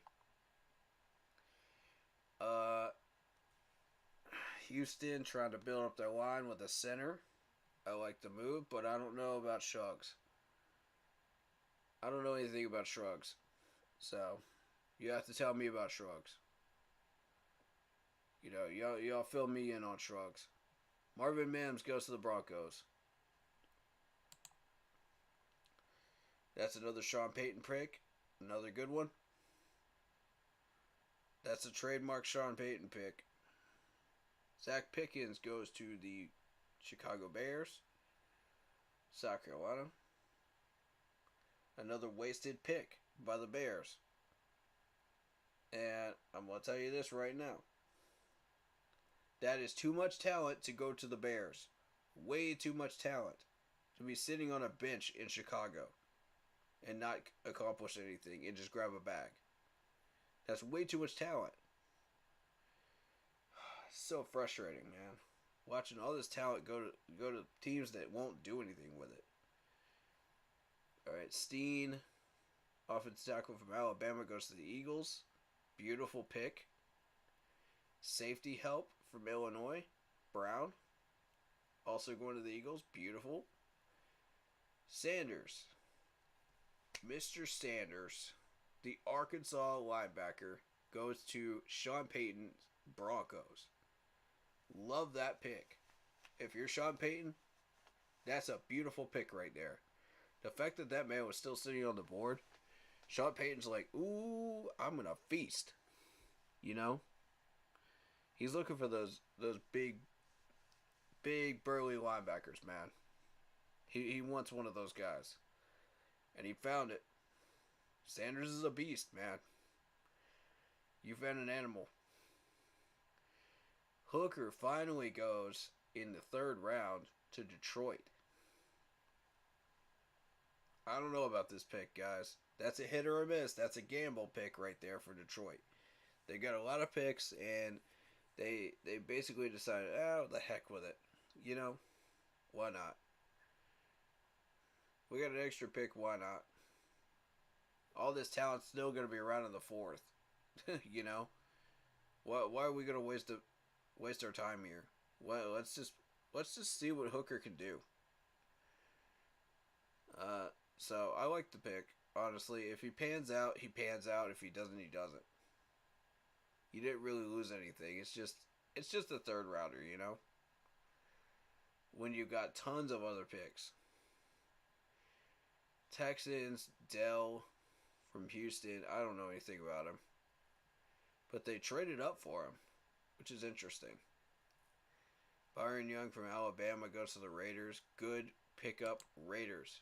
J: Houston trying to build up their line with a center. I like the move, but I don't know about Shrugs. I don't know anything about Shrugs. So, you have to tell me about Shrugs. You know, y'all fill me in on Shrugs. Marvin Mims goes to the Broncos. That's another Sean Payton pick. Another good one. That's a trademark Sean Payton pick. Zach Pickens goes to the Chicago Bears. South Carolina. Another wasted pick by the Bears. And I'm going to tell you this right now. That is too much talent to go to the Bears. Way too much talent to be sitting on a bench in Chicago and not accomplish anything and just grab a bag. That's way too much talent. It's so frustrating, man. Watching all this talent go to teams that won't do anything with it. All right, Steen, offensive tackle from Alabama, goes to the Eagles. Beautiful pick. Safety help from Illinois, Brown, also going to the Eagles. Beautiful. Sanders, Mr. Sanders, the Arkansas linebacker, goes to Sean Payton's Broncos. Love that pick. If you're Sean Payton, that's a beautiful pick right there. The fact that that man was still sitting on the board, Sean Payton's like, ooh, I'm going to feast. You know? He's looking for those big burly linebackers, man. He wants one of those guys. And he found it. Sanders is a beast, man. You found an animal. Hooker finally goes in the 3rd round to Detroit. I don't know about this pick, guys. That's a hit or a miss. That's a gamble pick right there for Detroit. They got a lot of picks, and they basically decided, oh, the heck with it. You know, why not? We got an extra pick, why not? All this talent's still going to be around in the 4th. You know? Why are we going to waste our time here? Well, let's just see what Hooker can do. So I like the pick, honestly. If he pans out, he pans out. If he doesn't, he doesn't. You didn't really lose anything. It's just a 3rd rounder, you know? When you got tons of other picks. Texans, Dell from Houston. I don't know anything about him. But they traded up for him, which is interesting. Byron Young from Alabama goes to the Raiders. Good pickup, Raiders.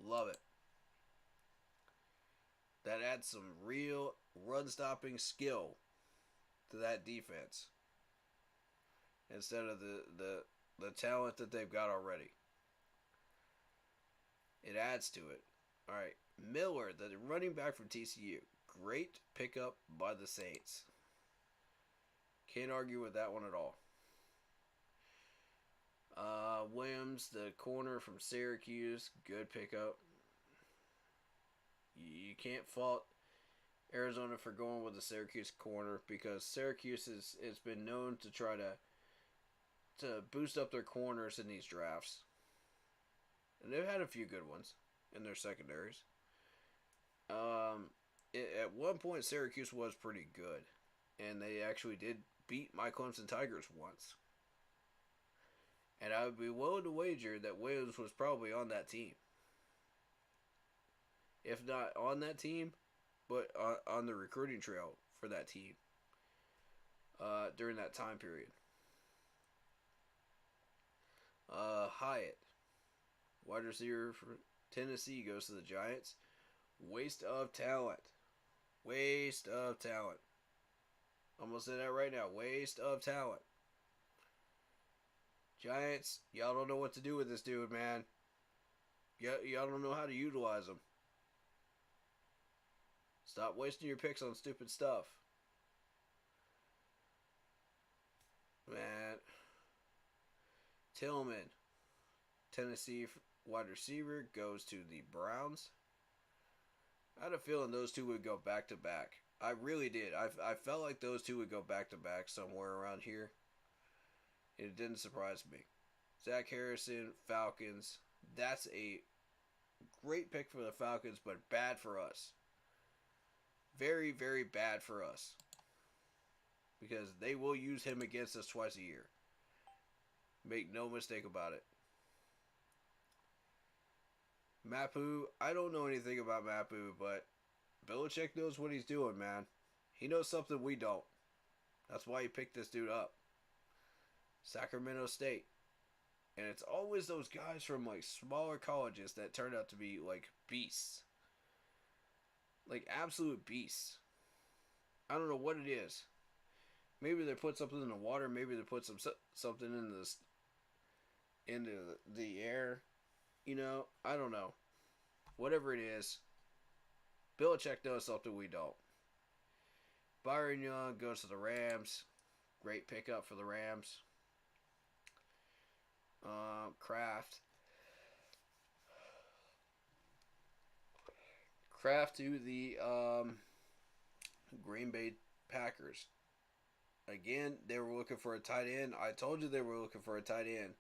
J: Love it. That adds some real run-stopping skill to that defense. Instead of the talent that they've got already. It adds to it. All right. Miller, the running back from TCU. Great pickup by the Saints. Can't argue with that one at all. Williams, the corner from Syracuse. Good pickup. You can't fault Arizona for going with the Syracuse corner because Syracuse has been known to try to boost up their corners in these drafts. And they've had a few good ones in their secondaries. At one point, Syracuse was pretty good. And they actually did beat my Clemson Tigers once. And I would be willing to wager that Williams was probably on that team. If not on that team, but on the recruiting trail for that team. During that time period. Hyatt, wide receiver for Tennessee, goes to the Giants. Waste of talent. Waste of talent. I'm going to say that right now. Waste of talent. Giants, y'all don't know what to do with this dude, man. Y'all don't know how to utilize him. Stop wasting your picks on stupid stuff. Man. Tillman, Tennessee wide receiver, goes to the Browns. I had a feeling those two would go back to back. I really did. I felt like those two would go back to back somewhere around here. It didn't surprise me. Zach Harrison, Falcons. That's a great pick for the Falcons, but bad for us. Very, very bad for us. Because they will use him against us twice a year. Make no mistake about it. Mapu, I don't know anything about Mapu, but Belichick knows what he's doing, man. He knows something we don't. That's why he picked this dude up. Sacramento State. And it's always those guys from like smaller colleges that turn out to be like beasts. Like absolute beasts. I don't know what it is. Maybe they put something in the water. Maybe they put something into the air. You know, I don't know. Whatever it is, Belichick knows something we don't. Byron Young goes to the Rams. Great pickup for the Rams. Kraft to the Green Bay Packers. Again, they were looking for a tight end. I told you they were looking for a tight end.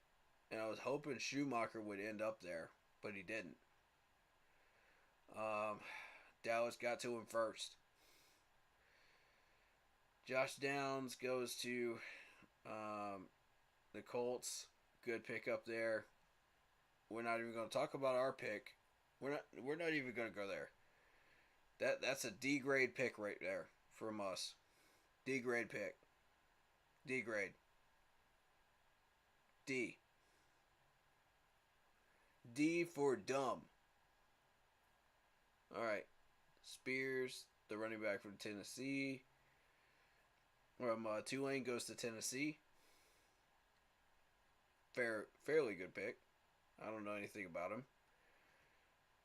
J: And I was hoping Schumacher would end up there, but he didn't. Dallas got to him first. Josh Downs goes to the Colts. Good pickup there. We're not even going to talk about our pick. We're not even going to go there. That's a D grade pick right there from us. D grade pick. D grade. D. D for dumb. All right. Spears, the running back from Tennessee. From Tulane goes to Tennessee. Fairly good pick. I don't know anything about him.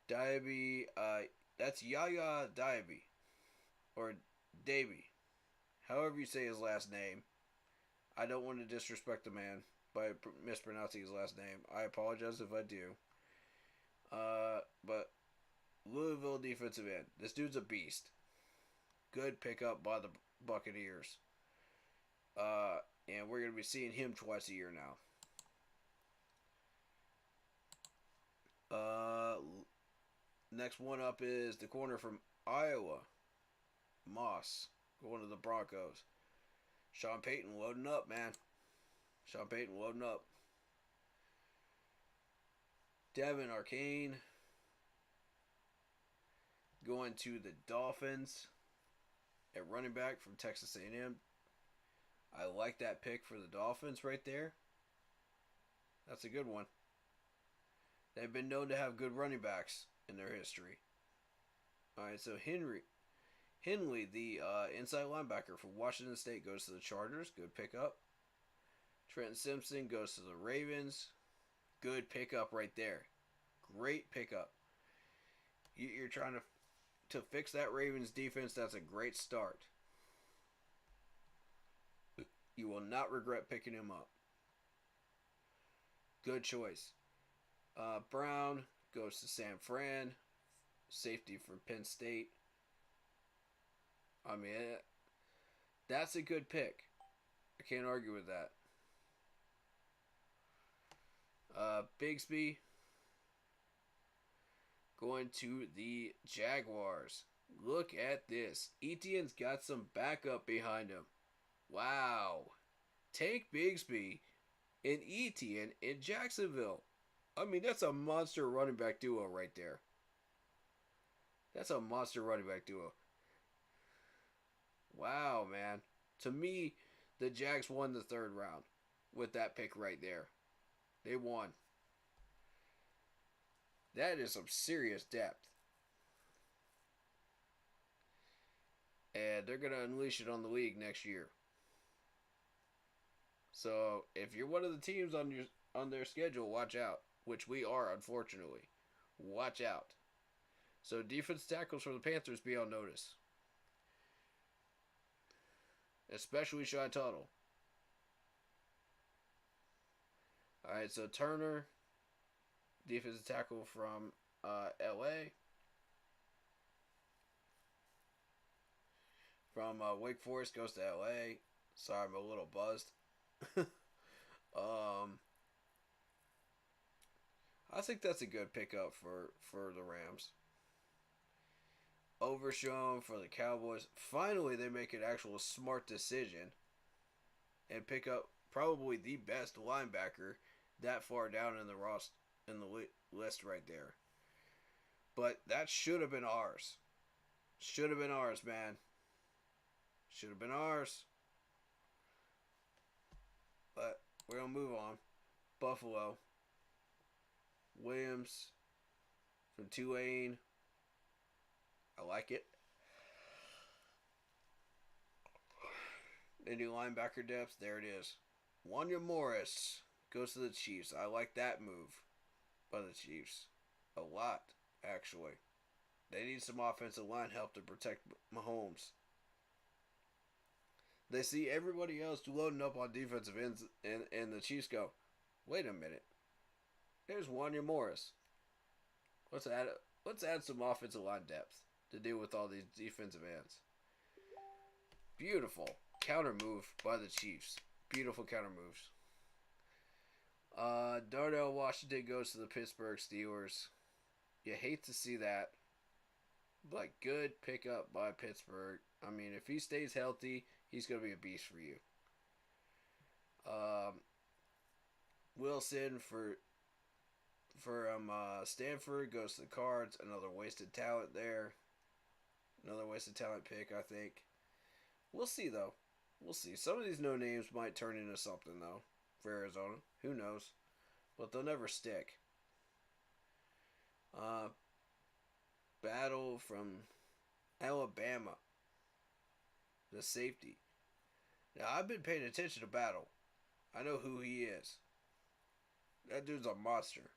J: Diaby, that's Yaya Diaby. Or Davy. However you say his last name. I don't want to disrespect the man by mispronouncing his last name. I apologize if I do. But Louisville defensive end. This dude's a beast. Good pickup by the Buccaneers. And we're going to be seeing him twice a year now. Next one up is the corner from Iowa. Moss. Going to the Broncos. Sean Payton loading up, man. Sean Payton loading up. Devin Arcane. Going to the Dolphins. At running back from Texas A&M. I like that pick for the Dolphins right there. That's a good one. They've been known to have good running backs in their history. Alright, so Henley, the inside linebacker from Washington State, goes to the Chargers. Good pickup. Trenton Simpson goes to the Ravens. Good pickup right there. Great pickup. You're trying to fix that Ravens defense. That's a great start. You will not regret picking him up. Good choice. Brown goes to San Fran. Safety from Penn State. I mean, that's a good pick. I can't argue with that. Bigsby going to the Jaguars. Look at this. Etienne's got some backup behind him. Wow. Tank Bigsby and Etienne in Jacksonville. I mean, that's a monster running back duo right there. That's a monster running back duo. Wow, man. To me, the Jags won the third round with that pick right there. They won. That is some serious depth. And they're going to unleash it on the league next year. So, if you're one of the teams on their schedule, watch out. Which we are, unfortunately. Watch out. So, defense tackles for the Panthers be on notice. Especially Shy Tuttle. Alright, so Turner, defensive tackle from LA. From Wake Forest goes to LA. Sorry, I'm a little buzzed. I think that's a good pickup for the Rams. Overshown for the Cowboys. Finally, they make an actual smart decision and pick up probably the best linebacker that far down in the list right there. But that should have been ours. Should have been ours, man. Should have been ours. But we're going to move on. Buffalo. Williams from Tulane. I like it. They do linebacker depth. There it is. Wanya Morris goes to the Chiefs. I like that move by the Chiefs a lot, actually. They need some offensive line help to protect Mahomes. They see everybody else loading up on defensive ends, and the Chiefs go, wait a minute. There's Wanya Morris. Let's add some offensive line depth to deal with all these defensive ends. Beautiful counter move by the Chiefs. Beautiful counter moves. Darnell Washington goes to the Pittsburgh Steelers. You hate to see that. But good pickup by Pittsburgh. I mean, if he stays healthy, he's going to be a beast for you. Wilson for Stanford goes to the Cards. Another wasted talent there. Another wasted talent pick, I think. We'll see, though. We'll see. Some of these no-names might turn into something, though, for Arizona. Who knows? But they'll never stick. Battle from Alabama. The safety. Now, I've been paying attention to Battle. I know who he is. That dude's a monster.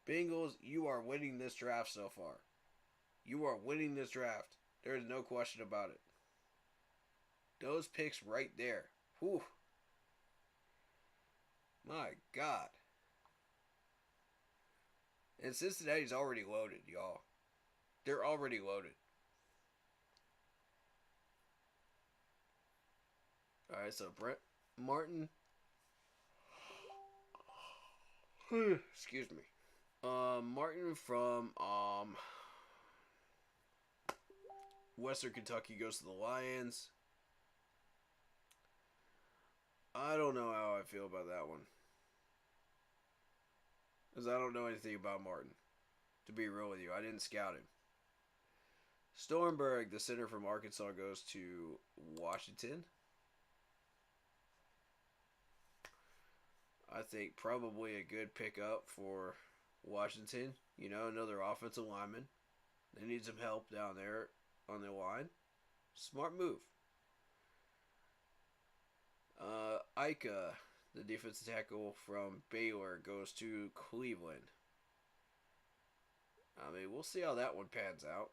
J: Bengals, you are winning this draft so far. You are winning this draft. There is no question about it. Those picks right there. Whew. My God. And Cincinnati's already loaded, y'all. They're already loaded. Alright, so Brett Martin. Excuse me. Martin from Western Kentucky goes to the Lions. I don't know how I feel about that one. Because I don't know anything about Martin. To be real with you, I didn't scout him. Stormberg, the center from Arkansas, goes to Washington. I think probably a good pickup for Washington. You know, another offensive lineman. They need some help down there on the line. Smart move. Ika, the defensive tackle from Baylor, goes to Cleveland. I mean, we'll see how that one pans out.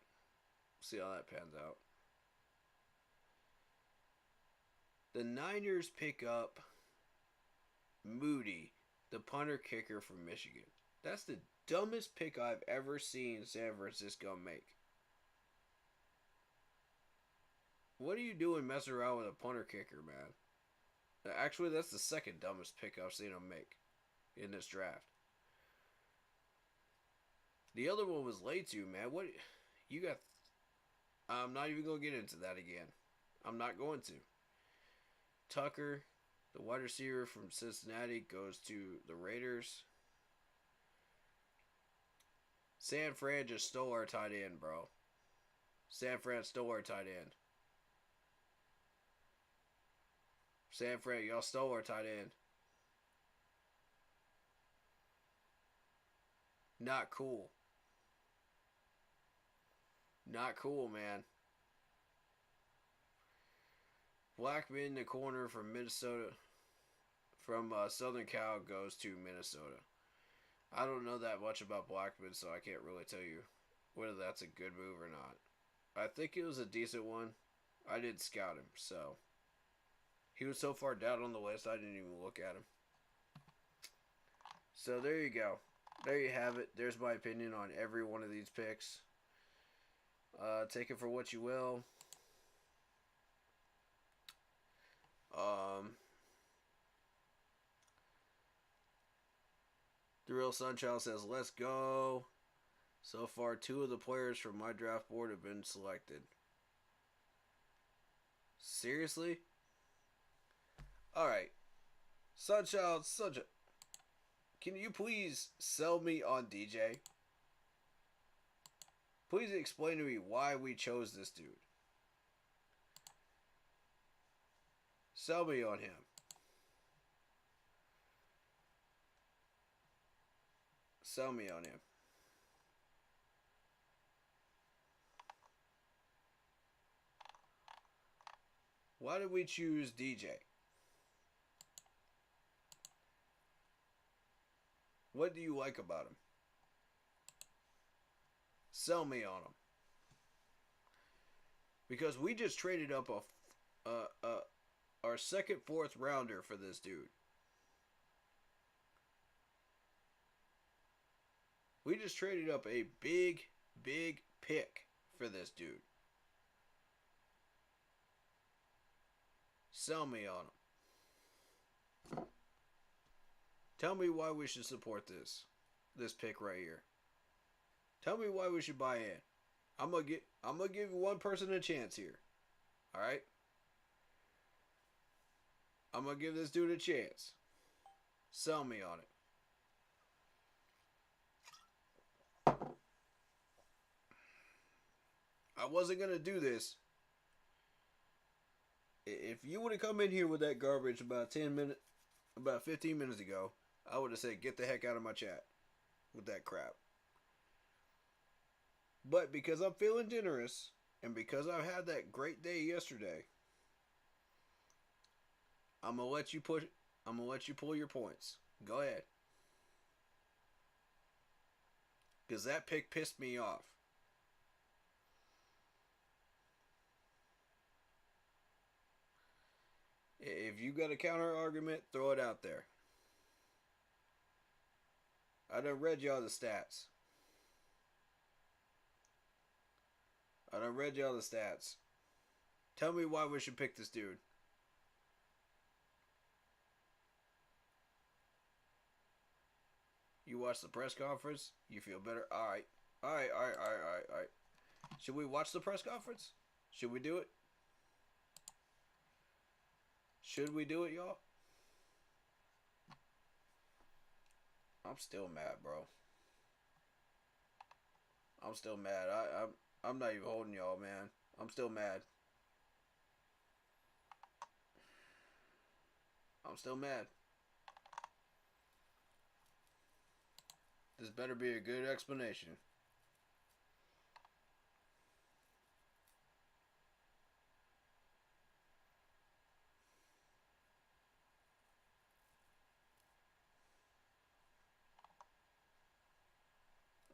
J: The Niners pick up Moody, the punter kicker from Michigan. That's the dumbest pick I've ever seen San Francisco make. What are you doing messing around with a punter kicker, man? Actually, that's the second dumbest pick I've seen him make in this draft. The other one was Latu, man. What you got? I'm not even going to get into that again. I'm not going to. Tucker, the wide receiver from Cincinnati, goes to the Raiders. San Fran just stole our tight end, bro. San Fran stole our tight end. San Fran, y'all stole our tight end. Not cool. Not cool, man. Blackman, the corner from Minnesota, from Southern Cal, goes to Minnesota. I don't know that much about Blackman, so I can't really tell you whether that's a good move or not. I think it was a decent one. I didn't scout him, so. He was so far down on the list, I didn't even look at him. So there you go. There you have it. There's my opinion on every one of these picks. Take it for what you will. The Real Sunchild says, let's go. So far, 2 of the players from my draft board have been selected. Seriously? Alright. Sunchild, can you please sell me on DJ? Please explain to me why we chose this dude. Sell me on him. Sell me on him. Why did we choose DJ? What do you like about him? Sell me on him. Because we just traded up our second, fourth rounder for this dude. We just traded up a big pick for this dude. Sell me on him. Tell me why we should support this pick right here. Tell me why we should buy in. I'm gonna give one person a chance here. All right. I'm gonna give this dude a chance. Sell me on it. I wasn't gonna do this. If you would have come in here with that garbage about 15 minutes ago, I would have said, get the heck out of my chat with that crap. But because I'm feeling generous, and because I had that great day yesterday, I'm gonna let you pull your points. Go ahead. Because that pick pissed me off. If you got a counter argument, throw it out there. I done read y'all the stats. Tell me why we should pick this dude. You watch the press conference? You feel better? Alright. Should we watch the press conference? Should we do it? Should we do it, y'all? I'm still mad, bro. I'm still mad. I'm not even holding y'all, man. I'm still mad. I'm still mad. This better be a good explanation.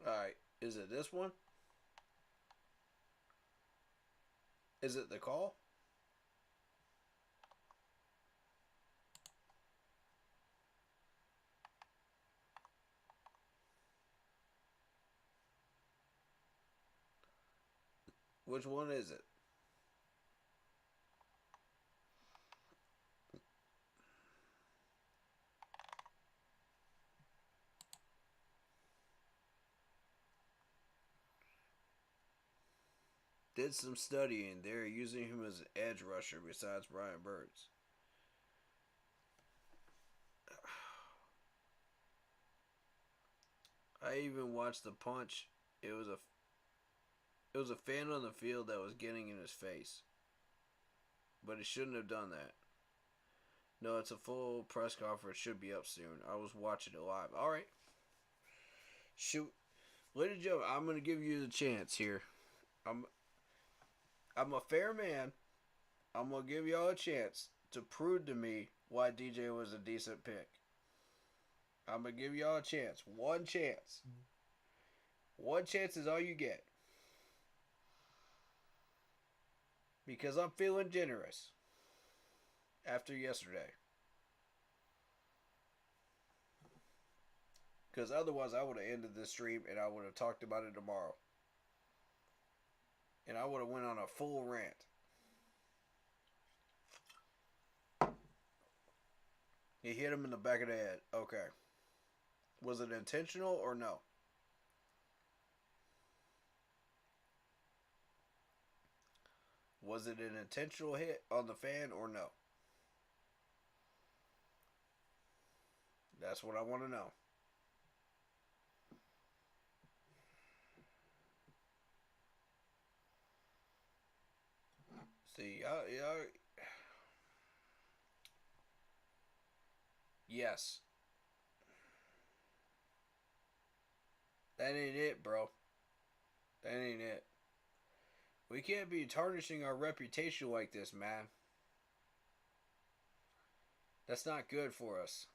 J: Alright, is it this one? Is it the call? Which one is it? Did some studying. They're using him as an edge rusher besides Brian Burns. I even watched the punch. It was a fan on the field that was getting in his face. But it shouldn't have done that. No, it's a full press conference. Should be up soon. I was watching it live. Alright. Shoot. Ladies and gentlemen, I'm going to give you the chance here. I'm a fair man. I'm going to give y'all a chance to prove to me why DJ was a decent pick. I'm going to give y'all a chance. One chance. One chance is all you get. Because I'm feeling generous after yesterday. Because otherwise I would have ended this stream and I would have talked about it tomorrow. And I would have went on a full rant. He hit him in the back of the head. Okay. Was it intentional or no? Was it an intentional hit on the fan or no? That's what I want to know. See, yes. That ain't it, bro. That ain't it. We can't be tarnishing our reputation like this, man. That's not good for us.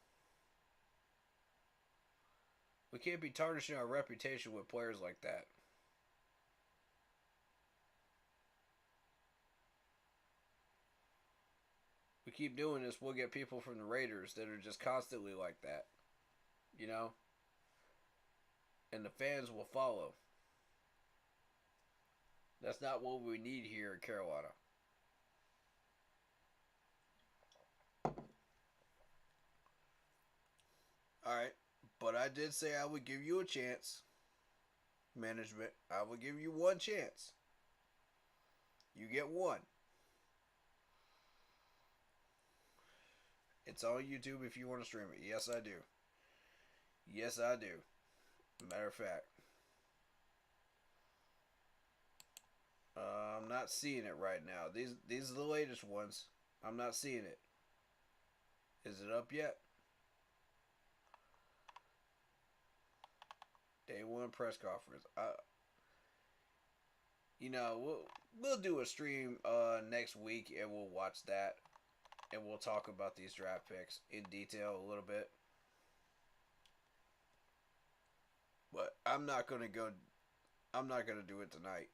J: We can't be tarnishing our reputation with players like that. We keep doing this, we'll get people from the Raiders that are just constantly like that. You know? And the fans will follow. That's not what we need here in Carolina. Alright. But I did say I would give you a chance. Management, I would give you one chance. You get one. It's on YouTube if you want to stream it. Yes, I do. Yes, I do. Matter of fact. I'm not seeing it right now. These are the latest ones. I'm not seeing it. Is it up yet? Day one press conference. You know, we'll do a stream next week and we'll watch that and we'll talk about these draft picks in detail a little bit. But I'm not gonna do it tonight.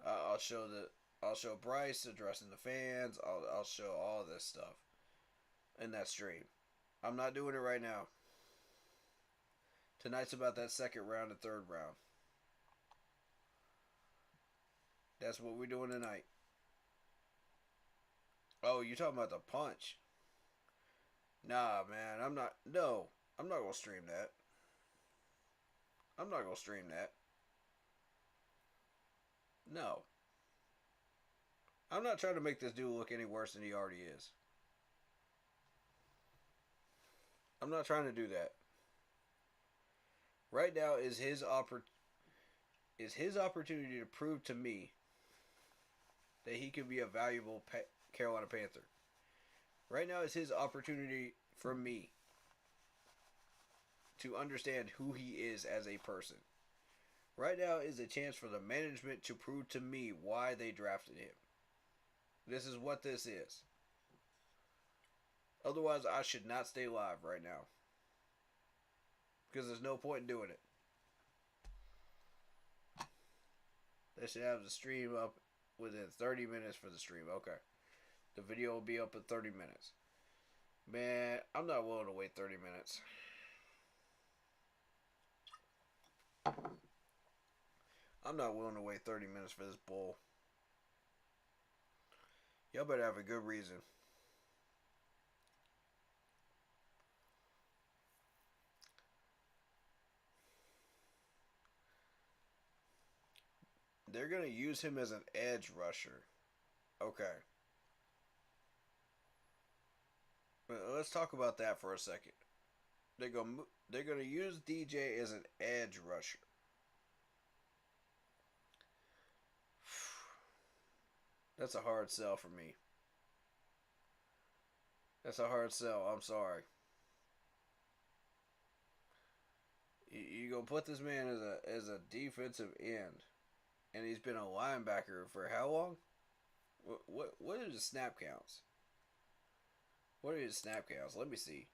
J: I'll show Bryce addressing the fans. I'll show all this stuff in that stream. I'm not doing it right now. Tonight's about that second round and third round. That's what we're doing tonight. Oh, you talking about the punch? Nah, man, I'm not gonna stream that. I'm not gonna stream that. No. I'm not trying to make this dude look any worse than he already is. I'm not trying to do that. Right now is his opportunity to prove to me that he can be a valuable Carolina Panther. Right now is his opportunity for me to understand who he is as a person. Right now is a chance for the management to prove to me why they drafted him. This is what this is. Otherwise, I should not stay live right now. Because there's no point in doing it. They should have the stream up within 30 minutes for the stream. Okay. The video will be up in 30 minutes. Man, I'm not willing to wait 30 minutes. I'm not willing to wait 30 minutes for this bull. Y'all better have a good reason. They're going to use him as an edge rusher. Okay. Let's talk about that for a second. They're going to use DJ as an edge rusher. That's a hard sell for me. That's a hard sell. I'm sorry. You gonna put this man as a defensive end, and he's been a linebacker for how long? What are his snap counts? What are his snap counts? Let me see.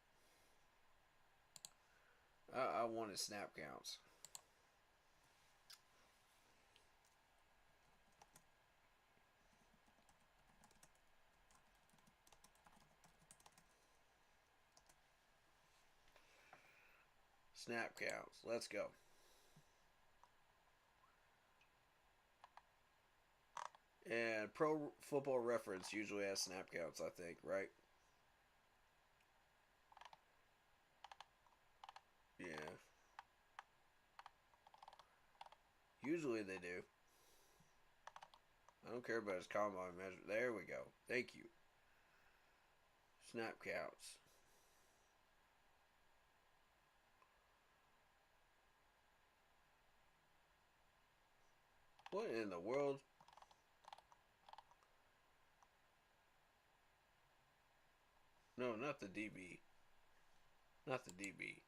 J: I want his snap counts. Snap counts. Let's go. And Pro Football Reference usually has snap counts, I think, right? Yeah. Usually they do. I don't care about his combine measure. There we go. Thank you. Snap counts. What in the world? No, not the DB. Not the DB.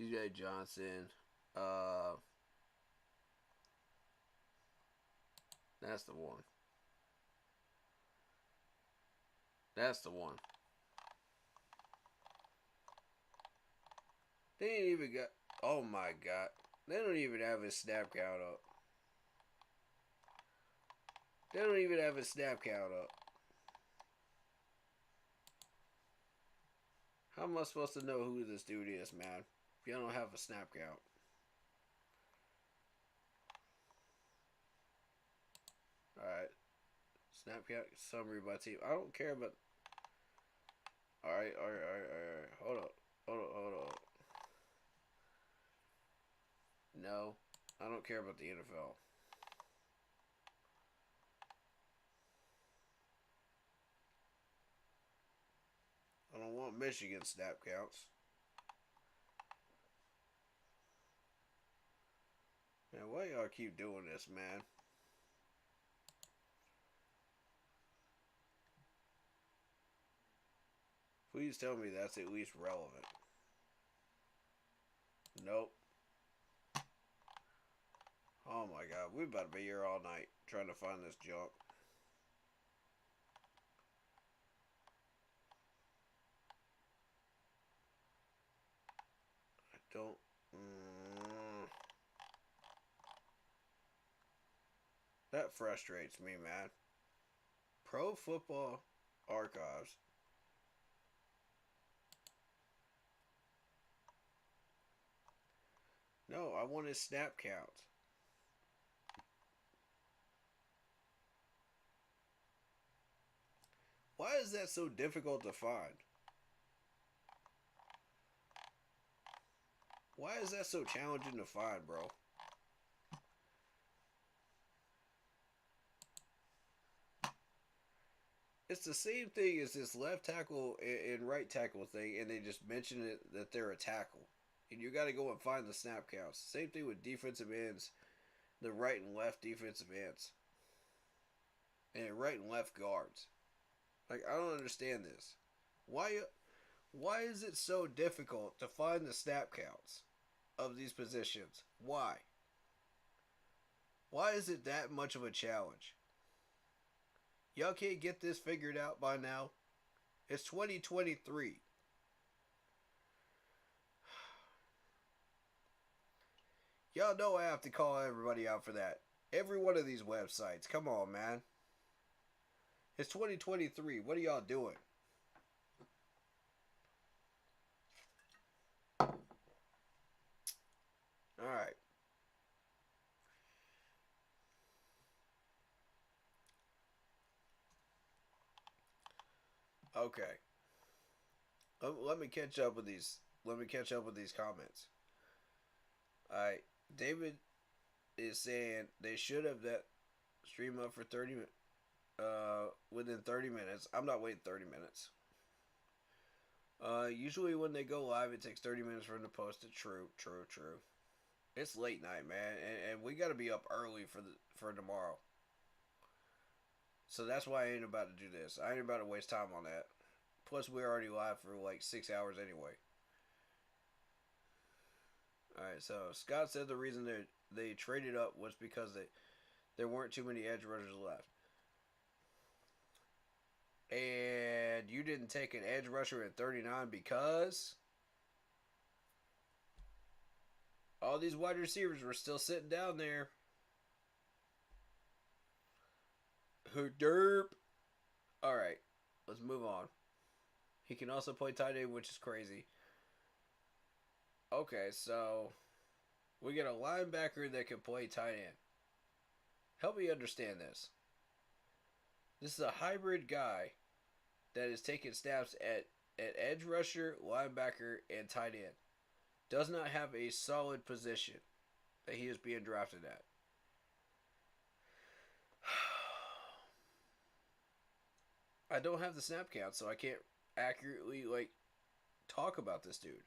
J: CJ Johnson. That's the one. That's the one. They ain't even got... Oh my god. They don't even have his snap count up. They don't even have his snap count up. How am I supposed to know who this dude is, man? If you don't have a snap count. Alright. Snap count summary by team. I don't care about... Alright. Hold up. No. I don't care about the NFL. I don't want Michigan snap counts. Man, why y'all keep doing this, man? Please tell me that's at least relevant. Nope. Oh my god, we about to be here all night trying to find this junk. I don't... That frustrates me, man. Pro Football Archives. No, I want his snap count. Why is that so difficult to find? Why is that so challenging to find, bro? It's the same thing as this left tackle and right tackle thing, and they just mention it that they're a tackle. And you got to go and find the snap counts. Same thing with defensive ends, the right and left defensive ends, and right and left guards. Like, I don't understand this. Why is it so difficult to find the snap counts of these positions? Why? Why is it that much of a challenge? Y'all can't get this figured out by now? It's 2023. Y'all know I have to call everybody out for that. Every one of these websites. Come on, man. It's 2023. What are y'all doing? Alright. Okay. Let me catch up with these. Let me catch up with these comments. Alright. David is saying they should have that stream up for 30 minutes. Within 30 minutes. I'm not waiting 30 minutes. Usually when they go live, it takes 30 minutes for them to post it. True. It's late night, man, and we got to be up early for tomorrow. So that's why I ain't about to do this. I ain't about to waste time on that. Plus, we're already live for like 6 hours anyway. Alright, so Scott said the reason they traded up was because there weren't too many edge rushers left. And you didn't take an edge rusher at 39 because all these wide receivers were still sitting down there. Who derp? Alright, let's move on. He can also play tight end, which is crazy. Okay, so we get a linebacker that can play tight end. Help me understand this. This is a hybrid guy that is taking snaps at edge rusher, linebacker, and tight end. Does not have a solid position that he is being drafted at. I don't have the snap count, so I can't accurately talk about this dude.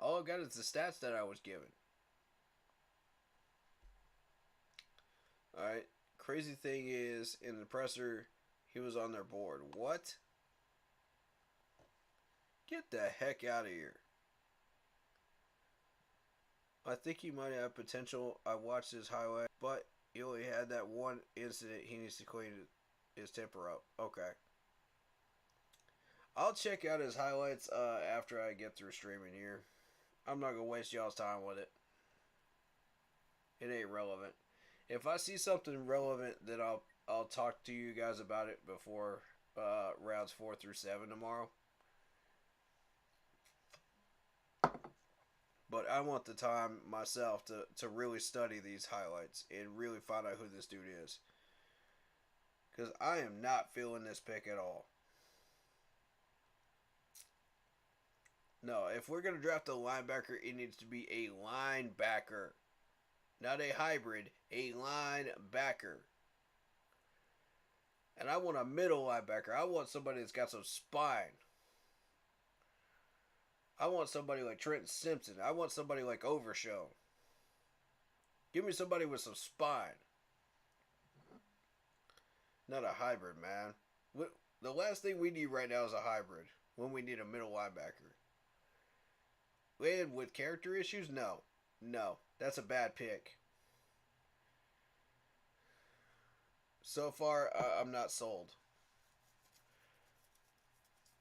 J: All I've got is the stats that I was given. Alright. Crazy thing is, in the presser, he was on their board. What? Get the heck out of here. I think he might have potential. I watched his highlight, but he only had that one incident. He needs to clean his temper up. Okay. I'll check out his highlights after I get through streaming here. I'm not going to waste y'all's time with it. It ain't relevant. If I see something relevant, then I'll talk to you guys about it before rounds 4 through 7 tomorrow. But I want the time myself to really study these highlights and really find out who this dude is. Because I am not feeling this pick at all. No, if we're going to draft a linebacker, it needs to be a linebacker. Not a hybrid, a linebacker. And I want a middle linebacker. I want somebody that's got some spine. I want somebody like Trenton Simpson. I want somebody like Overshow. Give me somebody with some spine. Not a hybrid, man. The last thing we need right now is a hybrid. When we need a middle linebacker. And with character issues? No. No. That's a bad pick. So far, I'm not sold.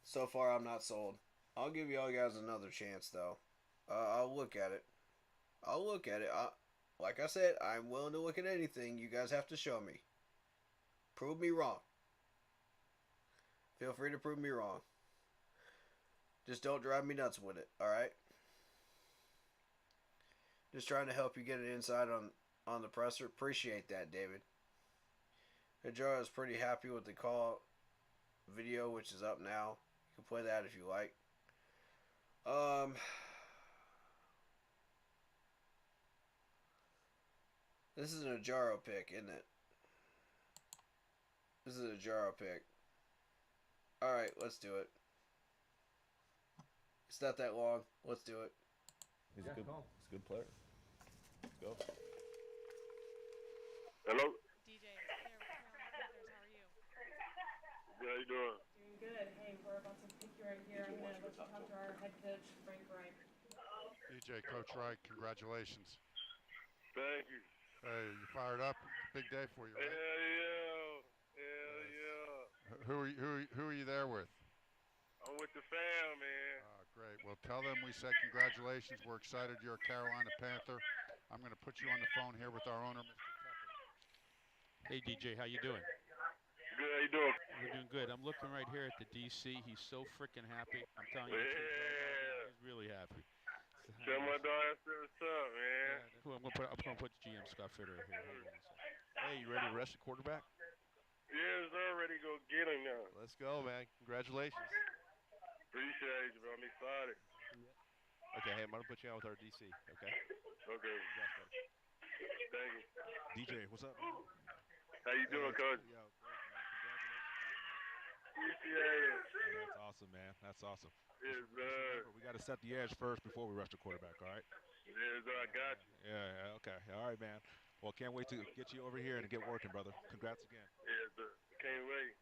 J: So far, I'm not sold. I'll give y'all guys another chance, though. I'll look at it. I'll look at it. Like I said, I'm willing to look at anything. You guys have to show me. Prove me wrong. Feel free to prove me wrong. Just don't drive me nuts with it, alright? Just trying to help you get an insight on the presser. Appreciate that, David. Najara is pretty happy with the call video, which is up now. You can play that if you like. This is an Najaro pick, isn't it? This is a Najaro pick. Alright, let's do it. It's not that long. Let's do it.
L: He's a good player. Let's go.
M: Hello?
N: DJ, here with Carolina Panthers. How are you?
M: Good, how you doing?
N: Doing good. Hey, we're about to pick you right here. I'm going to let you talk to our head coach, Frank Reich.
O: DJ, Coach Reich, congratulations.
M: Thank you.
O: Hey, you fired up? Big day for you, right?
M: Hell yeah. Hell yeah.
O: Who are you there with?
M: I'm with the fam, man.
O: Great. Well, tell them we said congratulations. We're excited you're a Carolina Panther. I'm going to put you on the phone here with our owner, Mr. Tepper.
P: Hey, DJ, how you doing?
M: Good, how you doing?
P: We're doing good. I'm looking right here at the DC. He's so freaking happy. I'm telling you,
M: Yeah.
P: he's really happy.
M: Tell my dog what's up, man.
P: I'm gonna put GM Scott Fitter here. Hold on a second.
L: Hey, you ready to rush the quarterback?
M: Yeah, sir, ready to go get him now.
L: Let's go, man. Congratulations.
M: Appreciate you, bro. I'm excited.
L: Okay, hey, I'm going to put you on with our DC, okay?
M: Okay. Thank you.
L: DJ, what's up, man?
M: How you doing, Coach?
L: Yo,
M: Appreciate it.
L: that's awesome, man. That's awesome.
M: Yes, sir.
L: We got to set the edge first before we rush the quarterback, all right?
M: Yes, sir, I got you.
L: Yeah, okay. All right, man. Well, can't wait to get you over here and get working, brother. Congrats again.
M: Yes, sir. Can't wait.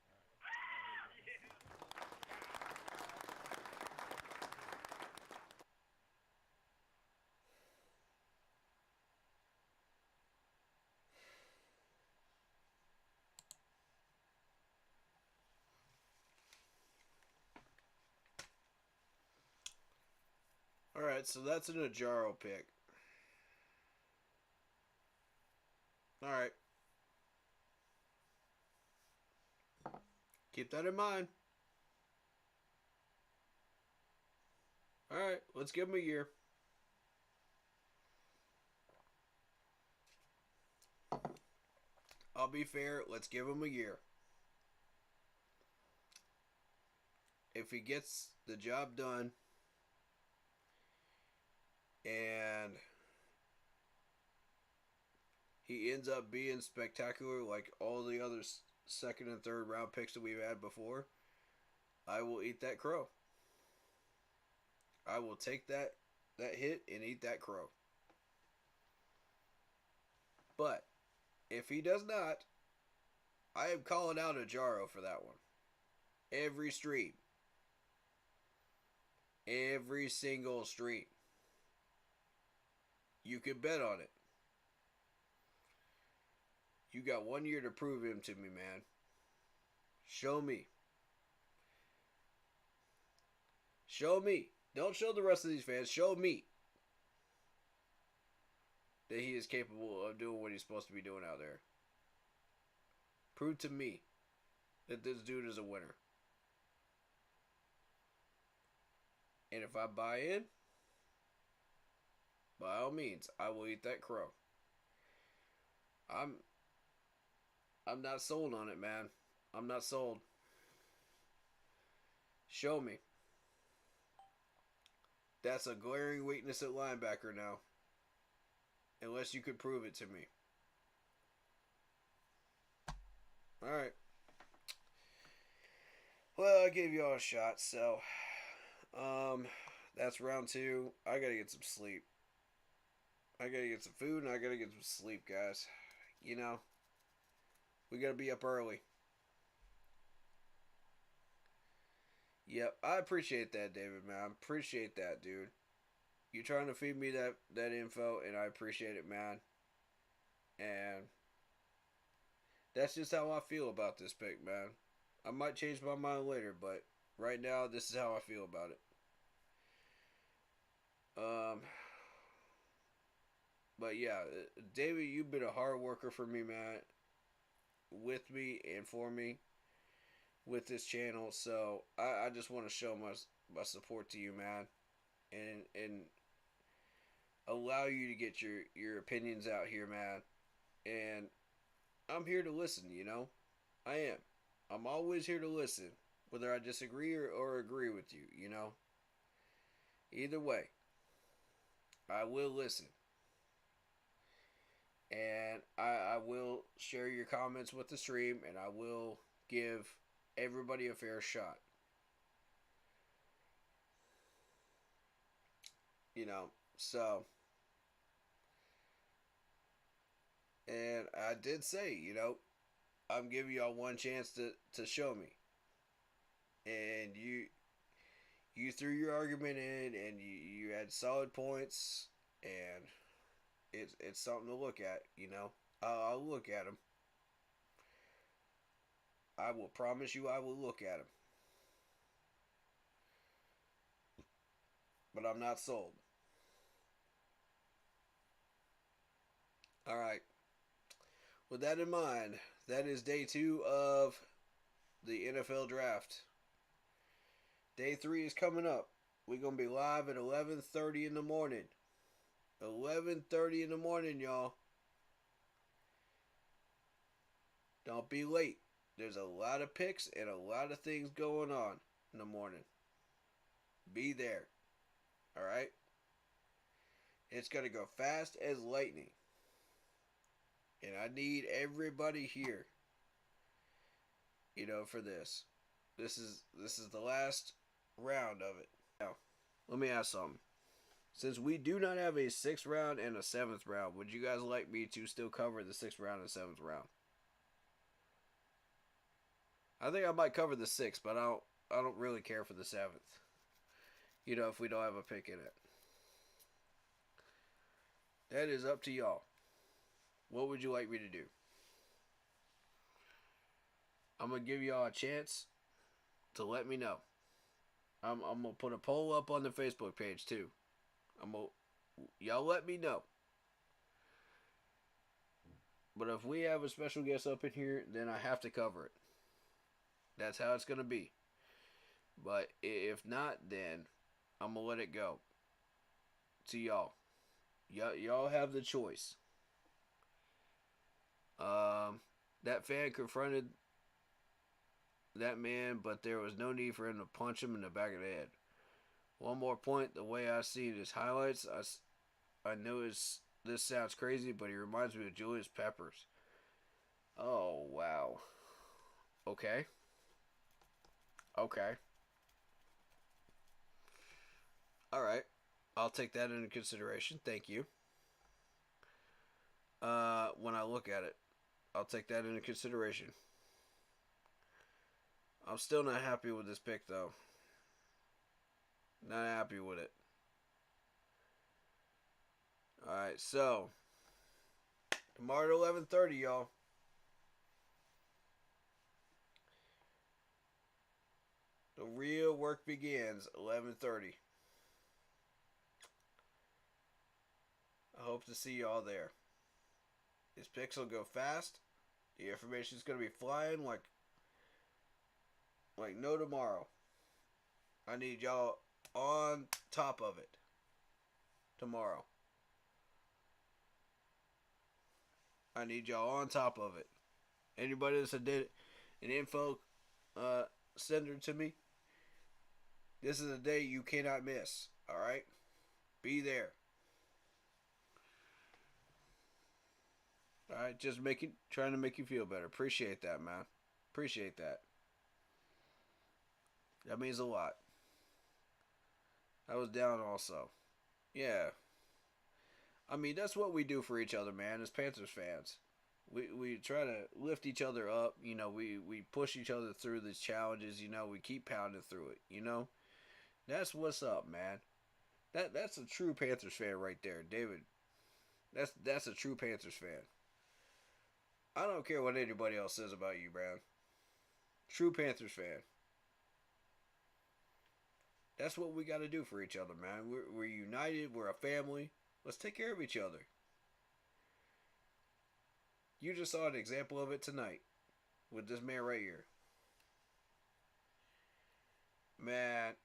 J: Alright, so that's an Najaro pick. Alright. Keep that in mind. Alright, let's give him a year. I'll be fair, let's give him a year. If he gets the job done and he ends up being spectacular like all the other second and third round picks that we've had before, I will eat that crow. I will take that hit and eat that crow. But if he does not, I am calling out Najaro for that one. Every stream. Every single stream. You can bet on it. You got 1 year to prove him to me, man. Show me. Show me. Don't show the rest of these fans. Show me that he is capable of doing what he's supposed to be doing out there. Prove to me that this dude is a winner. And if I buy in, by all means, I will eat that crow. I'm not sold on it, man. I'm not sold. Show me. That's a glaring weakness at linebacker now. Unless you could prove it to me. Alright. Well, I gave y'all a shot, so that's round 2. I gotta get some sleep. I gotta get some food and I gotta get some sleep, guys. You know, we gotta be up early. Yep, I appreciate that, David, man. I appreciate that, dude. You're trying to feed me that info, and I appreciate it, man. And that's just how I feel about this pick, man. I might change my mind later, but right now, this is how I feel about it. But yeah, David, you've been a hard worker for me, man. With me and for me. With this channel, so I just want to show my support to you, man, and allow you to get your opinions out here, man. And I'm here to listen, you know. I am. I'm always here to listen, whether I disagree or agree with you, you know. Either way, I will listen, and I will share your comments with the stream, and I will give everybody a fair shot. You know, so. And I did say, you know, I'm giving y'all one chance to show me. And you threw your argument in and you had solid points. And it's something to look at, you know. I'll look at them. I will promise you I will look at them. But I'm not sold. Alright. With that in mind, that is day 2 of the NFL Draft. Day 3 is coming up. We're going to be live at 11:30 in the morning. 11:30 in the morning, y'all. Don't be late. There's a lot of picks and a lot of things going on in the morning. Be there. Alright? It's going to go fast as lightning. And I need everybody here, you know, for this. This is the last round of it. Now, let me ask something. Since we do not have a 6th round and a 7th round, would you guys like me to still cover the 6th round and 7th round? I think I might cover the 6th, but I don't really care for the 7th. You know, if we don't have a pick in it. That is up to y'all. What would you like me to do? I'm going to give y'all a chance to let me know. I'm going to put a poll up on the Facebook page too. Y'all let me know. But if we have a special guest up in here, then I have to cover it. That's how it's going to be. But if not, then I'm going to let it go to y'all. Y'all have the choice. That fan confronted that man, but there was no need for him to punch him in the back of the head. One more point, the way I see his highlights, I know this sounds crazy, but he reminds me of Julius Peppers. Oh, wow. Okay. Alright. I'll take that into consideration. Thank you. When I look at it, I'll take that into consideration. I'm still not happy with this pick, though. Not happy with it. All right, so tomorrow at 11:30, y'all. The real work begins 11:30. I hope to see y'all there. These picks will go fast. The information's gonna be flying like no tomorrow. I need y'all on top of it tomorrow. I need y'all on top of it. Anybody that's an info sender to me, this is a day you cannot miss. All right, be there. All right, just trying to make you feel better. Appreciate that, man. Appreciate that. That means a lot. I was down also. Yeah. I mean, that's what we do for each other, man, as Panthers fans. We try to lift each other up. You know, we push each other through these challenges. You know, we keep pounding through it. You know, that's what's up, man. That's a true Panthers fan right there, David. That's a true Panthers fan. I don't care what anybody else says about you, Brown. True Panthers fan. That's what we got to do for each other, man. We're united. We're a family. Let's take care of each other. You just saw an example of it tonight with this man right here. Man,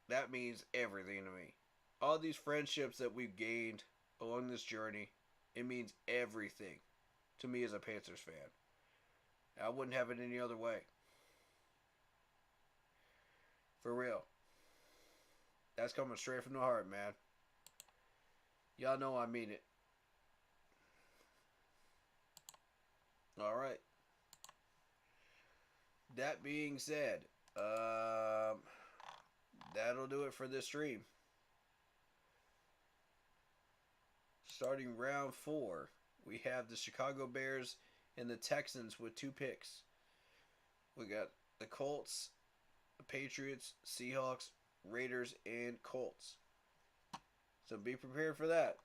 J: that means everything to me. All these friendships that we've gained along this journey, it means everything to me as a Panthers fan. I wouldn't have it any other way. For real. That's coming straight from the heart, man. Y'all know I mean it. All right. That being said, that'll do it for this stream. Starting round 4, we have the Chicago Bears and the Texans with 2 picks. We got the Colts, the Patriots, Seahawks, Raiders, and Colts. So be prepared for that.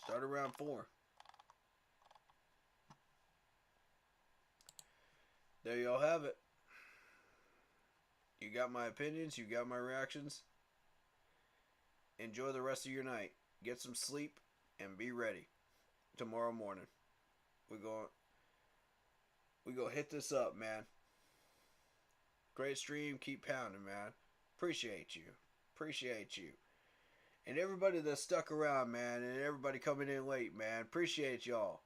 J: Start around 4. There y'all have it. You got my opinions. You got my reactions. Enjoy the rest of your night. Get some sleep and be ready. Tomorrow morning, we go hit this up, man. Great stream. Keep pounding, man. Appreciate you. Appreciate you. And everybody that stuck around, man. And everybody coming in late, man. Appreciate y'all.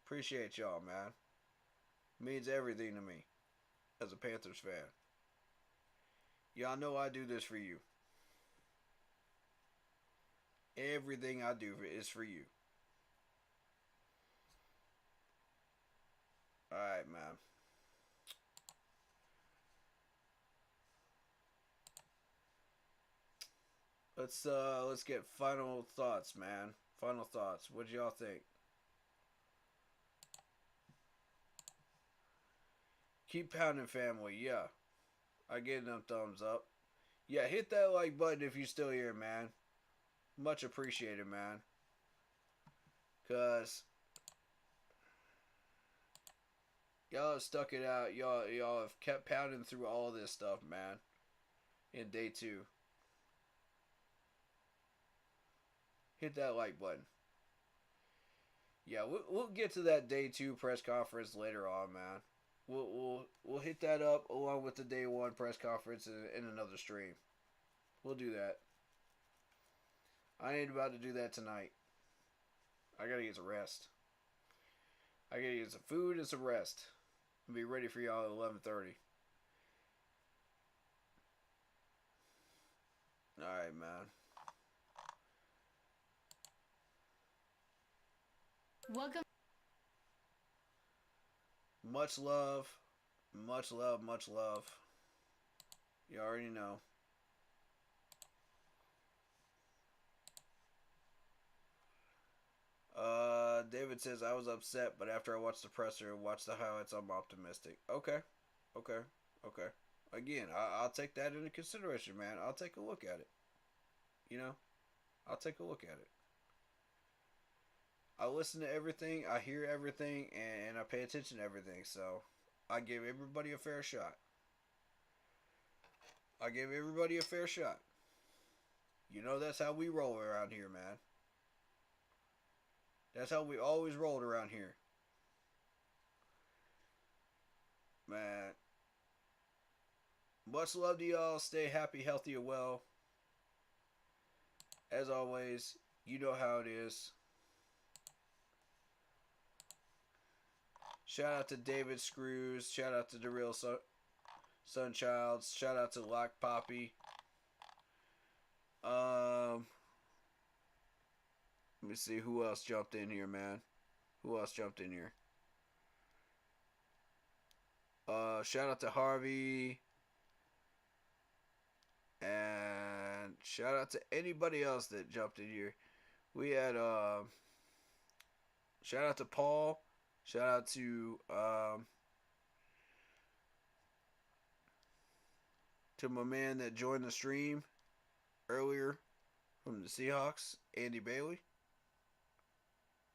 J: Appreciate y'all, man. Means everything to me as a Panthers fan. Y'all know I do this for you. Everything I do is for you. Alright, man. Let's get final thoughts, man. Final thoughts. What do y'all think? Keep pounding, family. Yeah. I get them thumbs up. Yeah, hit that like button if you're still here, man. Much appreciated, man. Cause y'all have stuck it out. Y'all have kept pounding through all this stuff, man. In day 2. Hit that like button. Yeah, we'll get to that day 2 press conference later on, man. We'll hit that up along with the day 1 press conference in another stream. We'll do that. I ain't about to do that tonight. I gotta get some rest. I gotta get some food and some rest. I'll be ready for y'all at 11:30. Alright, man.
Q: Welcome.
J: Much love. Much love, much love. You already know. David says, I was upset, but after I watched the presser and watched the highlights, I'm optimistic. Okay. Again, I'll take that into consideration, man. I'll take a look at it. I'll take a look at it. I listen to everything, I hear everything, and I pay attention to everything. So, I give everybody a fair shot. That's how we roll around here, man. That's how we always rolled around here. Man. Much love to y'all. Stay happy, healthy, and well. As always, you know how it is. Shout out to David Screws. Shout out to the real Sunchilds. Shout out to Lock Poppy. Let me see who else jumped in here, man. Shout out to Harvey. And shout out to anybody else that jumped in here. We had shout out to Paul. Shout out to my man that joined the stream earlier from the Seahawks, Andy Bailey.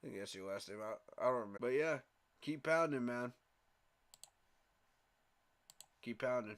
J: I think that's your last name. I don't remember. But yeah, keep pounding, man. Keep pounding.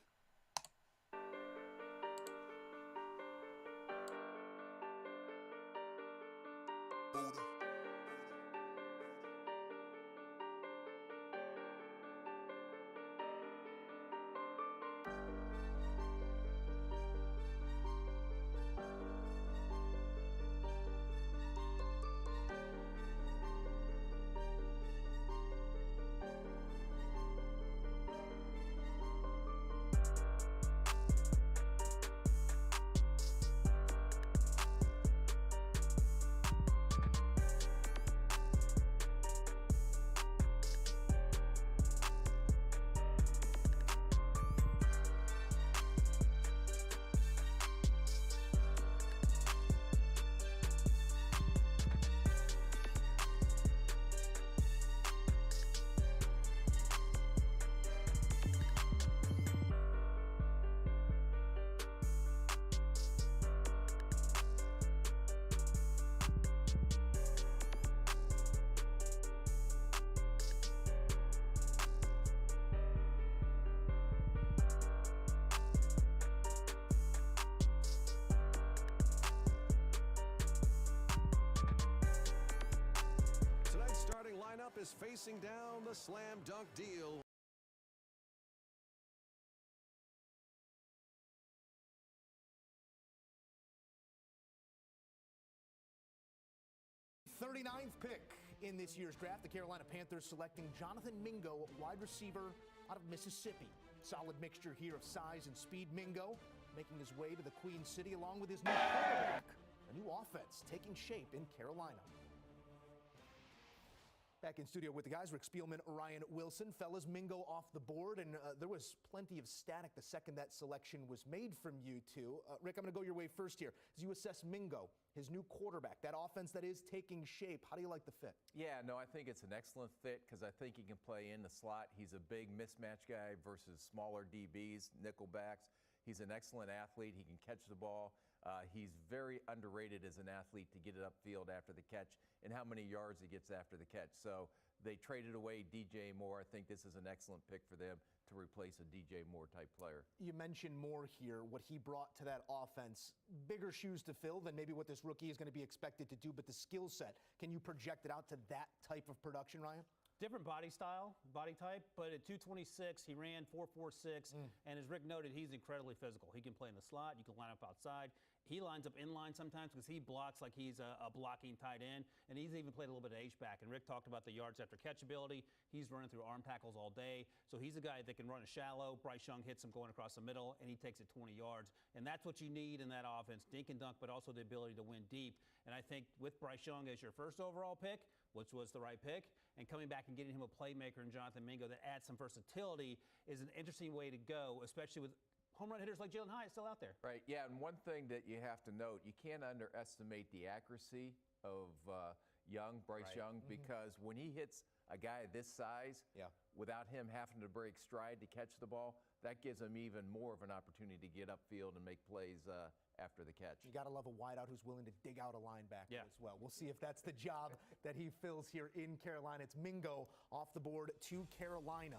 Q: Is facing down the slam dunk deal.
R: #39th pick in this year's draft, the Carolina Panthers selecting Jonathan Mingo, wide receiver out of Mississippi. Solid mixture here of size and speed. Mingo making his way to the Queen City along with his new quarterback. A new offense taking shape in Carolina. Back in studio with the guys, Rick Spielman, Ryan Wilson. Fellas, Mingo off the board, and there was plenty of static the second that selection was made from you two. Rick, I'm going to go your way first here. As you assess Mingo, his new quarterback, that offense that is taking shape, how do you like the fit?
S: Yeah, no, I think it's an excellent fit because I think he can play in the slot. He's a big mismatch guy versus smaller DBs, nickelbacks. He's an excellent athlete. He can catch the ball. He's very underrated as an athlete to get it upfield after the catch and how many yards he gets after the catch. So they traded away DJ Moore. I think this is an excellent pick for them to replace a DJ Moore type player.
R: You mentioned Moore here, what he brought to that offense. Bigger shoes to fill than maybe what this rookie is going to be expected to do, but the skill set, can you project it out to that type of production, Ryan?
T: Different body type, but at 226, he ran 4.46, and as Rick noted, he's incredibly physical. He can play in the slot, you can line up outside. He lines up in line sometimes because he blocks like he's a blocking tight end, and he's even played a little bit of H-back. And Rick talked about the yards after catch ability. He's running through arm tackles all day, so he's a guy that can run a shallow. Bryce Young hits him going across the middle, and he takes it 20 yards. And that's what you need in that offense, dink and dunk, but also the ability to win deep. And I think with Bryce Young as your first overall pick, which was the right pick, and coming back and getting him a playmaker in Jonathan Mingo that adds some versatility is an interesting way to go, especially with home run hitters like Jalen Hyatt still out there.
S: Right, yeah, and one thing that you have to note, you can't underestimate the accuracy of Bryce
R: Right.
S: Young, because when he hits a guy this size, without him having to break stride to catch the ball, that gives him even more of an opportunity to get upfield and make plays after the catch.
R: You got to love a wideout who's willing to dig out a linebacker as well. We'll see if that's the job that he fills here in Carolina. It's Mingo off the board to Carolina.